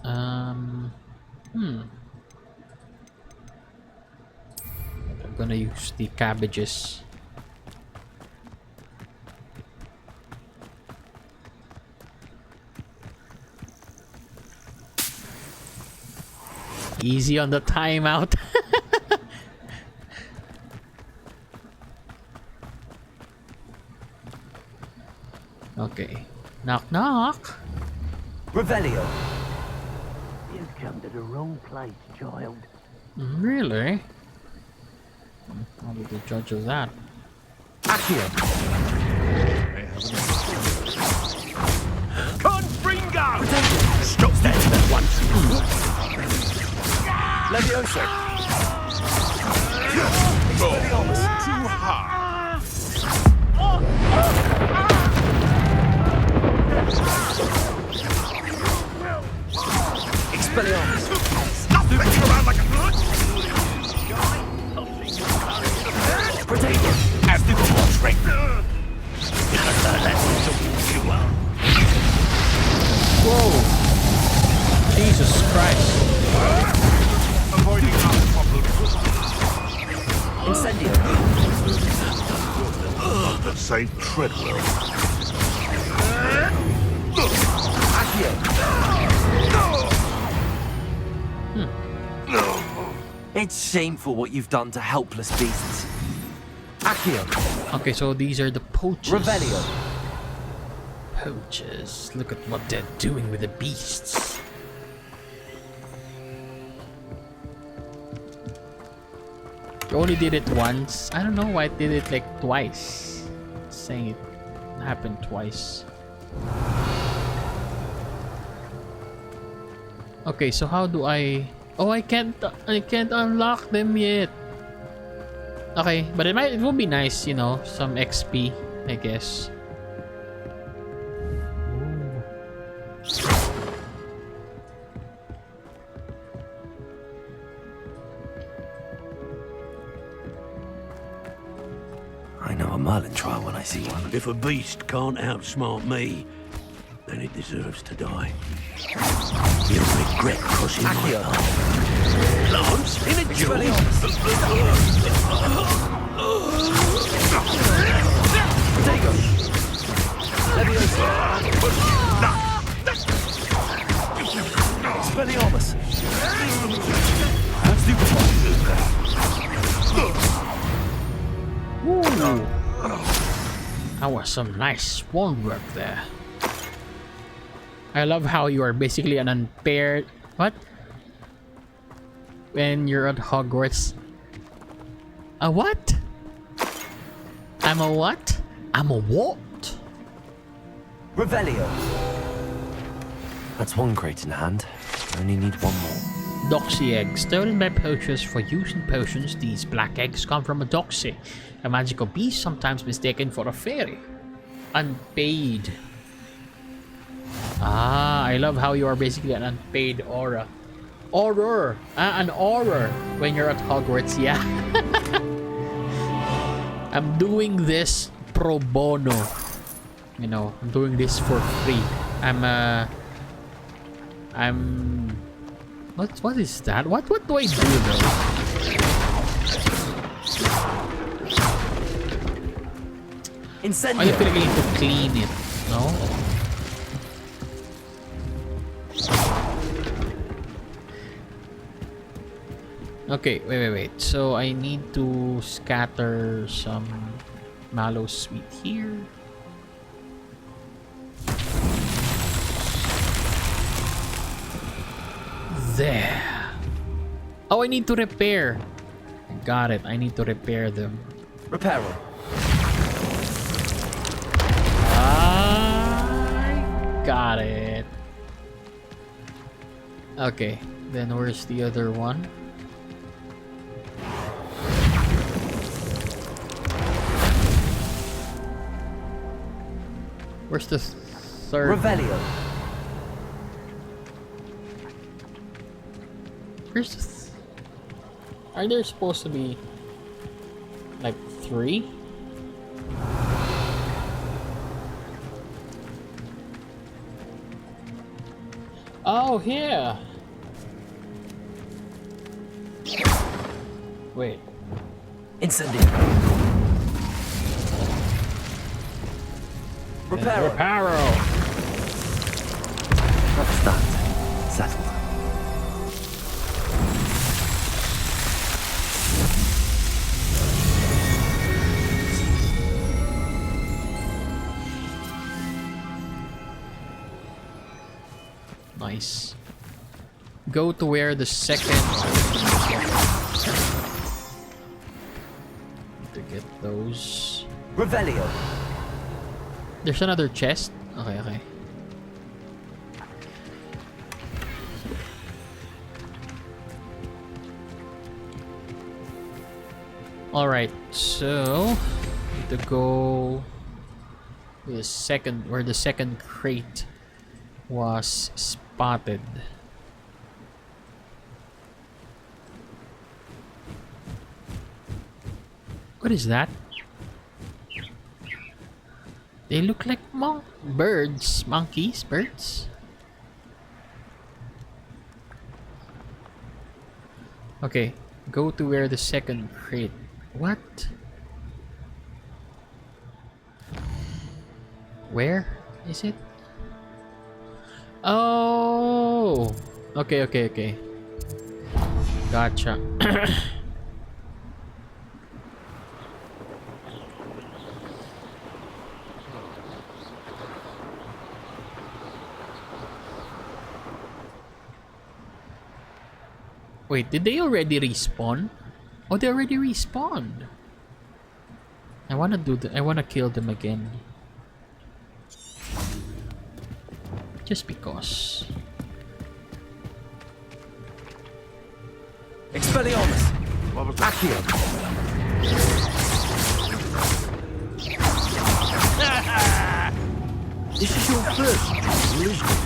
I'm gonna use the cabbages. Easy on the timeout. Okay. Knock knock. Revelio. You've come to the wrong place, child. Really? I'll be the judge of that. Accio. Confringo! Stop standing at once! Levioso. Oh, too hard. Expelliarmus. Stop messing around like a Potato. As the trick. You must learn lessons to walk you well. Whoa! Jesus Christ! Avoiding our problems. Incendio. That saved Treadwell. It's shameful what you've done to helpless beasts. Accio. Okay, so these are the poachers. Revelio. Poachers. Look at what they're doing with the beasts. You only did it once. I don't know why I did it like twice. Saying it happened twice. Okay, so how do I... Oh, I can't unlock them yet. Okay, but it will be nice, you know, some XP, I guess. I know a Merlin trial when I see one. If a beast can't outsmart me, then it deserves to die. You'll regret crossing my path. Lance, in a duel. Expelliarmus! Ooh. That was some nice spawn work there. I love how you are basically an unpaired... What? When you're at Hogwarts. A what? I'm a what? I'm a what? Revelio. That's one crate in hand. I only need one more. Doxy eggs. Stolen by poachers for use in potions, these black eggs come from a doxy, a magical beast sometimes mistaken for a fairy. Unpaid. Ah, I love how you are basically an unpaid aura. An aura when you're at Hogwarts, yeah. I'm doing this pro bono. You know, I'm doing this for free. What is that? What do I do though? Incendio. I feel like I need to clean it, no? Okay, wait. So I need to scatter some mallow sweet here. There. Oh, I need to repair. Got it. I need to repair them. Repair them. I got it. Okay. Then where's the other one? Where's the third? Revelio. Where's the are there supposed to be like 3? Oh, yeah. Wait. Incendio. Reparo. That's that. Settled. Nice. Go to where the second... to get those... Revelio. There's another chest? Okay. Alright, so... need to go... to the second... where the second crate was spotted. What is that? They look like birds. Monkeys? Birds? Okay, go to where the second crate. What? Where is it? Oh! Okay. Gotcha. Wait, did they already respawn? Oh, they already respawned. I wanna kill them again. Just because. Expelliarmus. Accio. This is your first duel, isn't it?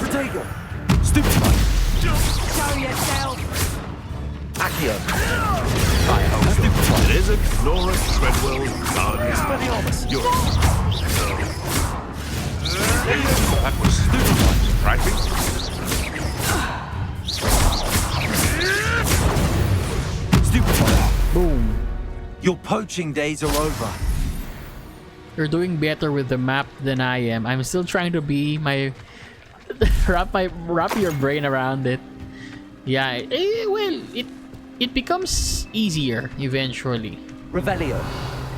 Protego. Stupid. Show yourself. Accio. I hope so. It isn't Nora Treadwell done. Expelliarmus. You're... That was stupid, right? Boom. Your poaching days are over. You're doing better with the map than I am. I'm still trying to be my wrap your brain around it. Yeah, well, it becomes easier eventually. Revelio.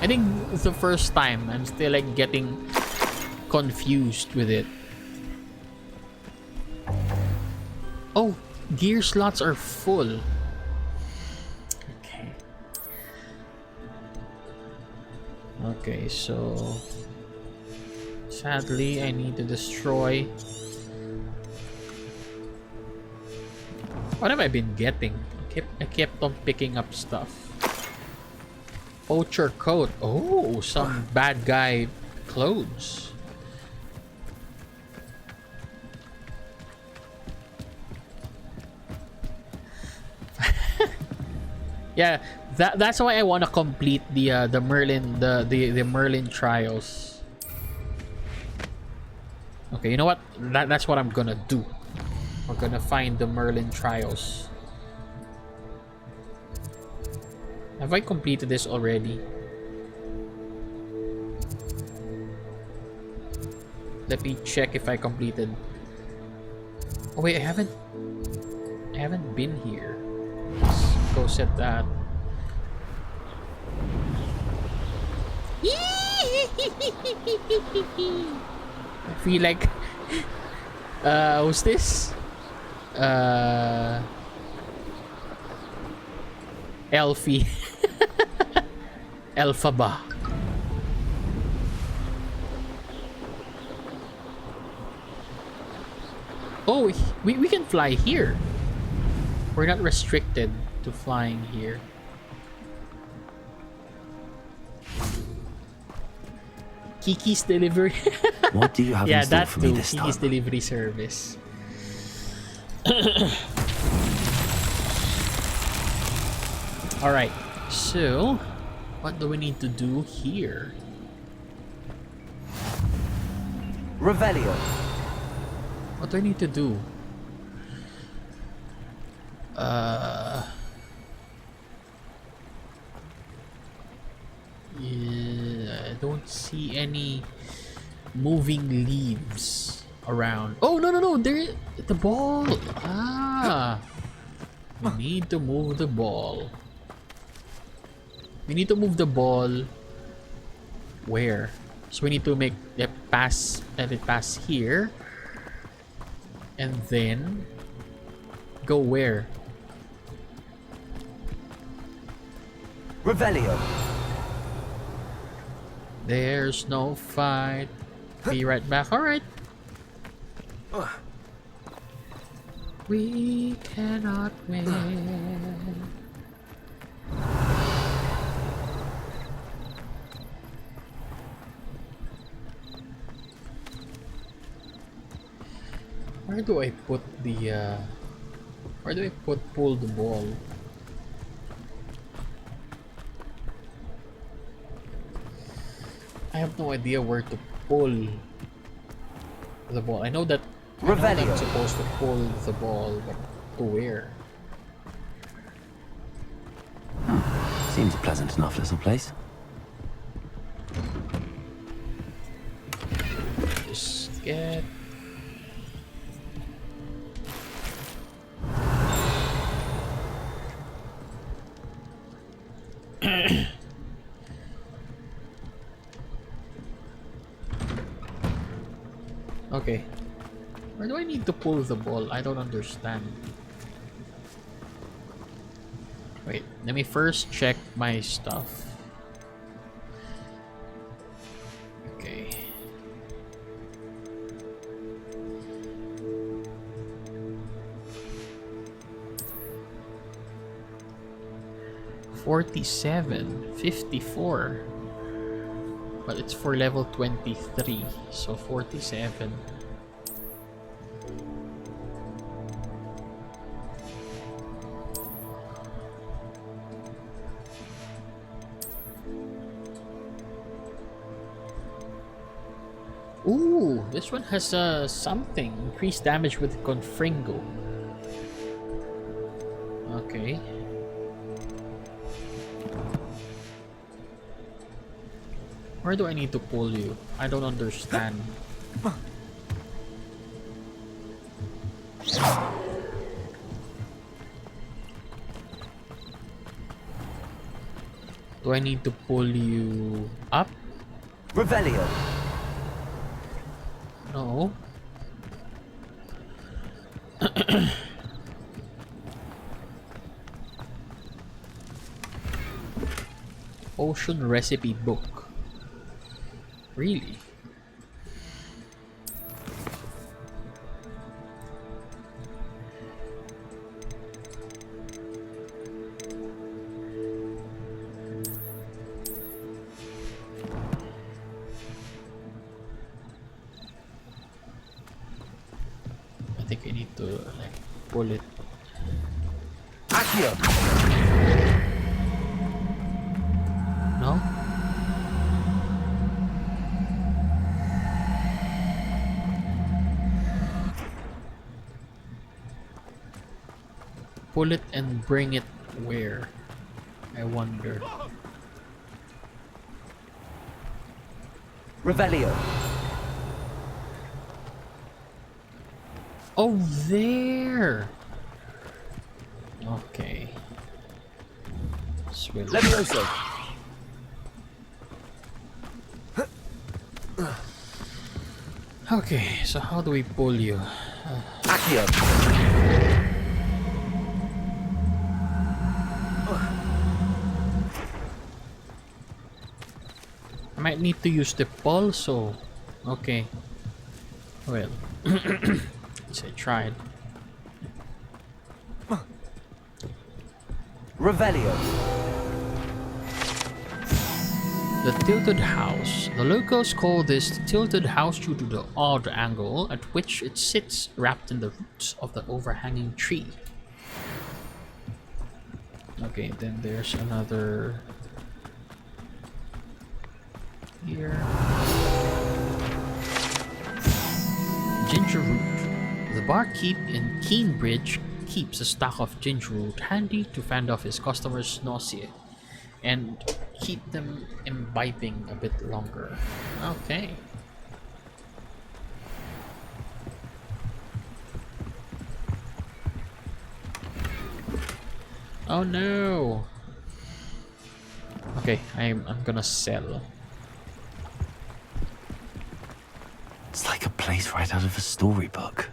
I think it's the first time I'm still like getting confused with it. Oh, gear slots are full. Okay, so sadly I need to destroy. What have I been getting? I kept on picking up stuff. Poacher coat. Oh, some bad guy clothes. Yeah, that's why I want to complete the Merlin the Merlin trials. Okay, you know what? That's what I'm gonna do. We're gonna find the Merlin trials. Have I completed this already? Let me check if I completed. Oh wait, I haven't been here. Let's go set that. I feel like who's this? Elfie. Elphaba. Oh, we can fly here. We're not restricted to flying here. Kiki's delivery. What do you have in store for me this time? Kiki's delivery service. Alright, so what do we need to do here? Revelio. What do I need to do? Yeah, I don't see any moving leaves around. Oh no! There, the ball. Ah, we need to move the ball. We need to move the ball. Where? So we need to make it pass. Let it pass here, and then go where? Revelio. There's no fight. Be right back. Alright. We cannot win. Where do I put the where do I pull the ball? I have no idea where to pull the ball. I know that I'm supposed to pull the ball, but to where? Seems a pleasant enough little place. Just get... Okay. Where do I need to pull the ball? I don't understand. Wait, let me first check my stuff. Okay. $47, $54. But it's for level 23, so 47. Ooh, this one has something. Increased damage with Confringo. Okay. Where do I need to pull you? I don't understand. Do I need to pull you up? Revelio. No. Ocean recipe book. Really? I think I need to like pull it. Accio. No? Pull it and bring it where? I wonder. Revelio. Oh, there! Okay. Swim. Levioso. Okay, so how do we pull you? Accio. I might need to use the pulso. Okay. Well, I tried. Revelio. The tilted house. The locals call this the tilted house due to the odd angle at which it sits wrapped in the roots of the overhanging tree. Okay, then there's another here. Ginger root. The barkeep in Keenbridge keeps a stock of ginger root handy to fend off his customers' nausea and keep them imbibing a bit longer. Okay. Oh no. Okay, I'm gonna sell. It's like a place right out of a storybook.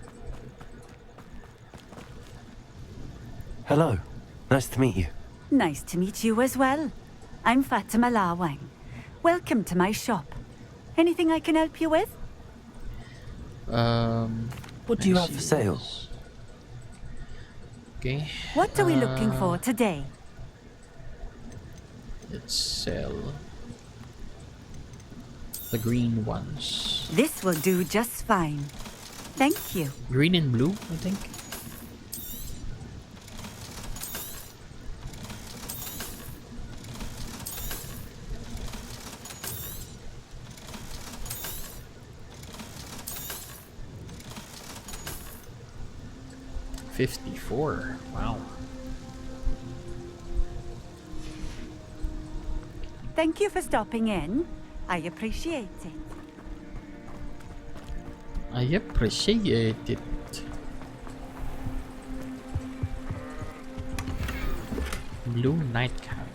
Hello. Nice to meet you. Nice to meet you as well. I'm Fatima Lawang. Welcome to my shop. Anything I can help you with? What do you have for sale? Okay. What are we looking for today? Let's sell the green ones. This will do just fine. Thank you. Green and blue, I think. $54. Wow. Thank you for stopping in. I appreciate it. I appreciate it. Blue nightcap.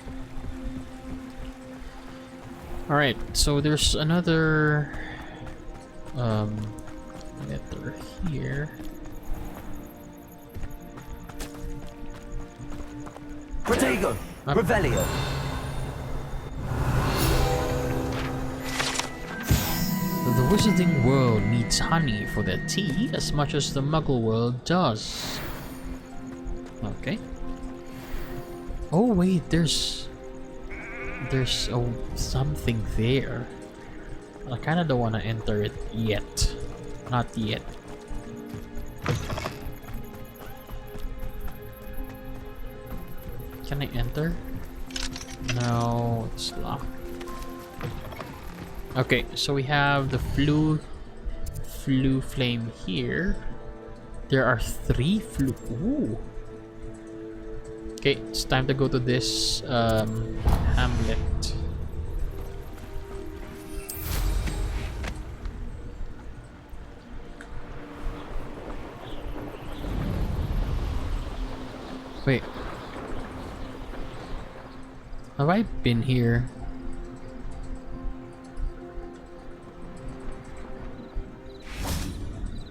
Alright, so there's another letter here. Protego. Revelio. The wizarding world needs honey for their tea as much as the muggle world does. Okay. Oh wait, there's something there. I kinda don't wanna enter it yet. Not yet. Can I enter? No, it's locked. Okay, so we have the flue flame here. There are 3 flue. Ooh. Okay, it's time to go to this hamlet. Wait. Have I been here?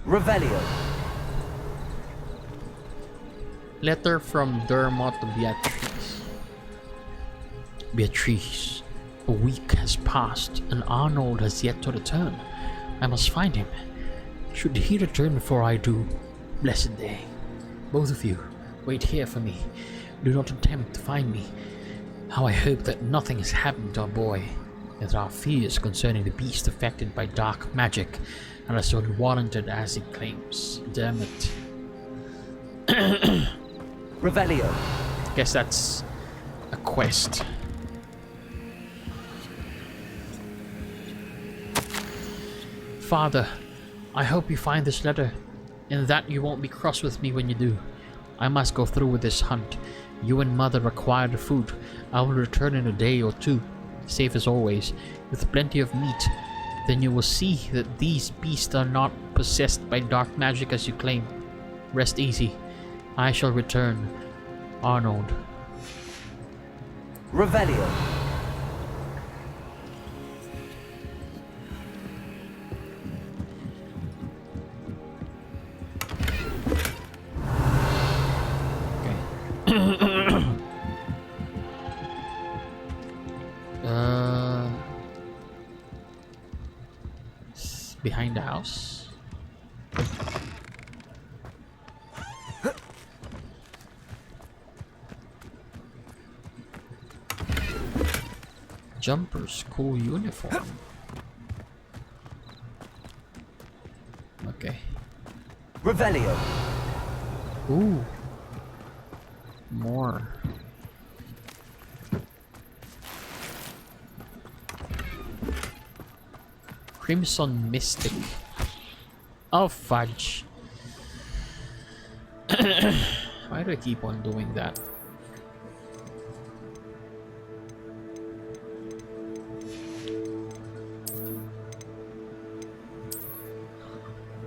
Revelio. Letter from Dermot to Beatrice. Beatrice, a week has passed and Arnold has yet to return. I must find him. Should he return before I do, blessed day. Both of you, wait here for me. Do not attempt to find me. How I hope that nothing has happened to our boy. That our fears concerning the beast affected by dark magic are as unwarranted as he claims. Damn it. Revelio. Guess that's a quest. Father, I hope you find this letter, and that you won't be cross with me when you do. I must go through with this hunt. You and Mother require the food. I will return in a day or 2, safe as always, with plenty of meat. Then you will see that these beasts are not possessed by dark magic as you claim. Rest easy. I shall return. Arnold. Revelio. Behind the house. Jumper's cool uniform. Okay. Revelio. Ooh. More. Crimson Mystic. Oh fudge. Why do I keep on doing that?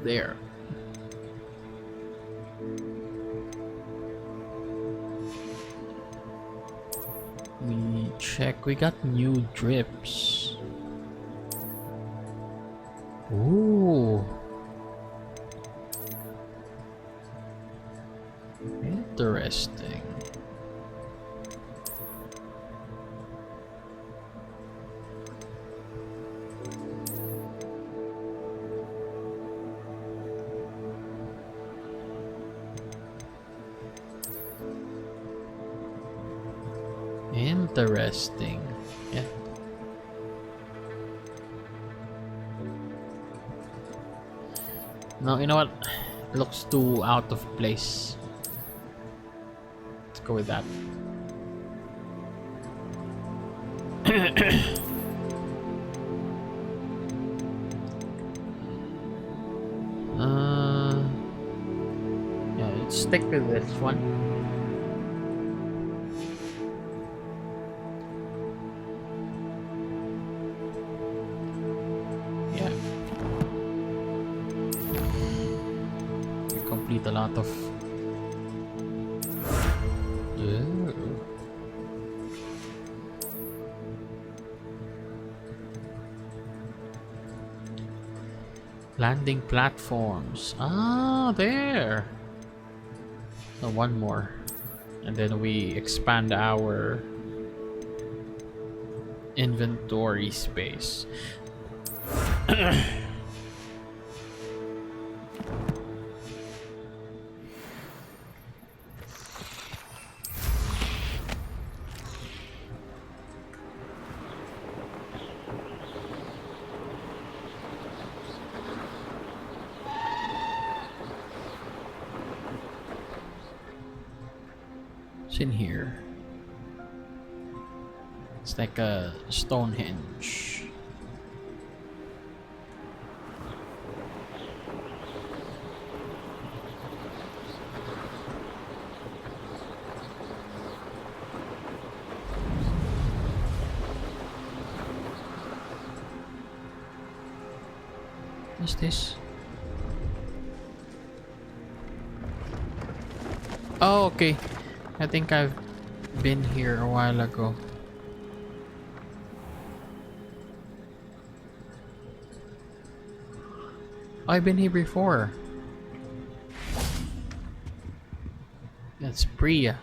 There. We check. We got new drips. Ooh. Interesting. Interesting. Yeah. No, you know what? It looks too out of place. Let's go with that. Yeah, let's stick with this one. A lot of landing platforms. Ah, there. So one more, and then we expand our inventory space. In here, it's like a Stonehenge. What's this? Oh, okay. I think I've been here a while ago. I've been here before. That's Priya.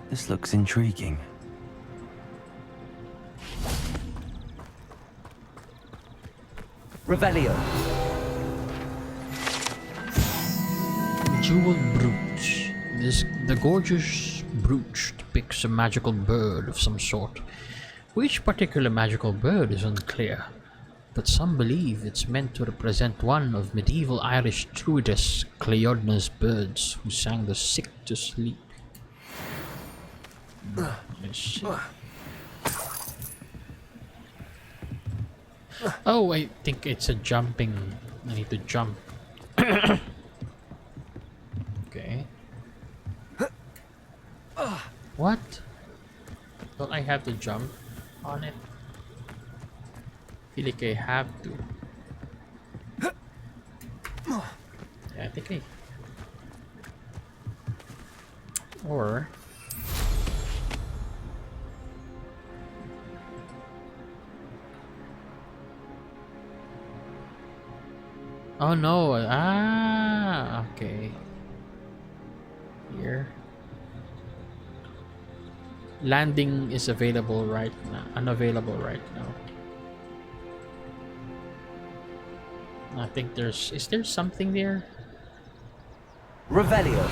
This looks intriguing. Revelio. Jewel brooch. The gorgeous brooch depicts a magical bird of some sort. Which particular magical bird is unclear, but some believe it's meant to represent one of medieval Irish druidess Cleodna's birds who sang the sick to sleep. Oh, I think it's a jumping. I need to jump. Okay. What? Don't I have to jump on it? I feel like I have to. Yeah, I think I... Or... Oh no, okay. Here. Landing is available right now, unavailable right now. I think is there something there? Revelio.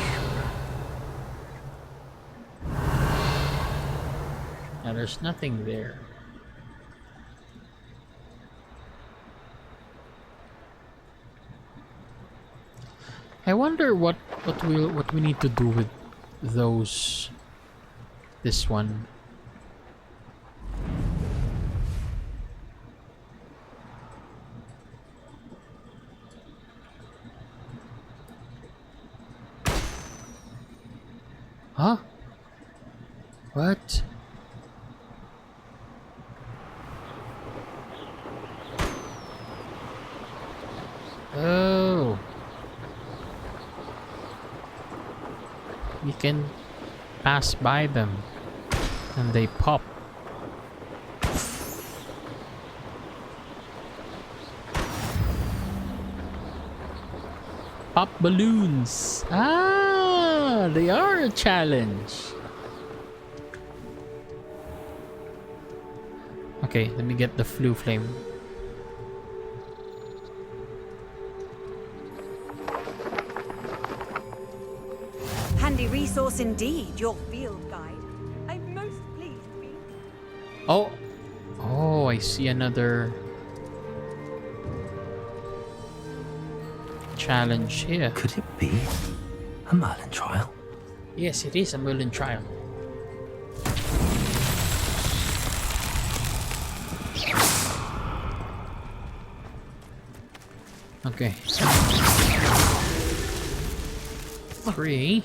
No, there's nothing there. I wonder what we need to do with those. This one. Huh? What? Oh. We can pass by them and they pop. Pop balloons. Ah, they are a challenge. Okay, let me get the flu flame. Handy resource indeed, your field guide. I'm most pleased to be. Oh, oh, I see another challenge here. Could it be a Merlin trial? Yes, it is a Merlin trial. Okay. 3.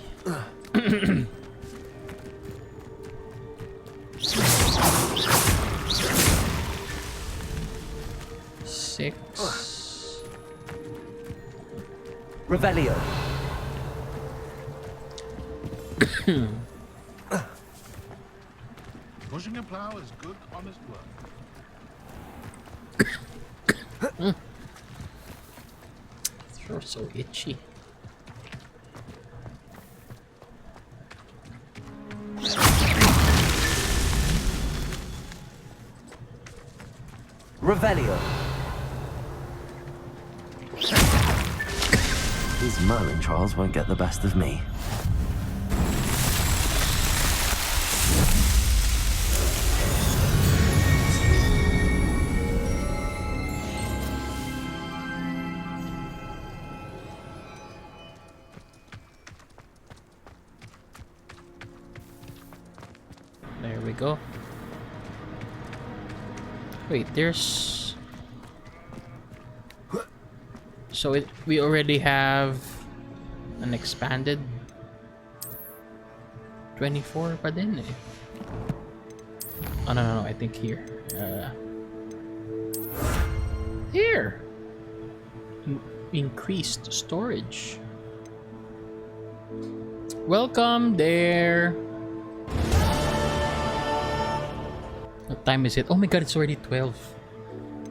6. Revelio. Pushing a plow is good, honest work. Throat so itchy. Revelio. These Merlin trials won't get the best of me. Wait, there's... So we already have an expanded 24 pa din eh. Oh, no, I think here. Here! Increased storage. Welcome there! What time is it? Oh my god, it's already 12.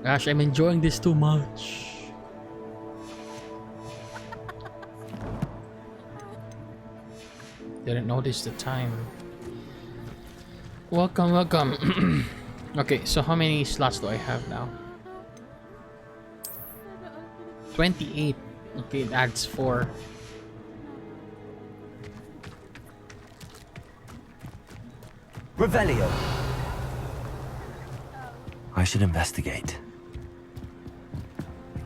Gosh, I'm enjoying this too much. Didn't notice the time. Welcome. Okay, so how many slots do I have now? 28. Okay, it adds 4. Revelio. I should investigate.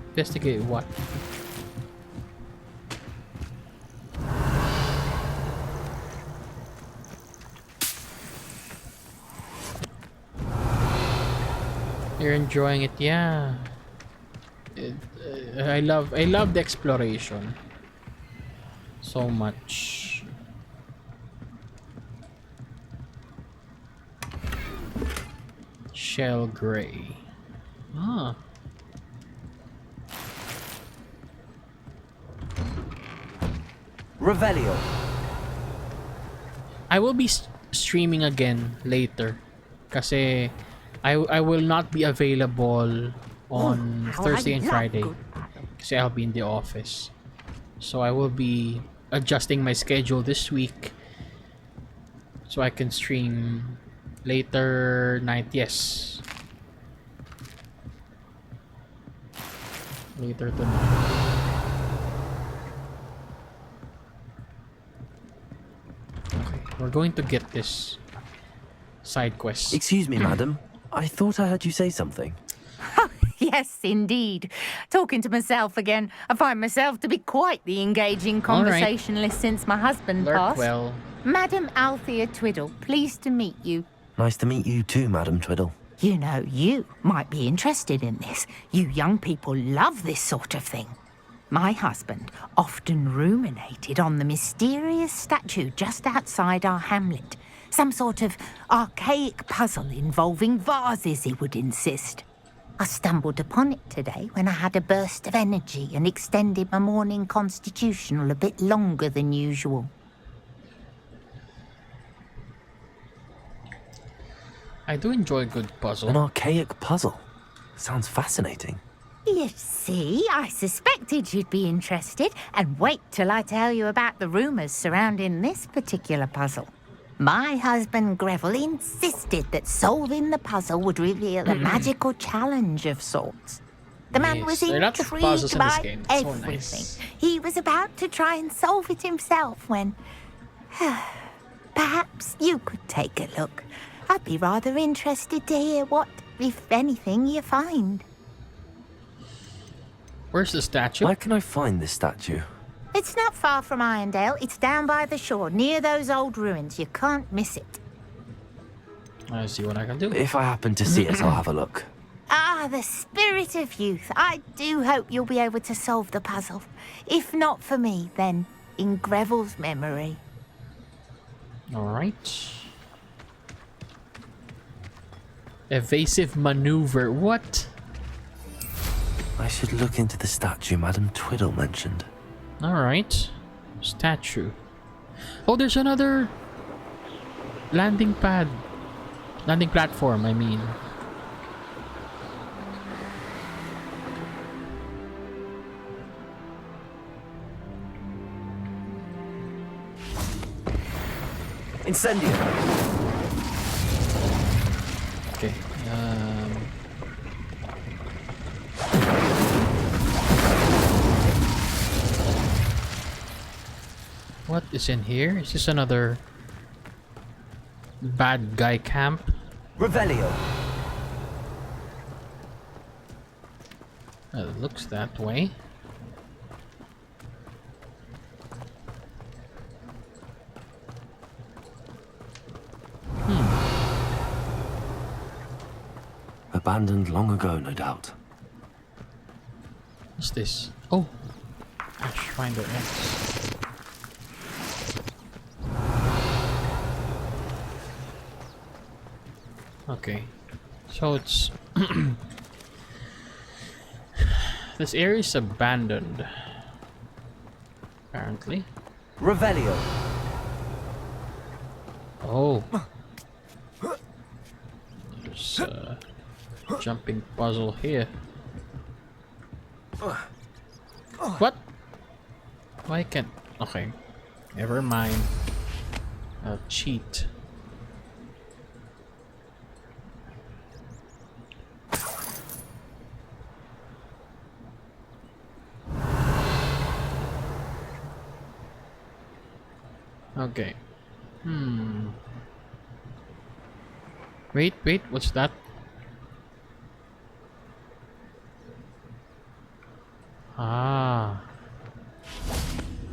Investigate what? You're enjoying it, yeah. I love the exploration so much. Shell gray. Ah. Revelio. I will be streaming again later kasi I will not be available on Thursday and Friday kasi I'll be in the office. So I will be adjusting my schedule this week so I can stream later night. Yes. Later tonight. Okay, we're going to get this side quest. Excuse me, madam. I thought I heard you say something. Yes, indeed. Talking to myself again. I find myself to be quite the engaging conversationalist since my husband passed. Well. Madam Althea Twiddle, pleased to meet you. Nice to meet you too, Madam Twiddle. You know, you might be interested in this. You young people love this sort of thing. My husband often ruminated on the mysterious statue just outside our hamlet. Some sort of archaic puzzle involving vases, he would insist. I stumbled upon it today when I had a burst of energy and extended my morning constitutional a bit longer than usual. I do enjoy a good puzzle. An archaic puzzle. Sounds fascinating. You see, I suspected you'd be interested, and wait till I tell you about the rumours surrounding this particular puzzle. My husband Greville insisted that solving the puzzle would reveal a magical challenge of sorts. The man was intrigued by everything. He was about to try and solve it himself when... Perhaps you could take a look. I'd be rather interested to hear what, if anything, you find. Where's the statue? Where can I find this statue? It's not far from Irondale. It's down by the shore, near those old ruins. You can't miss it. I see what I can do. If I happen to see it, I'll have a look. Ah, the spirit of youth. I do hope you'll be able to solve the puzzle. If not for me, then in Greville's memory. Alright. Evasive maneuver. What? I should look into the statue Madam Twiddle mentioned. Alright. Statue. Oh, there's another landing pad. Landing platform, I mean. Incendio. Okay. What is in here? Is this another bad guy camp? Revelio. It looks that way. Abandoned long ago, no doubt. What's this? Oh, Ash Finder X. Okay, so it's this area is abandoned. Apparently. Revelio. Oh. There's a jumping puzzle here. What? Why can't... Okay. Never mind. I'll cheat. Okay. Wait, what's that? Ah.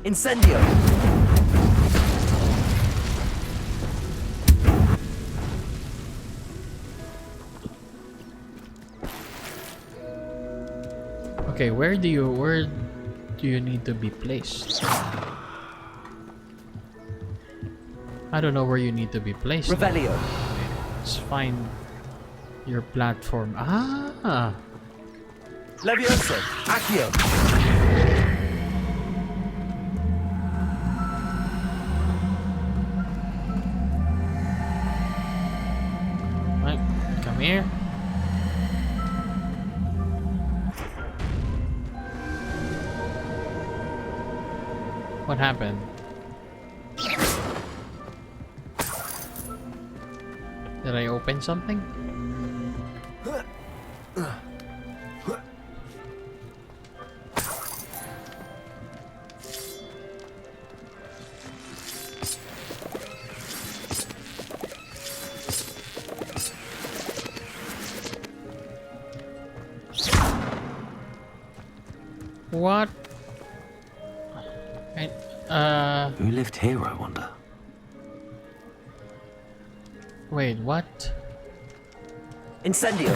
Incendio. Okay, where do you need to be placed? I don't know where you need to be placed. Revelio. Let's find your platform. Ah. Levioso. Accio. Right, come here. What happened? Did I open something? What? Who lived here, I wonder? Wait, what? Incendio.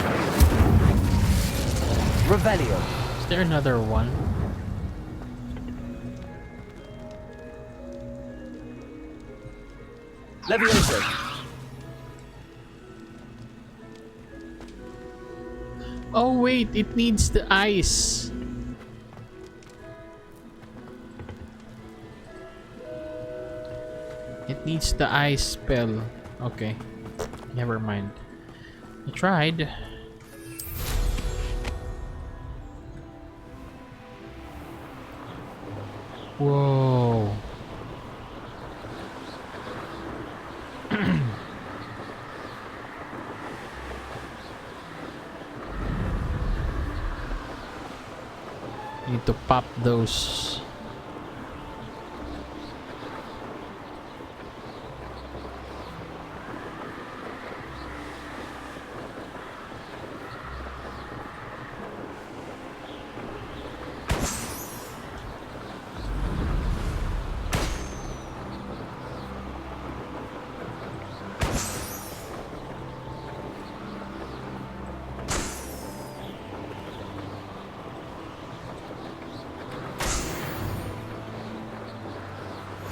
Revelio. Is there another one? Levioso. Oh wait, it needs the ice. It needs the ice spell. Okay. Never mind. I tried. Whoa. Need to pop those.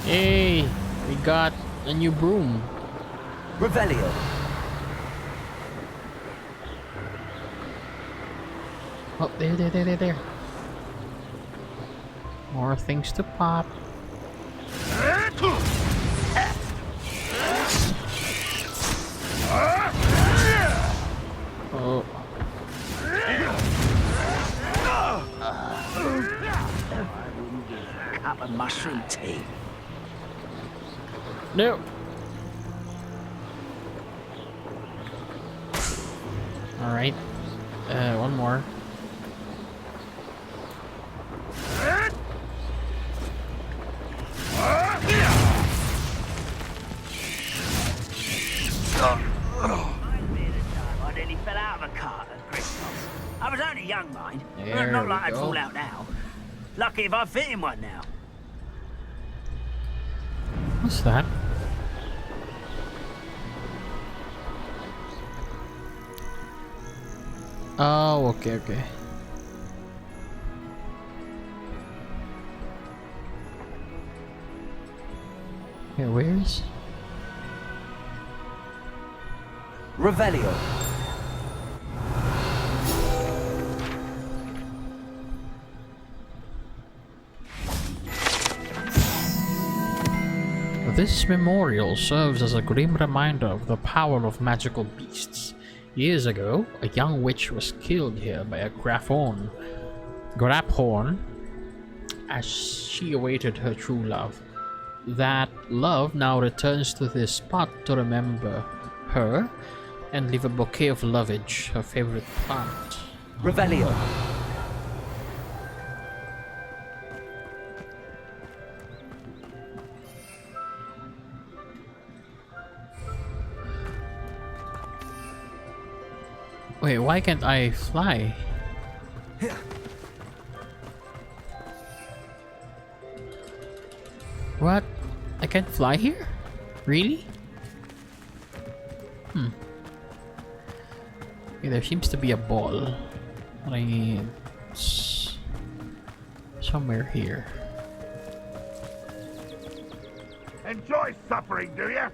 Hey, we got a new broom. Revelio. Oh, there. More things to pop. Oh. Cup of mushroom tea. No. All right. One more. I nearly fell out of a cart at Christmas. I was only young, mind. There Not we like I'd go. fall out now. Lucky if I fit in one now. What's that? Oh, okay. Yeah, where's Revelio. This memorial serves as a grim reminder of the power of magical beasts. Years ago, a young witch was killed here by a graphorn as she awaited her true love. That love now returns to this spot to remember her and leave a bouquet of lovage, her favorite plant. Revelio. Wait, why can't I fly? What? I can't fly here? Really? Okay, there seems to be a ball. It's somewhere here. Enjoy suffering, do you?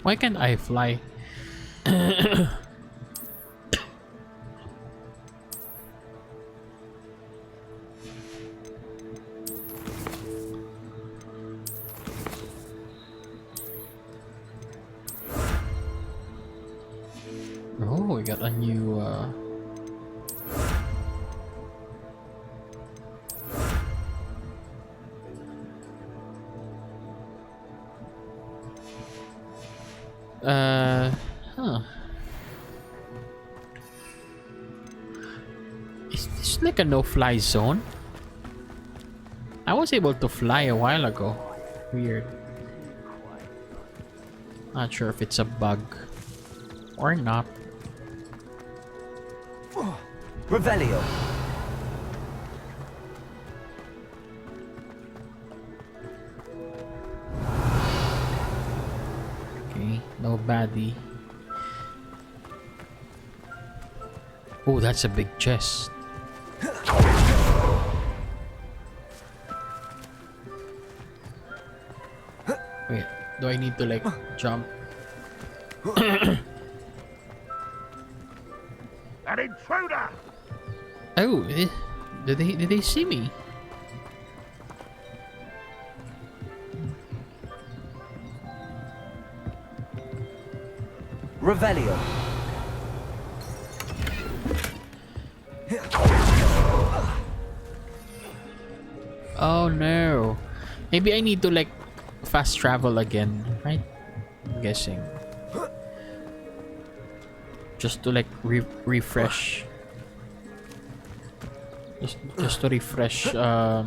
Why can't I fly? Oh, we got a new huh. Is this like a no-fly zone? I was able to fly a while ago. Weird. Not sure if it's a bug or not. Revelio. Okay, no baddie. Oh, that's a big chest. Wait, do I need to like jump? An intruder! Oh, did they see me? Revelio. Oh no. Maybe I need to like fast travel again, right? I'm guessing. Just to like refresh. Just to refresh how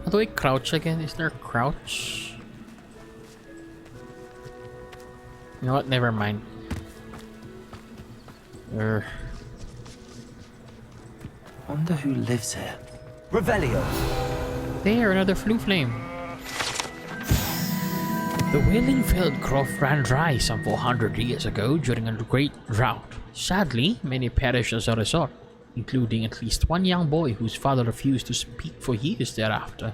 do I crouch again? Is there crouch? You know what? Never mind. Wonder who lives here. Revelio. There, another flue flame. The Whalingfeld Grove ran dry some 400 years ago during a great drought. Sadly, many perished as a result, including at least one young boy whose father refused to speak for years thereafter.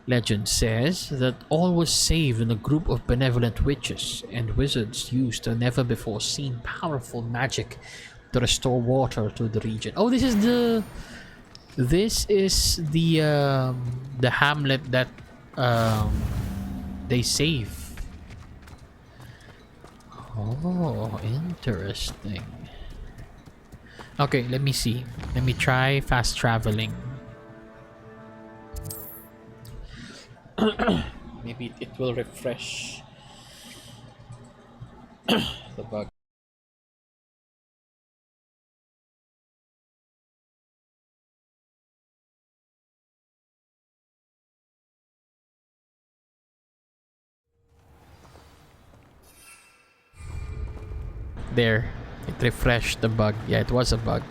Legend says that all was saved when a group of benevolent witches and wizards used a never-before-seen powerful magic to restore water to the region. Oh, this is the hamlet that they save. Oh, interesting. Okay, let me see. Let me try fast traveling. Maybe it will refresh the bug. There. It refreshed the bug. Yeah, it was a bug.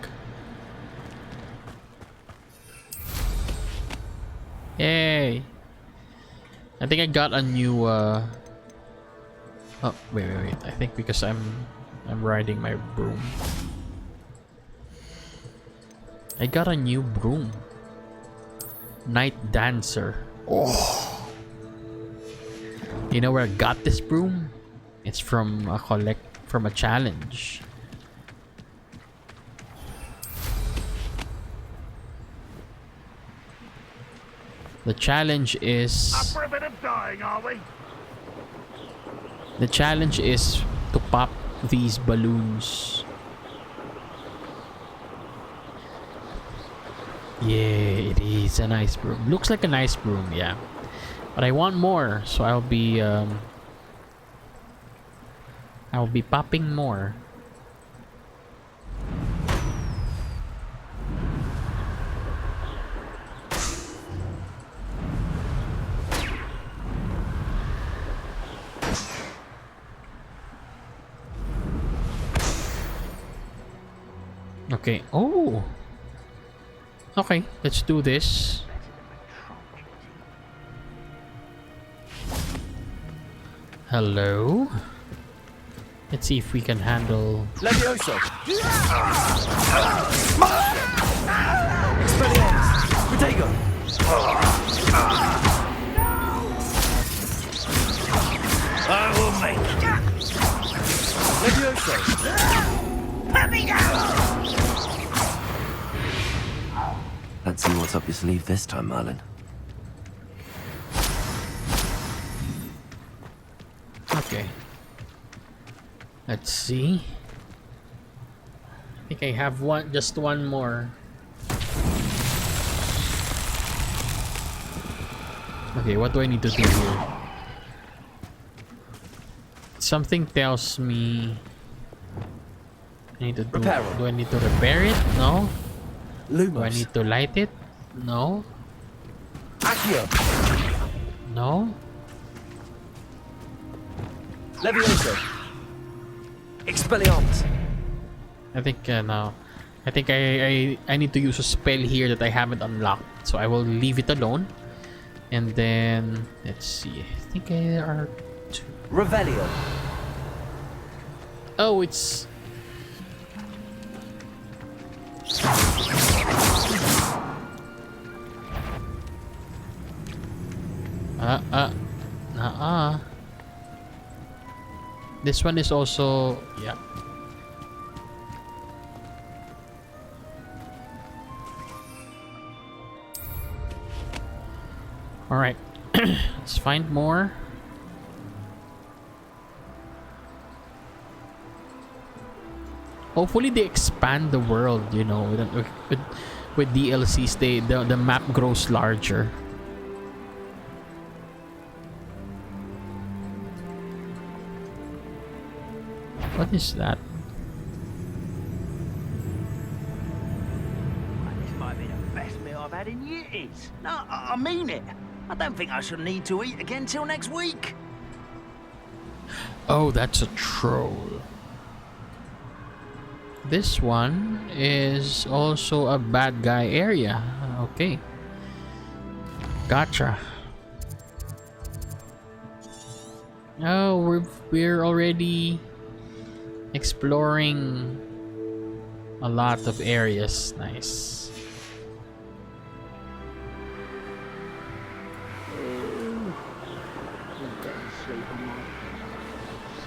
Yay! I think I got a new oh, wait. I think because I'm riding my broom. I got a new broom. Night Dancer. Oh. You know where I got this broom? It's from a challenge. The challenge is Up for a bit of dying, are we? the challenge is to pop these balloons. Yeah, it is a nice broom. Looks like a nice broom, yeah. But I want more, so I'll be popping more. Okay. Oh. Okay, let's do this. Hello. Let's see if we can handle. Levioso. Expelliarmus. Protego. I will make it. Levioso. Put me down! Let's see what's up your sleeve this time, Merlin. Okay. Let's see. I think I have just one more. Okay, what do I need to do here? Something tells me I need to do. Do I need to repair it? No. Lumos. Do I need to light it? No. Accio. No. Levioso. Expelliarmus. I think no. I think I need to use a spell here that I haven't unlocked, so I will leave it alone. And then let's see. I think there are two. Revelio. Oh, it's. This one is also, yeah. All right, let's find more. Hopefully they expand the world, you know, with DLCs. The map grows larger. What is that? This might be the best meal I've had in years. No, I mean it. I don't think I shall need to eat again till next week. Oh, that's a troll. This one is also a bad guy area. Okay. Gotcha. Oh, we're already exploring a lot of areas. Nice.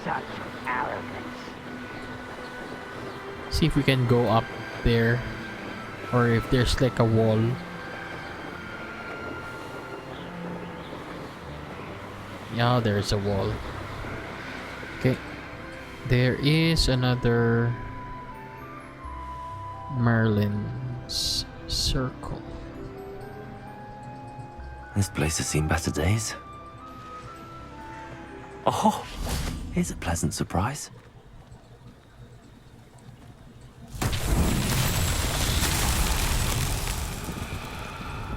Such arrogance. See if we can go up there, or if there's like a wall. Yeah, there's a wall. Okay. There is another Merlin's circle. This place has seen better days. Oh, here's a pleasant surprise.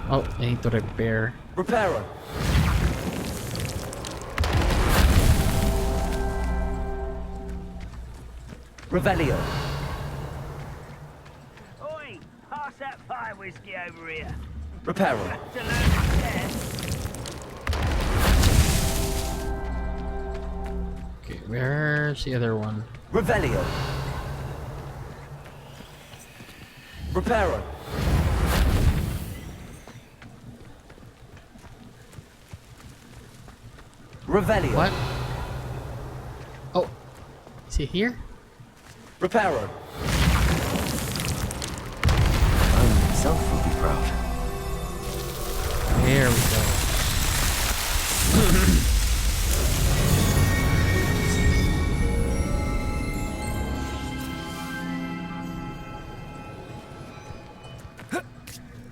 Oh, I need to repair. Reparo. Revelio. Oi, pass that fire whiskey over here. Reparo. Have to learn to Okay, where's the other one? Revelio. Reparo. Revelio. What? Oh, is he here? Reparo. Owen himself will be proud. There we go.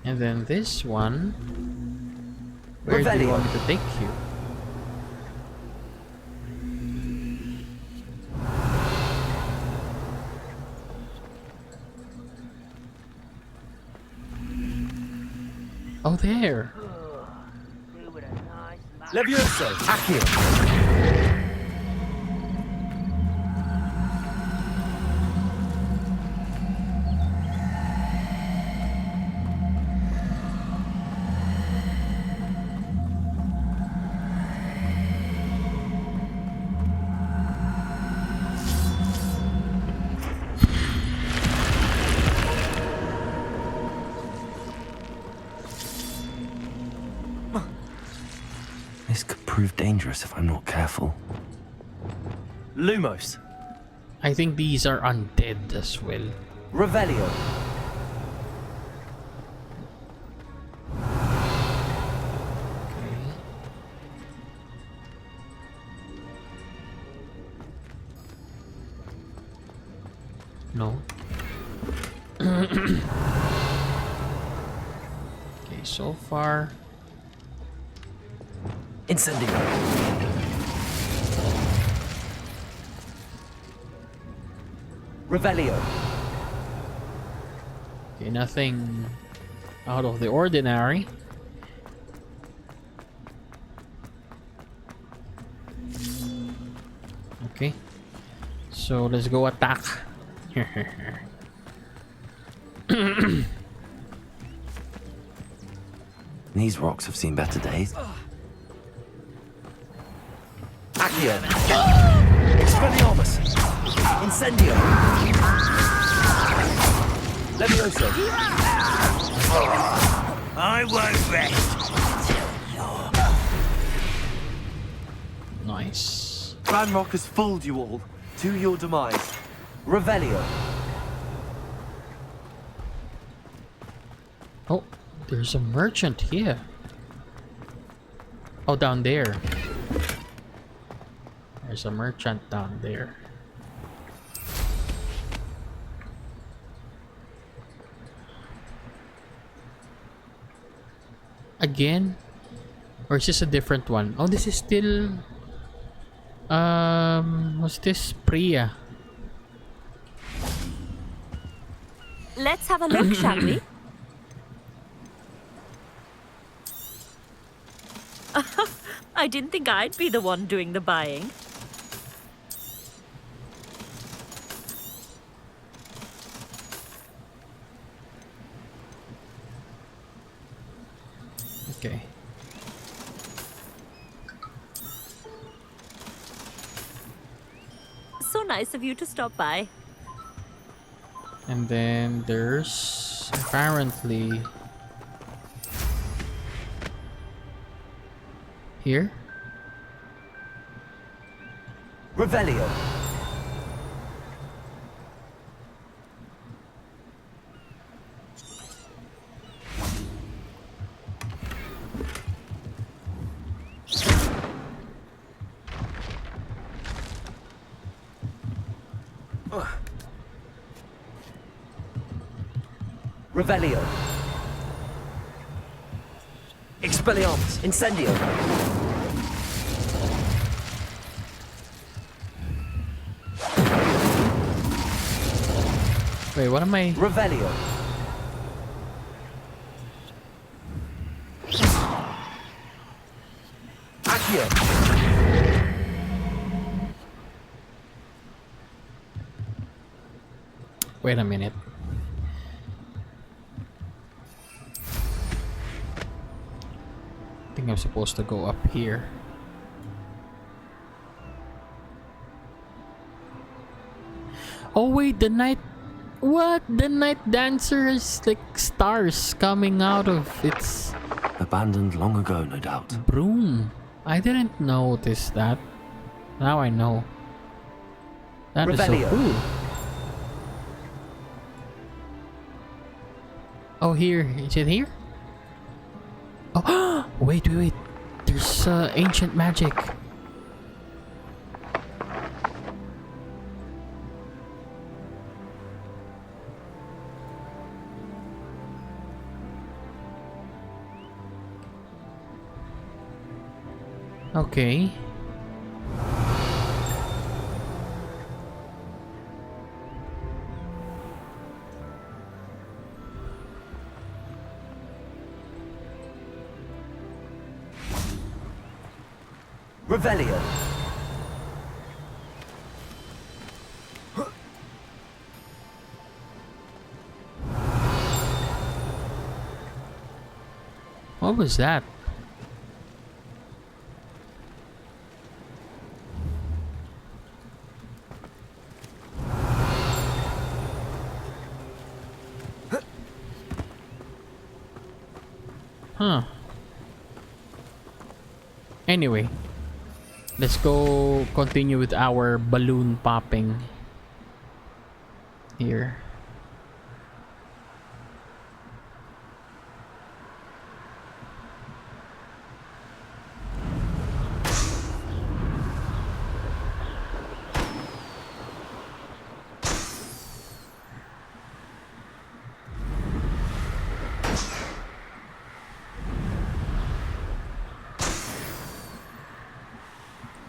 And then this one. Where do you want me to take you? Oh, there. Levioso. Accio. This could prove dangerous if I'm not careful. Lumos. I think these are undead as well. Revelio. No. Okay, so far. Incendio. Revelio. Okay, nothing out of the ordinary. Okay, so let's go attack. These rocks have seen better days. Accio. Expelliarmus. Incendio. Levioso. I won't rest. Nice. Ranrock has fooled you all. To your demise. Revelio. Oh, there's a merchant here. Oh, down there. There's a merchant down there. Again? Or is this a different one? Oh, this is still... what's this? Priya. Let's have a look, shall we? I didn't think I'd be the one doing the buying. Okay. So nice of you to stop by. And then there's apparently here. Revelio. Revelio. Expelliarmus. Incendio. Wait, what am I? Revelio. Accio. Wait a minute. I think I'm supposed to go up here. Oh wait, the night... What? The night dancer is like stars coming out of its... Abandoned long ago, no doubt. Broom. I didn't notice that. Now I know. That is so Revelio. cool. Oh, here. Is it here? Oh, wait. There's ancient magic. Okay. Revelio. What was that? Huh. Anyway, let's go continue with our balloon popping here.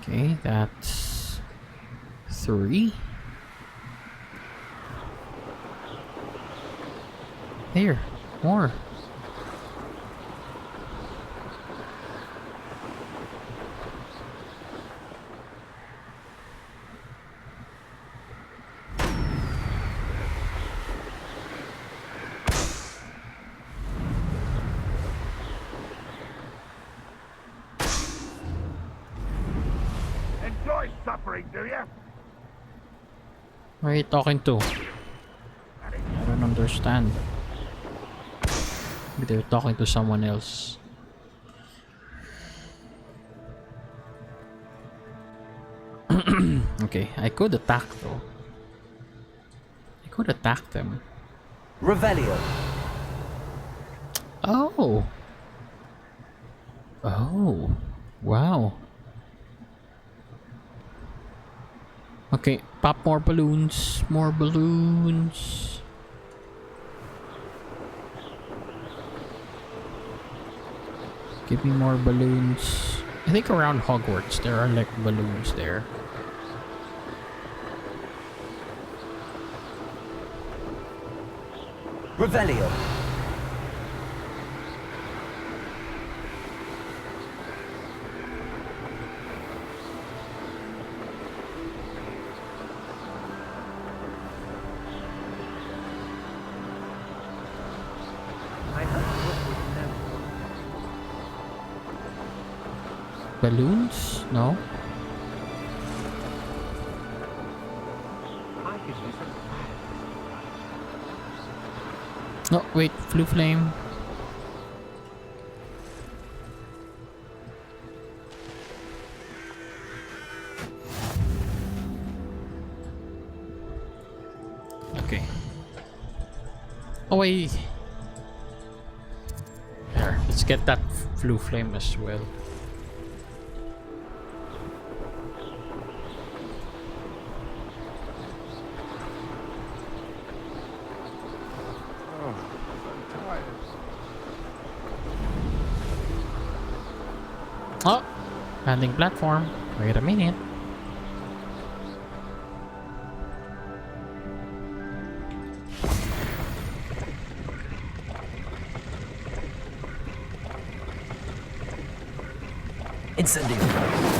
Okay, that's 3. There, more. Enjoy suffering, do you? Who are you talking to? I don't understand. Maybe they're talking to someone else. Okay, I could attack though. I could attack them. Revelio. Oh. Oh. Wow. Okay, pop more balloons. More balloons. Give me more balloons. I think around Hogwarts there are like balloons there. Revelio. Balloons? No. No, wait, Blue Flame. Okay. Oh wait. There, let's get that Blue Flame as well. Oh, landing platform. Wait a minute. Incendio.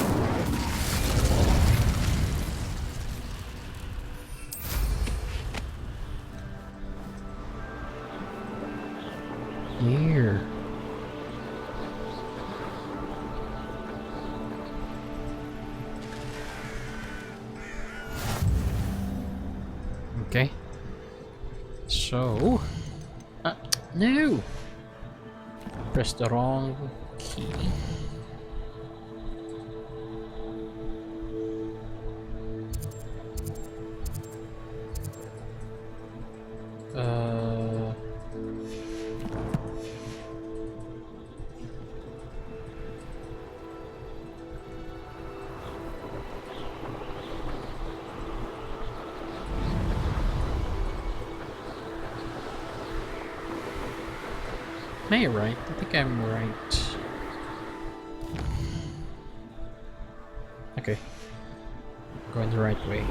Okay. So... no! Press the wrong key. Am I right? I think I'm right. Okay. Going the right way.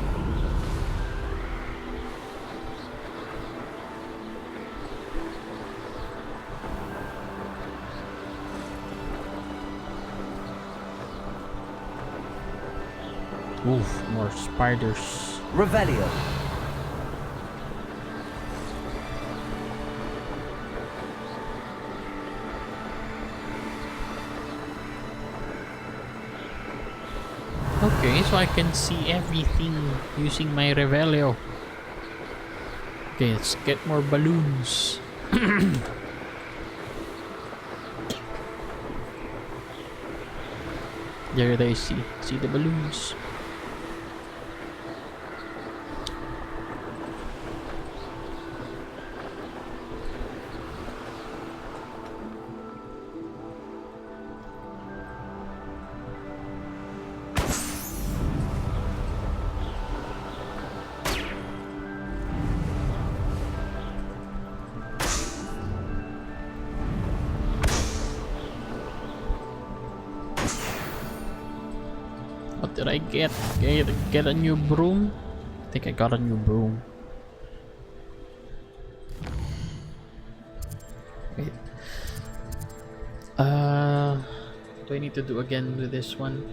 Oof, more spiders. Revelio. Okay, so I can see everything using my Revelio. Okay, let's get more balloons. There they see the balloons. What did I get? Get a new broom? I think I got a new broom. Wait. Do I need to do again with this one?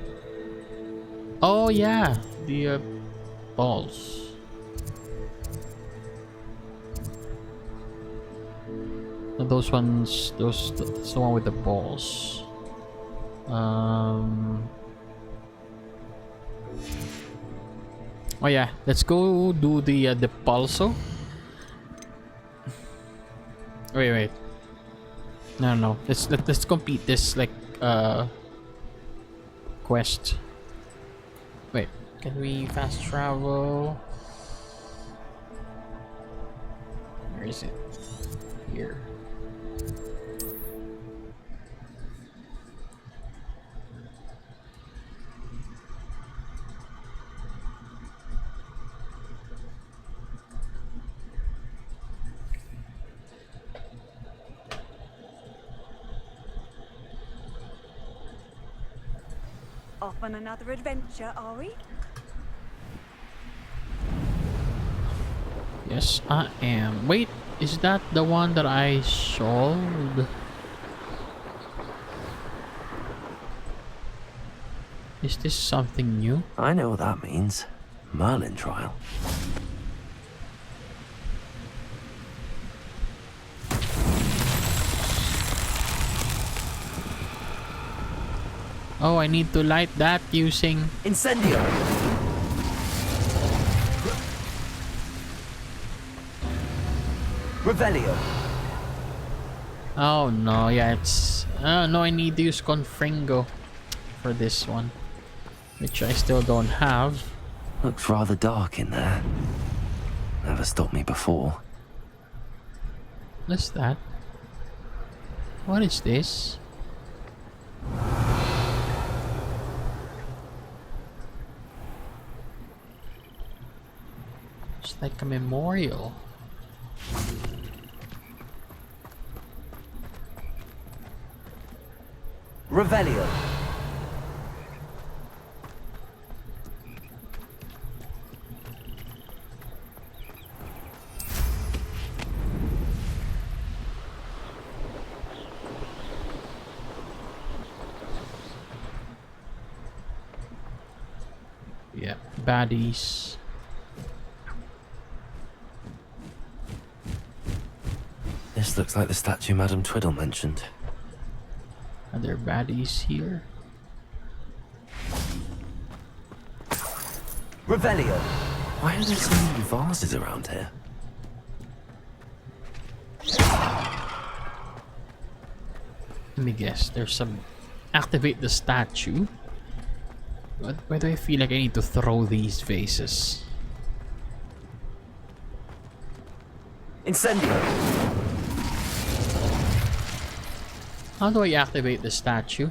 Oh yeah, the balls. No, those ones, that's the one with the balls. Oh yeah, let's go do the pulso. Wait. No. Let's complete this like quest. Wait, can we fast travel? Where is it? Here. Off on another adventure, are we? Yes, I am. Wait, is that the one that I solved? Is this something new? I know what that means. Merlin trial. Oh, I need to light that using... Incendio! Revelio! Oh no, yeah, it's... no, I need to use Confringo for this one. Which I still don't have. Looks rather dark in there. Never stopped me before. What's that? What is this? It's like a memorial. Revelio. Yeah, baddies. This looks like the statue Madame Twiddle mentioned. Are there baddies here? Revelio. Why are there so many vases around here? Let me guess. There's some... Activate the statue. Why do I feel like I need to throw these vases? Incendio! How do I activate the statue?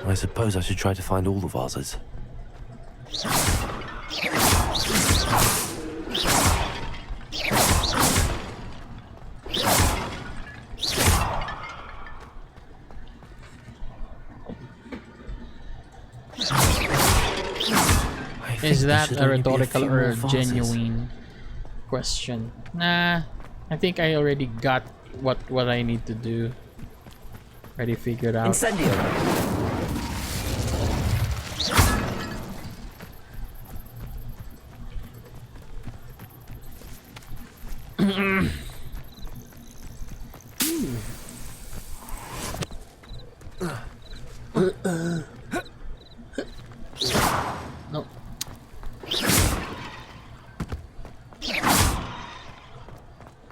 I suppose I should try to find all the vases. Is that a rhetorical or a genuine question? Nah, I think I already got what I need to do. Already figured out. Incendio! No.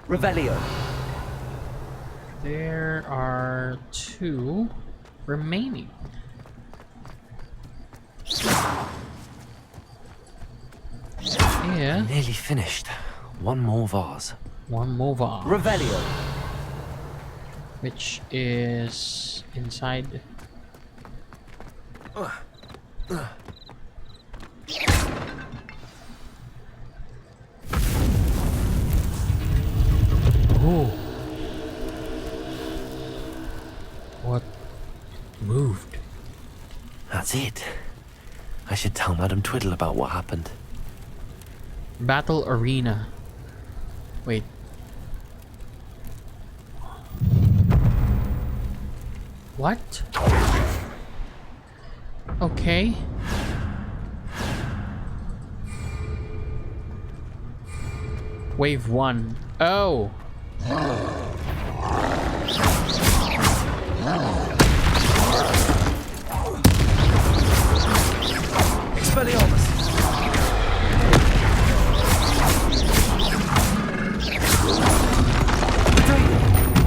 Revelio. There are 2 remaining. Yeah. Nearly finished. One more vase. One more vase. Revelio. Which is inside. Oh. What moved? That's it. I should tell Madam Twiddle about what happened. Battle arena. Wait. What? Okay. Wave 1. Oh. Expelliarmus.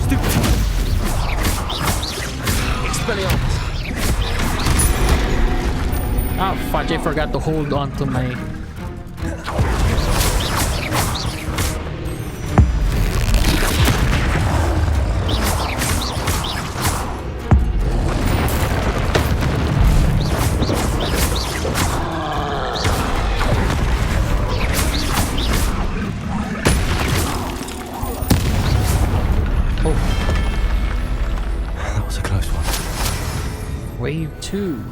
Stupid. Expelliarmus. Ah, fudge, I forgot to hold on to my... That was a close one. Wave 2.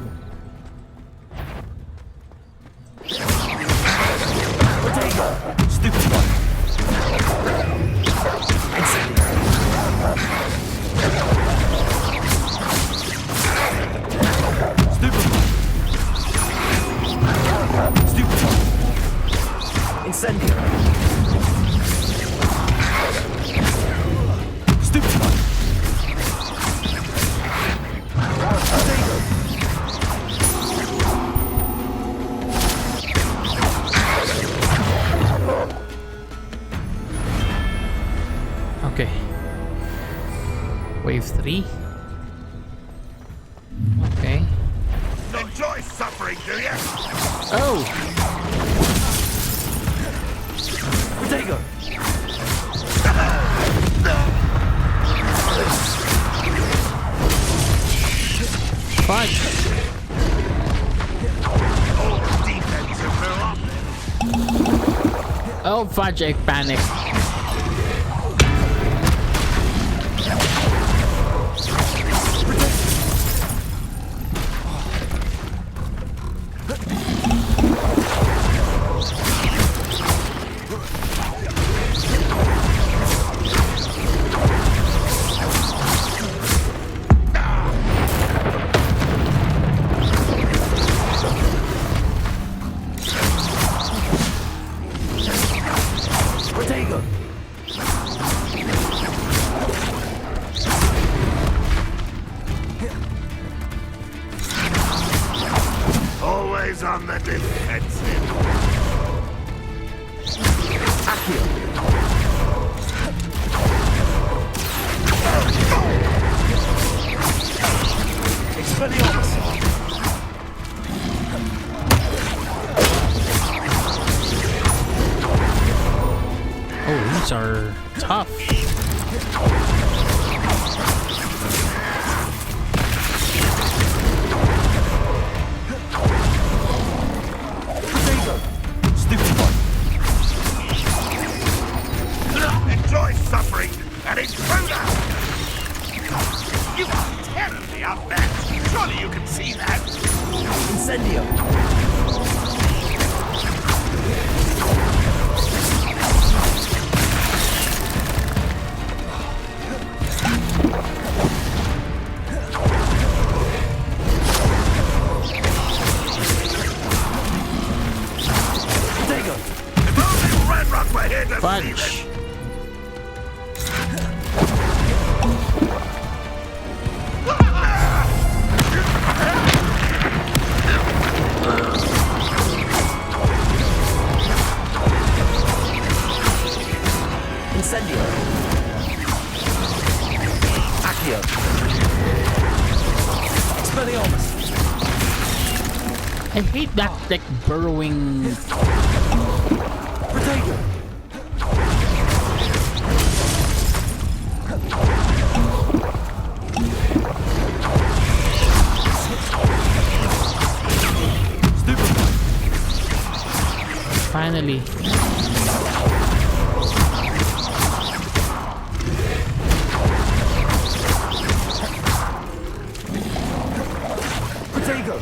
Stupid one. Stupid one. Stupid one. Incendio. Stupid one. Okay. Wave 3. Okay. Enjoy suffering, do you? Oh! Protego. Fudge! Oh, fudge, I panicked. Protego. Always on the defensive. Expelliarmus! Oh, these are tough. Enjoy suffering, an intruder! You are terribly outmatched. Surely you can see that. Incendio! If only Red Rock were here to see Punch. this. Incendio! Accio! Expelliarmus! I hate that like burrowing. Protego! Finally. Protego!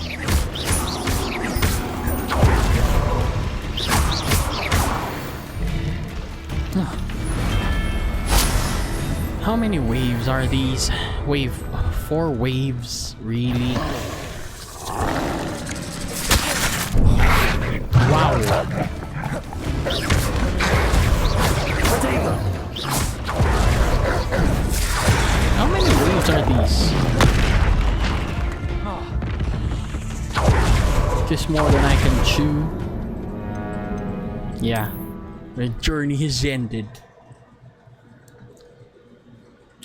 How many waves are these? Wave 4 waves, really? Wow. How many waves are these? Just more than I can chew. Yeah, the journey has ended.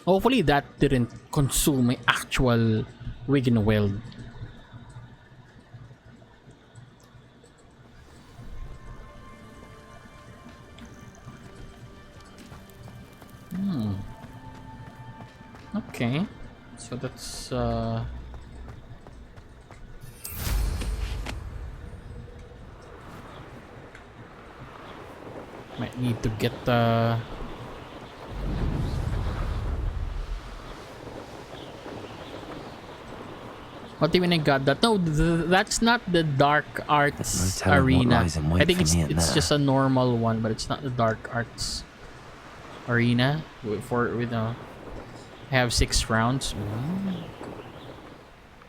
Hopefully that didn't consume my actual Wigan Weld. Okay, so that's might need to get what do you mean I got that? No, that's not the dark arts arena. I think it's just a normal one, but it's not the dark arts arena. I have 6 rounds.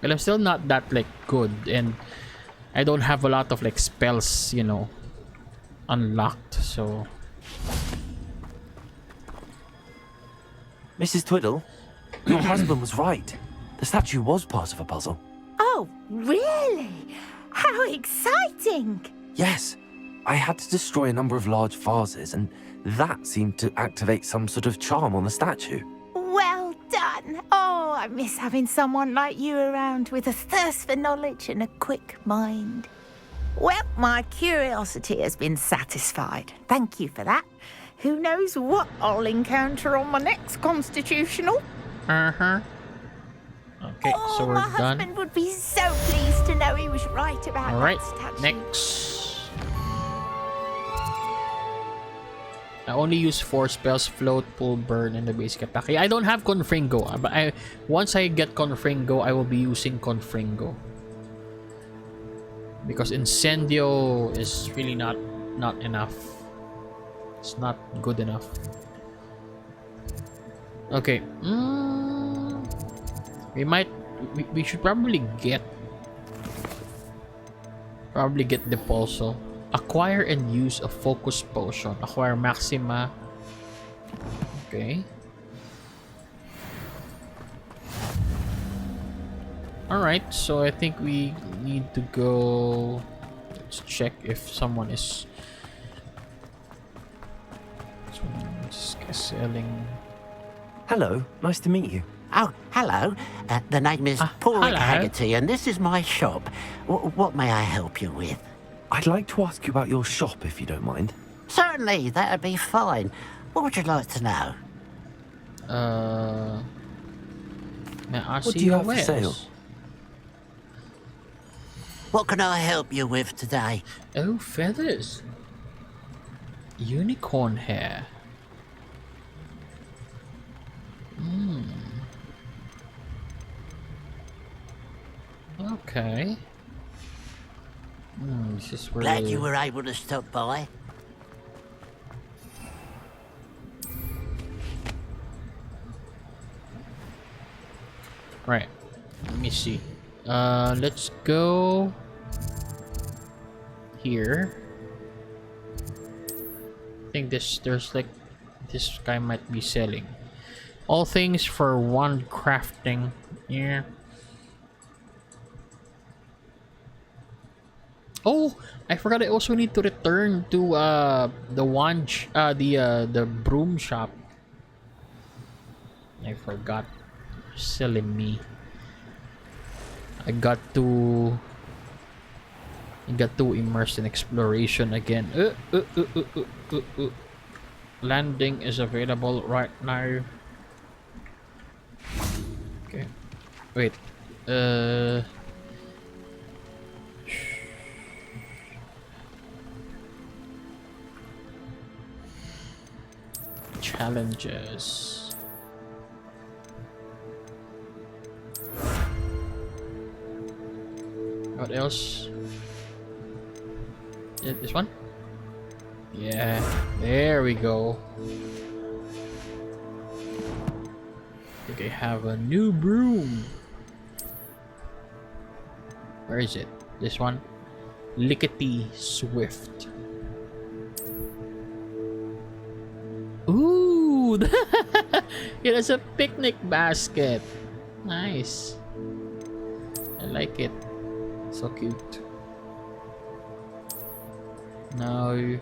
Well, I'm still not that like good, and I don't have a lot of like spells, you know, unlocked. So, Mrs. Twiddle, your husband was right. The statue was part of a puzzle. Oh, really? How exciting! Yes, I had to destroy a number of large vases, and that seemed to activate some sort of charm on the statue. Well done. Oh, I miss having someone like you around with a thirst for knowledge and a quick mind. Well, my curiosity has been satisfied. Thank you for that. Who knows what I'll encounter on my next constitutional? Okay, oh, so we're my done. husband would be so pleased to know he was right about All right, that statue. next. I only use 4 spells: float, pull, burn, and the basic attack. I don't have Confringo, but once I get Confringo, I will be using Confringo. Because Incendio is really not enough. It's not good enough. Okay. We should probably get the Pulso. Acquire and use a focus potion. Acquire Maxima. Okay. Alright, so I think we need to go... Let's check if someone is... Someone's selling... Hello, nice to meet you. Oh, hello. The name is Paul hello. Haggerty, and this is my shop. What may I help you with? I'd like to ask you about your shop, if you don't mind. Certainly, that'd be fine. What would you like to know? May I What see do you your have for wares? sale? What can I help you with today? Oh, feathers. Unicorn hair. Okay. This is where... Glad you were able to stop by. Right. Let me see. Let's go here. I think there's like this guy might be selling all things for wand crafting. Yeah. Oh, I forgot. I also need to return to the broom shop. I forgot. Silly me. I got to immerse in exploration again. Landing is available right now. Okay. Wait. Challenges. What else? This one? Yeah, there we go. I think I have a new broom. Where is it? This one? Lickety Swift. Ooh! It has a picnic basket. Nice. I like it. So cute. No.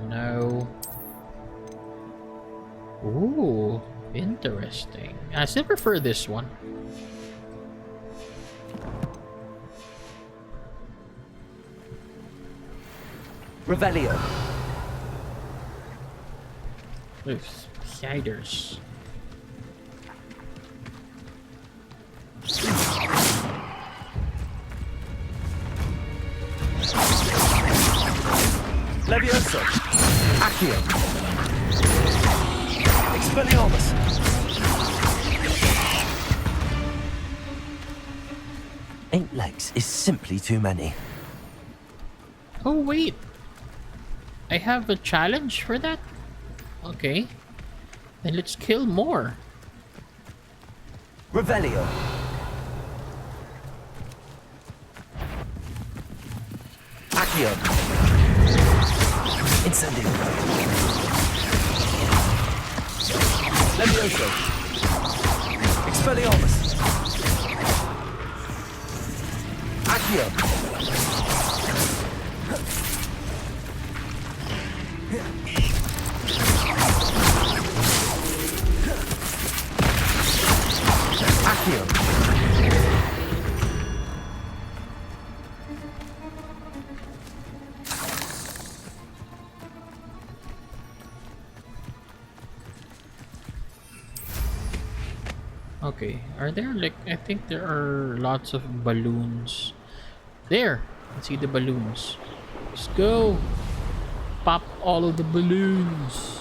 No. Ooh, interesting. I still prefer this one. Revelio. With sliders. Levioso. Accio. Expelliarmus. Eight legs is simply too many. Oh wait, I have a challenge for that? Okay, then let's kill more. Revelio. Accio. Incendio. Levioso. Expelliarmus. Accio. Accio. Okay, are there like, I think there are lots of balloons. There, let's see the balloons. Let's go. Pop all of the balloons.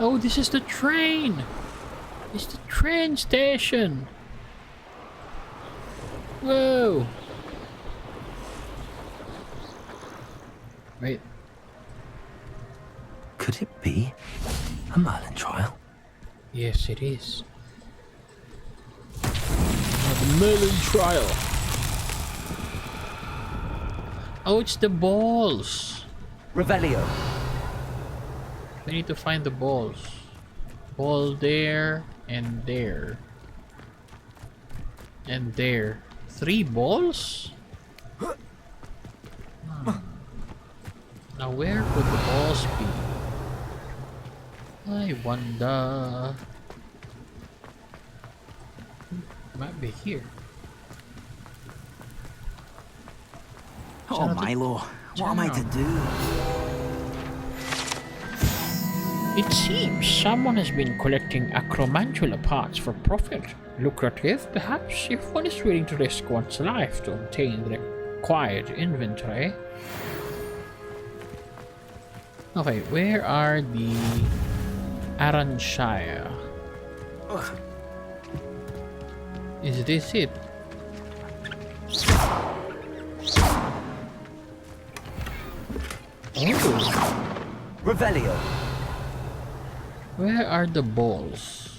Oh, this is the train. It's the train station. Whoa! Wait. Could it be a Merlin trial? Yes, it is. The Merlin trial. Oh, it's the balls. Revelio. We need to find the balls. Ball there and there. And there. 3 balls? Now where could the balls be? I wonder. Might be here. Oh, Milo, what am I to do? It seems someone has been collecting acromantula parts for profit. Lucrative, perhaps, if one is willing to risk one's life to obtain the required inventory. Okay, where are the Aranshire? Is this it? Oh. Revelio. Where are the balls?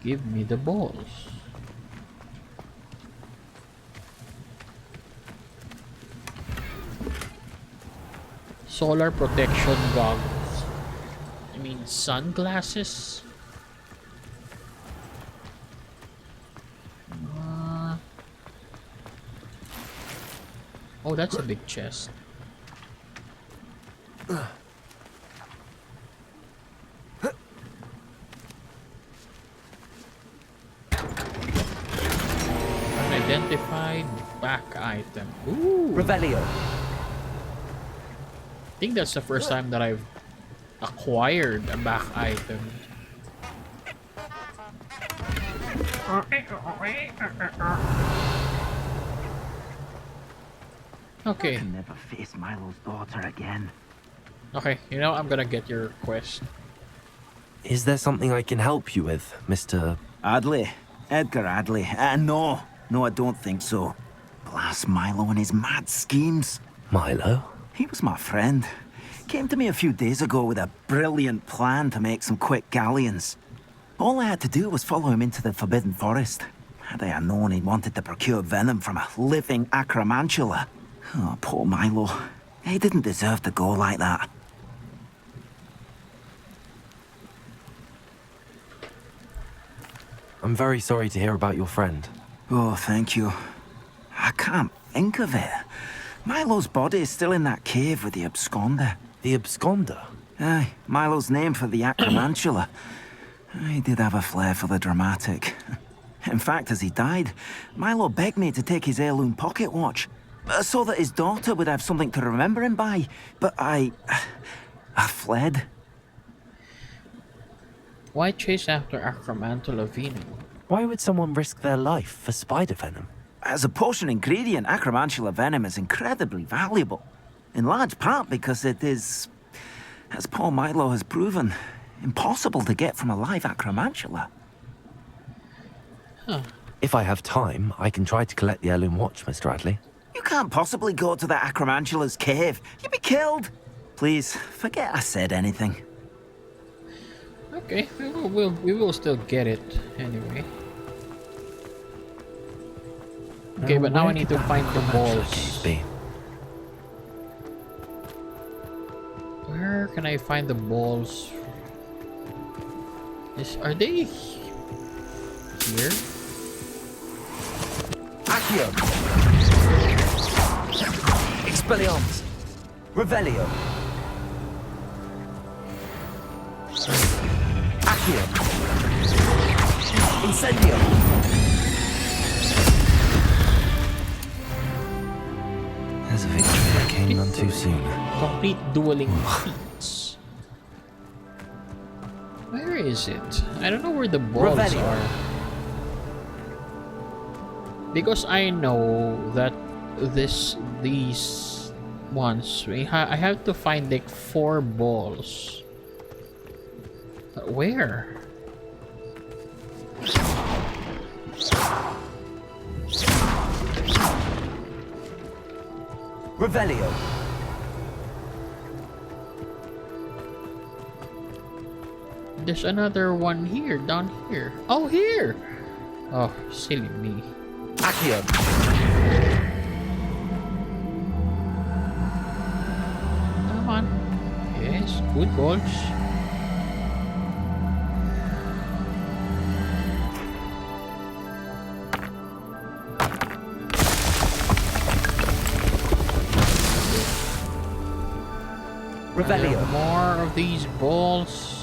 Give me the balls. Solar protection goggles. I mean sunglasses? Oh, that's a big chest. Unidentified back item. Ooh. Revelio. I think that's the first time that I've acquired a back item. Okay. I can never face Milo's daughter again. Okay, you know, I'm gonna get your quest. Is there something I can help you with, Mr. Adley? Edgar Adley? No, I don't think so. Blast Milo and his mad schemes. Milo? He was my friend. Came to me a few days ago with a brilliant plan to make some quick galleons. All I had to do was follow him into the Forbidden Forest. Had I known he wanted to procure venom from a living acromantula. Oh, poor Milo. He didn't deserve to go like that. I'm very sorry to hear about your friend. Oh, thank you. I can't think of it. Milo's body is still in that cave with the absconder. The absconder? Aye, Milo's name for the acromantula. He did have a flair for the dramatic. In fact, as he died, Milo begged me to take his heirloom pocket watch, so that his daughter would have something to remember him by. But I fled. Why chase after acromantula venom? Why would someone risk their life for spider venom? As a potion ingredient, acromantula venom is incredibly valuable. In large part because it is, as poor Milo has proven, impossible to get from a live acromantula. Huh. If I have time, I can try to collect the heirloom watch, Mr. Adley. You can't possibly go to the acromantula's cave. You'd be killed. Please, forget I said anything. Okay, we will still get it anyway. Okay, but now I need to find the balls. Where can I find the balls? Are they here? Accio! Expelliarmus! Revelio! Accio! Incendio! There's a victory that came none too soon. Complete dueling feats. Where is it? I don't know where the balls Revelio. are. Because I know that these ones, I have to find like 4 balls. But where? Revelio. There's another one here, down here. Oh, here! Oh, silly me. Accio. Come on. Yes, good balls. Revelio. More of these balls.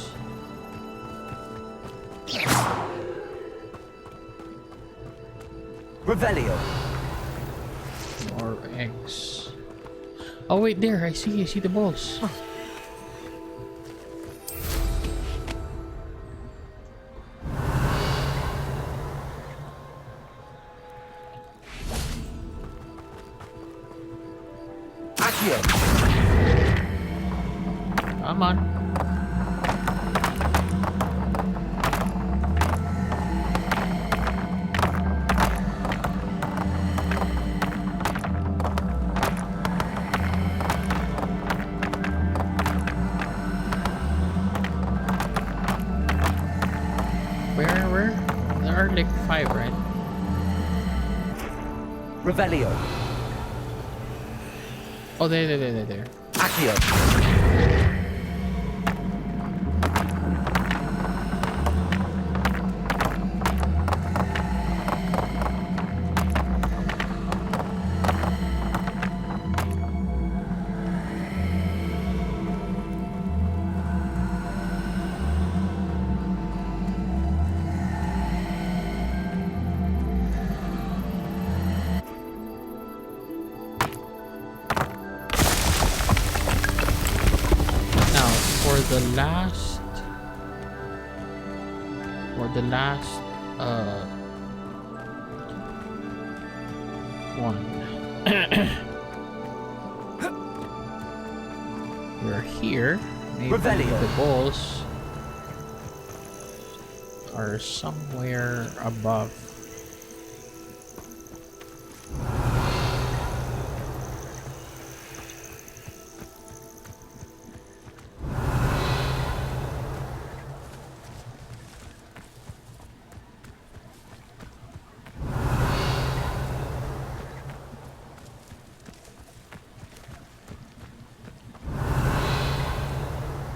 Revelio. More eggs. Oh wait, there, I see the balls. Accio. Come on. Where? There are like 5, right? Revelio. Oh, there. Accio. For the last one. We're here. Maybe Revelio. the balls are somewhere above.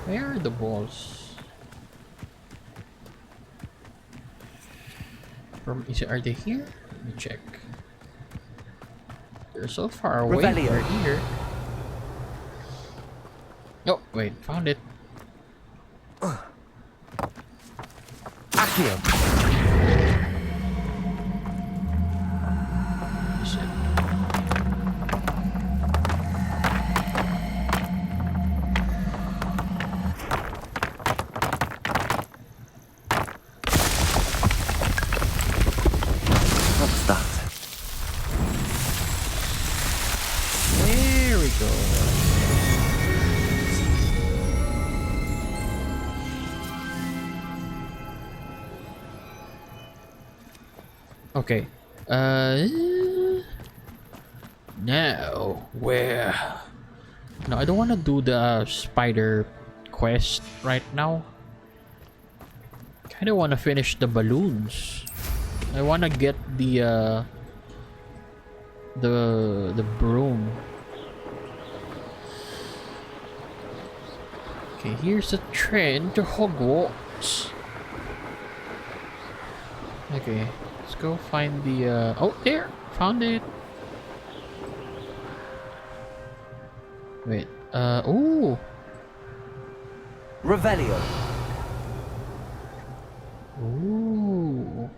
Where are the balls? Are they here? Let me check. They're so far away. Revelio. They're here. Oh, wait, found it. Accio. Shit. What's that? There we go. Okay. Now where? No, I don't want to do the spider quest right now. Kind of want to finish the balloons. I want to get the broom. Okay, here's the train to Hogwarts. Okay, let's go find the oh, there, found it. Wait, ooh, Revelio. ooh.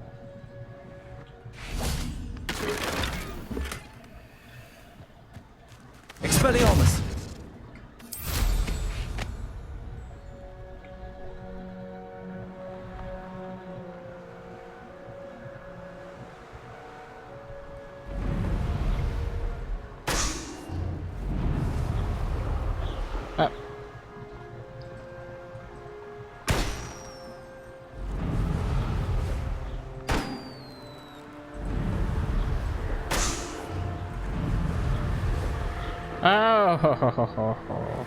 Expelliarmus. Oh,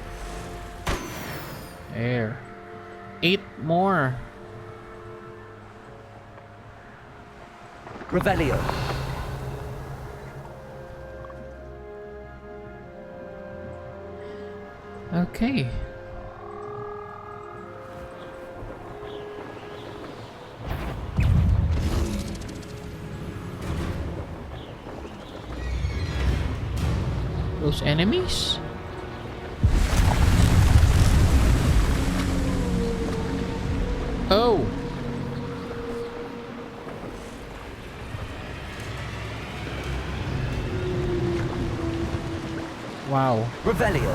there. 8 more. Revelio. Okay. Those enemies? Oh. Wow. Revelio.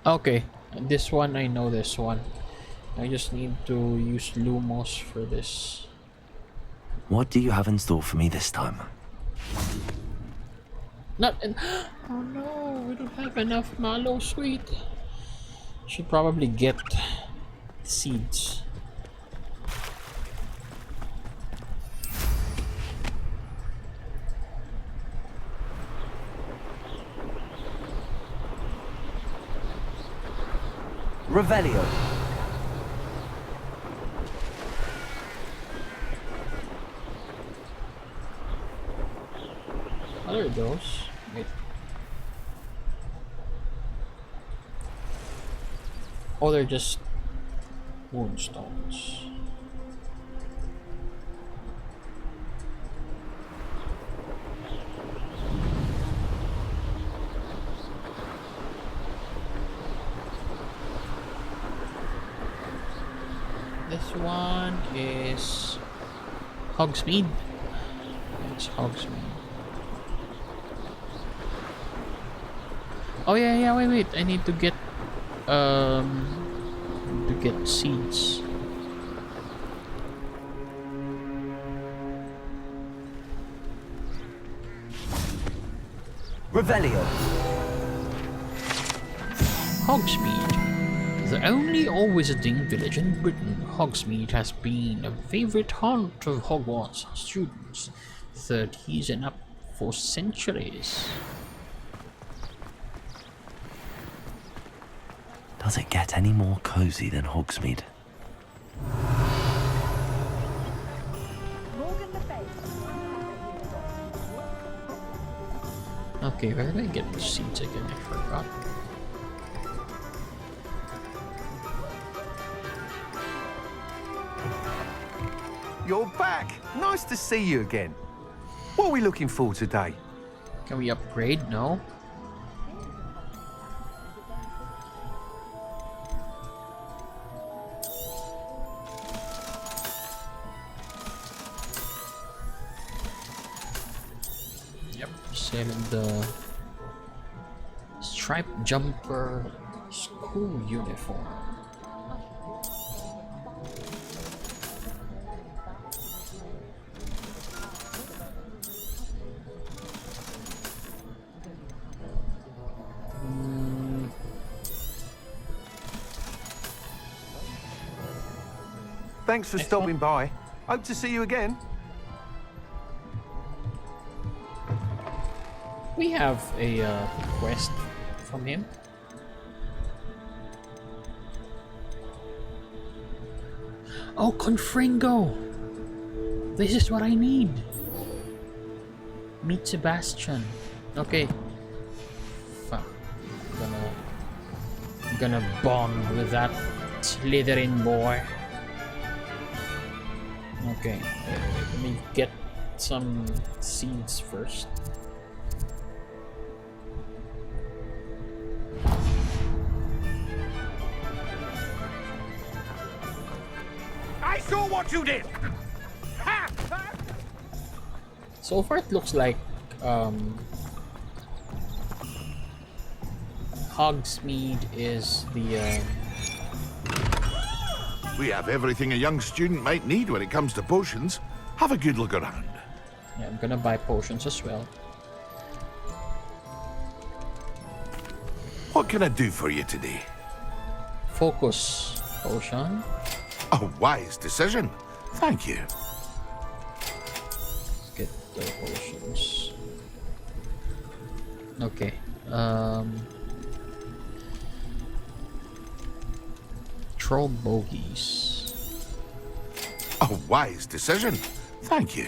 Okay, this one I know this one. I just need to use Lumos for this. What do you have in store for me this time? Not in oh no, we don't have enough mallow sweet. Should probably get seeds. Revelio. What are those? Wait. Oh, they're just moonstones. This one is Hogsmeade. It's Hogsmeade. Oh yeah, wait. I need to get seeds. Revelio. Hogsmeade. The only all-wizarding village in Britain, Hogsmeade has been a favorite haunt of Hogwarts students, 30s and up for centuries. Does it get any more cozy than Hogsmeade? Okay, where did I get the seeds again? I forgot. You're back! Nice to see you again. What are we looking for today? Can we upgrade? No. Yep, selling the striped jumper school uniform. Thanks for stopping by. Hope to see you again. We have a quest from him. Oh, Confringo! This is what I need. Meet Sebastian. Okay. Fuck. I'm gonna bond with that Slytherin boy. Okay, let me get some seeds first. I saw what you did! So far it looks like Hogsmeade is the We have everything a young student might need when it comes to potions. Have a good look around. yeah, I'm gonna buy potions as well. What can I do for you today? Focus potion. A wise decision. Thank you. Get the potions. Okay. Troll bogies. A wise decision. Thank you.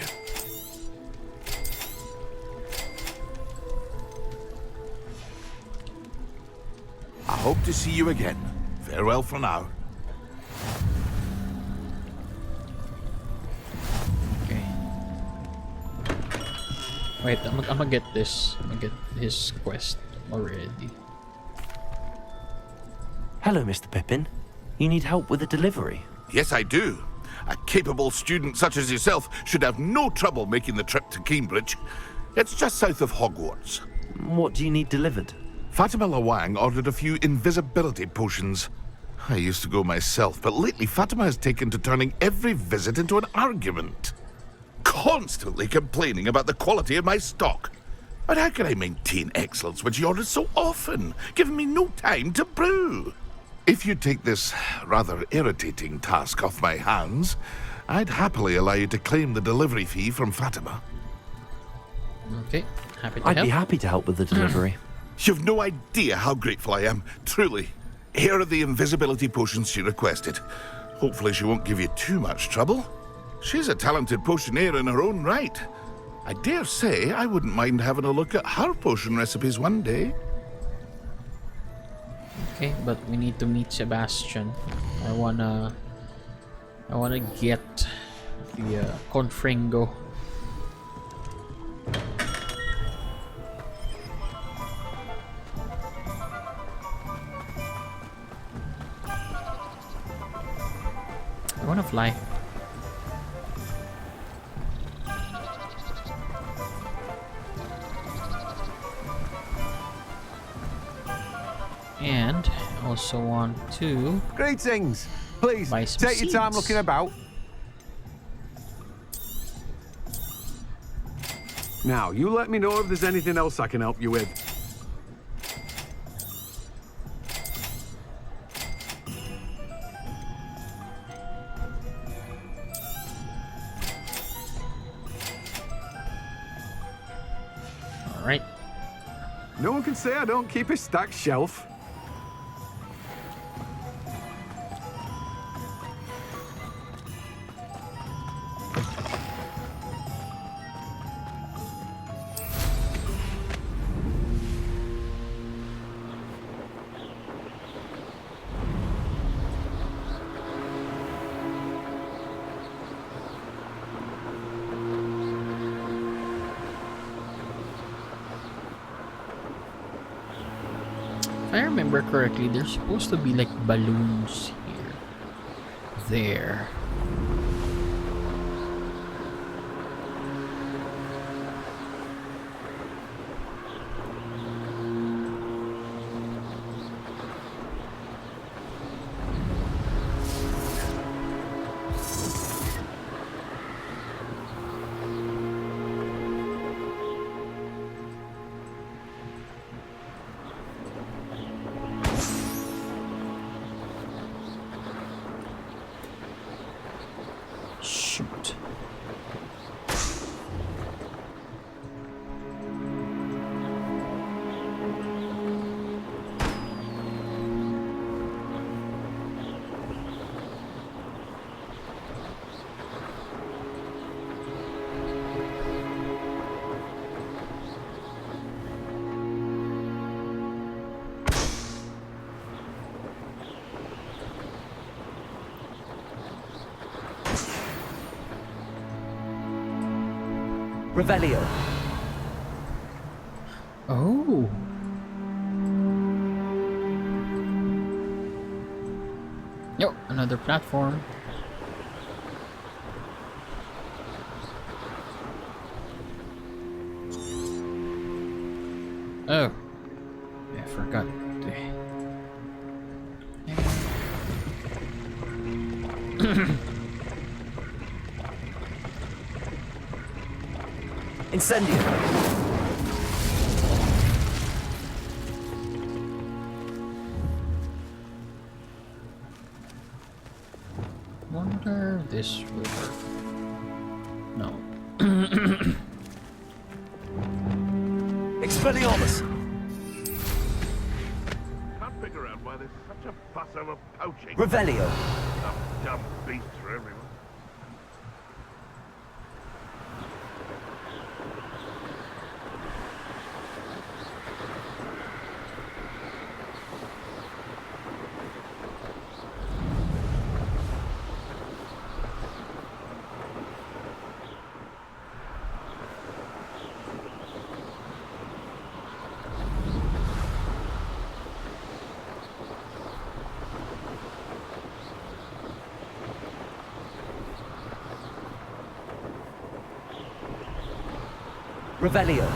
I hope to see you again. Farewell for now. Okay. Wait, I'm gonna get this. I'm gonna get his quest already. Hello, Mr. Pippin. You need help with a delivery? Yes, I do. A capable student such as yourself should have no trouble making the trip to Cambridge. It's just south of Hogwarts. What do you need delivered? Fatima Lawang ordered a few invisibility potions. I used to go myself, but lately Fatima has taken to turning every visit into an argument. Constantly complaining about the quality of my stock. But how can I maintain excellence when she orders so often, giving me no time to brew? If you take this rather irritating task off my hands, I'd happily allow you to claim the delivery fee from Fatima. Okay, happy to I'd help. be happy to help with the delivery. You've no idea how grateful I am, truly. Here are the invisibility potions she requested. Hopefully she won't give you too much trouble. She's a talented potioneer in her own right. I dare say I wouldn't mind having a look at her potion recipes one day. Okay, but we need to meet Sebastian. I wanna get the Confringo. I wanna fly. And I also want to Greetings. Please buy some take your time seeds. looking about. Now, you let me know if there's anything else I can help you with. All right. No one can say I don't keep a stacked shelf. If I remember correctly, there's supposed to be like balloons here. There. Shoot. Revelio. Oh. Yo, another platform. Oh. Yeah, I forgot. Incendio. this will work. No. Expelliarmus! Can't figure out why there's such a fuss over poaching. Revelio! Some dumb beasts for everyone. Revelio.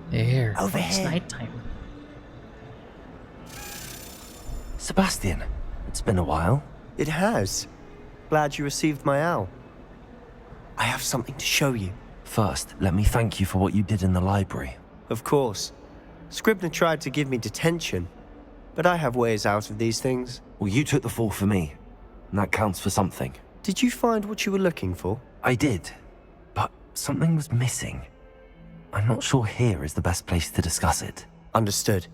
There. Over It's here. nighttime. Sebastian, it's been a while. It has. Glad you received my owl. I have something to show you. First, let me thank you for what you did in the library. Of course. Scribner tried to give me detention, but I have ways out of these things. Well, you took the fall for me, and that counts for something. Did you find what you were looking for? I did, but something was missing. I'm not sure here is the best place to discuss it. Understood.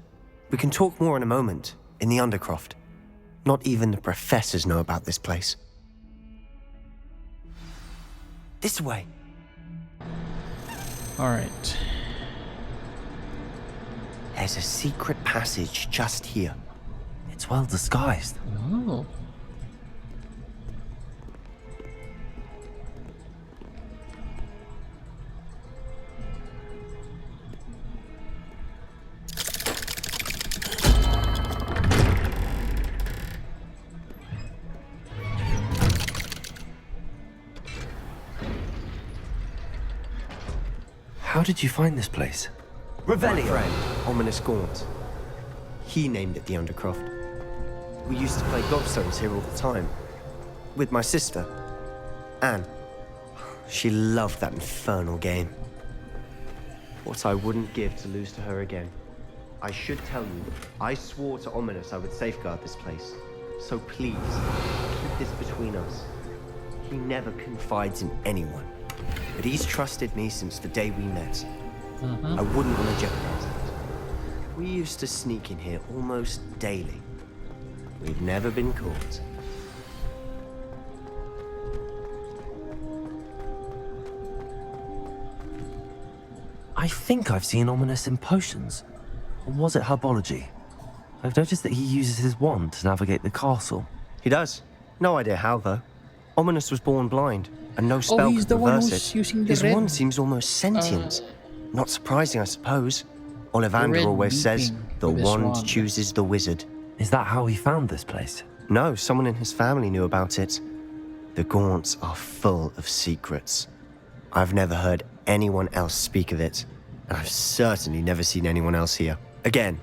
We can talk more in a moment, in the Undercroft. Not even the professors know about this place. This way. Alright. There's a secret passage just here. It's well disguised. Oh. How did you find this place? My friend, Ominous Gaunt. He named it the Undercroft. We used to play gobstones here all the time. With my sister, Anne. She loved that infernal game. What I wouldn't give to lose to her again. I should tell you, I swore to Ominous I would safeguard this place. So please, keep this between us. He never confides in anyone. But he's trusted me since the day we met. I wouldn't want to jeopardize that. We used to sneak in here almost daily. We've never been caught. I think I've seen Ominous in potions. Or was it herbology? I've noticed that he uses his wand to navigate the castle. He does. No idea how, though. Ominous was born blind, and no spell he's could the one reverse who's it. using the His red, wand seems almost sentient. Not surprising, I suppose. Ollivander red always says, beeping the with his wand wand. chooses the wizard. Is that how he found this place? No, someone in his family knew about it. The Gaunts are full of secrets. I've never heard anyone else speak of it, and I've certainly never seen anyone else here. Again,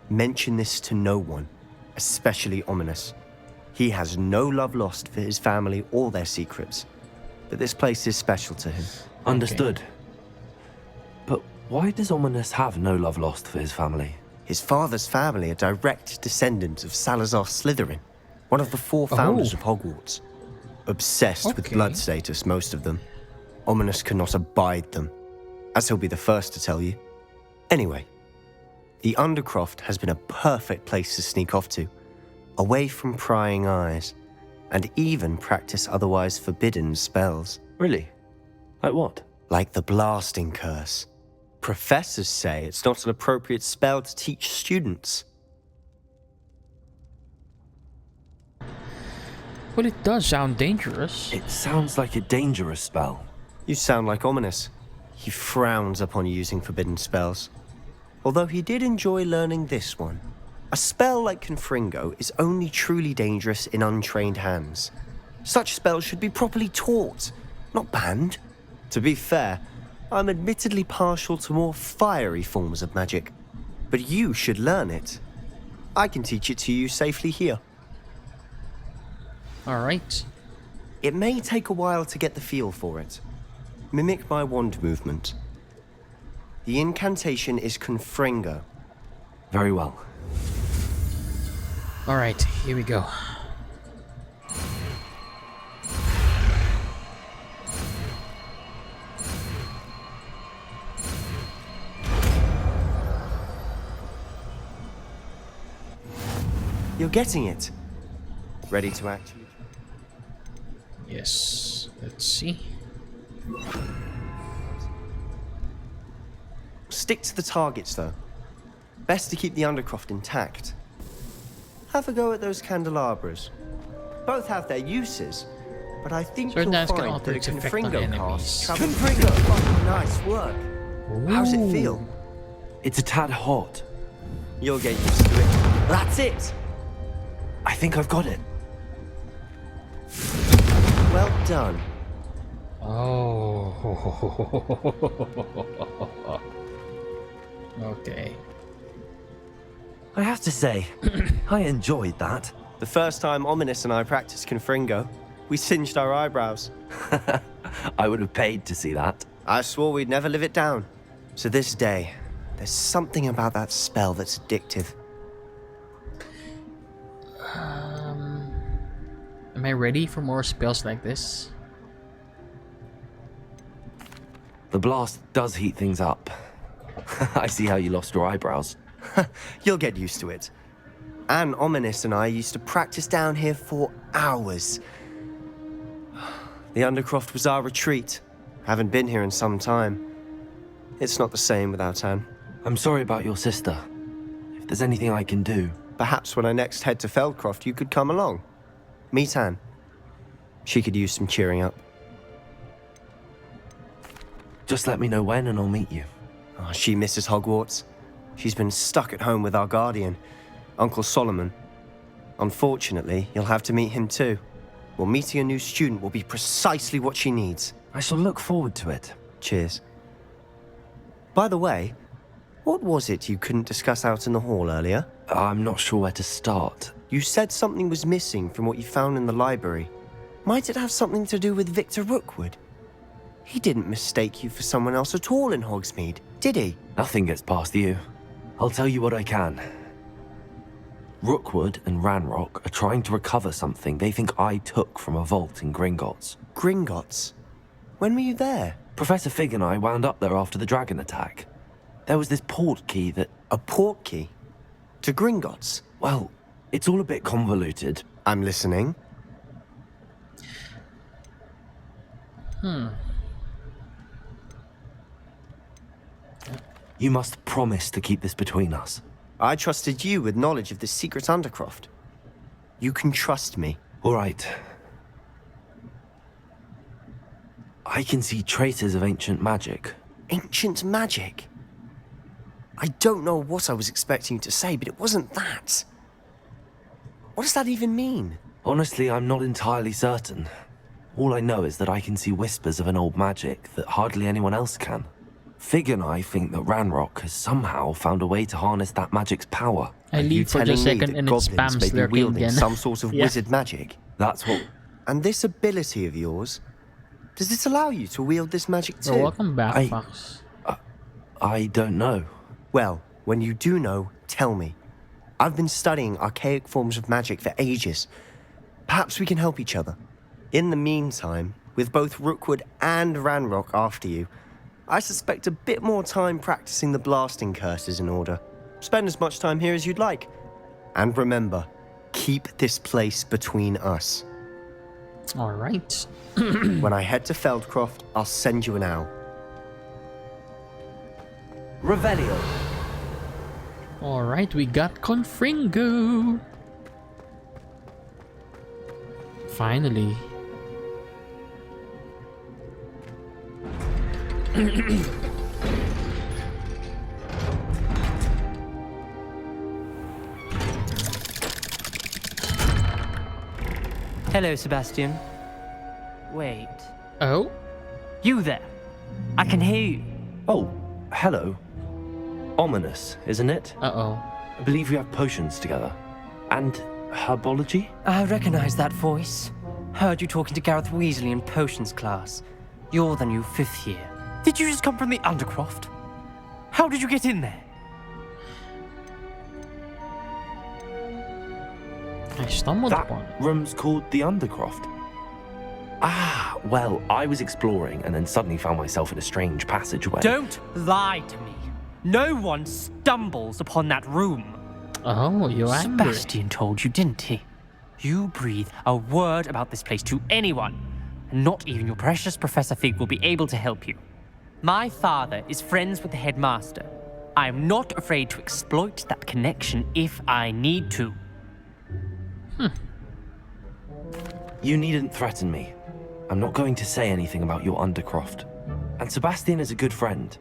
mention this to no one, especially Ominous. He has no love lost for his family or their secrets, but this place is special to him. Understood. But why does Ominous have no love lost for his family? His father's family are direct descendants of Salazar Slytherin, one of the 4 founders of Hogwarts. Obsessed with blood status, most of them. Ominous cannot abide them, as he'll be the first to tell you. Anyway, the Undercroft has been a perfect place to sneak off to, away from prying eyes, and even practice otherwise forbidden spells. Really? Like what? Like the blasting curse. Professors say it's not an appropriate spell to teach students. Well, it does sound dangerous. It sounds like a dangerous spell. You sound like Ominous. He frowns upon using forbidden spells. Although he did enjoy learning this one. A spell like Confringo is only truly dangerous in untrained hands. Such spells should be properly taught, not banned. To be fair, I'm admittedly partial to more fiery forms of magic. But you should learn it. I can teach it to you safely here. Alright. It may take a while to get the feel for it. Mimic my wand movement. The incantation is Confringo. Very well. Alright, here we go. You're getting it. Ready to act? Yes. Let's see. Stick to the targets, though. Best to keep the Undercroft intact. Have a go at those candelabras. Both have their uses, but I think Certain you'll can find alter that a its effect on Confringo enemies. cast... Confringo! Nice work. How's it feel? It's a tad hot. You'll get used to it. That's it! I think I've got it. Well done. Oh. Okay. I have to say, I enjoyed that. The first time Ominous and I practiced Confringo, we singed our eyebrows. I would have paid to see that. I swore we'd never live it down. So this day, there's something about that spell that's addictive. Am I ready for more spells like this? The blast does heat things up. I see how you lost your eyebrows. You'll get used to it. Anne, Ominous and I used to practice down here for hours. The Undercroft was our retreat. Haven't been here in some time. It's not the same without Anne. I'm sorry about your sister. If there's anything I can do... Perhaps when I next head to Feldcroft, you could come along. Meet Anne. She could use some cheering up. Just let me know when and I'll meet you. Oh, she misses Hogwarts. She's been stuck at home with our guardian, Uncle Solomon. Unfortunately, you'll have to meet him too. Well, meeting a new student will be precisely what she needs. I shall look forward to it. Cheers. By the way, what was it you couldn't discuss out in the hall earlier? I'm not sure where to start. You said something was missing from what you found in the library. Might it have something to do with Victor Rookwood? He didn't mistake you for someone else at all in Hogsmeade, did he? Nothing gets past you. I'll tell you what I can. Rookwood and Ranrock are trying to recover something they think I took from a vault in Gringotts. Gringotts? When were you there? Professor Fig and I wound up there after the dragon attack. There was this port key that... A port key? To Gringotts? Well, it's all a bit convoluted. I'm listening. You must promise to keep this between us. I trusted you with knowledge of the secret Undercroft. You can trust me. All right. I can see traces of ancient magic. Ancient magic? I don't know what I was expecting you to say, but it wasn't that. What does that even mean? Honestly, I'm not entirely certain. All I know is that I can see whispers of an old magic that hardly anyone else can. Fig and I think that Ranrock has somehow found a way to harness that magic's power. I leave for just a second and it spams lurking wielding again. some sort of wizard magic? That's what... And this ability of yours, does it allow you to wield this magic too? Well, welcome back, Fox. I don't know. Well, when you do know, tell me. I've been studying archaic forms of magic for ages. Perhaps we can help each other. In the meantime, with both Rookwood and Ranrock after you, I suspect a bit more time practicing the blasting curses in order. Spend as much time here as you'd like. And remember, keep this place between us. All right. When I head to Feldcroft, I'll send you an owl. Revelio. Alright, we got Confringo. Finally. Hello, Sebastian. Wait. Oh? You there. I can hear you. Oh, hello. Ominous, isn't it? Uh-oh. I believe we have potions together. And herbology? I recognize that voice. Heard you talking to Gareth Weasley in potions class. You're the new 5th year. Did you just come from the Undercroft? How did you get in there? I stumbled that upon it. room's called the Undercroft. Ah, well, I was exploring and then suddenly found myself in a strange passageway. Don't lie to me. No one stumbles upon that room. Oh, you're angry. Sebastian told you, didn't he? You breathe a word about this place to anyone, and not even your precious Professor Fig will be able to help you. My father is friends with the headmaster. I am not afraid to exploit that connection if I need to. You needn't threaten me. I'm not going to say anything about your Undercroft. And Sebastian is a good friend.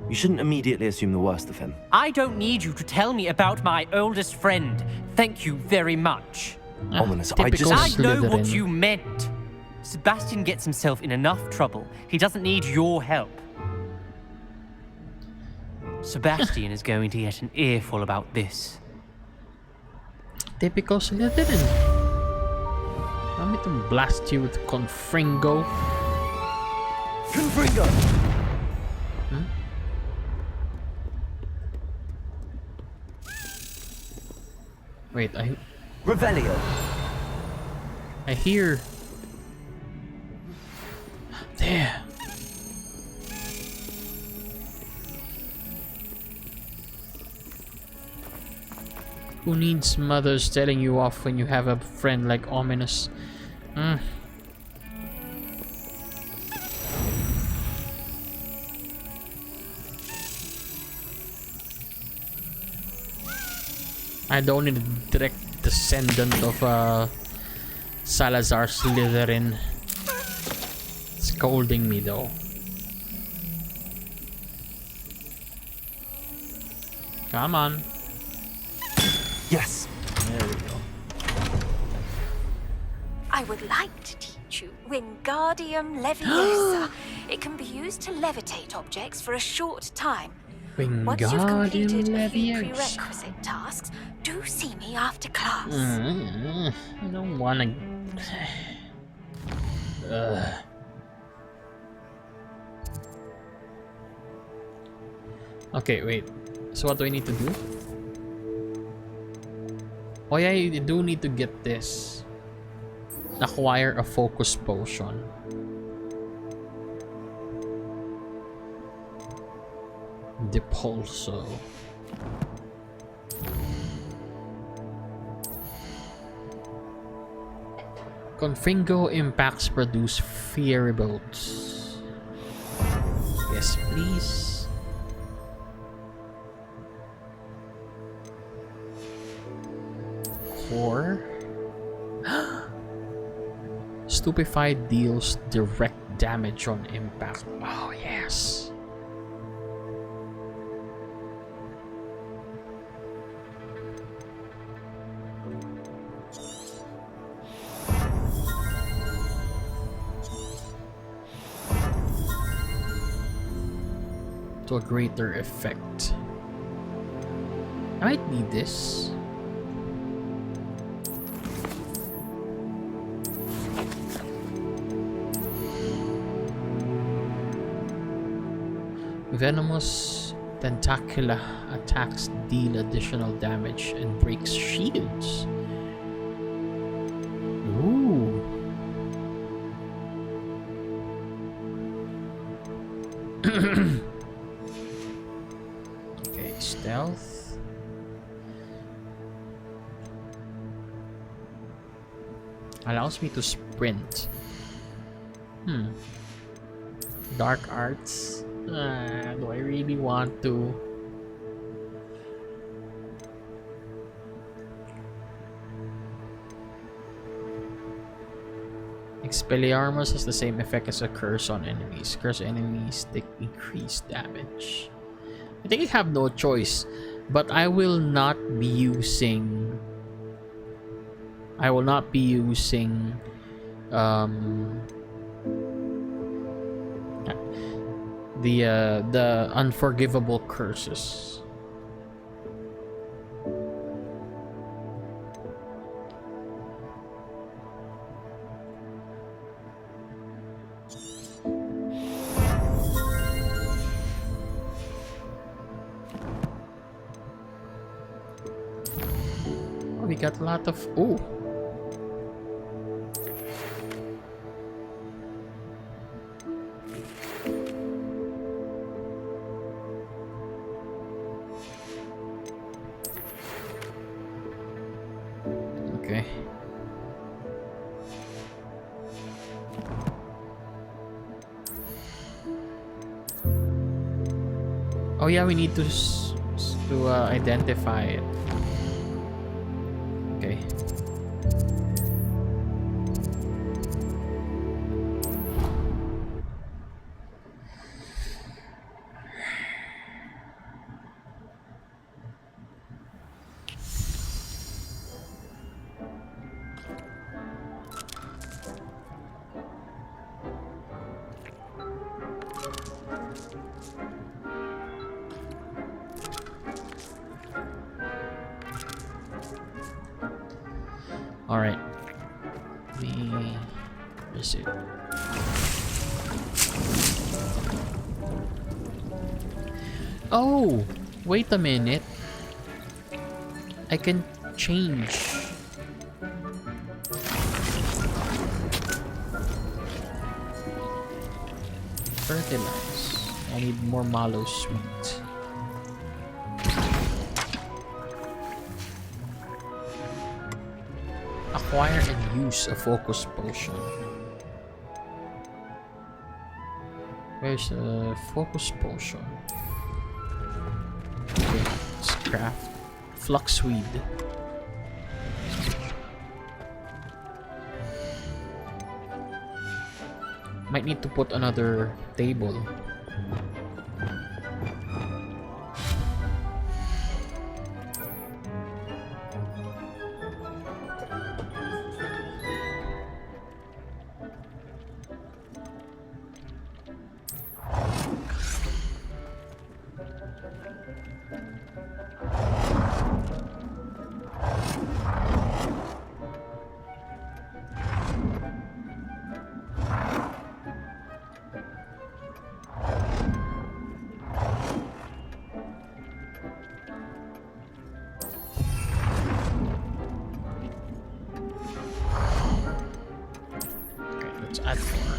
You shouldn't immediately assume the worst of him. I don't need you to tell me about my oldest friend. Thank you very much. Ominous, I know what you meant. Sebastian gets himself in enough trouble. He doesn't need your help. Sebastian is going to get an earful about this. Typical Slytherin. Want me to blast you with Confringo? Confringo! Wait, Revelio. I hear... There. Who needs mothers telling you off when you have a friend like Ominous? I don't need a direct descendant of Salazar Slytherin scolding me though. Come on. Yes. There we go. I would like to teach you Wingardium Leviosa. It can be used to levitate objects for a short time. Once you've completed a few prerequisite tasks, do see me after class. I don't wanna... Okay, wait. So what do I need to do? Oh yeah, you do need to get this. Acquire a focus potion. Depulso. Confringo impacts produce fiery bolts. Yes, please. Core. Stupefied deals direct damage on impact. Oh, yes. To a greater effect. I might need this. Venomous Tentacula attacks deal additional damage and breaks shields. Ooh. Okay, stealth. Allows me to sprint. Dark arts. Do I really want to? Expelliarmus has the same effect as a curse on enemies. Curse enemies take increased damage. I think I have no choice, but I will not be using. I will not be using. The unforgivable curses. Oh, we got a lot of okay. Oh yeah, we need to identify it. Okay. All right. Where's it? Oh, wait a minute. I can change. Fertilize. I need more mallow sweet. Acquire and use a focus potion. Where's a focus potion? Okay, let's craft fluxweed. Might need to put another table. Add more.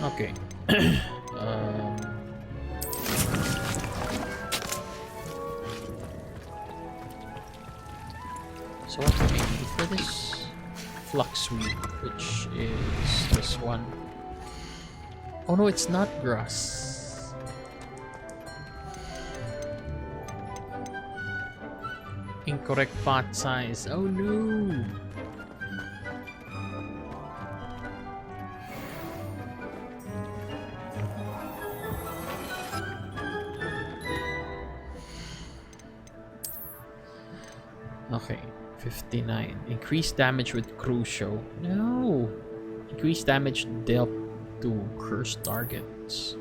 Okay. So what do we need for this? Fluxweed, which is this one. Oh no, it's not grass. Incorrect pot size. Oh no. Okay, 59. Increased damage with Crucio. No! Increased damage dealt to cursed targets.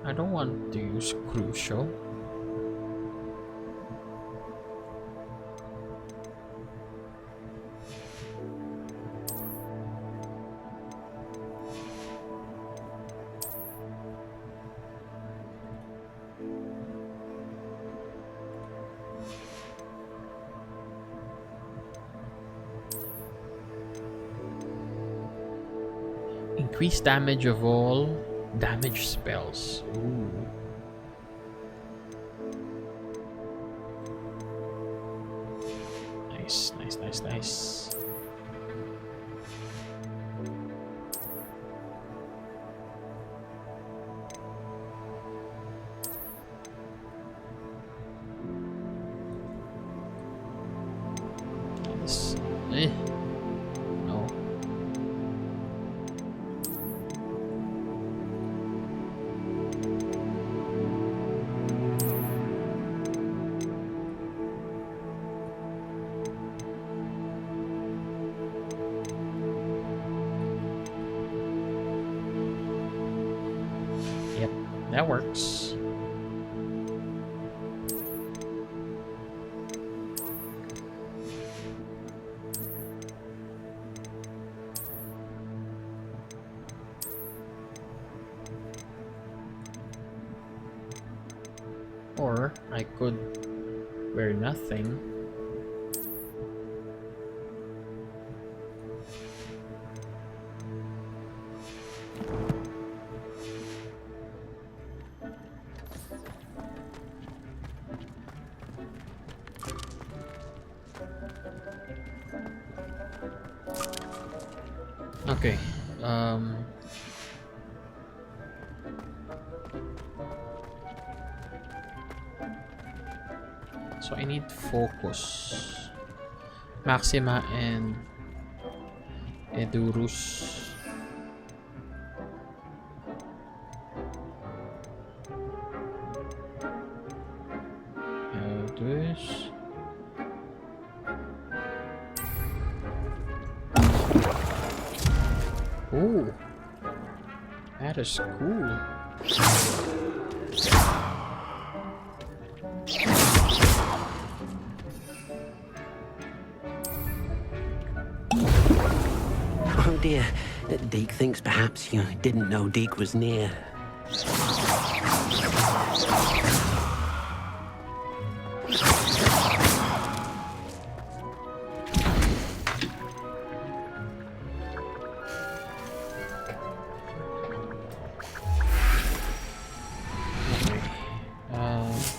I don't want to use Crucio. Increase damage of all damage spells. Ooh. Nice, nice, nice, nice. This, no. Yep, that works. Or I could wear nothing. Okay. So I need focus. Maxima and Edurus. Edurus. Ooh, that is cool. Oh dear, Deke thinks perhaps you didn't know Deke was near.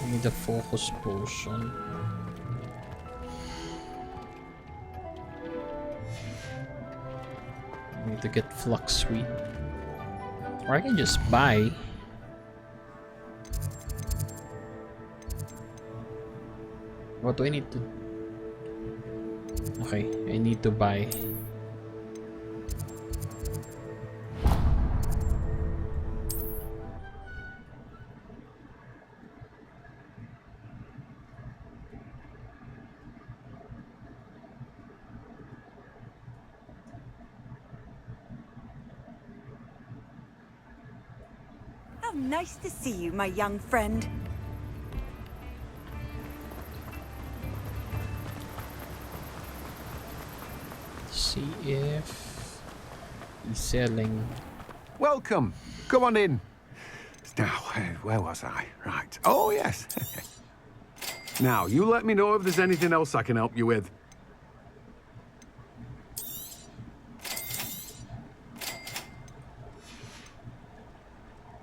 Need the focus potion. I need to get Flux Sweet. Or I can just buy. What do I need to... Okay, I need to buy. Nice to see you, my young friend. See if he's selling. Welcome. Come on in. Now, where was I? Right. Oh, yes. Now, you let me know if there's anything else I can help you with.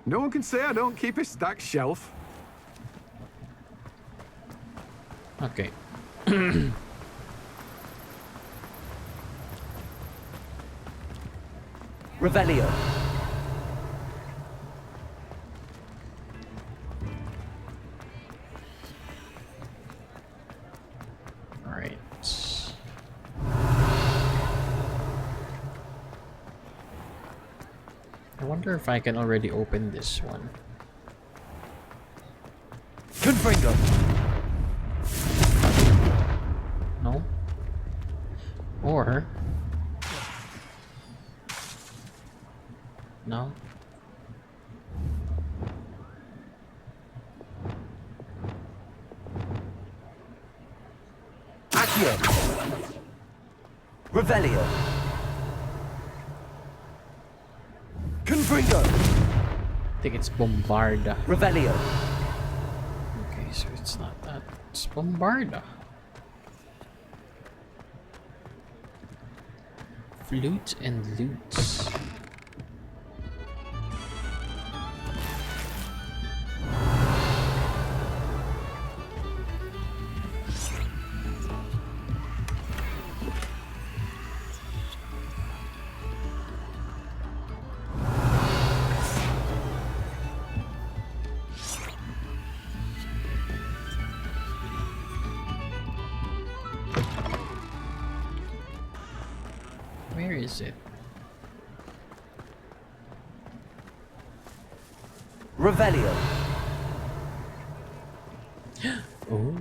No one can say I don't keep a stacked shelf. Okay. Revelio. Alright. I wonder if I can already open this one. Confringo. No? Or... No? Accio. Revelio. Confringo. I think it's Bombarda. Revelio. Okay, so it's not that. It's Bombarda. Flute and lutes. Where is it? Revelio. Oh.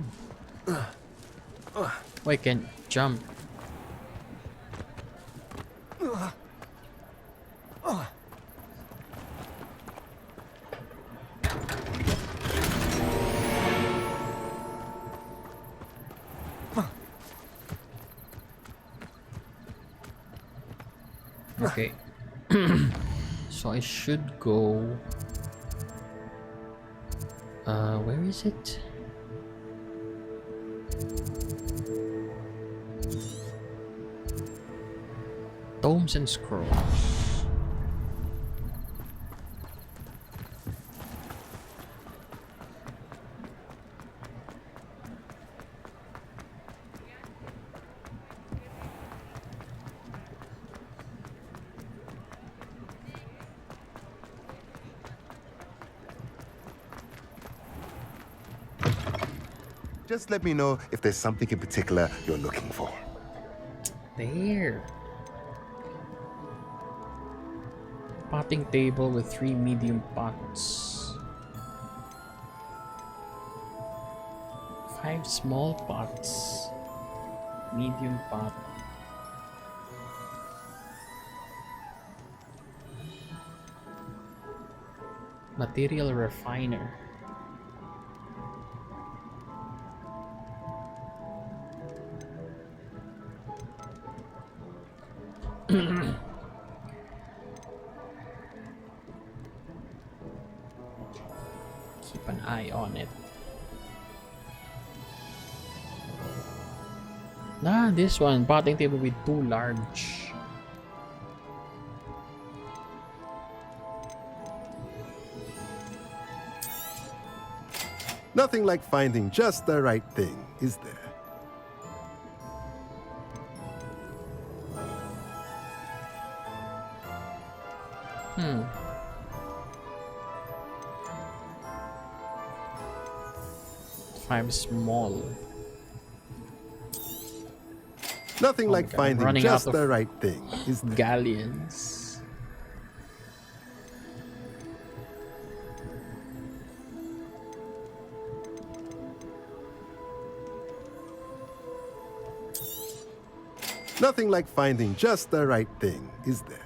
Oh, I can jump. Okay. So I should go. Where is it? Tomes and scrolls. Just let me know if there's something in particular you're looking for. There. Potting table with 3 medium pots. 5 small pots. Medium pot. Material refiner. Keep an eye on it. Ah, this one. Potting table with 2 large. Nothing like finding just the right thing, is there? Hmm. Five small. Nothing like finding running just out of the right thing, is there? Galleons. Nothing like finding just the right thing, is there?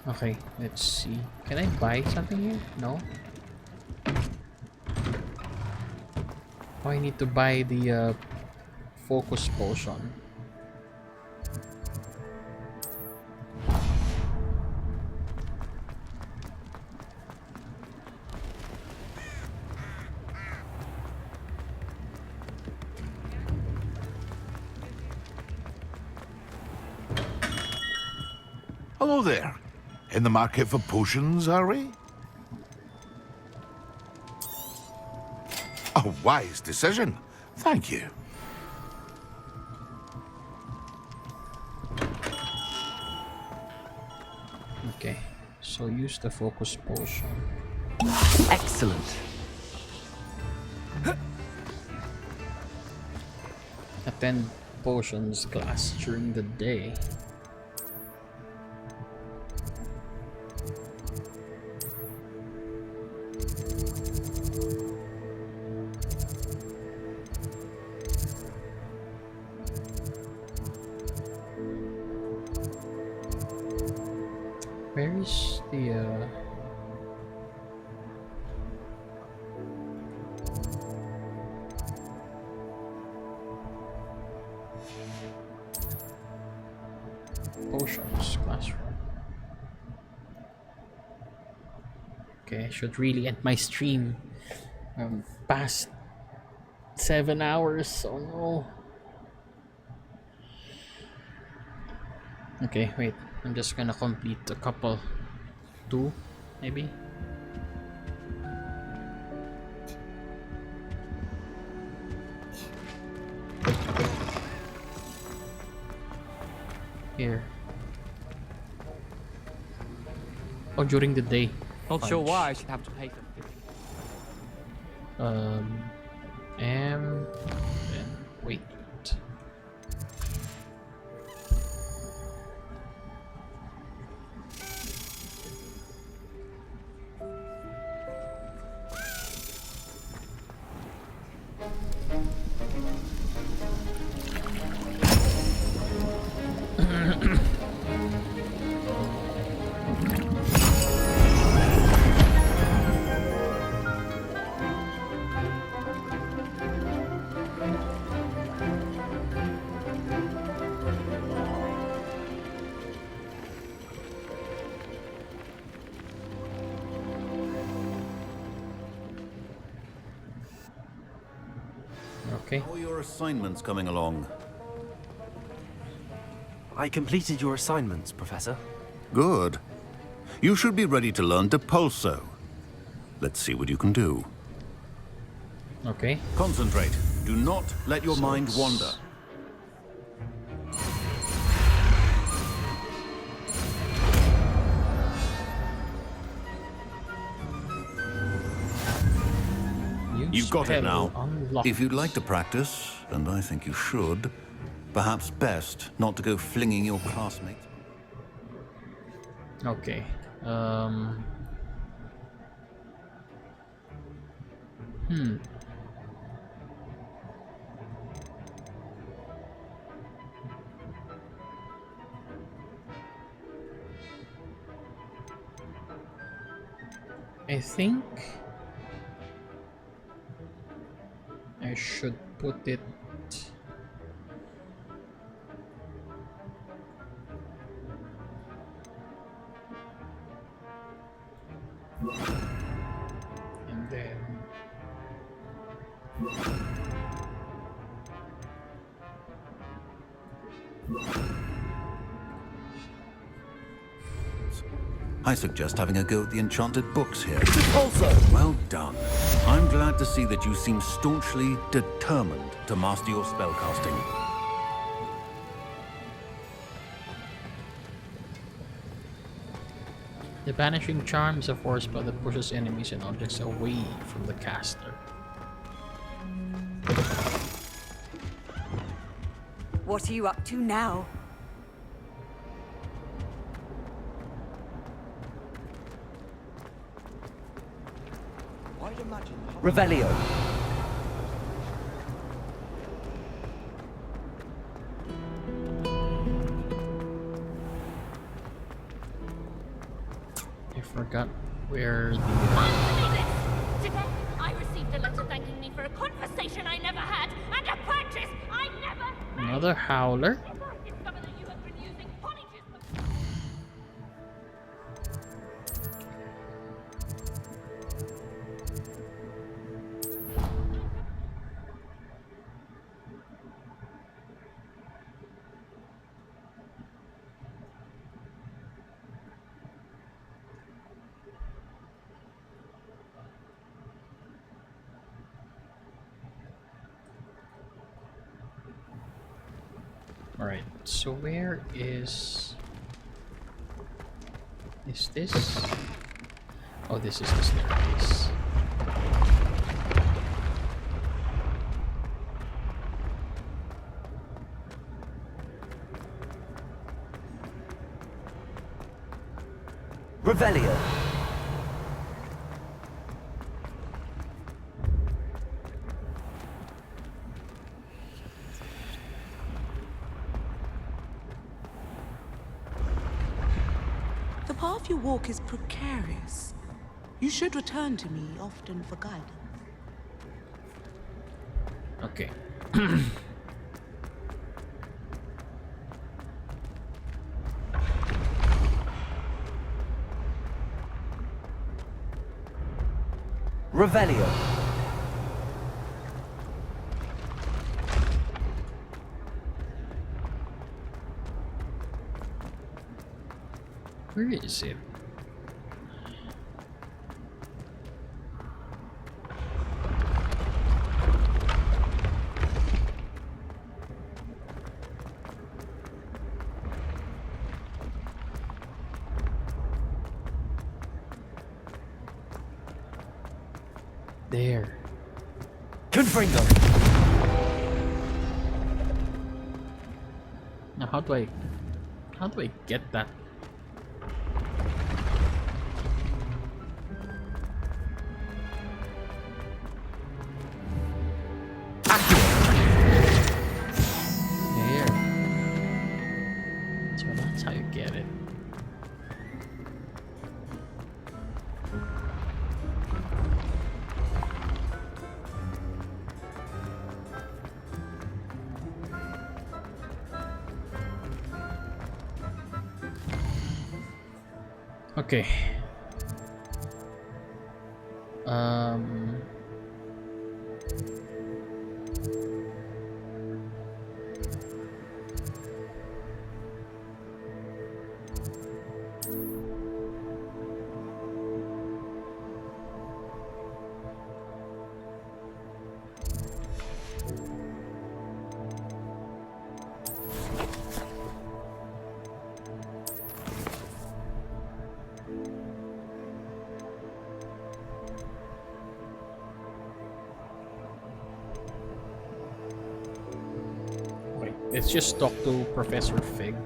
Okay, let's see. Can I buy something here? No. Oh, I need to buy the focus potion. Hello there. In the market for potions, are we? A wise decision. Thank you. Okay, so use the focus potion. Excellent. Attend potions class during the day. Where is the potions classroom? Okay, I should really end my stream. Past 7 hours. Oh no. Okay, wait. I'm just gonna complete a couple. 2, maybe. Here. Oh, during the day. Not sure why I should have to pay for And wait. Okay. How are your assignments coming along? I completed your assignments, Professor. Good. You should be ready to learn Depulso. Let's see what you can do. Okay. Concentrate. Do not let your mind wander. You've got it now. Unlocked. If you'd like to practice, and I think you should, perhaps best not to go flinging your classmates. Okay. I think I should put it and then I suggest having a go at the enchanted books here. Also, well done. I'm glad to see that you seem staunchly determined to master your spellcasting. the banishing charm is a force spell that pushes enemies and objects away from the caster. What are you up to now? Revelio. I forgot where the Today, I received a letter thanking me for a conversation I never had and a practice I never had. another howler. I discover that you have been using polyjuice. Alright, so where is this? Oh, this is the staircase. Revelio. The path you walk is precarious. You should return to me often for guidance. Okay. Revelio. Where is it? There. Confringo! Now how do I get that? There. So that's how you get it. Okay. Let's just talk to Professor Fig.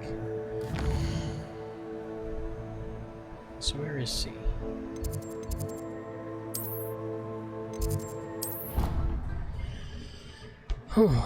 So where is he? Whew.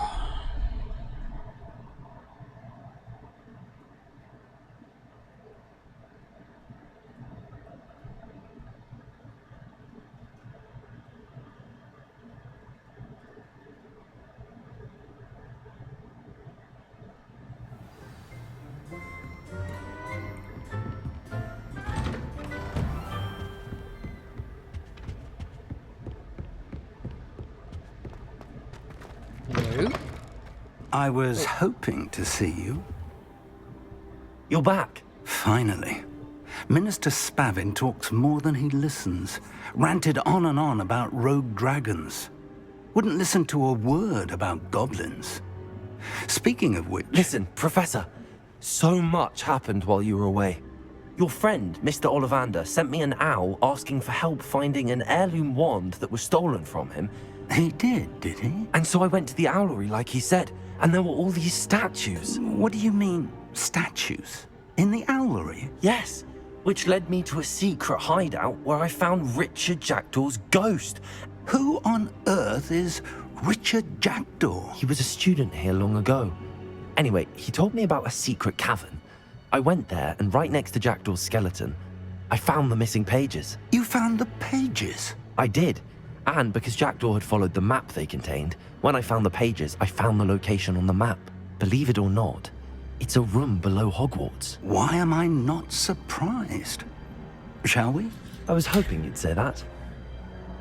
I was hoping to see you. You're back. Finally. Minister Spavin talks more than he listens. Ranted on and on about rogue dragons. Wouldn't listen to a word about goblins. Speaking of which... Listen, Professor. So much happened while you were away. Your friend, Mr. Ollivander, sent me an owl asking for help finding an heirloom wand that was stolen from him. He did he? And so I went to the owlery like he said, and there were all these statues. What do you mean, statues? In the owlery? Yes, which led me to a secret hideout where I found Richard Jackdaw's ghost. Who on earth is Richard Jackdaw? He was a student here long ago. Anyway, he told me about a secret cavern. I went there, and right next to Jackdaw's skeleton, I found the missing pages. You found the pages? I did. And because Jackdaw had followed the map they contained, when I found the pages, I found the location on the map. Believe it or not, it's a room below Hogwarts. Why am I not surprised? Shall we? I was hoping you'd say that.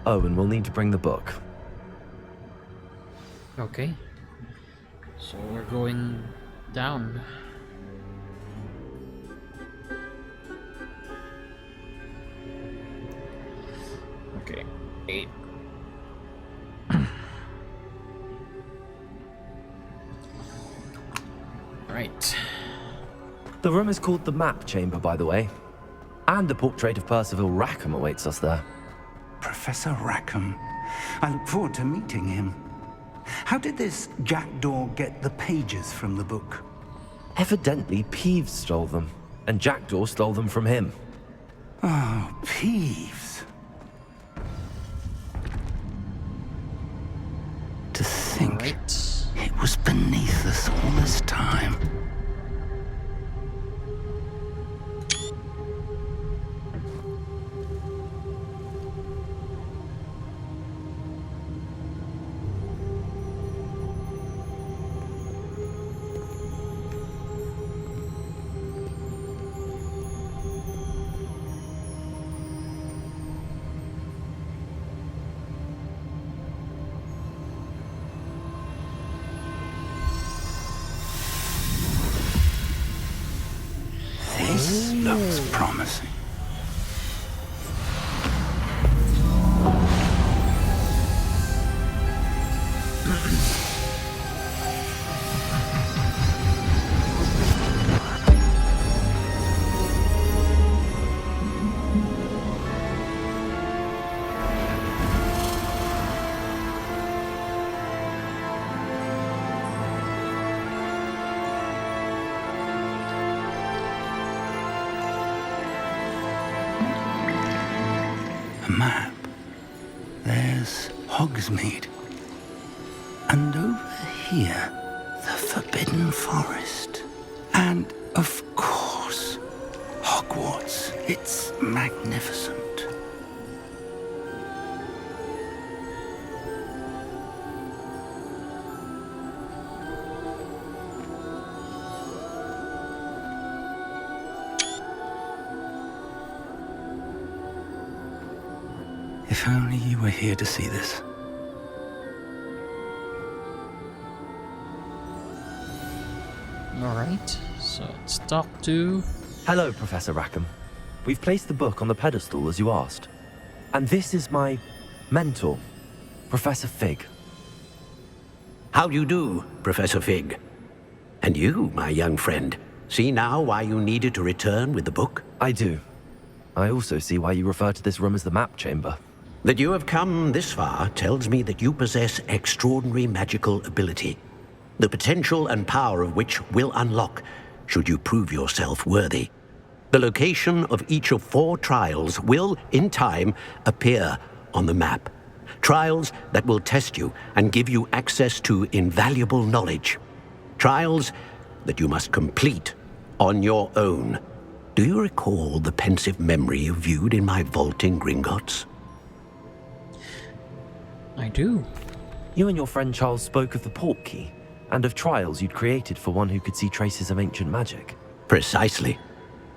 Oh, and we'll need to bring the book. Okay. So we're going down. Okay. 8. Right. The room is called the Map Chamber, by the way. And a portrait of Percival Rackham awaits us there. Professor Rackham. I look forward to meeting him. How did this Jackdaw get the pages from the book? Evidently, Peeves stole them, and Jackdaw stole them from him. Oh, Peeves. To think it was beneath us all this time. This looks promising. A map. There's Hogsmeade. And over here, the Forbidden Forest. And, of course, Hogwarts. It's magnificent. If only you were here to see this. Alright, so let's talk to... Hello, Professor Rackham. We've placed the book on the pedestal as you asked. And this is my mentor, Professor Fig. How do you do, Professor Fig? And you, my young friend, see now why you needed to return with the book? I do. I also see why you refer to this room as the map chamber. That you have come this far tells me that you possess extraordinary magical ability, the potential and power of which will unlock should you prove yourself worthy. The location of each of 4 trials will, in time, appear on the map. Trials that will test you and give you access to invaluable knowledge. Trials that you must complete on your own. Do you recall the pensive memory you viewed in my vault in Gringotts? I do. You and your friend Charles spoke of the port key, and of trials you'd created for one who could see traces of ancient magic. Precisely.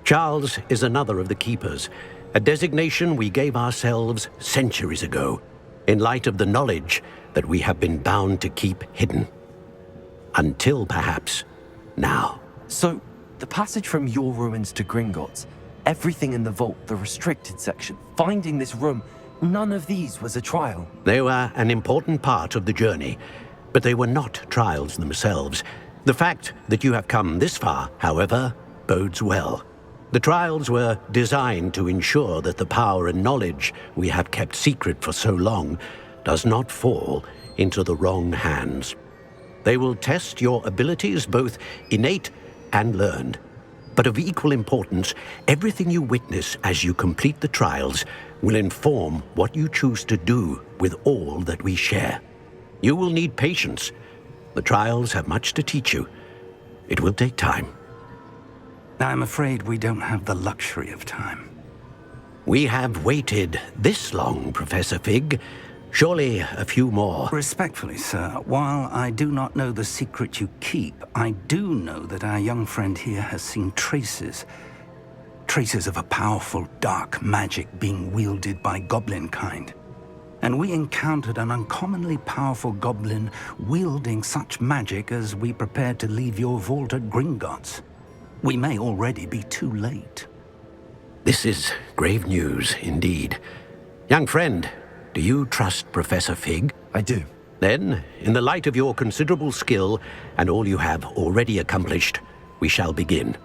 Charles is another of the Keepers, a designation we gave ourselves centuries ago, in light of the knowledge that we have been bound to keep hidden. Until, perhaps, now. So, the passage from your ruins to Gringotts, everything in the vault, the restricted section, finding this room, none of these was a trial. They were an important part of the journey, but they were not trials themselves. The fact that you have come this far, however, bodes well. The trials were designed to ensure that the power and knowledge we have kept secret for so long does not fall into the wrong hands. They will test your abilities, both innate and learned. But of equal importance, everything you witness as you complete the trials will inform what you choose to do with all that we share. You will need patience. The trials have much to teach you. It will take time. I'm afraid we don't have the luxury of time. We have waited this long, Professor Fig. Surely a few more. Respectfully, sir, while I do not know the secret you keep, I do know that our young friend here has seen traces of a powerful dark magic being wielded by goblin kind. And we encountered an uncommonly powerful goblin wielding such magic as we prepared to leave your vault at Gringotts. We may already be too late. This is grave news indeed. Young friend, do you trust Professor Fig? I do. Then, in the light of your considerable skill and all you have already accomplished, we shall begin.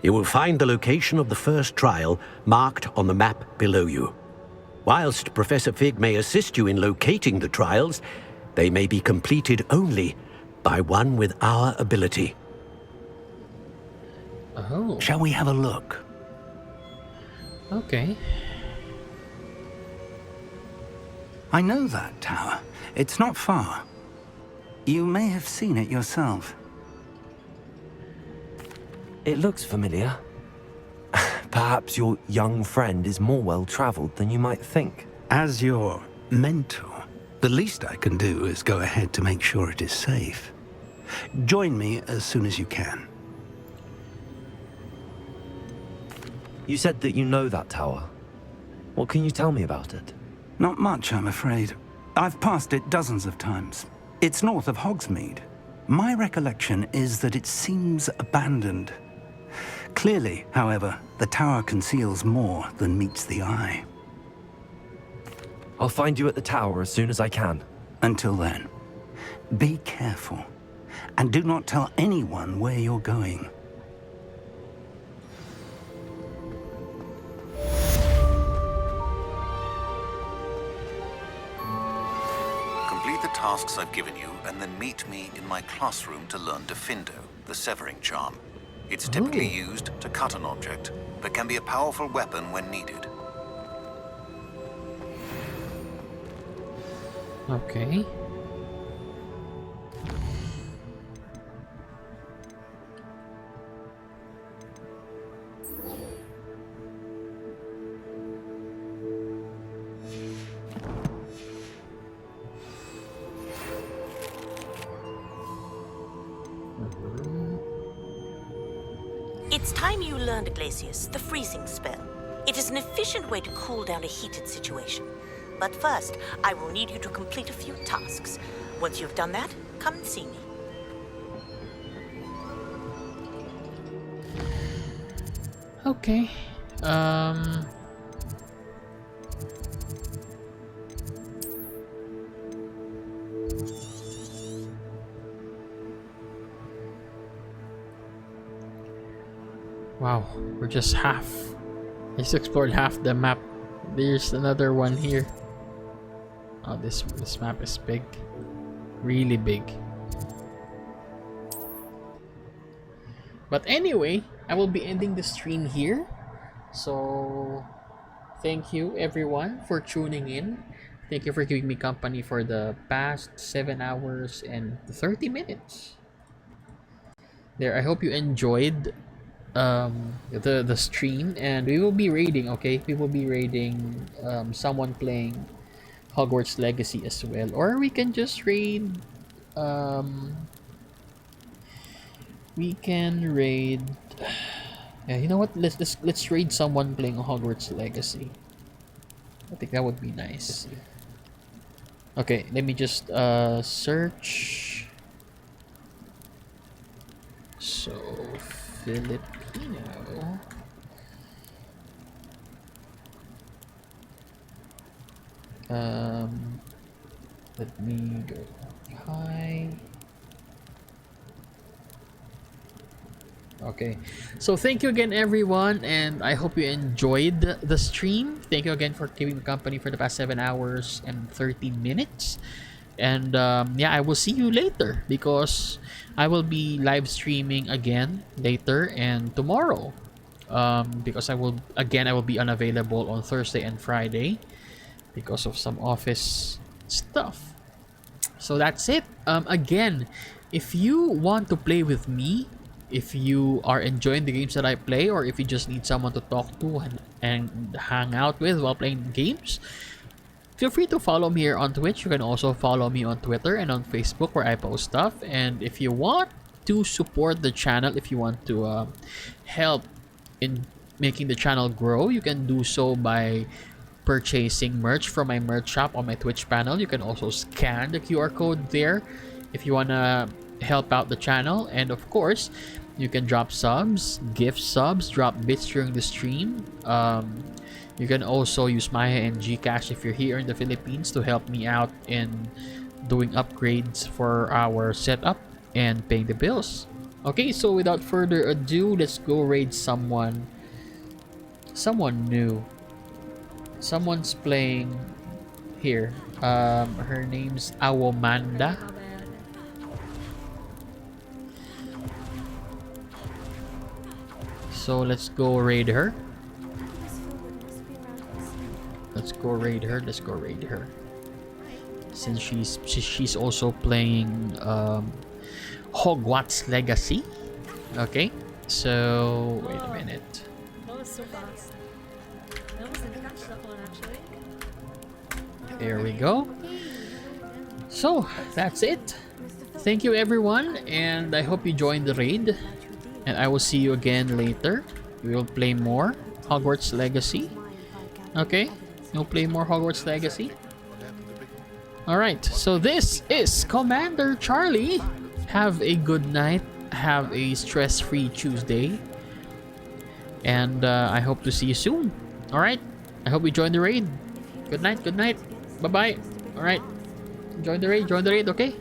You will find the location of the first trial marked on the map below you. Whilst Professor Fig may assist you in locating the trials, they may be completed only by one with our ability. Oh. Shall we have a look? Okay. I know that tower. It's not far. You may have seen it yourself. It looks familiar. Perhaps your young friend is more well-traveled than you might think. As your mentor, the least I can do is go ahead to make sure it is safe. Join me as soon as you can. You said that you know that tower. What can you tell me about it? Not much, I'm afraid. I've passed it dozens of times. It's north of Hogsmeade. My recollection is that it seems abandoned. Clearly, however, the tower conceals more than meets the eye. I'll find you at the tower as soon as I can. Until then, be careful, and do not tell anyone where you're going. Complete the tasks I've given you, and then meet me in my classroom to learn Defindo, the severing charm. It's typically used to cut an object, but can be a powerful weapon when needed. Okay. It's time you learned, Glacius, the freezing spell. It is an efficient way to cool down a heated situation. But first, I will need you to complete a few tasks. Once you've done that, come and see me. Okay. Wow, we're just half. I just explored half the map. There's another one here. Oh, this map is big. Really big. But anyway, I will be ending the stream here. So, thank you everyone for tuning in. Thank you for giving me company for the past 7 hours and 30 minutes. There, I hope you enjoyed the stream, and we will be raiding. Okay, we will be raiding someone playing Hogwarts Legacy as well, or we can just raid we can raid yeah, you know what, let's raid someone playing Hogwarts Legacy. I think that would be nice. Okay, let me just search. So Filipino. Let me go. Hi. Okay, so thank you again everyone, and I hope you enjoyed the stream. Thank you again for keeping me company for the past 7 hours and 30 minutes. And yeah, I will see you later, because I will be live streaming again later and tomorrow, because I will be unavailable on Thursday and Friday because of some office stuff. So that's it. Again, if you want to play with me, if you are enjoying the games that I play, or if you just need someone to talk to and hang out with while playing games, feel free to follow me here on Twitch. You can also follow me on Twitter and on Facebook, where I post stuff. And if you want to support the channel, if you want to help in making the channel grow, you can do so by purchasing merch from my merch shop on my Twitch panel. You can also scan the QR code there if you want to help out the channel. And of course, you can drop subs, gift subs, drop bits during the stream. You can also use Maya and Gcash if you're here in the Philippines to help me out in doing upgrades for our setup and paying the bills. Okay, so without further ado, let's go raid someone new. Someone's playing here. Her name's Awomanda. So let's go raid her. Let's go raid her. Since she's also playing Hogwarts Legacy. Okay, so wait a minute. That was so fast. That was a catch, that one actually. There we go. So that's it. Thank you everyone, and I hope you joined the raid. And I will see you again later. We will play more Hogwarts Legacy. Okay, we'll play more Hogwarts Legacy. Alright, so this is CommanderCharli. Have a good night. Have a stress-free Tuesday. And I hope to see you soon. Alright, I hope you join the raid. Good night, good night. Bye-bye. Alright, join the raid, okay?